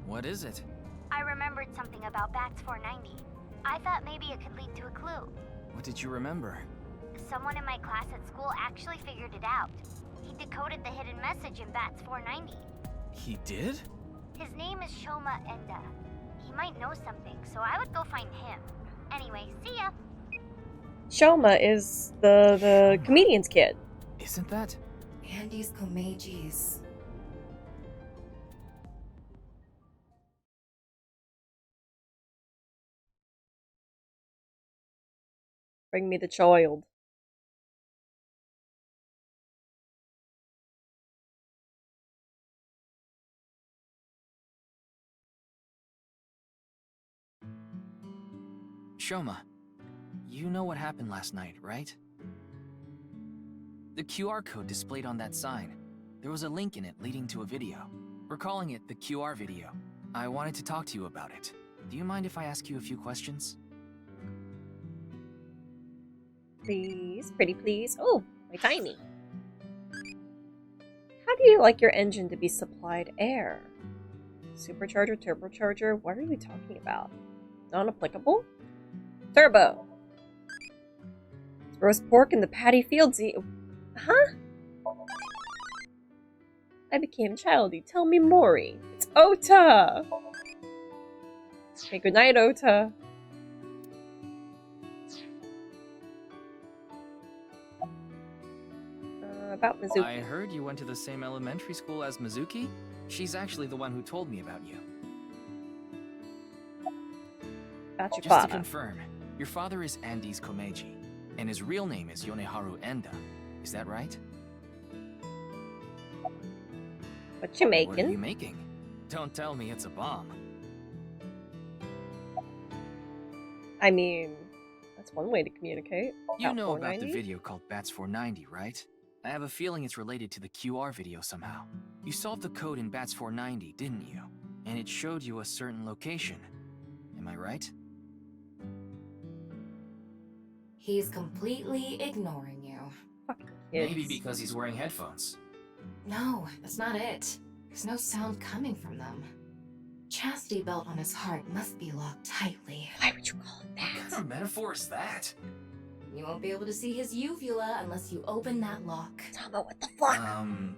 What is it?
I remembered something about Bats 490. I thought maybe it could lead to a clue.
What did you remember?
Someone in my class at school actually figured it out. He decoded the hidden message in Bats 490.
He did?
His name is Shoma Enda. He might know something, so I would go find him. Anyway, see ya!
Shoma is the comedian's kid.
Isn't that?
Andy's Komeji's.
Bring me the child.
Shoma, you know what happened last night, right? The QR code displayed on that sign. There was a link in it leading to a video. We're calling it the QR video. I wanted to talk to you about it. Do you mind if I ask you a few questions?
Please, pretty please. Oh, my tiny. How do you like your engine to be supplied air? Supercharger, turbocharger, what are you talking about? Non-applicable? Turbo! Roast pork in the patty fields. Huh? I became childy. Tell me, Mori. It's Ota! Okay, good night, Ota. About Mizuki.
I heard you went to the same elementary school as Mizuki? She's actually the one who told me about you.
About your
Just
father.
to confirm, your father is Andes Komeji, and his real name is Yoneharu Enda. Is that right?
What you making?
What are you making? Don't tell me it's a bomb.
I mean, that's one way to communicate.
You know about the video called Bats 490, right? I have a feeling it's related to the QR video somehow. You solved the code in Bats 490, didn't you? And it showed you a certain location. Am I right?
He's completely ignoring you.
Maybe because he's wearing headphones.
No, that's not it. There's no sound coming from them. chastity belt on his heart must be locked tightly.
Why would you call it that?
What kind of metaphor is that?
You won't be able to see his uvula unless you open that lock.
Tama, what the fuck?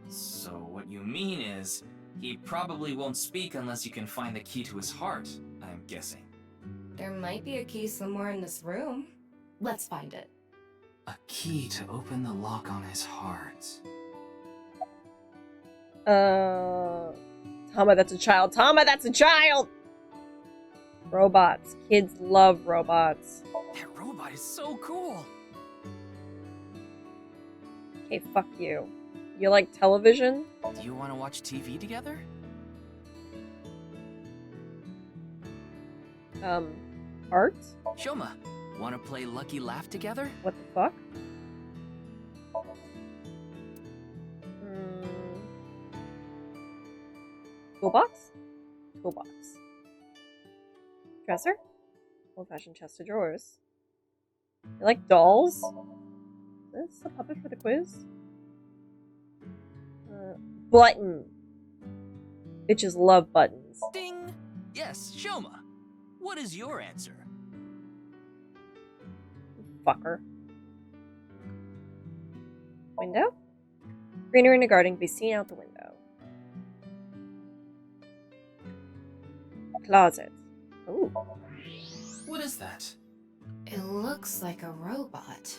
So what you mean is, he probably won't speak unless you can find the key to his heart, I'm guessing.
There might be a key somewhere in this room. Let's find it.
A key to open the lock on his heart.
Tama, that's a child. Tama, that's a child! Robots. Kids love robots.
That robot is so cool!
Okay, fuck you. You like television?
Do you want to watch TV together?
Art?
Shoma, want to play Lucky Laugh together?
What the fuck? Toolbox? Toolbox. Dresser? Old-fashioned chest of drawers. You like dolls? Is this a puppet for the quiz? Button. Bitches love buttons.
Ding! Yes, Shoma. What is your answer?
Fucker. Window? Greenery in a garden can be seen out the window. Closet. Ooh.
What is that?
It looks like a robot.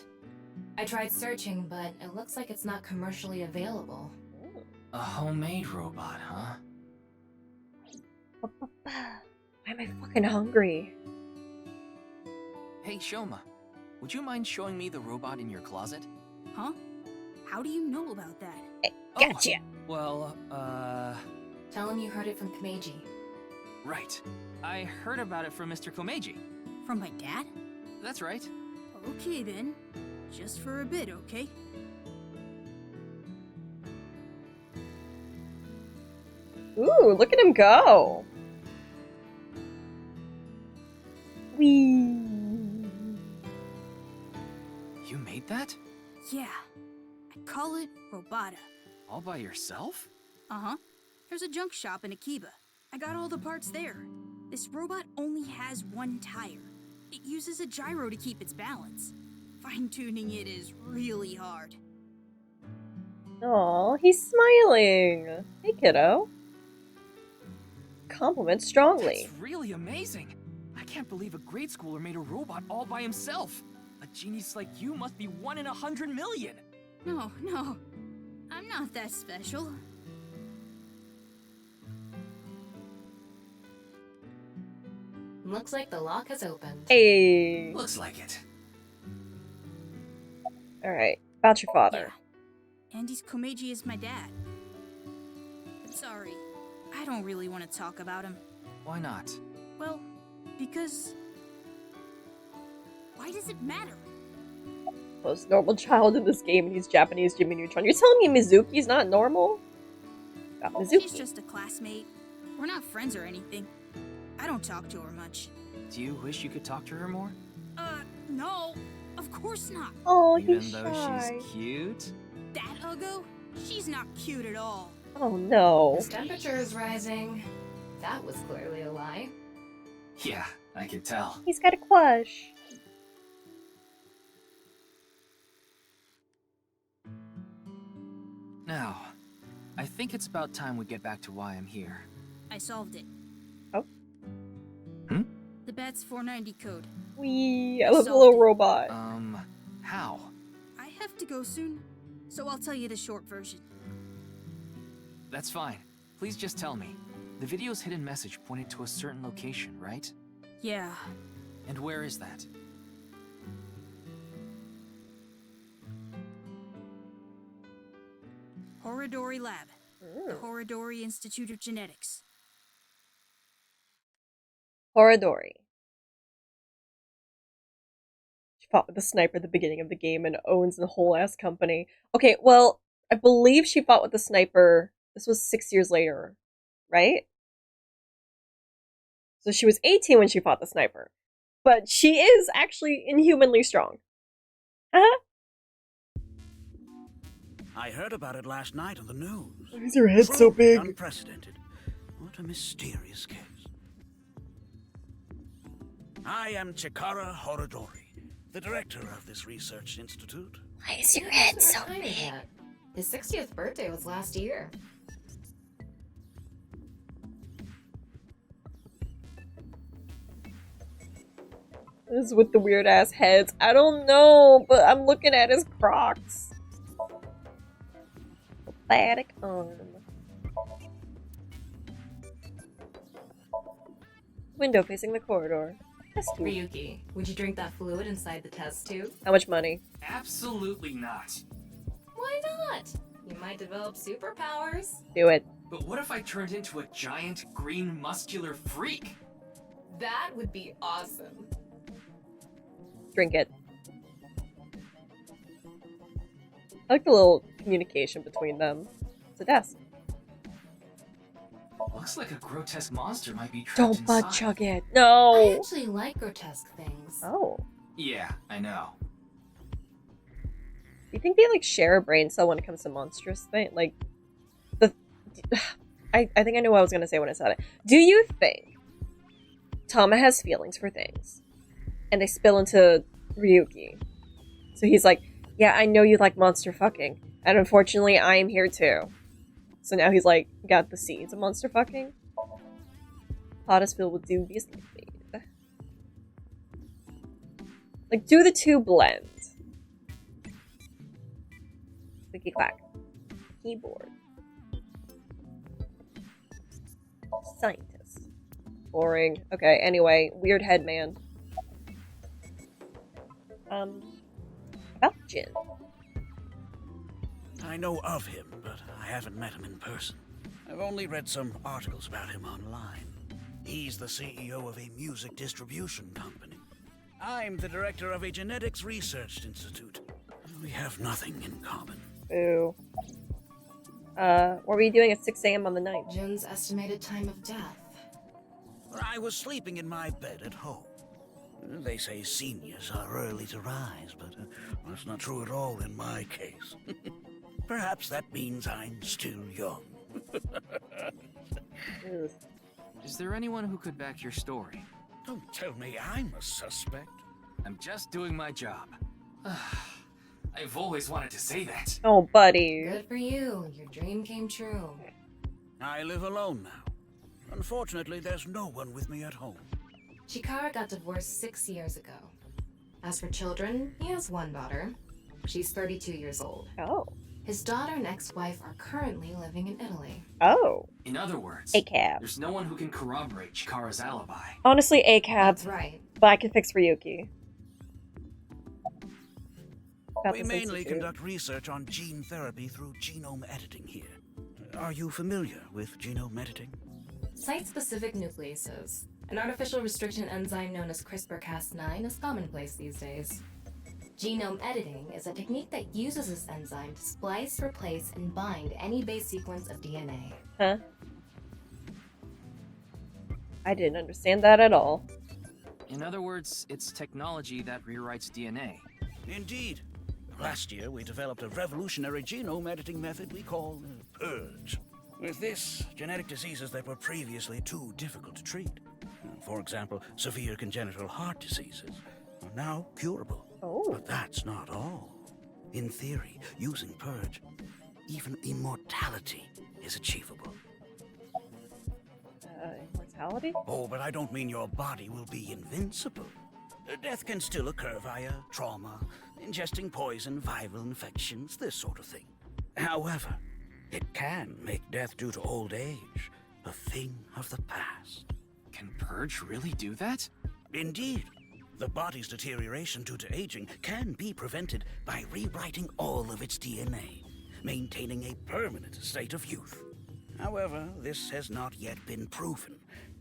I tried searching, but it looks like it's not commercially available.
A homemade robot, huh?
Why am I fucking hungry?
Hey, Shoma. Would you mind showing me the robot in your closet?
Huh? How do you know about that?
Hey, gotcha!
Oh, well,
Tell him you heard it from Komeiji.
Right. I heard about it from Mr. Komeiji.
From my dad?
That's right.
Okay then. Just for a bit, okay?
Ooh, look at him go! Whee!
You made that?
Yeah. I call it Robota.
All by yourself?
Uh-huh. There's a junk shop in Akiba. I got all the parts there. This robot only has one tire. It uses a gyro to keep its balance. Fine-tuning it is really hard.
Aw, he's smiling! Hey, kiddo. Compliment strongly.
That's really amazing! I can't believe a grade schooler made a robot all by himself! A genius like you must be 1 in 100 million!
No. I'm not that special.
Looks like the lock has opened.
Hey!
Looks like it.
Alright, about your father.
Yeah. Andy's Komeiji is my dad. But sorry, I don't really want to talk about him.
Why not?
Well, because... Why does it matter?
Most normal child in this game, and he's Japanese Jimmy Neutron. You're telling me Mizuki's not normal? Got Mizuki.
She's just a classmate. We're not friends or anything. I don't talk to her much.
Do you wish you could talk to her more?
No. Of course not.
Oh,
Even
he's
though
shy.
she's cute?
That Uggo? She's not cute at all.
Oh no.
His temperature is rising. That was clearly a lie.
Yeah, I could tell.
He's got a quash.
Now, I think it's about time we get back to why I'm here.
I solved it.
Oh.
The BATS 490 code.
Wee, I love the little robot.
How?
I have to go soon, so I'll tell you the short version.
That's fine. Please just tell me. The video's hidden message pointed to a certain location, right?
Yeah.
And where is that?
Horodori Lab. The Horodori Institute of Genetics.
Horodori. She fought with the sniper at the beginning of the game and owns the whole ass company. Okay, well, I believe she fought with the sniper. This was 6 years later, right? So she was 18 when she fought the sniper. But she is actually inhumanly strong. Uh-huh.
I heard about it last night on the news.
Why is her head so big?
Unprecedented. What a mysterious case. I am Chikara Horodori, the director of this research institute.
Why is your head so big?
His 60th birthday was last year.
This is with the weird ass heads. I don't know, but I'm looking at his Crocs. Pathetic arm. Window facing the corridor. Test tube.
Ryuki, would you drink that fluid inside the test tube?
How much money?
Absolutely not.
Why not? You might develop superpowers.
Do it.
But what if I turned into a giant green muscular freak?
That would be awesome.
Drink it. I like the little communication between them. It's a desk.
Looks like a grotesque monster might be trapped
Don't
inside.
butt chug it. No.
I actually like grotesque things.
Oh.
Yeah, I know.
Do you think they like share a brain cell when it comes to monstrous thing? Like the I think I knew what I was gonna say when I said it. Do you think Tama has feelings for things and they spill into Ryuki? So he's like, yeah, I know you like monster fucking, and unfortunately I am here too. So now he's like got the seeds of monster fucking. Pot is filled with dubious liquid. Like, do the two blend? Clicky clack. Keyboard. Scientist. Boring. Okay, anyway, weird head man. About Jin.
I know of him, but I haven't met him in person. I've only read some articles about him online. He's the CEO of a music distribution company. I'm the director of a genetics research institute. We have nothing in common.
Ooh. What were you doing at 6 a.m. on the night?
Jin's estimated time of death.
I was sleeping in my bed at home. They say seniors are early to rise, but that's not true at all in my case. Perhaps that means I'm still young.
Is there anyone who could back your story?
Don't tell me I'm a suspect.
I'm just doing my job. I've always wanted to say that.
Oh, buddy.
Good for you. Your dream came true.
I live alone now. Unfortunately, there's no one with me at home.
Chikara got divorced 6 years ago. As for children, he has one daughter. She's 32 years old.
Oh.
His daughter and ex-wife are currently living in Italy.
Oh.
In other words,
ACAB.
There's no one who can corroborate Chikara's alibi.
Honestly, ACAB.
That's right.
But I can fix Ryuki.
We mainly conduct research on gene therapy through genome editing here. Are you familiar with genome editing?
Site-specific nucleases. An artificial restriction enzyme known as CRISPR-Cas9 is commonplace these days. Genome editing is a technique that uses this enzyme to splice, replace, and bind any base sequence of DNA.
Huh? I didn't understand that at all.
In other words, it's technology that rewrites DNA.
Indeed. Last year, we developed a revolutionary genome editing method we call Purge. With this, genetic diseases that were previously too difficult to treat, for example, severe congenital heart diseases, are now curable.
Oh.
But that's not all. In theory, using Purge, even immortality is achievable.
Immortality?
Oh, but I don't mean your body will be invincible. Death can still occur via trauma, ingesting poison, viral infections, this sort of thing. However, it can make death due to old age a thing of the past.
Can Purge really do that?
Indeed. The body's deterioration due to aging can be prevented by rewriting all of its DNA, maintaining a permanent state of youth. However, this has not yet been proven.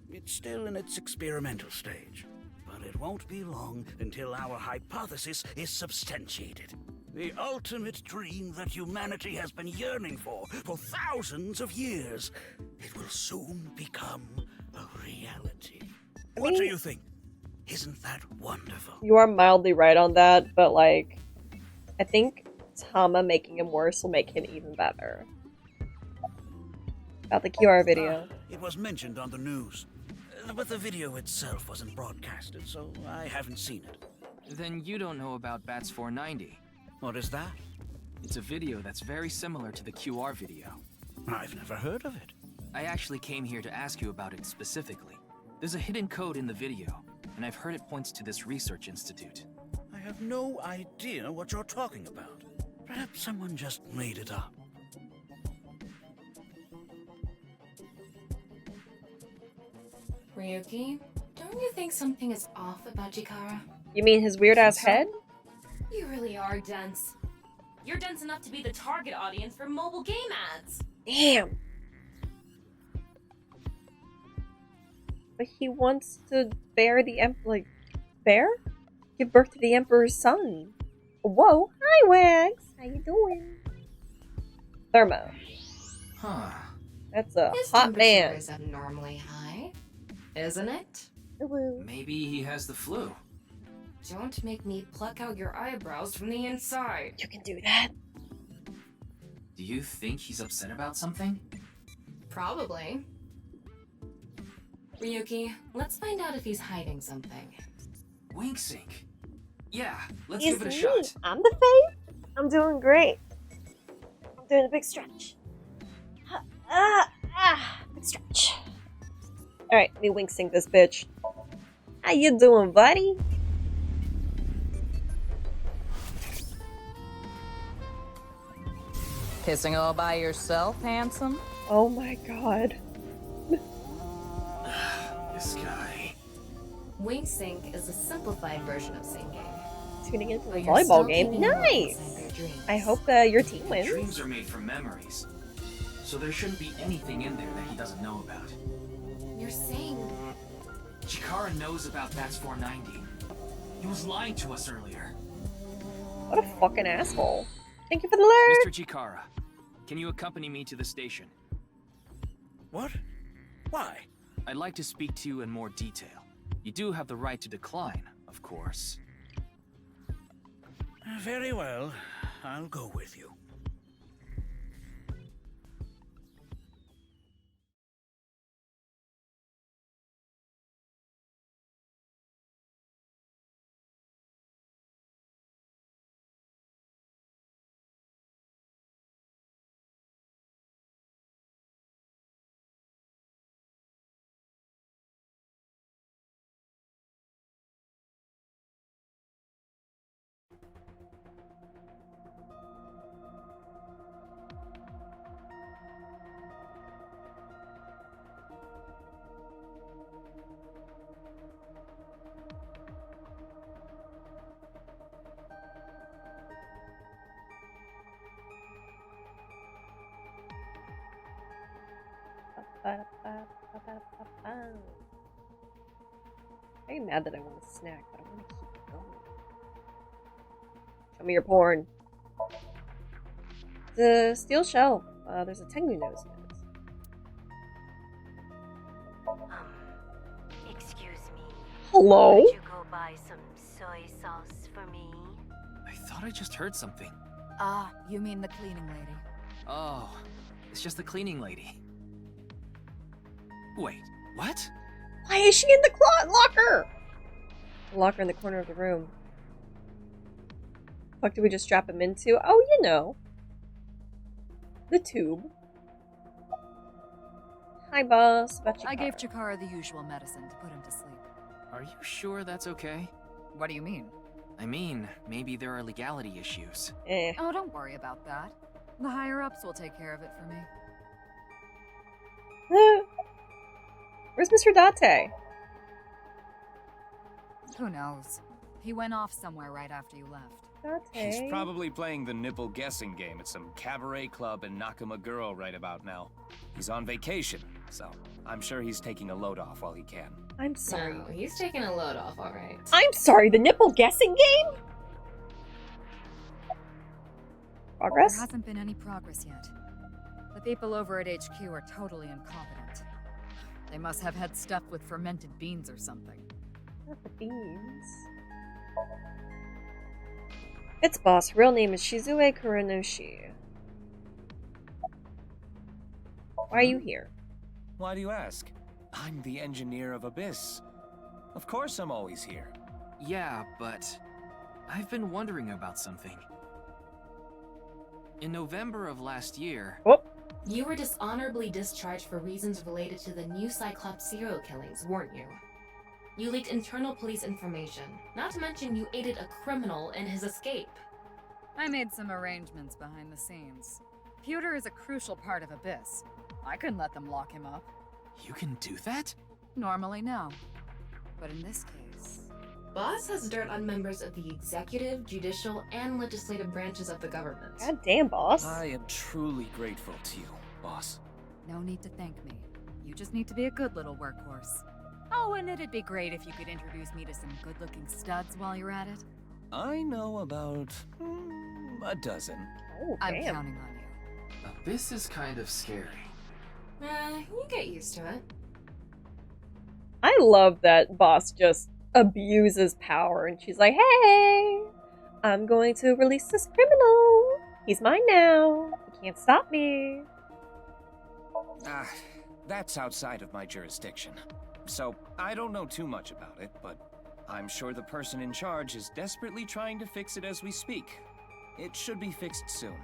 It's still in its experimental stage. But it won't be long until our hypothesis is substantiated. The ultimate dream that humanity has been yearning for thousands of years. It will soon become a reality. What do you think? Isn't that wonderful?
You are mildly right on that, but like, I think Tama making him worse will make him even better. About the QR video.
It was mentioned on the news. But the video itself wasn't broadcasted, so I haven't seen it.
Then you don't know about Bats 490.
What is that?
It's a video that's very similar to the QR video.
I've never heard of it.
I actually came here to ask you about it specifically. There's a hidden code in the video, and I've heard it points to this research institute.
I have no idea what you're talking about. Perhaps someone just made it up.
Ryuki, don't you think something is off about Chikara?
You mean his weird-ass head?
You really are dense. You're dense enough to be the target audience for mobile game ads.
Damn. But he wants to bear the give birth to the Emperor's son. Whoa, hi Wags. How you doing? Thermo.
Huh.
That's a
His
hot man.
temperature is abnormally high, isn't it?
Maybe he has the flu.
Don't make me pluck out your eyebrows from the inside.
You can do that.
Do you think he's upset about something?
Probably. Ryuki, let's find out if he's hiding something.
Wink sync. Yeah, let's
It's
give it a
me.
shot.
I'm the face. I'm doing great. I'm doing a big stretch. Big stretch. Alright, let me wink sync this bitch. How you doing, buddy?
Pissing all by yourself, handsome?
Oh my god.
This guy.
Wing Sync is a simplified version of singing.
Tuning into a
But you're
volleyball
still
game.
keeping your
Nice!
voice in your dreams.
I hope your team wins.
Dreams are made from memories. So there shouldn't be anything in there that he doesn't know about.
You're saying...
Chikara knows about Bats 490. He was lying to us earlier.
What a fucking asshole. Thank you for the alert!
Mr. Chikara, can you accompany me to the station?
What? Why?
I'd like to speak to you in more detail. You do have the right to decline, of course.
Very well. I'll go with you.
I'm mad that I want a snack, but I want to keep it going. Show me your porn. The steel shelf. There's a Tengu nose in it.
Excuse me.
Hello?
Could you go buy some soy sauce for me?
I thought I just heard something.
Ah, you mean the cleaning lady.
Oh, it's just the cleaning lady. Wait, what?
Why is she in the locker? The locker in the corner of the room. What fuck did we just strap him into? Oh, you know. The tube. Hi, boss.
I gave Chikara the usual medicine to put him to sleep.
Are you sure that's okay?
What do you mean?
I mean, maybe there are legality issues.
Oh, don't worry about that. The higher-ups will take care of it for me.
Where's Mr. Date?
Who knows? He went off somewhere right after you left.
He's probably playing the nipple guessing game at some cabaret club in Nakamaguro right about now. He's on vacation, so I'm sure he's taking a load off while he can.
I'm sorry.
No, he's taking a load off, alright.
I'm sorry, the nipple guessing game? Progress?
There hasn't been any progress yet. The people over at HQ are totally incompetent. They must have had stuff with fermented beans or something.
Not the beans. Its boss, real name is Shizue Kuranoshi. Why are you here?
Why do you ask? I'm the engineer of Abyss. Of course I'm always here.
Yeah, but I've been wondering about something. In November of last year...
You were dishonorably discharged for reasons related to the new Cyclops serial killings, weren't you? You leaked internal police information, not to mention you aided a criminal in his escape.
I made some arrangements behind the scenes. Pewter is a crucial part of Abyss. I couldn't let them lock him up.
You can do that?
Normally, no. But in this case...
Boss has dirt on members of the executive, judicial, and legislative branches of the government.
God damn, boss.
I am truly grateful to you, boss.
No need to thank me. You just need to be a good little workhorse. Oh, and it'd be great if you could introduce me to some good-looking studs while you're at it.
I know about a dozen.
Oh,
I'm counting on you.
This is kind of scary.
You get used to it.
I love that boss just abuses power and she's like, hey, I'm going to release this criminal. He's mine now. You can't stop me.
That's outside of my jurisdiction. So I don't know too much about it, but I'm sure the person in charge is desperately trying to fix it as we speak. It should be fixed soon.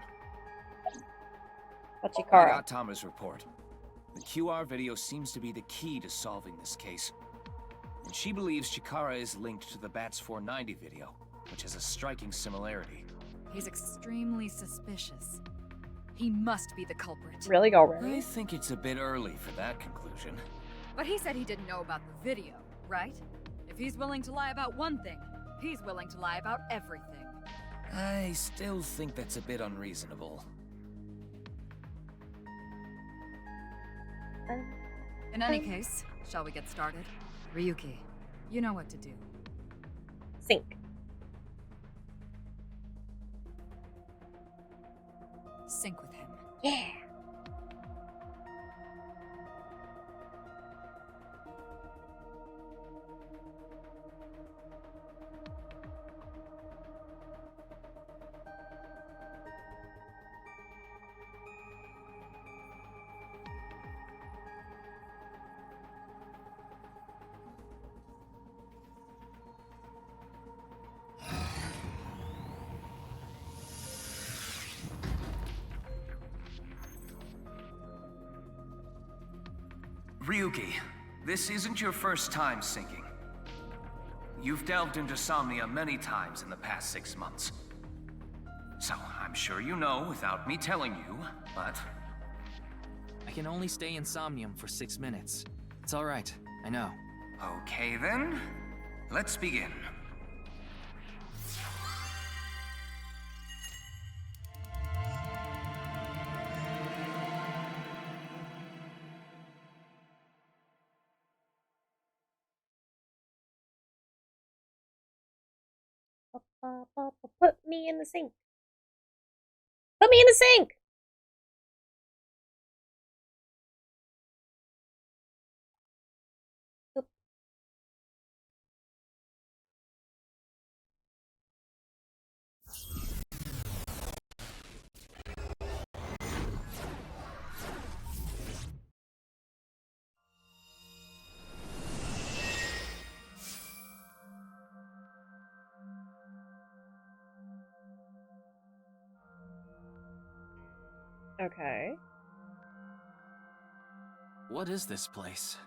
I got Tama's report. The QR video seems to be the key to solving this case. And she believes Chikara is linked to the Bats 490 video, which has a striking similarity.
He's extremely suspicious. He must be the culprit.
Really already?
I think it's a bit early for that conclusion.
But he said he didn't know about the video, right? If he's willing to lie about one thing, he's willing to lie about everything.
I still think that's a bit unreasonable.
In any case, shall we get started? Ryuki, you know what to do.
Sync.
Sync with him.
Yeah.
Ryuki, this isn't your first time syncing. You've delved into Somnium many times in the past 6 months. So, I'm sure you know without me telling you, but...
I can only stay in Somnium for 6 minutes. It's alright, I know.
Okay then, let's begin.
Put me in the sink. Put me in the sink! Okay.
What is this place?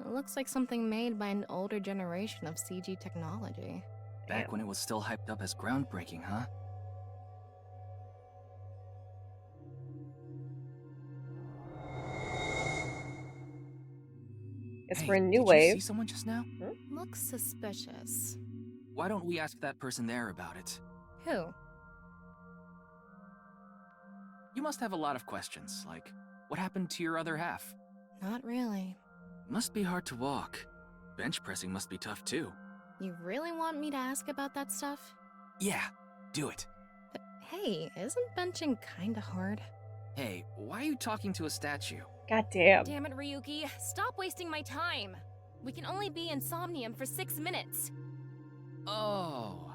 It looks like something made by an older generation of CG technology.
Back when it was still hyped up as groundbreaking, huh?
Guess we're in New
did
Wave.
You see someone just now?
Looks suspicious.
Why don't we ask that person there about it?
Who?
You must have a lot of questions, like, what happened to your other half?
Not really.
Must be hard to walk. Bench pressing must be tough too.
You really want me to ask about that stuff?
Yeah, do it.
But hey, isn't benching kinda hard?
Hey, why are you talking to a statue?
God damn.
Damn it, Ryuki. Stop wasting my time. We can only be in Somnium for 6 minutes.
Oh.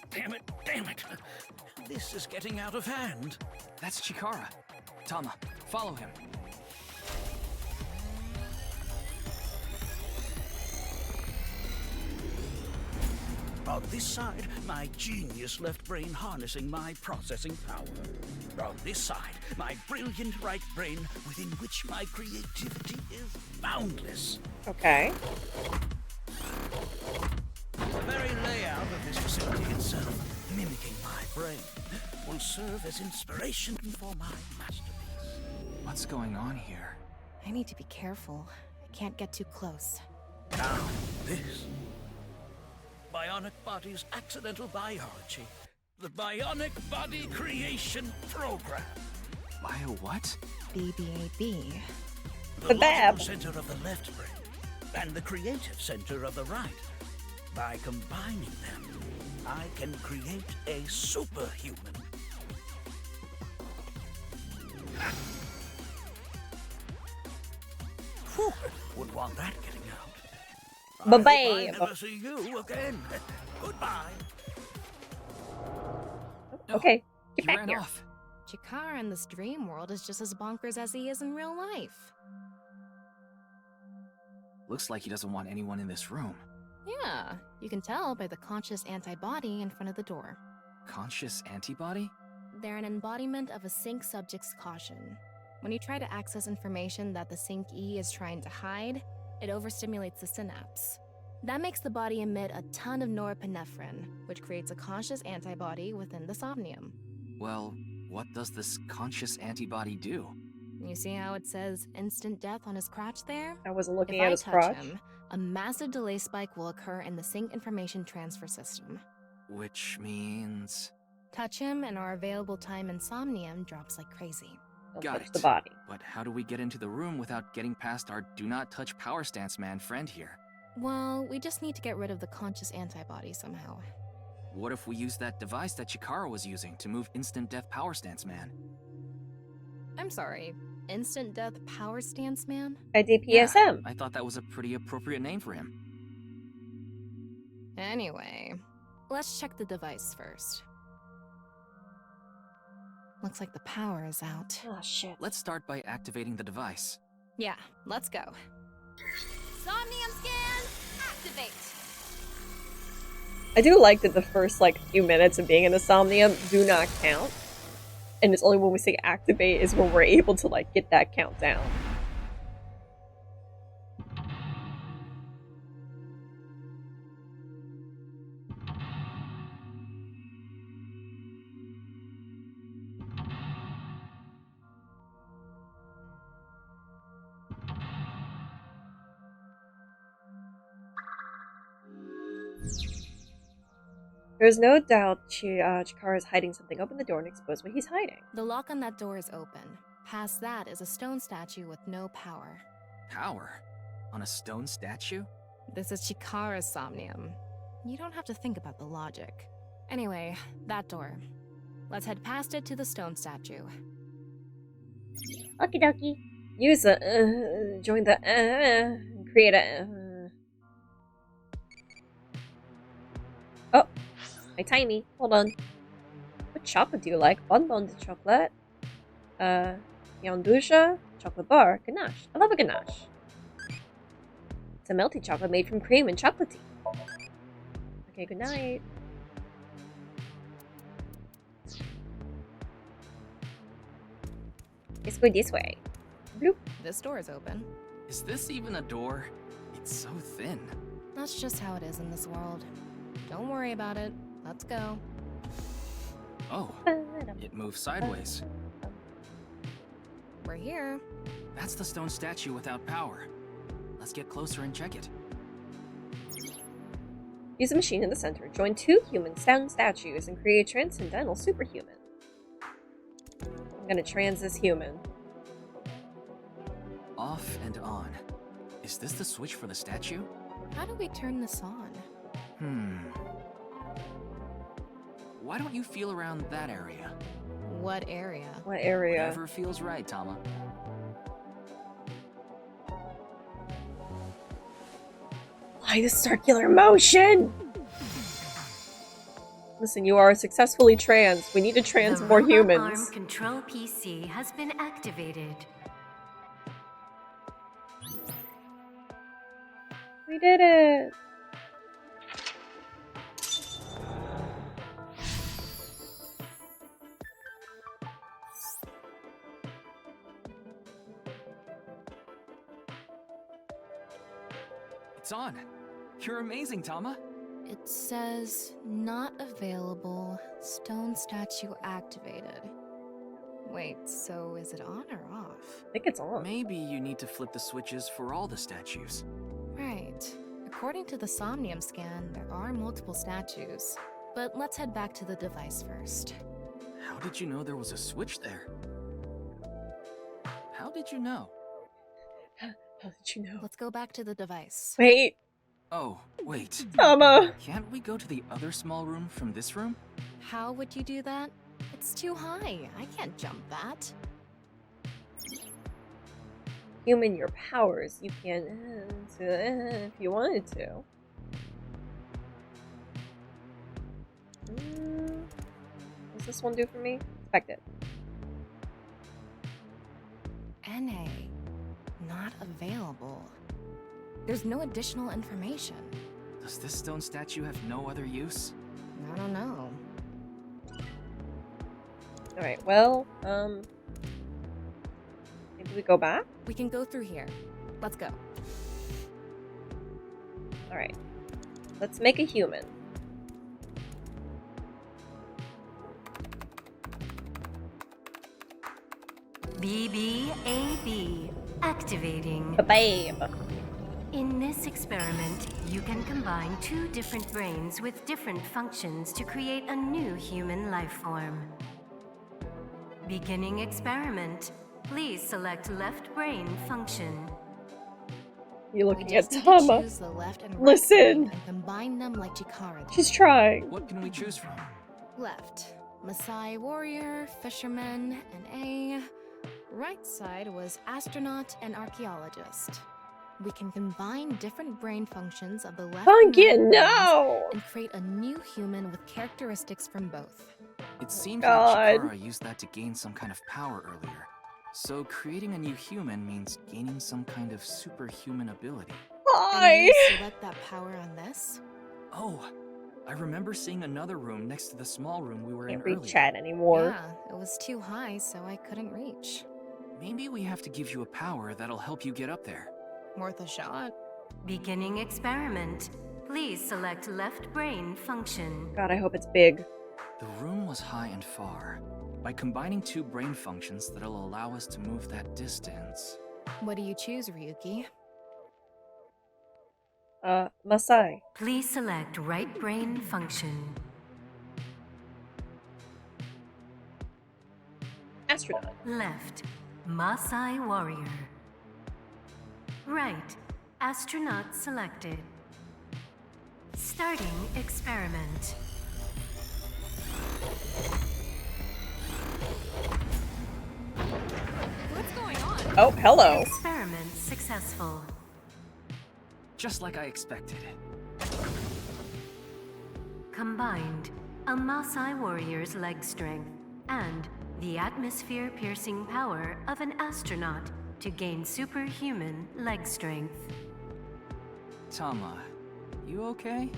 Damn it, damn it. This is getting out of hand.
That's Chikara. Tama, follow him.
On this side, my genius left brain harnessing my processing power. On this side, my brilliant right brain within which my creativity is boundless.
Okay.
The very layout of this facility itself, mimicking my brain, will serve as inspiration for my masterpiece.
What's going on here?
I need to be careful. I can't get too close.
Now, this. Bionic Body's accidental biology. The Bionic Body Creation Program.
Bio what?
BBAB.
The logical center of the left brain and the creative center of the right. By combining them, I can create a superhuman. Whew, wouldn't want that getting out.
Bye-bye.
I'll never see you again. Goodbye.
Okay,
He
get back
ran
here.
off.
Chikara in this dream world is just as bonkers as he is in real life.
Looks like he doesn't want anyone in this room.
Yeah, you can tell by the conscious antibody in front of the door.
Conscious antibody?
They're an embodiment of a sync subject's caution. When you try to access information that the sync E is trying to hide, it overstimulates the synapse. That makes the body emit a ton of norepinephrine, which creates a conscious antibody within the Somnium.
Well, what does this conscious antibody do?
You see how it says instant death on his crotch there?
I wasn't looking
If
at
I
his
touch
crotch.
him, a massive delay spike will occur in the sync information transfer system.
Which means...
Touch him and our available time in Somnium drops like crazy.
Don't
Got
touch
it.
the body.
But how do we get into the room without getting past our do not touch power stance man friend here?
Well, we just need to get rid of the conscious antibody somehow.
What if we use that device that Chikara was using to move instant death power stance man?
I'm sorry, instant death power stance man?
IDPSM.
I thought that was a pretty appropriate name for him.
Anyway, let's check the device first. Looks like the power is out.
Oh shit.
Let's start by activating the device.
Yeah, let's go. Somnium scan, activate!
I do like that the first few minutes of being in the Somnium do not count. And it's only when we say activate is when we're able to get that countdown. There's no doubt Chikara is hiding something. Open the door and expose what he's hiding.
The lock on that door is open. Past that is a stone statue with no power.
Power? On a stone statue?
This is Chikara's Somnium. You don't have to think about the logic. Anyway, that door. Let's head past it to the stone statue.
Okie dokie. Use the join the create a Oh, my tiny. Hold on. What chocolate do you like? Bonbon chocolate. Yandusha, chocolate bar, ganache. I love a ganache. It's a melty chocolate made from cream and chocolatey. Okay, good night. Let's go this way. Bloop.
This door is open.
Is this even a door? It's so thin.
That's just how it is in this world. Don't worry about it. Let's go.
Oh, it moves sideways.
We're here.
That's the stone statue without power. Let's get closer and check it.
Use a machine in the center. Join two human stone statues and create a transcendental superhuman. I'm gonna trans this human.
Off and on. Is this the switch for the statue?
How do we turn this on?
Why don't you feel around that area?
What area?
What area?
Whatever feels right, Tama.
Why the circular motion? Listen, you are successfully trans. We need to trans more humans.
The arm control PC has been activated.
We did it.
It's on. You're amazing, Tama.
It says, not available, stone statue activated. Wait, so is it on or off?
I think it's on.
Maybe you need to flip the switches for all the statues.
Right. According to the Somnium scan, there are multiple statues. But let's head back to the device first.
How did you know there was a switch there? How did you know?
How did you know?
Let's go back to the device.
Wait.
Oh, wait.
Tama!
Can't we go to the other small room from this room?
How would you do that? It's too high. I can't jump that.
Human your powers. You can if you wanted to. What's this one do for me? Inspect it.
NA. Not available. There's no additional information.
Does this stone statue have no other use?
I don't know.
Alright, well, maybe we go back?
We can go through here. Let's go.
Alright. Let's make a human.
BBAB. Activating.
Babe.
In this experiment, you can combine 2 different brains with different functions to create a new human life form. Beginning experiment. Please select left brain function.
You're looking
We
at
just need to
Tama.
choose the left and right
Listen.
brain and combine them like Chikara did.
She's trying.
What can we choose from?
Left, Maasai warrior, fisherman, and A. Right side was astronaut and archaeologist. We can combine different brain functions of the left
Funky,
and right
no!
brains and create a new human with characteristics from both.
It seems
God.
like Chikara used that to gain some kind of power earlier. So creating a new human means gaining some kind of superhuman ability.
Why?
And you select that power on this?
Oh, I remember seeing another room next to the small room we were in
Can't read
earlier.
chat anymore.
Yeah, it was too high, so I couldn't reach.
Maybe we have to give you a power that'll help you get up there.
Worth a shot.
Beginning experiment. Please select left brain function.
God, I hope it's big.
The room was high and far. By combining 2 brain functions that'll allow us to move that distance.
What do you choose, Ryuki?
Maasai.
Please select right brain function.
Astronaut.
Left, Maasai warrior. Right, astronaut selected. Starting experiment.
What's going on?
Oh, hello.
Experiment successful.
Just like I expected.
Combined, a Maasai warrior's leg strength and the atmosphere-piercing power of an astronaut to gain superhuman leg strength.
Tama, you okay?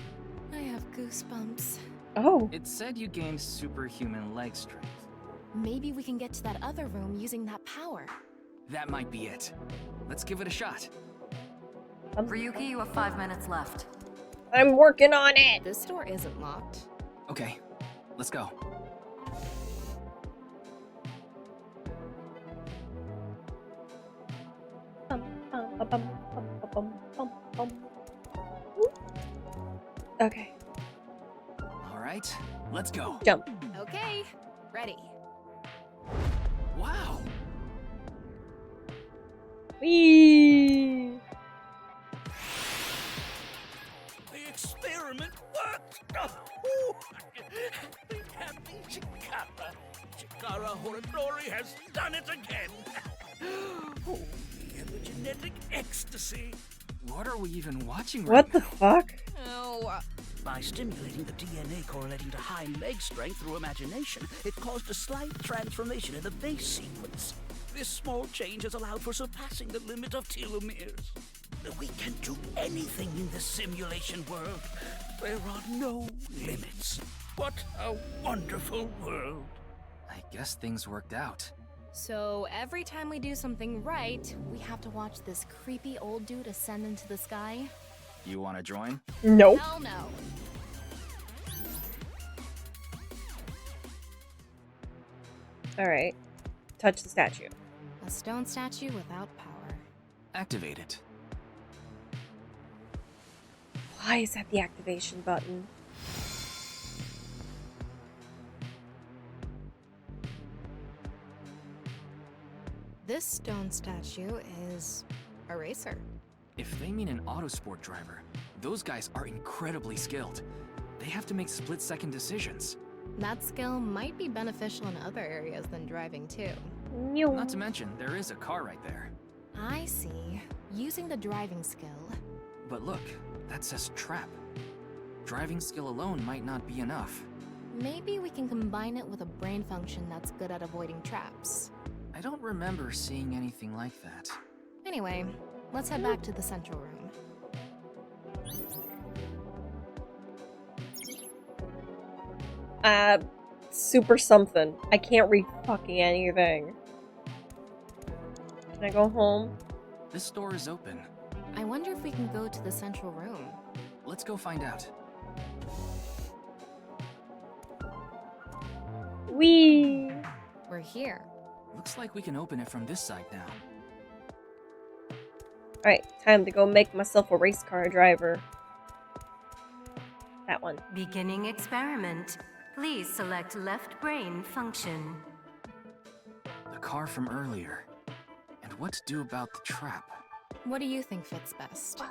I have goosebumps.
Oh.
It said you gained superhuman leg strength.
Maybe we can get to that other room using that power.
That might be it. Let's give it a shot.
Ryuki, you have 5 minutes left.
I'm working on it.
This door isn't locked.
Okay, let's go.
Okay.
All right, let's go.
Jump.
Okay, ready.
Wow.
Whee!
The experiment worked! Oh, Happy Chikara. Chikara Horadori has done it again! Oh, the genetic ecstasy!
What are we even watching right
What
now?
the fuck?
Oh,
By stimulating the DNA correlating to high leg strength through imagination, it caused a slight transformation in the base sequence. This small change has allowed for surpassing the limit of telomeres. We can do anything in this simulation world. There are no limits. What a wonderful world.
I guess things worked out.
so every time we do something right, we have to watch this creepy old dude ascend into the sky?
You want to join?
Nope.
Hell no.
Alright. Touch the statue.
A stone statue without power.
Activate it.
Why is that the activation button?
This stone statue is a racer.
If they mean an autosport driver, those guys are incredibly skilled. They have to make split-second decisions.
That skill might be beneficial in other areas than driving too.
Not to mention, there is a car right there.
I see. Using the driving skill.
But look, that says trap. Driving skill alone might not be enough.
Maybe we can combine it with a brain function that's good at avoiding traps.
I don't remember seeing anything like that.
Anyway, let's head back to the central room.
Super something. I can't read fucking anything. Can I go home?
This door is open.
I wonder if we can go to the central room.
Let's go find out.
Whee!
We're here.
Looks like we can open it from this side now.
Alright, time to go make myself a race car driver. That one.
Beginning experiment. Please select left brain function.
The car from earlier. And what to do about the trap?
What do you think fits best?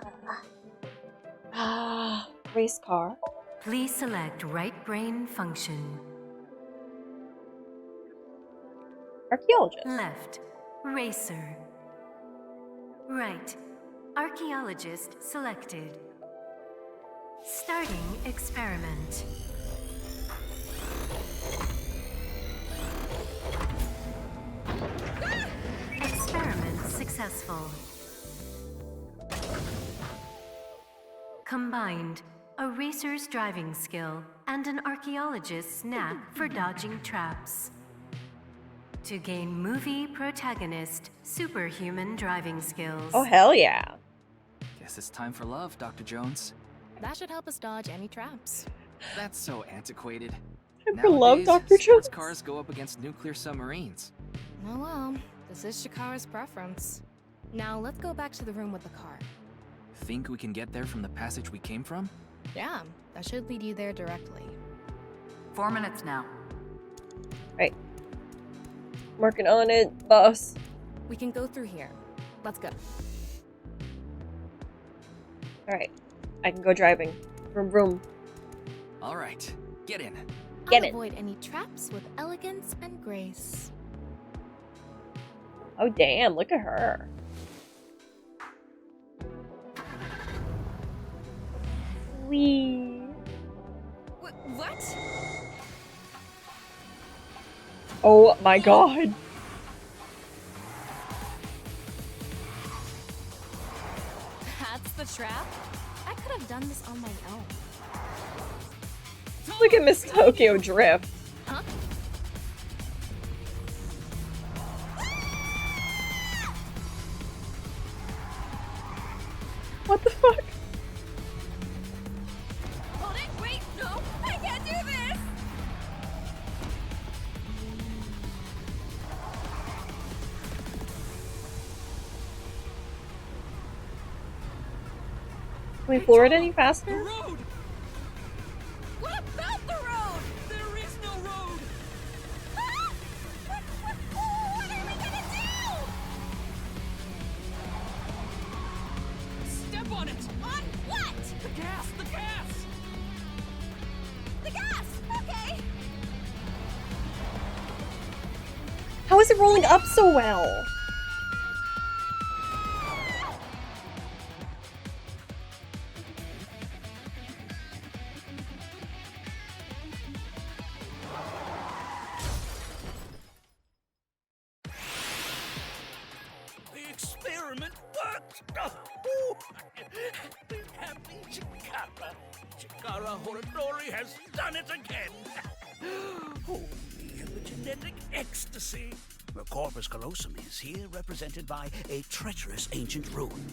Race car.
Please select right brain function.
Archaeologist.
Left. Racer. Right. Archaeologist selected. Starting experiment. Experiment successful. Combined, a racer's driving skill and an archaeologist's knack for dodging traps. To gain movie protagonist superhuman driving skills.
Oh, hell yeah.
Guess it's time for love, Dr. Jones.
That should help us dodge any traps.
That's so antiquated.
Time for love, Dr. Jones.
Sports cars go up against nuclear submarines.
Oh well, this is Shikara's preference. Now let's go back to the room with the car.
Think we can get there from the passage we came from?
Yeah, that should lead you there directly.
4 minutes now.
Right. Working on it, boss.
We can go through here. Let's go.
Alright. I can go driving. Vroom vroom.
Alright, get in.
Get
I'll
it.
avoid any traps with elegance and grace.
Oh damn, look at her. Wee.
What?
Oh my god.
That's the trap? I could have done this on my own.
Look at Miss Tokyo drift.
Huh?
What the fuck?
Hold it! Wait! No! I can't do this!
Can we floor it any faster?
Road!
What about the road?
There is no road!
Ah! What are we gonna do?
Step on it!
On what?
The gas! The gas!
The gas! Okay!
How is it rolling up so well?
The experiment worked! The happy Chikara. Chikara Horadori has done it again! Oh, the genetic ecstasy! The corpus callosum is here represented by a treacherous ancient rune.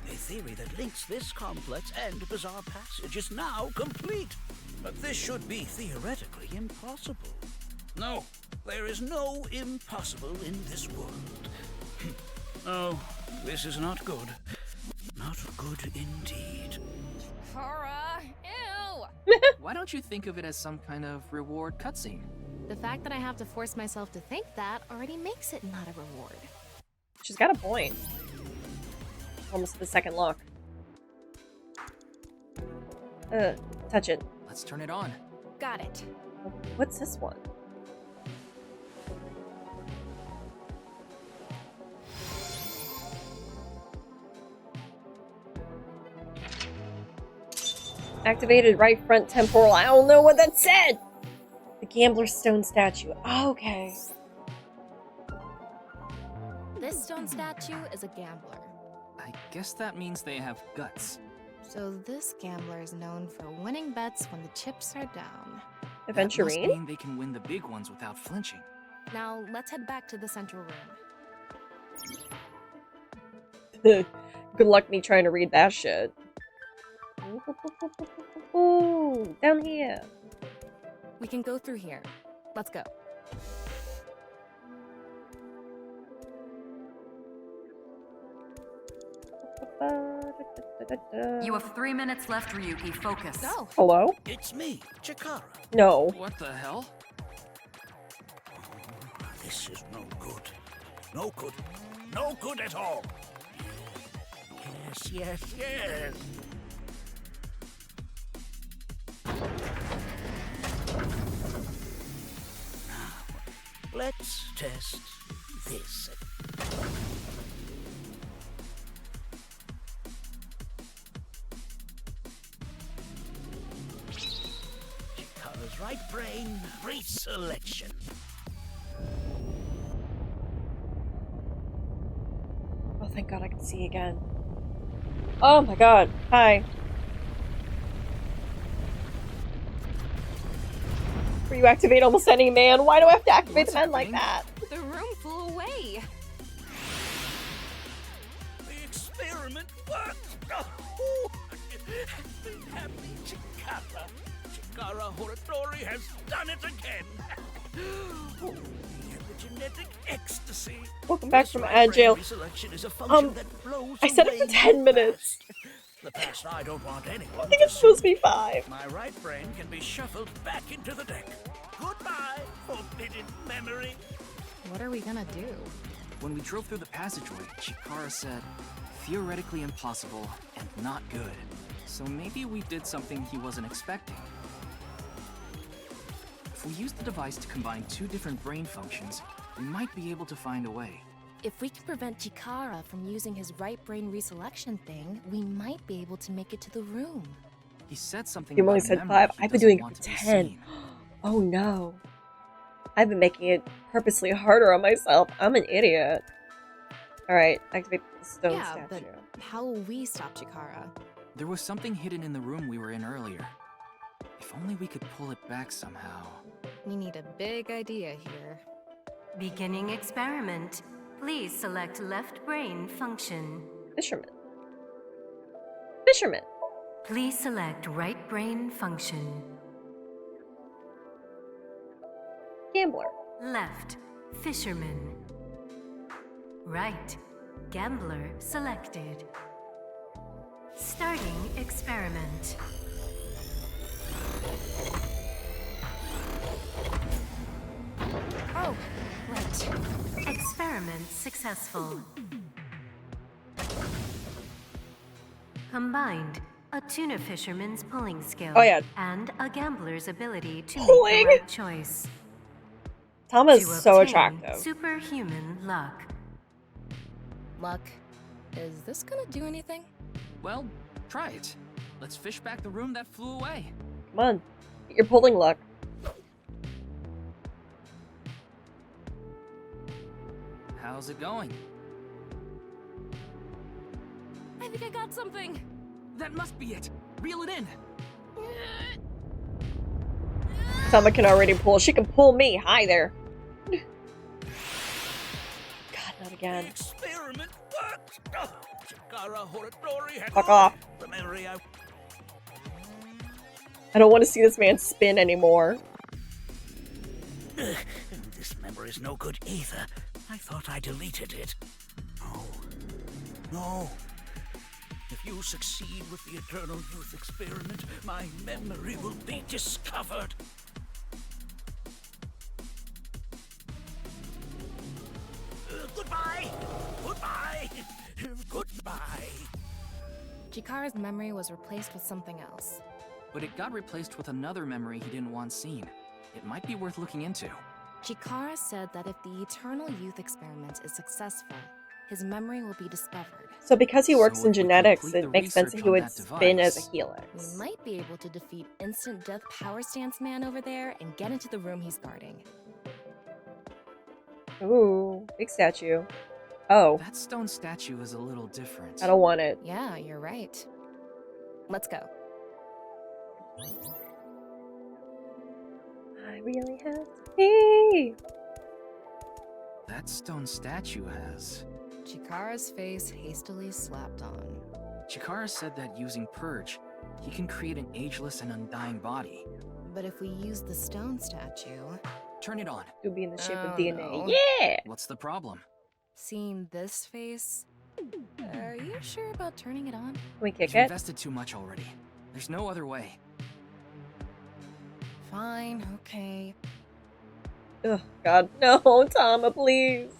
A theory that links this complex and bizarre passage is now complete. But this should be theoretically impossible. No, there is no impossible in this world. Oh, this is not good. Not good indeed.
Cora, ew!
Why don't you think of it as some kind of reward cutscene?
The fact that I have to force myself to think that already makes it not a reward.
She's got a point. Almost the second lock. Touch it.
Let's turn it on.
Got it.
What's this one? Activated right front temporal. I don't know what that said! The Gambler's Stone statue. Oh, okay.
This stone statue is a gambler.
I guess that means they have guts.
So this gambler is known for winning bets when the chips are down.
That must
Aventurine?
mean they can win the big ones without flinching.
Now, let's head back to the central
Good luck me trying to read that shit. Ooh, down here.
We can go through here. Let's go.
You have 3 minutes left, Ryuki. Focus.
Go.
Hello?
It's me, Chikara.
No.
What the hell?
This is no good. No good. No good at all. Yes, yes, yes. Now, let's test this. Chikara's right brain reselection.
Oh, thank God I can see again. Oh my God. Hi. Where you activate almost any man. Why do I have to activate the men like that?
The room flew away.
The experiment worked. Oh, happy Chikara. Chikara Horatori has done it again. Oh, epigenetic ecstasy.
Welcome back from Agile. I said it for 10 minutes.
The past I don't want anyone.
I think it's supposed to be 5.
My right brain can be shuffled back into the deck. Goodbye, forbidden memory.
What are we gonna do?
When we drove through the passageway, Chikara said, theoretically impossible and not good. So maybe we did something he wasn't expecting. If we use the device to combine 2 different brain functions, we might be able to find a way.
If we can prevent Chikara from using his right brain reselection thing, we might be able to make it to the room.
He said something
You
about
only
a
said
memory
5.
he
I've been
doesn't
doing it
want
for
to be
10.
seen.
Oh no. I've been making it purposely harder on myself. I'm an idiot. Alright, activate the stone statue.
But how will we stop Chikara?
There was something hidden in the room we were in earlier. If only we could pull it back somehow.
We need a big idea here.
Beginning experiment. Please select left brain function.
Fisherman. Fisherman.
Please select right brain function.
Gambler.
Left, fisherman. Right, gambler selected. Starting experiment.
Oh, right.
Experiment successful. Combined, a tuna fisherman's pulling skill and a gambler's ability to make the right choice.
Tama's so attractive.
Superhuman luck.
Luck. Is this gonna do anything?
Well, try it. Let's fish back the room that flew away.
Come on. Get your pulling luck.
How's it going?
I think I got something.
That must be it. Reel it in.
Tama can already pull. She can pull me. Hi there. Not again.
The experiment worked! Oh, Chikara Horadori had
Fuck off.
the memory
I don't want to see this man spin anymore.
This memory's no good either. I thought I deleted it. No. If you succeed with the Eternal Youth experiment, my memory will be discovered. Goodbye!
Chikara's memory was replaced with something else.
But it got replaced with another memory he didn't want seen. It might be worth looking into.
Chikara said that if the Eternal Youth experiment is successful, his memory will be discovered.
So because he works in genetics, it makes sense that he would spin as a helix.
We might be able to defeat Instant Death Power Stance Man over there and get into the room he's guarding.
Ooh, big statue. Oh.
That stone statue is a little different.
I don't want it.
Yeah, you're right. Let's go.
I really have to pee.
That stone statue has...
Chikara's face hastily slapped on.
Chikara said that using Purge, he can create an ageless and undying body.
But if we use the stone statue...
Turn it on.
It'll be in the shape of
Oh,
DNA.
no.
Yeah!
What's the problem?
Seeing this face... Are you sure about turning it on?
Can we kick
You've
it?
invested too much already. There's no other way.
Fine, okay.
Oh, God. No, Tama, please.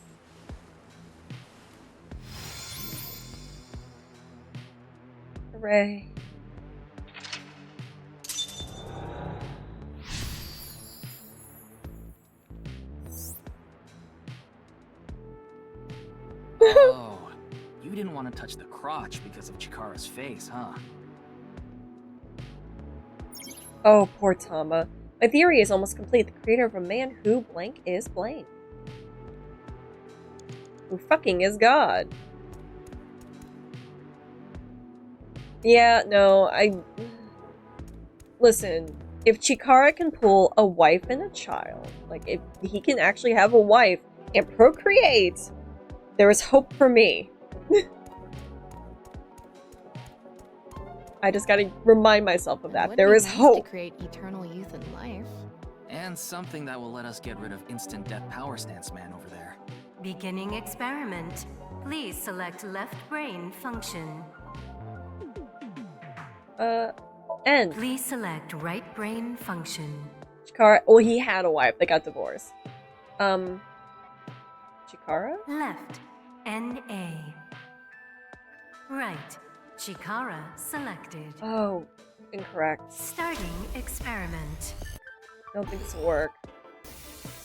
Hooray.
Oh, you didn't want to touch the crotch because of Chikara's face, huh?
Oh, poor Tama. My theory is almost complete. The creator of a man who blank is blank. Who fucking is God? Yeah, no, Listen, if Chikara can pull a wife and a child, like, if he can actually have a wife and procreate, there is hope for me. I just gotta remind myself of that. There is hope.
To create eternal youth and life.
And something that will let us get rid of Instant Death Power Stance Man over there.
Beginning experiment. Please select left brain function.
End.
Please select right brain function.
Chikara, well, he had a wife. They got divorced. Chikara?
Left. NA. Right. Chikara selected.
Oh, incorrect.
Starting experiment.
I don't think this will work.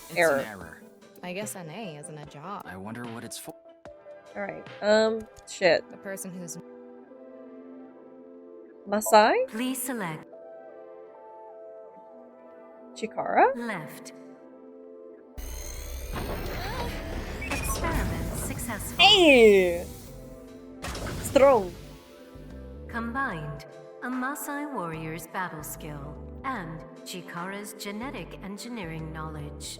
It's
Error.
an error.
I guess NA isn't a job.
I wonder what it's for.
Alright, shit.
The person who's...
Masai?
Please select
Chikara?
left. Experiment successful.
Hey! Strong.
Combined, a Maasai warrior's battle skill and Chikara's genetic engineering knowledge.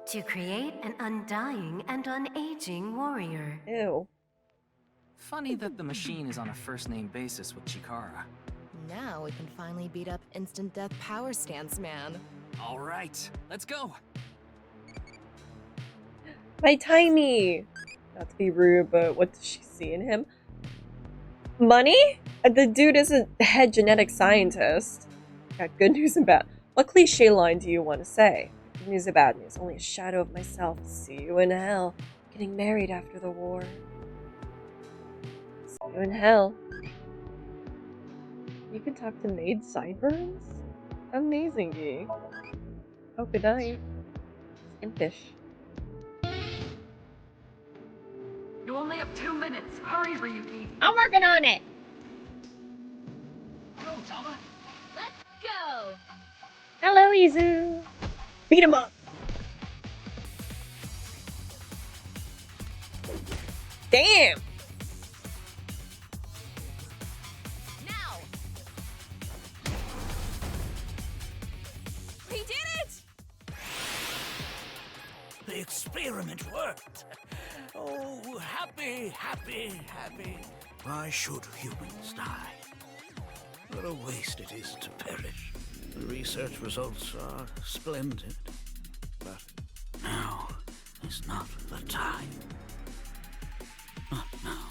To create an undying and unaging warrior.
Ew.
Funny that the machine is on a first-name basis with Chikara.
Now we can finally beat up Instant Death Power Stance Man.
All right, let's go.
My Timey! Not to be rude, but what does she see in him? Money? The dude is a head genetic scientist. Got good news and bad. What cliche line do you want to say? Good news or bad news? Only a shadow of myself. See you in hell. Getting married after the war. See you in hell. You can talk to maid sideburns? Amazing, Gee. Oh, good night. Impish.
You only have 2 minutes. Hurry, Ryuki.
I'm working on it!
Go, Tama.
Let's go!
Hello, Izu! Beat him up! Damn!
Now! We did it!
The experiment worked. Oh, happy, happy, happy. Why should humans die? What a waste it is to perish. The research results are splendid. But now is not the time. Not now.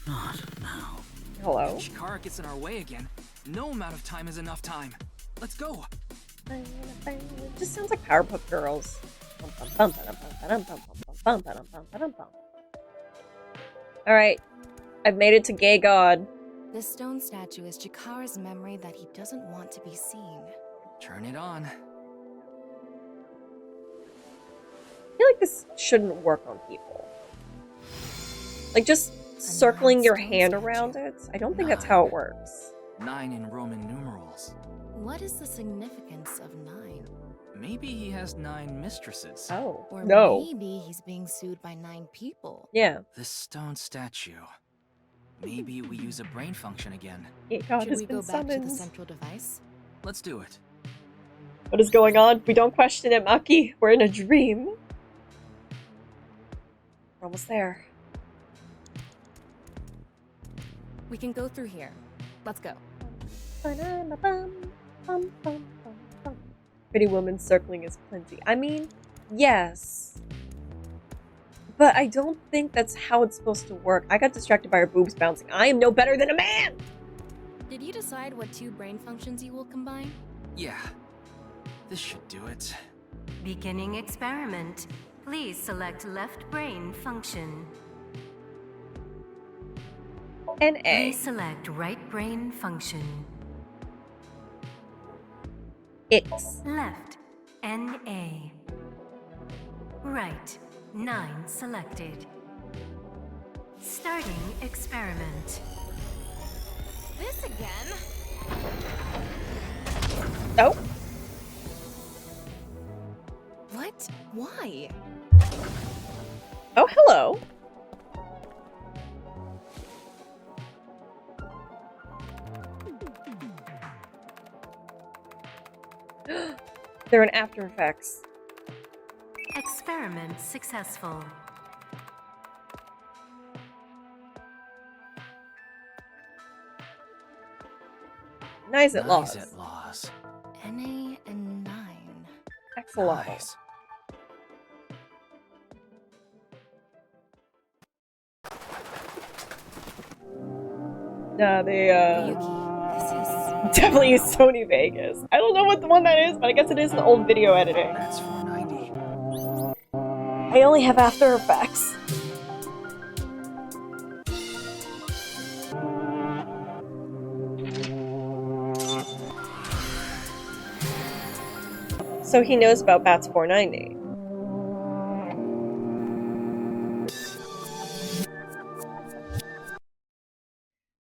Not now.
Hello?
Chikara gets in our way again. No amount of time is enough time. Let's go.
It just sounds like Powerpuff Girls. Alright. I've made it to Gay God.
This stone statue is Chikara's memory that he doesn't want to be seen.
Turn it on.
I feel like this shouldn't work on people. Like, just circling your hand around it? I don't think that's how it works.
9 in Roman numerals.
What is the significance of 9?
Maybe he has 9 mistresses.
Oh,
or
no.
maybe he's being sued by 9 people.
Yeah.
This stone statue. Maybe we use a brain function again.
Should we go back to the central device?
Let's do it.
What is going on? We don't question it, Maki. We're in a dream. We're almost there.
We can go through here. Let's go.
Pretty woman circling is plenty. I mean, yes. But I don't think that's how it's supposed to work. I got distracted by her boobs bouncing. I am no better than a man!
Did you decide what 2 brain functions you will combine?
Yeah. This should do it.
Beginning experiment. Please select left brain function.
NA.
Please select right brain function.
X.
Left. NA. Right. 9 selected. Starting experiment.
This again?
Oh.
What? Why?
Oh, hello. They're in After Effects.
Experiment successful.
Nice at laws.
Nice at laws.
NA and 9.
Excellent.
Nice.
Nah, they definitely use Sony Vegas. I don't know what the one that is, but I guess it is an old video editing.
That's 490.
I only have After Effects. So he knows about Bats 490.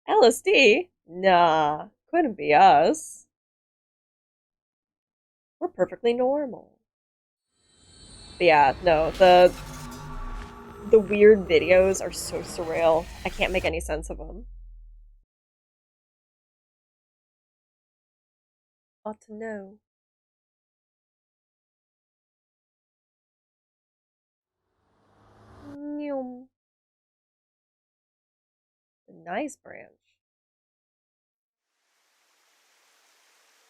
LSD? Nah, couldn't be us. We're perfectly normal. But yeah, no, the weird videos are so surreal. I can't make any sense of them. Ought to know. The nice branch.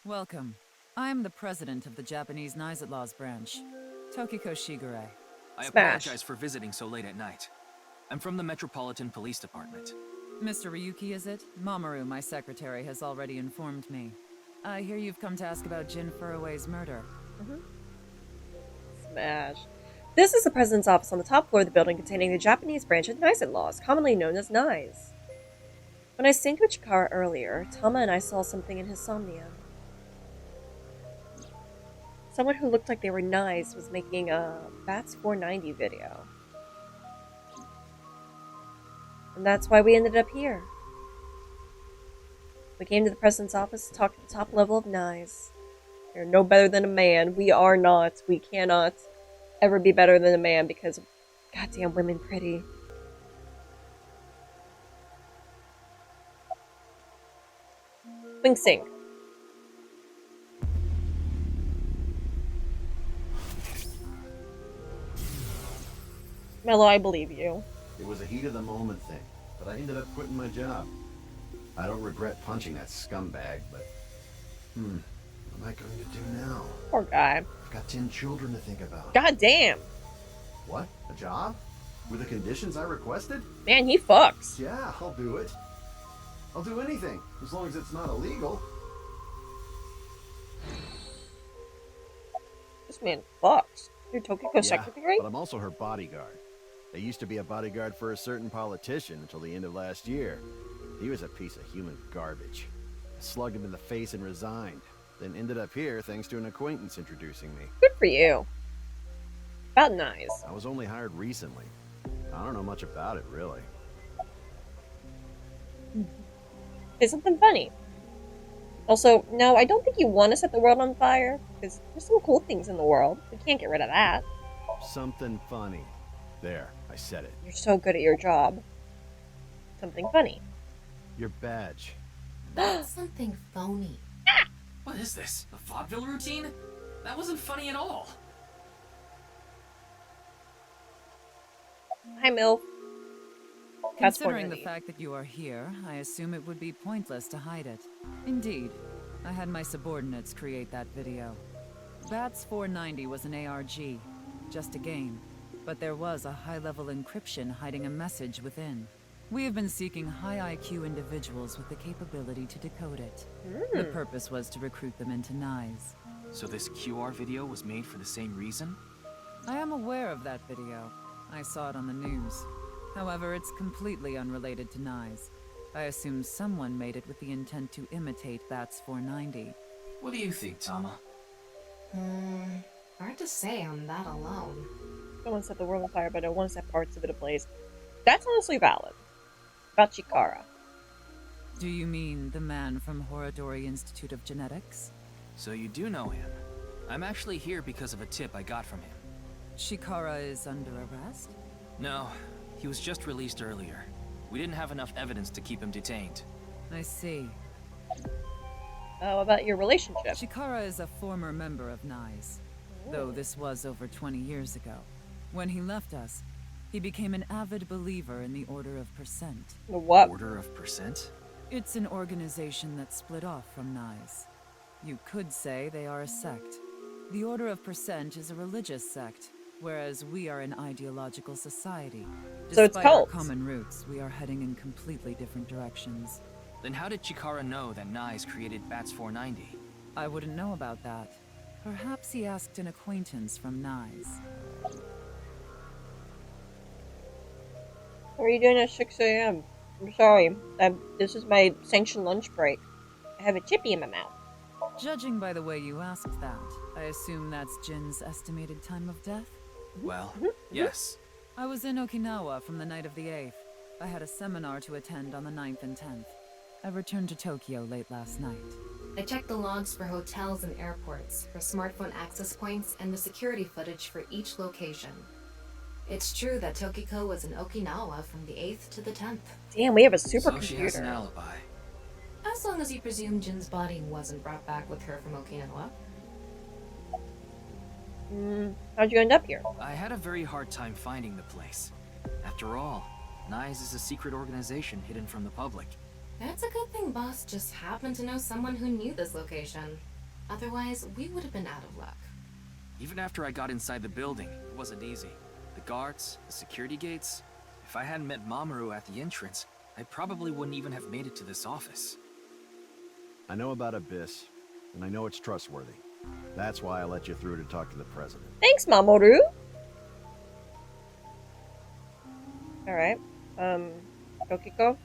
Welcome. I'm the president of the Japanese Nice Laws branch, Tokiko Shigure.
I apologize for visiting so late at night. I'm from the Metropolitan Police Department.
Mr. Ryuki, is it? Mamoru, my secretary, has already informed me. I hear you've come to ask about Jin Furue's murder.
Smash. This is the president's office on the top floor of the building containing the Japanese branch of the Nice Laws, commonly known as NICE. When I synced with Chikara earlier, Tama and I saw something in his Somnium. Someone who looked like they were NICE was making a Bats 490 video. And that's why we ended up here. We came to the president's office to talk to the top level of NICE. You're no better than a man. We are not. We cannot ever be better than a man because goddamn women pretty. Wing sync. Mello, I believe you.
It was a heat of the moment thing, but I ended up quitting my job. I don't regret punching that scumbag, but... what am I going to do now?
Poor guy.
I've got 10 children to think about.
God damn.
What? A job? With the conditions I requested?
Man, he fucks.
Yeah, I'll do it. I'll do anything, as long as it's not illegal.
This man fucks. You're Tokiko's
Yeah,
secretary?
but I'm also her bodyguard. I used to be a bodyguard for a certain politician until the end of last year. He was a piece of human garbage. I slugged him in the face and resigned. Then ended up here thanks to an acquaintance introducing me.
Good for you. About nice.
I was only hired recently. I don't know much about it, really.
Say something funny. Also, no, I don't think you want to set the world on fire, because there's some cool things in the world. We can't get rid of that.
Something funny. There, I said it.
You're so good at your job. Something funny.
Your badge.
That's something phony.
What is this? A vaudeville routine? That wasn't funny at all.
Hi, Mil.
Considering the fact that you are here, I assume it would be pointless to hide it. Indeed, I had my subordinates create that video. Bats 490 was an ARG, just a game, but there was a high-level encryption hiding a message within. We have been seeking high IQ individuals with the capability to decode it. The purpose was to recruit them into NICE.
So this QR video was made for the same reason?
I am aware of that video. I saw it on the news. However, it's completely unrelated to NICE. I assume someone made it with the intent to imitate Bats 490.
What do you think, Tama?
Hard to say on that alone.
I don't want to set the world on fire, but I want to set parts of it ablaze. That's honestly valid. About Chikara.
Do you mean the man from Horodori Institute of Genetics?
So you do know him. I'm actually here because of a tip I got from him.
Chikara is under arrest?
No, he was just released earlier. We didn't have enough evidence to keep him detained.
I see.
What about your relationship?
Chikara is a former member of NICE, though this was over 20 years ago. When he left us, he became an avid believer in the Order of Percent.
What?
Order of Percent?
It's an organization that split off from NICE. You could say they are a sect. The Order of Percent is a religious sect, whereas we are an ideological society.
So it's
Despite our
cults.
common roots, we are heading in completely different directions.
Then how did Chikara know that NICE created Bats 490?
I wouldn't know about that. Perhaps he asked an acquaintance from NICE.
What are you doing at 6 a.m.? I'm sorry. This is my sanctioned lunch break. I have a chippy in my mouth.
Judging by the way you asked that, I assume that's Jin's estimated time of death?
Well, yes.
I was in Okinawa from the night of the 8th. I had a seminar to attend on the 9th and 10th. I returned to Tokyo late last night.
I checked the logs for hotels and airports, for smartphone access points, and the security footage for each location. It's true that Tokiko was in Okinawa from the 8th to the 10th.
Damn, we have a supercomputer.
So she has an alibi.
As long as you presume Jin's body wasn't brought back with her from Okinawa.
How'd you end up here?
I had a very hard time finding the place. After all, NICE is a secret organization hidden from the public.
That's a good thing Boss just happened to know someone who knew this location. Otherwise, we would have been out of luck.
Even after I got inside the building, it wasn't easy. The guards, the security gates. If I hadn't met Mamoru at the entrance, I probably wouldn't even have made it to this office.
I know about Abyss, and I know it's trustworthy. That's why I let you through to talk to the president.
Thanks, Mamoru. Alright. Tokiko?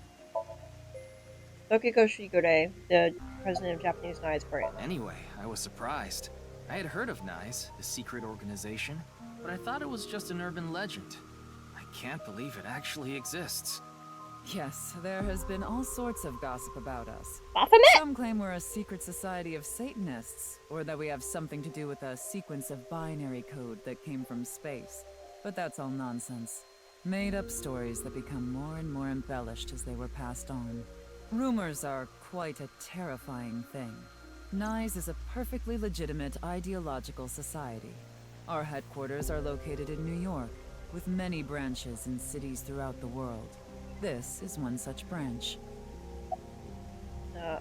Tokiko Shigure, the president of Japanese NICE brand.
Anyway, I was surprised. I had heard of NICE, the secret organization, but I thought it was just an urban legend. I can't believe it actually exists.
Yes, there has been all sorts of gossip about us.
Baphomet!
Some claim we're a secret society of Satanists, or that we have something to do with a sequence of binary code that came from space. But that's all nonsense. Made-up stories that become more and more embellished as they were passed on. Rumors are quite a terrifying thing. NICE is a perfectly legitimate ideological society. Our headquarters are located in New York, with many branches in cities throughout the world. This is one such branch.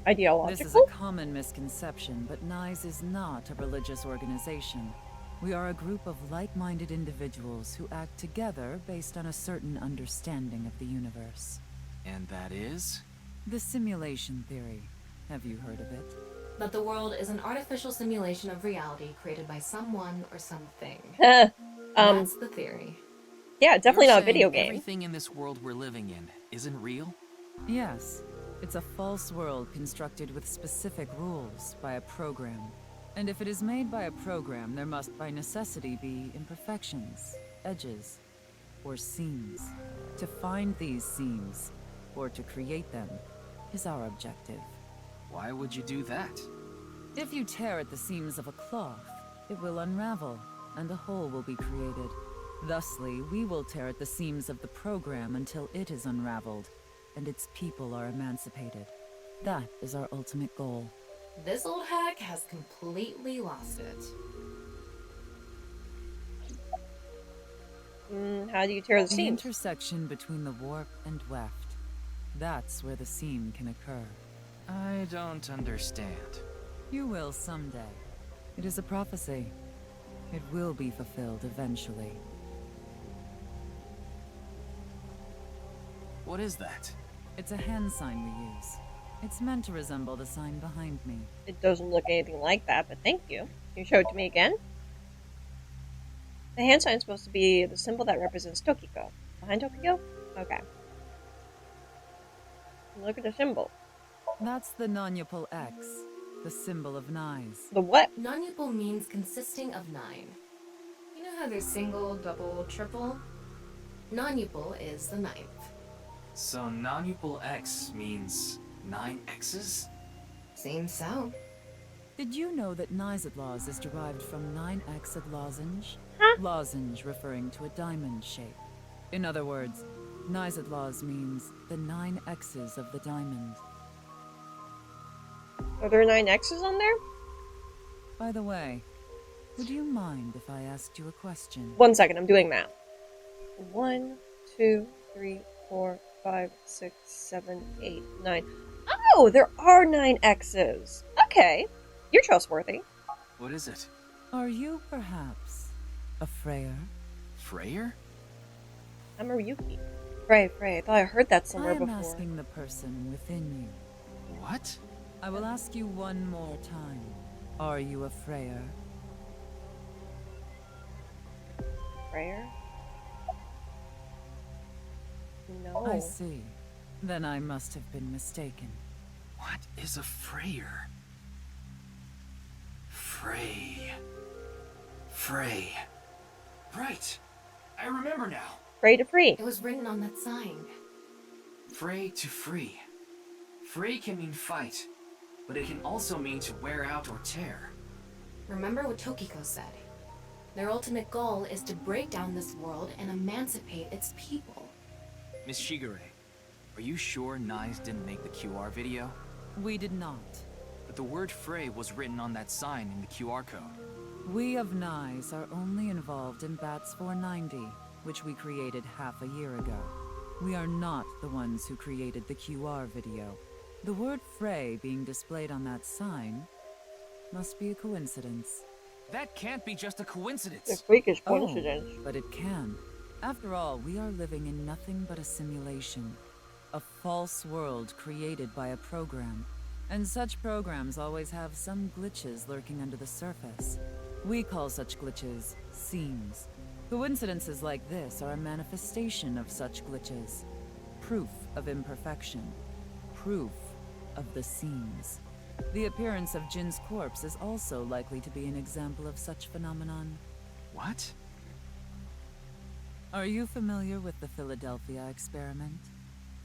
Ideological?
This is a common misconception, but NICE is not a religious organization. We are a group of like-minded individuals who act together based on a certain understanding of the universe.
And that is?
The simulation theory. Have you heard of it?
That the world is an artificial simulation of reality created by someone or something. That's the theory.
Yeah, definitely
You're
not a video
saying
game.
Everything in this world we're living in isn't real?
Yes. It's a false world constructed with specific rules by a program. And if it is made by a program, there must by necessity be imperfections, edges, or seams. To find these seams, or to create them, is our objective.
Why would you do that?
If you tear at the seams of a cloth, it will unravel, and a hole will be created. Thusly, we will tear at the seams of the program until it is unraveled, and its people are emancipated. That is our ultimate goal.
This old hack has completely lost it.
How do you tear the seams?
The intersection between the warp and weft. That's where the seam can occur.
I don't understand.
You will someday. It is a prophecy. It will be fulfilled eventually.
What is that?
It's a hand sign we use. It's meant to resemble the sign behind me.
It doesn't look anything like that, but thank you. Can you show it to me again? The hand sign is supposed to be the symbol that represents Tokiko. Behind Tokiko? Okay. Look at the symbol.
That's the nonupal X, the symbol of NICE.
The what?
Nonupal means consisting of 9. You know how there's single, double, triple? Nonupal is the 9th.
So nonupal X means 9 X's?
Seems so.
Did you know that Nizadlaws is derived from 9-Xed lozenge?
Huh?
Lozenge referring to a diamond shape. In other words, Nizadlaws means the 9 X's of the diamond.
Are there 9 X's on there?
By the way, would you mind if I asked you a question?
1 second, I'm doing math. 1, 2, 3, 4, 5, 6, 7, 8, 9. Oh, there are 9 X's. Okay. You're trustworthy.
What is it?
Are you perhaps a Freyer?
Freyer?
I'm a Ryuki. Frey. I thought I heard that somewhere before.
I'm asking the person within you.
What?
I will ask you one more time. Are you a Freyer?
Freyer? No.
I see. Then I must have been mistaken.
What is a Freyer? Frey. Right. I remember now.
Frey to free.
It was written on that sign.
Frey to free. Frey can mean fight, but it can also mean to wear out or tear.
Remember what Tokiko said. Their ultimate goal is to break down this world and emancipate its people.
Miss Shigure, are you sure NICE didn't make the QR video?
We did not.
But the word Frey was written on that sign in the QR code.
We of NICE are only involved in BATS 490, which we created half a year ago. We are not the ones who created the QR video. The word Frey being displayed on that sign must be a coincidence.
That can't be just a coincidence.
A freakish coincidence.
Oh, but it can. After all, we are living in nothing but a simulation. A false world created by a program. And such programs always have some glitches lurking under the surface. We call such glitches seams. Coincidences like this are a manifestation of such glitches. Proof of imperfection. Proof of the seams. The appearance of Jin's corpse is also likely to be an example of such phenomenon.
What?
Are you familiar with the Philadelphia experiment?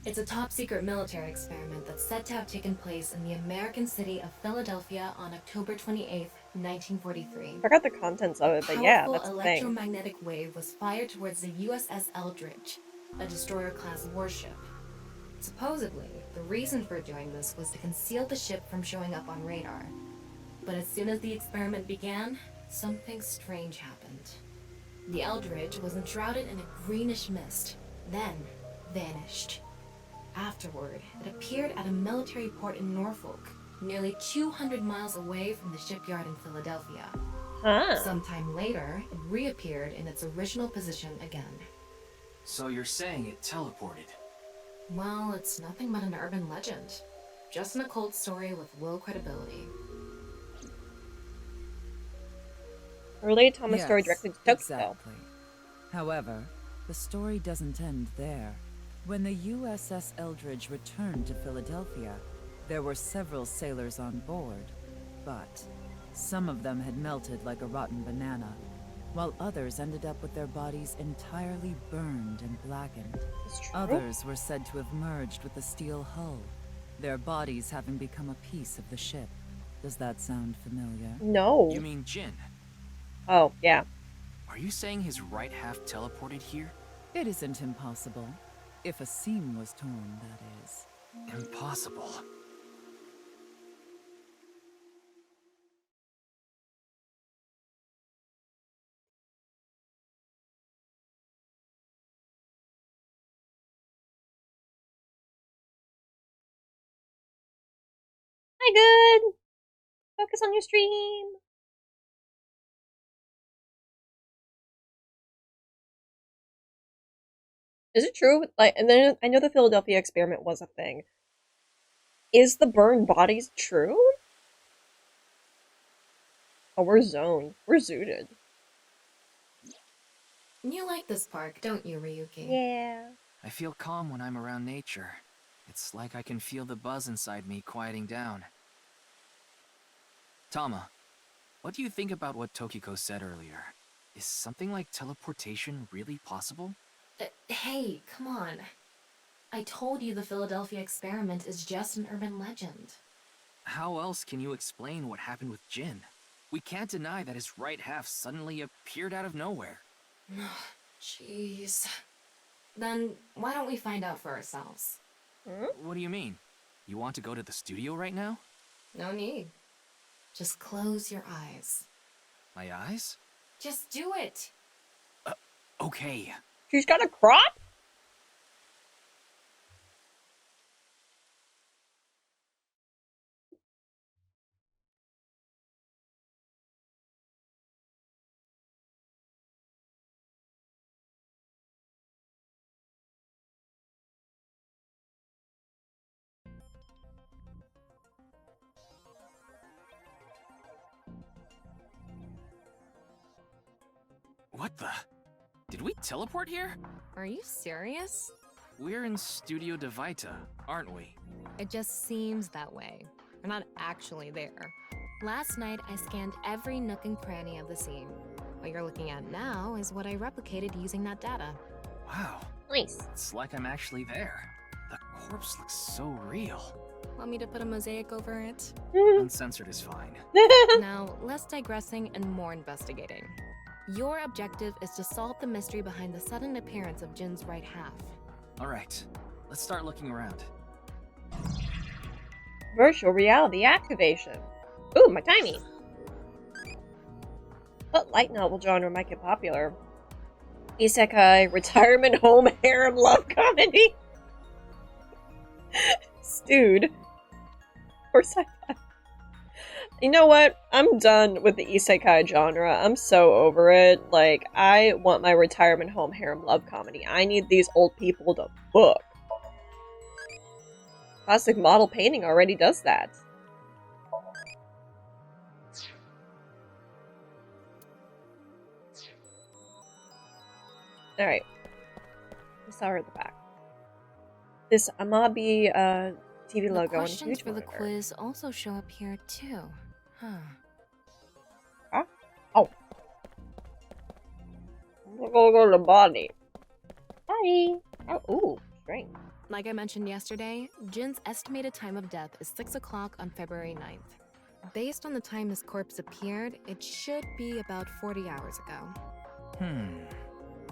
It's a top-secret military experiment that's said to have taken place in the American city of Philadelphia on October 28th, 1943.
I forgot the contents of it, but yeah, that's the thing.
A powerful electromagnetic wave was fired towards the USS Eldridge, a destroyer-class warship. Supposedly, the reason for doing this was to conceal the ship from showing up on radar. But as soon as the experiment began, something strange happened. The Eldridge was enshrouded in a greenish mist, then vanished. Afterward, it appeared at a military port in Norfolk, nearly 200 miles away from the shipyard in Philadelphia. Sometime later, it reappeared in its original position again.
So you're saying it teleported?
Well, it's nothing but an urban legend. Just an occult story with low credibility.
Relate Thomas' story directly to Tokyo.
Exactly. However, the story doesn't end there. When the USS Eldridge returned to Philadelphia, there were several sailors on board, but some of them had melted like a rotten banana, while others ended up with their bodies entirely burned and blackened. Others were said to have merged with the steel hull, their bodies having become a piece of the ship. Does that sound familiar?
No.
You mean Jin?
Oh, yeah.
Are you saying his right half teleported here?
It isn't impossible. If a seam was torn, that is.
Impossible.
Hi, good. Focus on your stream. Is it true? Like, and then I know the Philadelphia experiment was a thing. Is the burned bodies true? Oh, we're zoned. We're zooted.
You like this park, don't you, Ryuki?
Yeah.
I feel calm when I'm around nature. It's like I can feel the buzz inside me quieting down. Tama, what do you think about what Tokiko said earlier? Is something like teleportation really possible?
Hey, come on. I told you the Philadelphia experiment is just an urban legend.
How else can you explain what happened with Jin? We can't deny that his right half suddenly appeared out of nowhere.
Jeez. Then why don't we find out for ourselves?
What do you mean? You want to go to the studio right now?
No need. Just close your eyes.
My eyes?
Just do it.
Okay.
She's got a crop?
What the? Did we teleport here?
Are you serious?
We're in Studio Divita, aren't we?
It just seems that way. We're not actually there. Last night, I scanned every nook and cranny of the scene. What you're looking at now is what I replicated using that data.
Wow.
Nice.
It's like I'm actually there. The corpse looks so real.
Want me to put a mosaic over it?
Uncensored is fine.
Now, less digressing and more investigating. Your objective is to solve the mystery behind the sudden appearance of Jin's right half.
Alright, let's start looking around.
Virtual reality activation. Ooh, my timey. What light novel genre might get popular? Isekai, retirement home, harem love comedy. Stewed. Or sci-fi. You know what? I'm done with the isekai genre. I'm so over it. Like, I want my retirement home harem love comedy. I need these old people to book. Classic model painting already does that. Alright. We saw her at the back. This Amabi TV logo.
The questions for the
monitor.
quiz also show up here too. Huh.
Huh? Oh. We're gonna go to the body. Body. Oh, ooh, strength.
Like I mentioned yesterday, Jin's estimated time of death is 6 o'clock on February 9th. Based on the time his corpse appeared, it should be about 40 hours ago.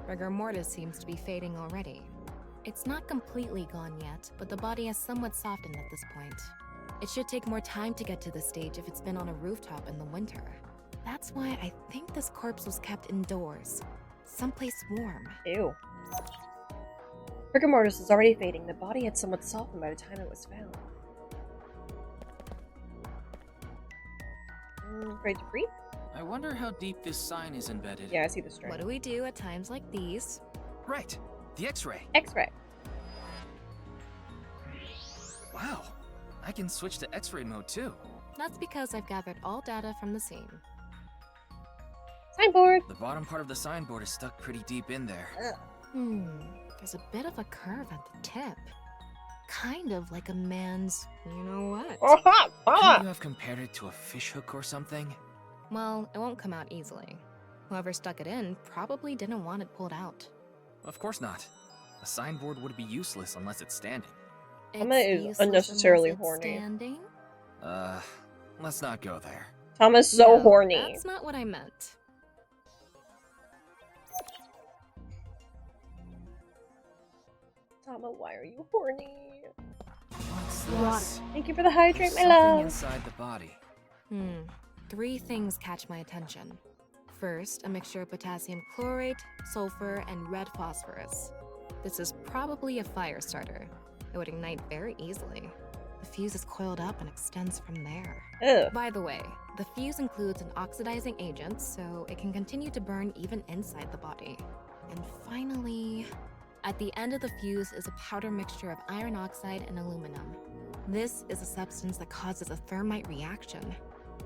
Rigor mortis seems to be fading already. It's not completely gone yet, but the body has somewhat softened at this point. It should take more time to get to this stage if it's been on a rooftop in the winter. That's why I think this corpse was kept indoors. someplace warm.
Ew. Rigor mortis was already fading. The body had somewhat softened by the time it was found. Ready to breathe?
I wonder how deep this sign is embedded.
Yeah, I see the string.
What do we do at times like these?
Right. The X-ray.
X-ray.
Wow. I can switch to X-ray mode too.
That's because I've gathered all data from the scene.
Signboard.
The bottom part of the signboard is stuck pretty deep in there.
There's a bit of a curve at the tip. Kind of like a man's, you know what?
Couldn't you have compared it to a fishhook or something?
Well, it won't come out easily. Whoever stuck it in probably didn't want it pulled out.
Of course not. A signboard would be useless unless it's standing.
Tama is unnecessarily horny.
Standing?
Let's not go there.
Tama's so
No,
horny.
That's not what I meant.
Tama, why are you horny?
What's
Water.
this?
Thank you for the hydrate,
There's
my
something
love.
inside the body.
3 things catch my attention. First, a mixture of potassium chlorate, sulfur, and red phosphorus. This is probably a fire starter. It would ignite very easily. The fuse is coiled up and extends from there.
Ugh.
By the way, the fuse includes an oxidizing agent, so it can continue to burn even inside the body. And finally, at the end of the fuse is a powder mixture of iron oxide and aluminum. This is a substance that causes a thermite reaction.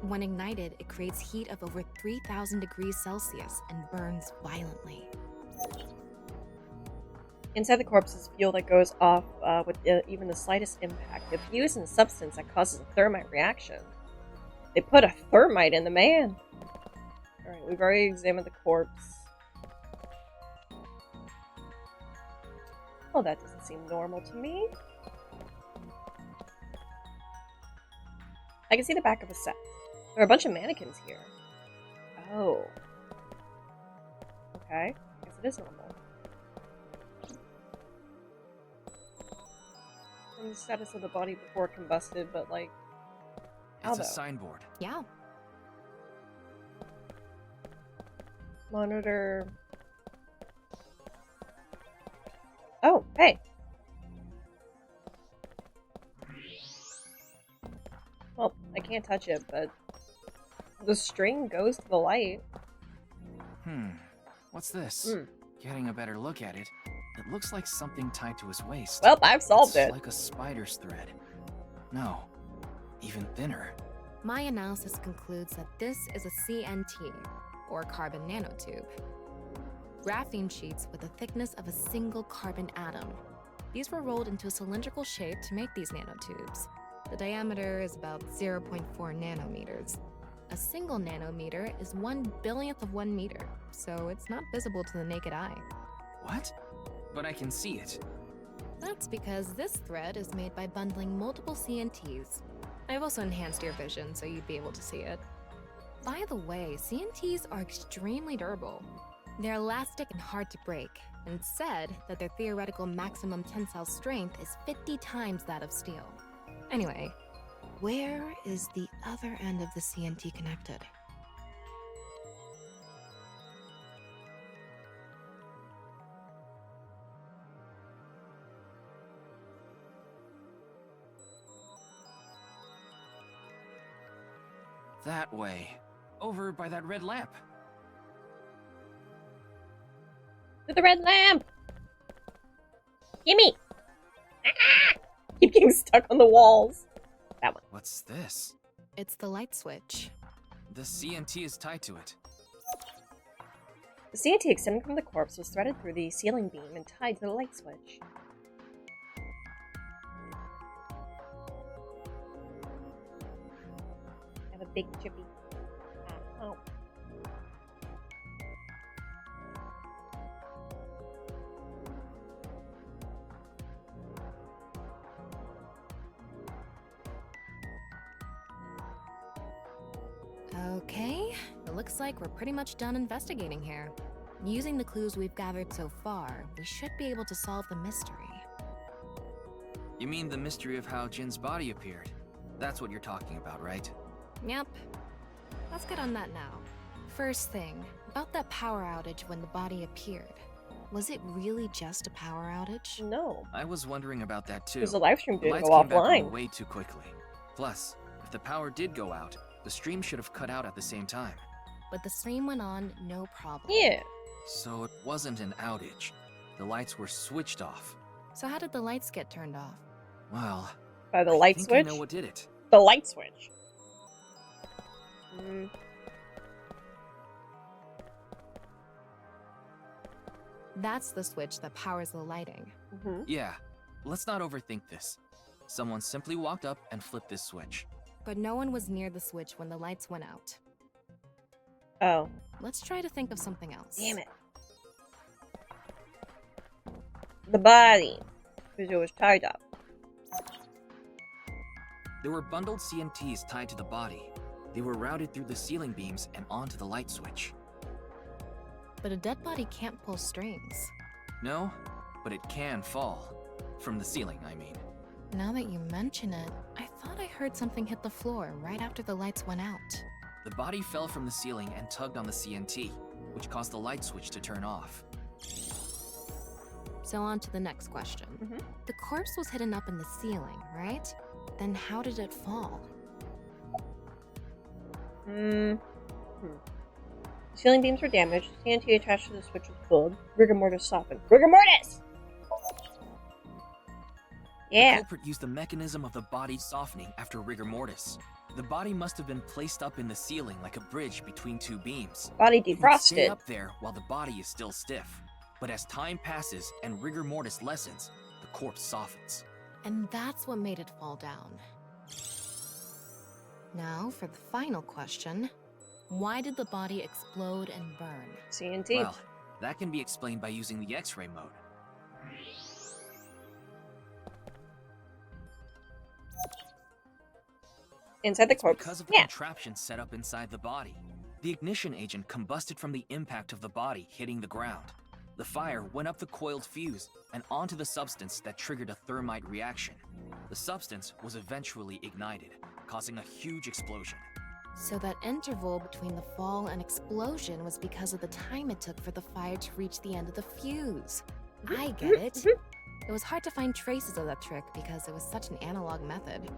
When ignited, it creates heat of over 3,000 degrees Celsius and burns violently.
Inside the corpse is fuel that goes off with even the slightest impact. The fuse is a substance that causes a thermite reaction. They put a thermite in the man. Alright, we've already examined the corpse. Oh, that doesn't seem normal to me. I can see the back of a set. There are a bunch of mannequins here. Oh. Okay. I guess it is normal. And the status of the body before it combusted, but like... how
It's a
though?
signboard.
Yeah.
Monitor... Oh, hey! Well, I can't touch it, but... the string goes to the light.
What's this? Getting a better look at it, it looks like something tied to his waist.
Well, I've solved
It's
it.
like a spider's thread. No, even thinner.
My analysis concludes that this is a CNT, or carbon nanotube. Graphene sheets with the thickness of a single carbon atom. These were rolled into a cylindrical shape to make these nanotubes. The diameter is about 0.4 nanometers. A single nanometer is 1/1000th of 1 meter, so it's not visible to the naked eye.
What? But I can see it.
That's because this thread is made by bundling multiple CNTs. I've also enhanced your vision so you'd be able to see it. By the way, CNTs are extremely durable. They're elastic and hard to break, and it's said that their theoretical maximum tensile strength is 50 times that of steel. Anyway, where is the other end of the CNT connected?
That way. Over by that red lamp.
To the red lamp! Gimme! Ah! Keep getting stuck on the walls. That one.
What's this?
It's the light switch.
The CNT is tied to it.
The CNT extending from the corpse was threaded through the ceiling beam and tied to the light switch. I have a big chippy. Oh.
Okay, it looks like we're pretty much done investigating here. Using the clues we've gathered so far, we should be able to solve the mystery.
You mean the mystery of how Jin's body appeared? That's what you're talking about, right?
Yep. Let's get on that now. First thing, About that power outage when the body appeared. Was it really just a power outage?
No.
I was wondering about that too.
Because the live stream didn't
lights
go
came back
offline.
on way too quickly. Plus, if the power did go out, the stream should have cut out at the same time.
But the stream went on, no problem.
Yeah.
So it wasn't an outage. The lights were switched off.
So how did the lights get turned off?
Well,
by the light
I think
switch?
I know what did it.
The light switch.
That's the switch that powers the lighting.
Yeah, let's not overthink this. Someone simply walked up and flipped this switch.
But no one was near the switch when the lights went out.
Oh.
Let's try to think of something else.
Damn it. The body. Because it was tied up.
There were bundled CNTs tied to the body. They were routed through the ceiling beams and onto the light switch.
But a dead body can't pull strings.
No, but it can fall. From the ceiling, I mean.
Now that you mention it, I thought I heard something hit the floor right after the lights went out.
The body fell from the ceiling and tugged on the CNT, which caused the light switch to turn off.
So on to the next question. The corpse was hidden up in the ceiling, right? Then how did it fall?
Ceiling beams were damaged. TNT attached to the switch was pulled. Rigor mortis softened. Rigor mortis! Yeah.
The culprit used the mechanism of the body softening after rigor mortis. The body must have been placed up in the ceiling like a bridge between two beams.
Body
It would
defrosted.
stay up there while the body is still stiff. But as time passes and rigor mortis lessens, the corpse softens.
And that's what made it fall down. Now for the final question. Why did the body explode and burn?
CNT.
Well, that can be explained by using the X-ray mode.
Inside the corpse.
Because of the contraption set up inside the body. The ignition agent combusted from the impact of the body hitting the ground. The fire went up the coiled fuse and onto the substance that triggered a thermite reaction. The substance was eventually ignited, causing a huge explosion.
So that interval between the fall and explosion was because of the time it took for the fire to reach the end of the fuse. I get it. It was hard to find traces of that trick because it was such an analog method.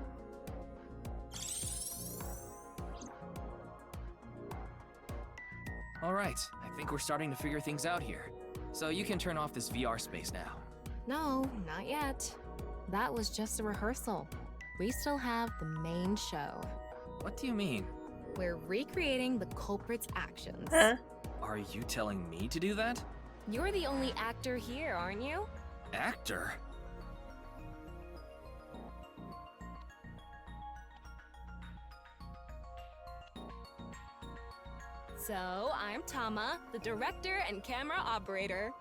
Alright, I think we're starting to figure things out here. So you can turn off this VR space now.
No, not yet. That was just a rehearsal. We still have the main show.
What do you mean?
We're recreating the culprit's actions.
Are you telling me to do that?
You're the only actor here, aren't you?
Actor?
So, I'm Tama, the director and camera operator.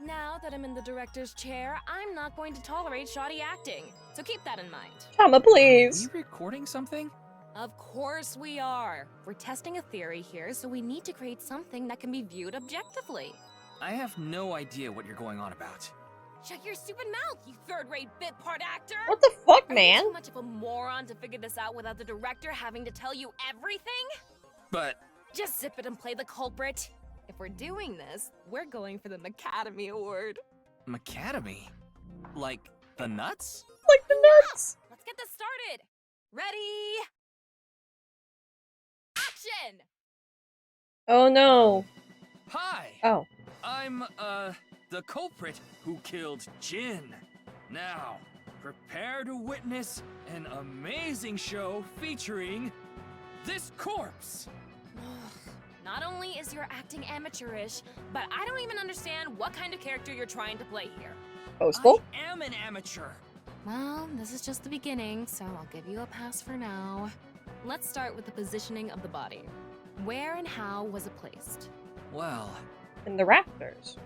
Now that I'm in the director's chair, I'm not going to tolerate shoddy acting. So keep that in mind.
Tama, please.
Are you recording something?
Of course we are. We're testing a theory here, so we need to create something that can be viewed objectively.
I have no idea what you're going on about.
Shut your stupid mouth, you third-rate bit part actor!
What the fuck,
Are
man?
you too much of a moron to figure this out without the director having to tell you everything?
But...
Just zip it and play the culprit. If we're doing this, we're going for the Macadamy Award.
Macadamy? Like the nuts?
Like the nuts!
Let's get this started! Ready? Action!
Oh no.
Hi!
Oh.
I'm, the culprit who killed Jin. Now, prepare to witness an amazing show featuring this corpse.
Not only is your acting amateurish, but I don't even understand what kind of character you're trying to play here.
Boastful?
I am an amateur.
Well, this is just the beginning, so I'll give you a pass for now. Let's start with the positioning of the body. Where and how was it placed?
Well...
in the rafters.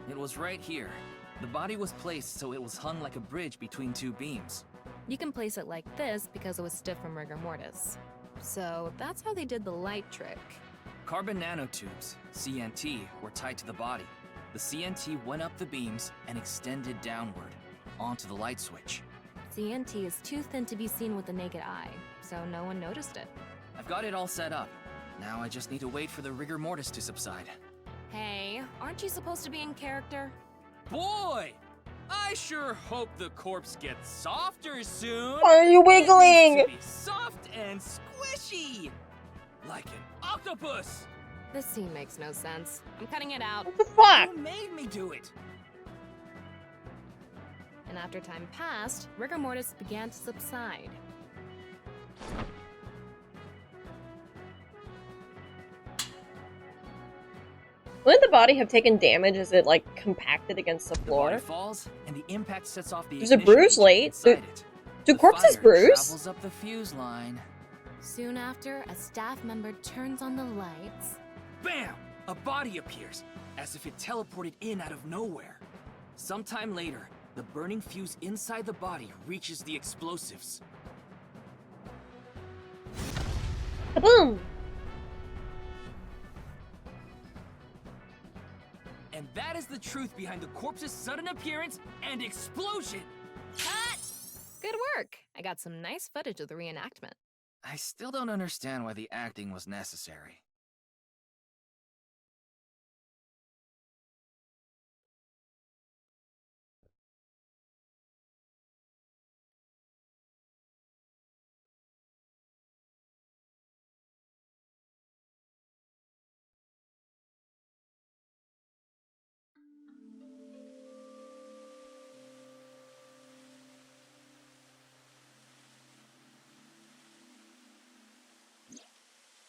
It was right here. The body was placed so it was hung like a bridge between two beams.
You can place it like this because it was stiff from rigor mortis. So that's how they did the light trick.
Carbon nanotubes, CNT, were tied to the body. The CNT went up the beams and extended downward, onto the light switch.
CNT is too thin to be seen with the naked eye, so no one noticed it.
I've got it all set up. Now I just need to wait for the rigor mortis to subside.
Hey, aren't you supposed to be in character?
Boy! I sure hope the corpse gets softer soon!
Why are you wiggling?
It needs to be soft and squishy! Like an octopus!
This scene makes no sense. I'm cutting it out.
What the fuck?
You made me do it!
And after time passed, rigor mortis began to subside.
Wouldn't the body have taken damage as it, like, compacted against the floor?
The body falls, and the impact sets off the
There's a bruise late. Do corpses
fire
bruise?
Travels up the fuse line.
Soon after, a staff member turns on the lights.
Bam! A body appears, as if it teleported in out of nowhere. Sometime later, the burning fuse inside the body reaches the explosives.
Kaboom!
And that is the truth behind the corpse's sudden appearance and explosion!
Cut! Good work! I got some nice footage of the reenactment.
I still don't understand why the acting was necessary.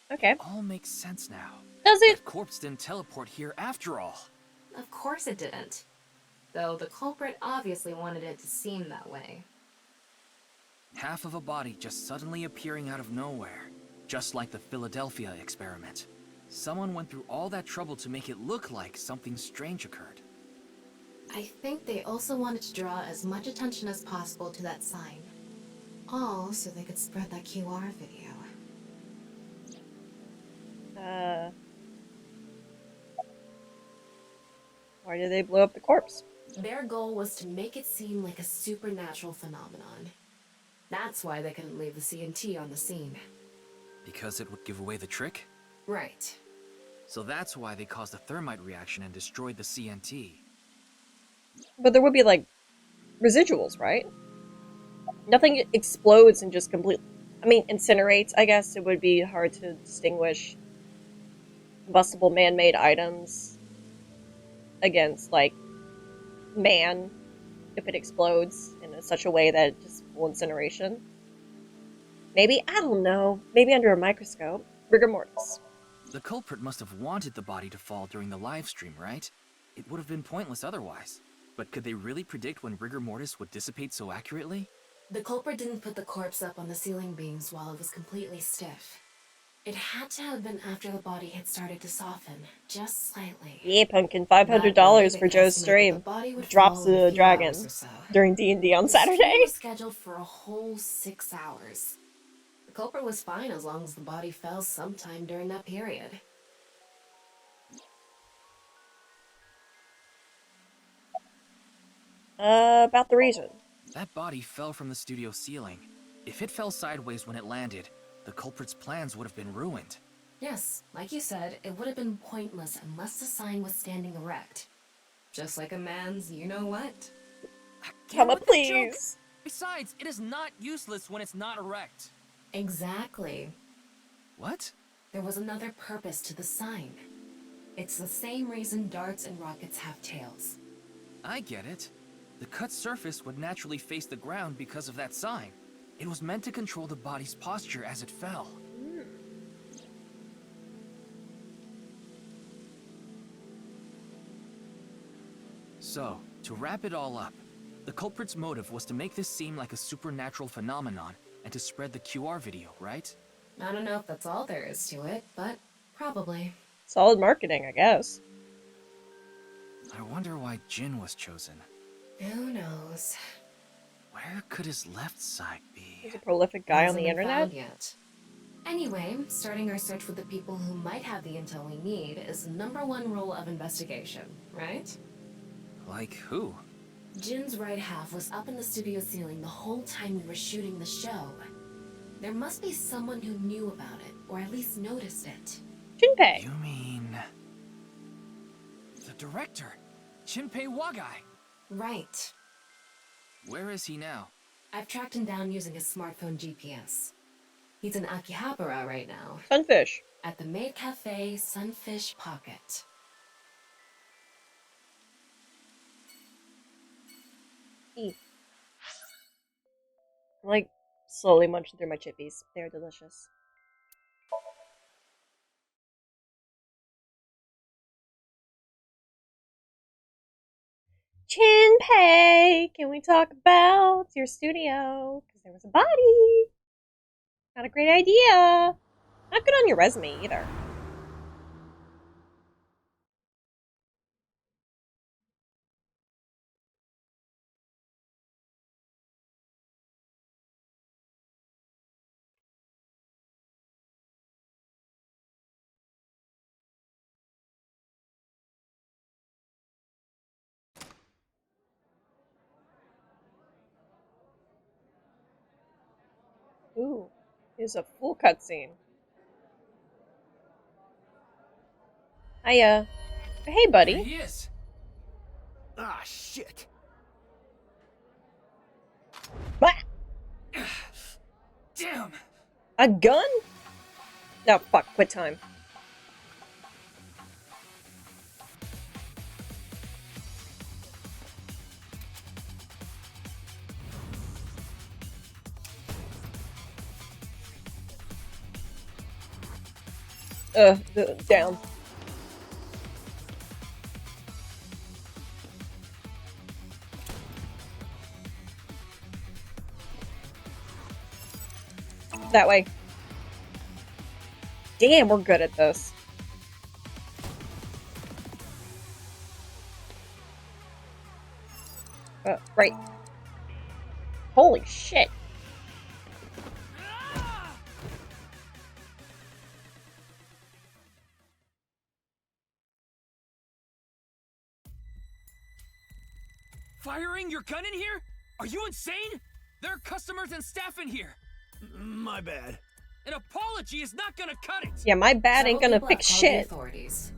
Okay.
It all makes sense now.
Does it?
That corpse didn't teleport here after all.
Of course it didn't. Though the culprit obviously wanted it to seem that way.
Half of a body just suddenly appearing out of nowhere. Just like the Philadelphia experiment. Someone went through all that trouble to make it look like something strange occurred.
I think they also wanted to draw as much attention as possible to that sign. All so they could spread that QR video.
Why did they blow up the corpse?
Their goal was to make it seem like a supernatural phenomenon. That's why they couldn't leave the CNT on the scene.
Because it would give away the trick?
Right.
So that's why they caused a thermite reaction and destroyed the CNT.
But there would be, like, residuals, right? Nothing explodes and just completely... I mean, incinerates, I guess. It would be hard to distinguish combustible man-made items against, like, man if it explodes in such a way that it just full incineration. Maybe, I don't know, maybe under a microscope. Rigor mortis.
The culprit must have wanted the body to fall during the live stream, right? It would have been pointless otherwise. But could they really predict when rigor mortis would dissipate so accurately?
The culprit didn't put the corpse up on the ceiling beams while it was completely stiff. It had to have been after the body had started to soften, just slightly.
Yeah, pumpkin, $500 for Joe's stream. Drops the dragon during D&D on Saturday.
The was scheduled for a whole 6 hours. The culprit was fine as long as the body fell sometime during that period.
About the reason.
That body fell from the studio ceiling. If it fell sideways when it landed, the culprit's plans would have been ruined.
Yes, like you said, it would have been pointless unless the sign was standing erect. Just like a man's you-know-what.
Come on, please!
Besides, it is not useless when it's not erect.
Exactly.
What?
There was another purpose to the sign. It's the same reason darts and rockets have tails.
I get it. The cut surface would naturally face the ground because of that sign. It was meant to control the body's posture as it fell. So, to wrap it all up, the culprit's motive was to make this seem like a supernatural phenomenon and to spread the QR video, right?
I don't know if that's all there is to it, but probably.
Solid marketing, I guess.
I wonder why Jin was chosen.
Who knows?
Where could his left side be?
He's a prolific guy on the internet.
Yet. Anyway, starting our search with the people who might have the intel we need is the #1 rule of investigation, right?
Like who?
Jin's right half was up in the studio ceiling the whole time we were shooting the show. There must be someone who knew about it, or at least noticed it.
Junpei.
You mean... the director, Junpei Wagai?
Right.
Where is he now?
I've tracked him down using his smartphone GPS. He's in Akihabara right now.
Sunfish.
At the Maid Cafe Sunfish Pocket.
I'm like slowly munching through my chippies. They're delicious. Junpei, can we talk about your studio? Because there was a body. Not a great idea. Not good on your resume either. Ooh, here's a full cutscene. Hiya. Hey, buddy.
There he is.
Ah, shit.
What?
Damn.
A gun? No, fuck. Quit time. Down. That way. Damn, we're good at this. Right. Holy shit.
Firing your gun in here? Are you insane? There are customers and staff in here.
My bad.
An apology is not gonna cut it.
Yeah, my bad ain't gonna fix shit.
Authorities.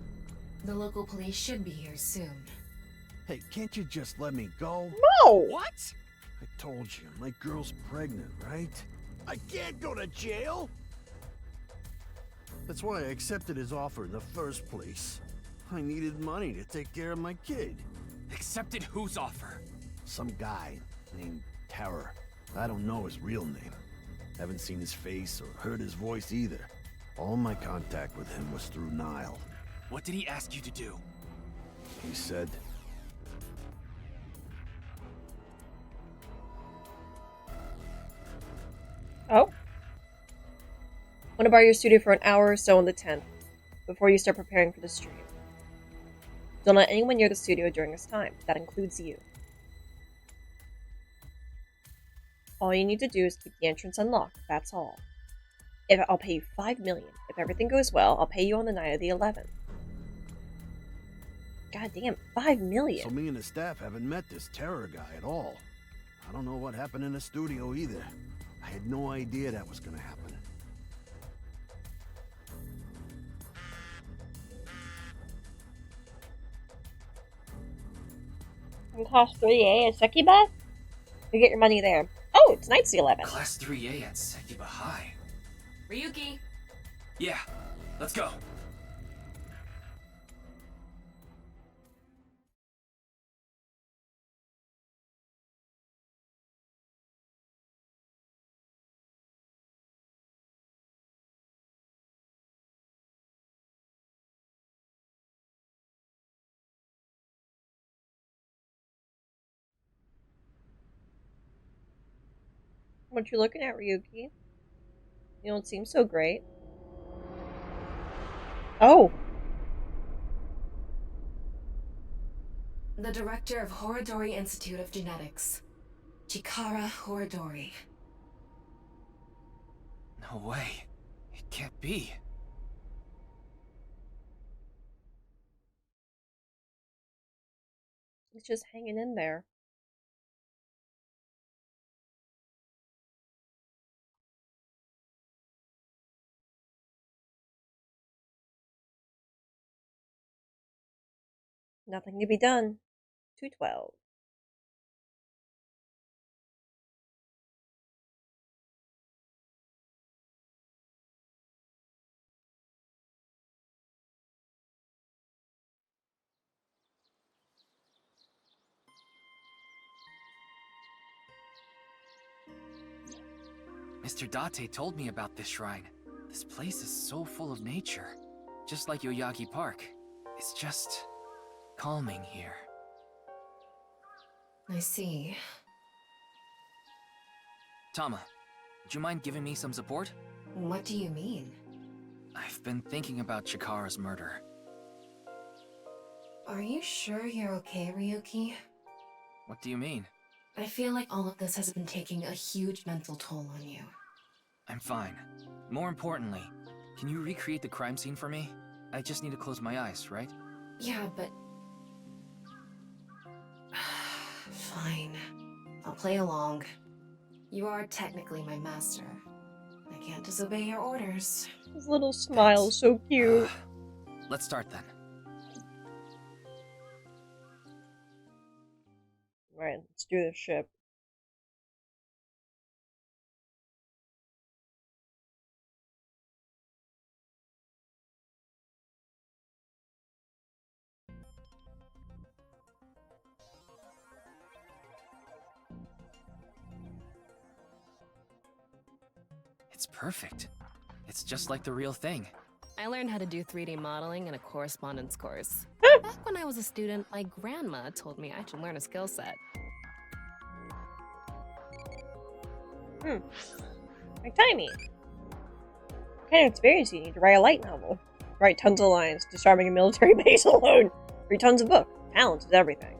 The local police should be here soon.
Hey, can't you just let me go?
No!
What?
I told you, my girl's pregnant, right? I can't go to jail! That's why I accepted his offer in the first place. I needed money to take care of my kid.
Accepted whose offer?
Some guy named Terror. I don't know his real name. Haven't seen his face or heard his voice either. All my contact with him was through Nile.
What did he ask you to do?
He said...
Oh? Want to borrow your studio for an hour or so on the 10th, before you start preparing for the stream. Don't let anyone near the studio during this time. That includes you. All you need to do is keep the entrance unlocked, that's all. I'll pay you $5 million. If everything goes well, I'll pay you on the night of the 11th. God damn, $5 million.
So me and the staff haven't met this Terror guy at all. I don't know what happened in the studio either. I had no idea that was gonna happen.
Class 3A at Sekiba? You get your money there. Oh, tonight's the 11th.
Class 3A at Sekiba High.
Ryuki!
Yeah, let's go.
What you looking at, Ryuki? You don't seem so great. Oh!
The director of Horodori Institute of Genetics. Chikara Horodori.
No way. It can't be.
He's just hanging in there. Nothing to be done. 212.
Mr. Date told me about this shrine. This place is so full of nature. Just like Yoyagi Park. It's just calming here.
I see.
Tama, would you mind giving me some support?
What do you mean?
I've been thinking about Chikara's murder.
Are you sure you're okay, Ryuki?
What do you mean?
I feel like all of this has been taking a huge mental toll on you.
I'm fine. More importantly, can you recreate the crime scene for me? I just need to close my eyes, right?
Yeah, but... Fine. I'll play along. You are technically my master. I can't disobey your orders.
His little smile is so cute.
Let's start then.
Alright, let's do this ship.
It's perfect. It's just like the real thing.
I learned how to do 3D modeling in a correspondence course. Back when I was a student, my grandma told me I should learn a skill set.
Like Timey. What kind of experience do you need to write a light novel? Write tons of lines, disarming a military base alone. Read tons of books. Talent is everything.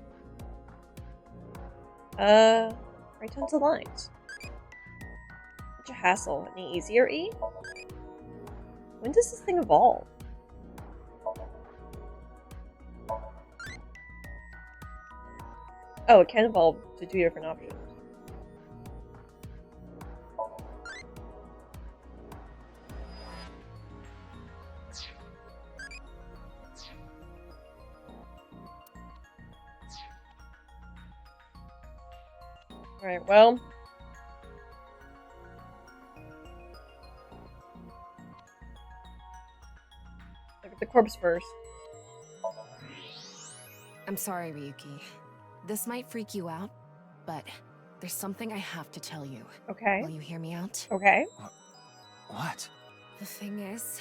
Write tons of lines. Such a hassle. Any easier, E? When does this thing evolve? Oh, it can evolve to 2 different options. Alright, well. Look at the corpse first.
I'm sorry, Ryuki. This might freak you out, but there's something I have to tell you.
Okay.
Will you hear me out?
Okay.
What?
The thing is,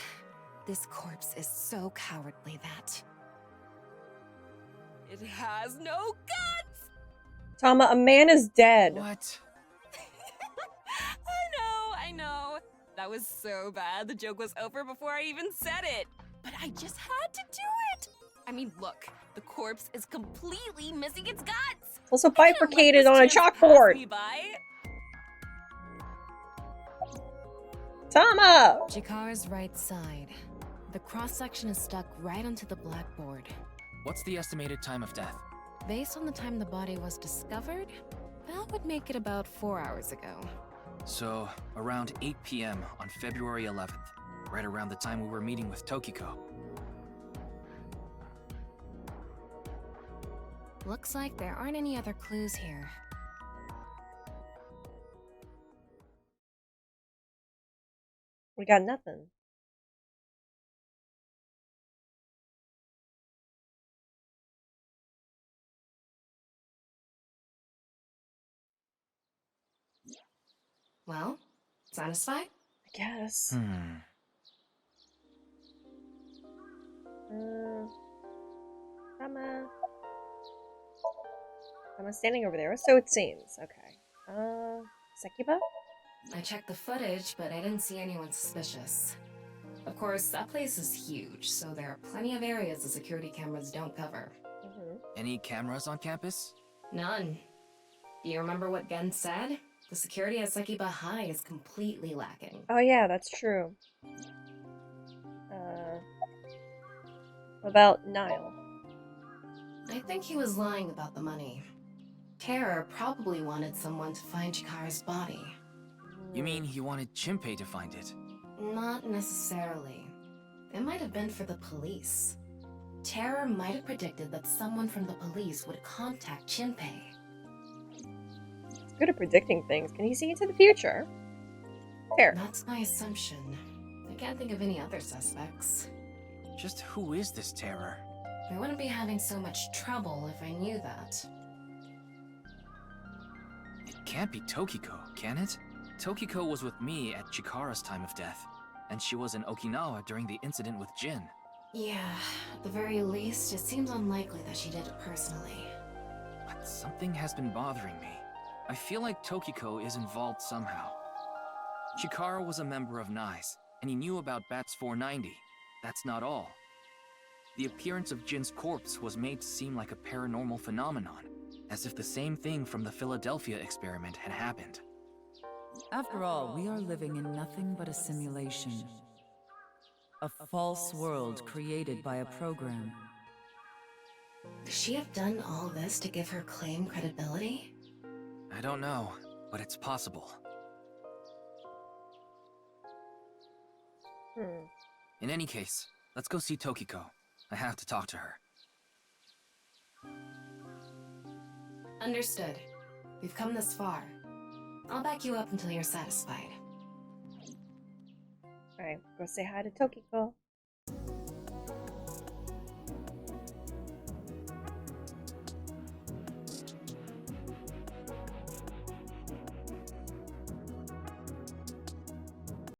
this corpse is so cowardly that... it has no guts!
Tama, a man is dead.
What?
I know. That was so bad. The joke was over before I even said it. But I just had to do it. I mean, look, the corpse is completely missing its guts.
It's also bifurcated on a chalkboard. Tama!
Chikara's right side. The cross-section is stuck right onto the blackboard.
What's the estimated time of death?
Based on the time the body was discovered, that would make it about 4 hours ago.
So, around 8 p.m. on February 11th, right around the time we were meeting with Tokiko.
Looks like there aren't any other clues here.
We got nothing.
Well, satisfied?
I guess. Tama standing over there, so it seems. Okay. Sekiba?
I checked the footage, but I didn't see anyone suspicious. Of course, that place is huge, so there are plenty of areas the security cameras don't cover.
Any cameras on campus?
None. Do you remember what Gen said? The security at Sekiba High is completely lacking.
Oh yeah, that's true. What about Nile?
I think he was lying about the money. Terror probably wanted someone to find Chikara's body.
You mean he wanted Chimpei to find it?
Not necessarily. It might have been for the police. Terror might have predicted that someone from the police would contact Shinpei.
He's good at predicting things. Can he see into the future? Fair.
That's my assumption. I can't think of any other suspects.
Just who is this Terror?
I wouldn't be having so much trouble if I knew that.
It can't be Tokiko, can it? Tokiko was with me at Chikara's time of death, and she was in Okinawa during the incident with Jin.
Yeah, at the very least, it seems unlikely that she did it personally.
But something has been bothering me. I feel like Tokiko is involved somehow. Chikara was a member of NICE, and he knew about Bats 490. That's not all. The appearance of Jin's corpse was made to seem like a paranormal phenomenon, as if the same thing from the Philadelphia experiment had happened.
After all, we are living in nothing but a simulation. A false world created by a program.
Could she have done all this to give her claim credibility?
I don't know, but it's possible. In any case, let's go see Tokiko. I have to talk to her.
Understood. We've come this far. I'll back you up until you're satisfied.
Alright, go say hi to Tokiko.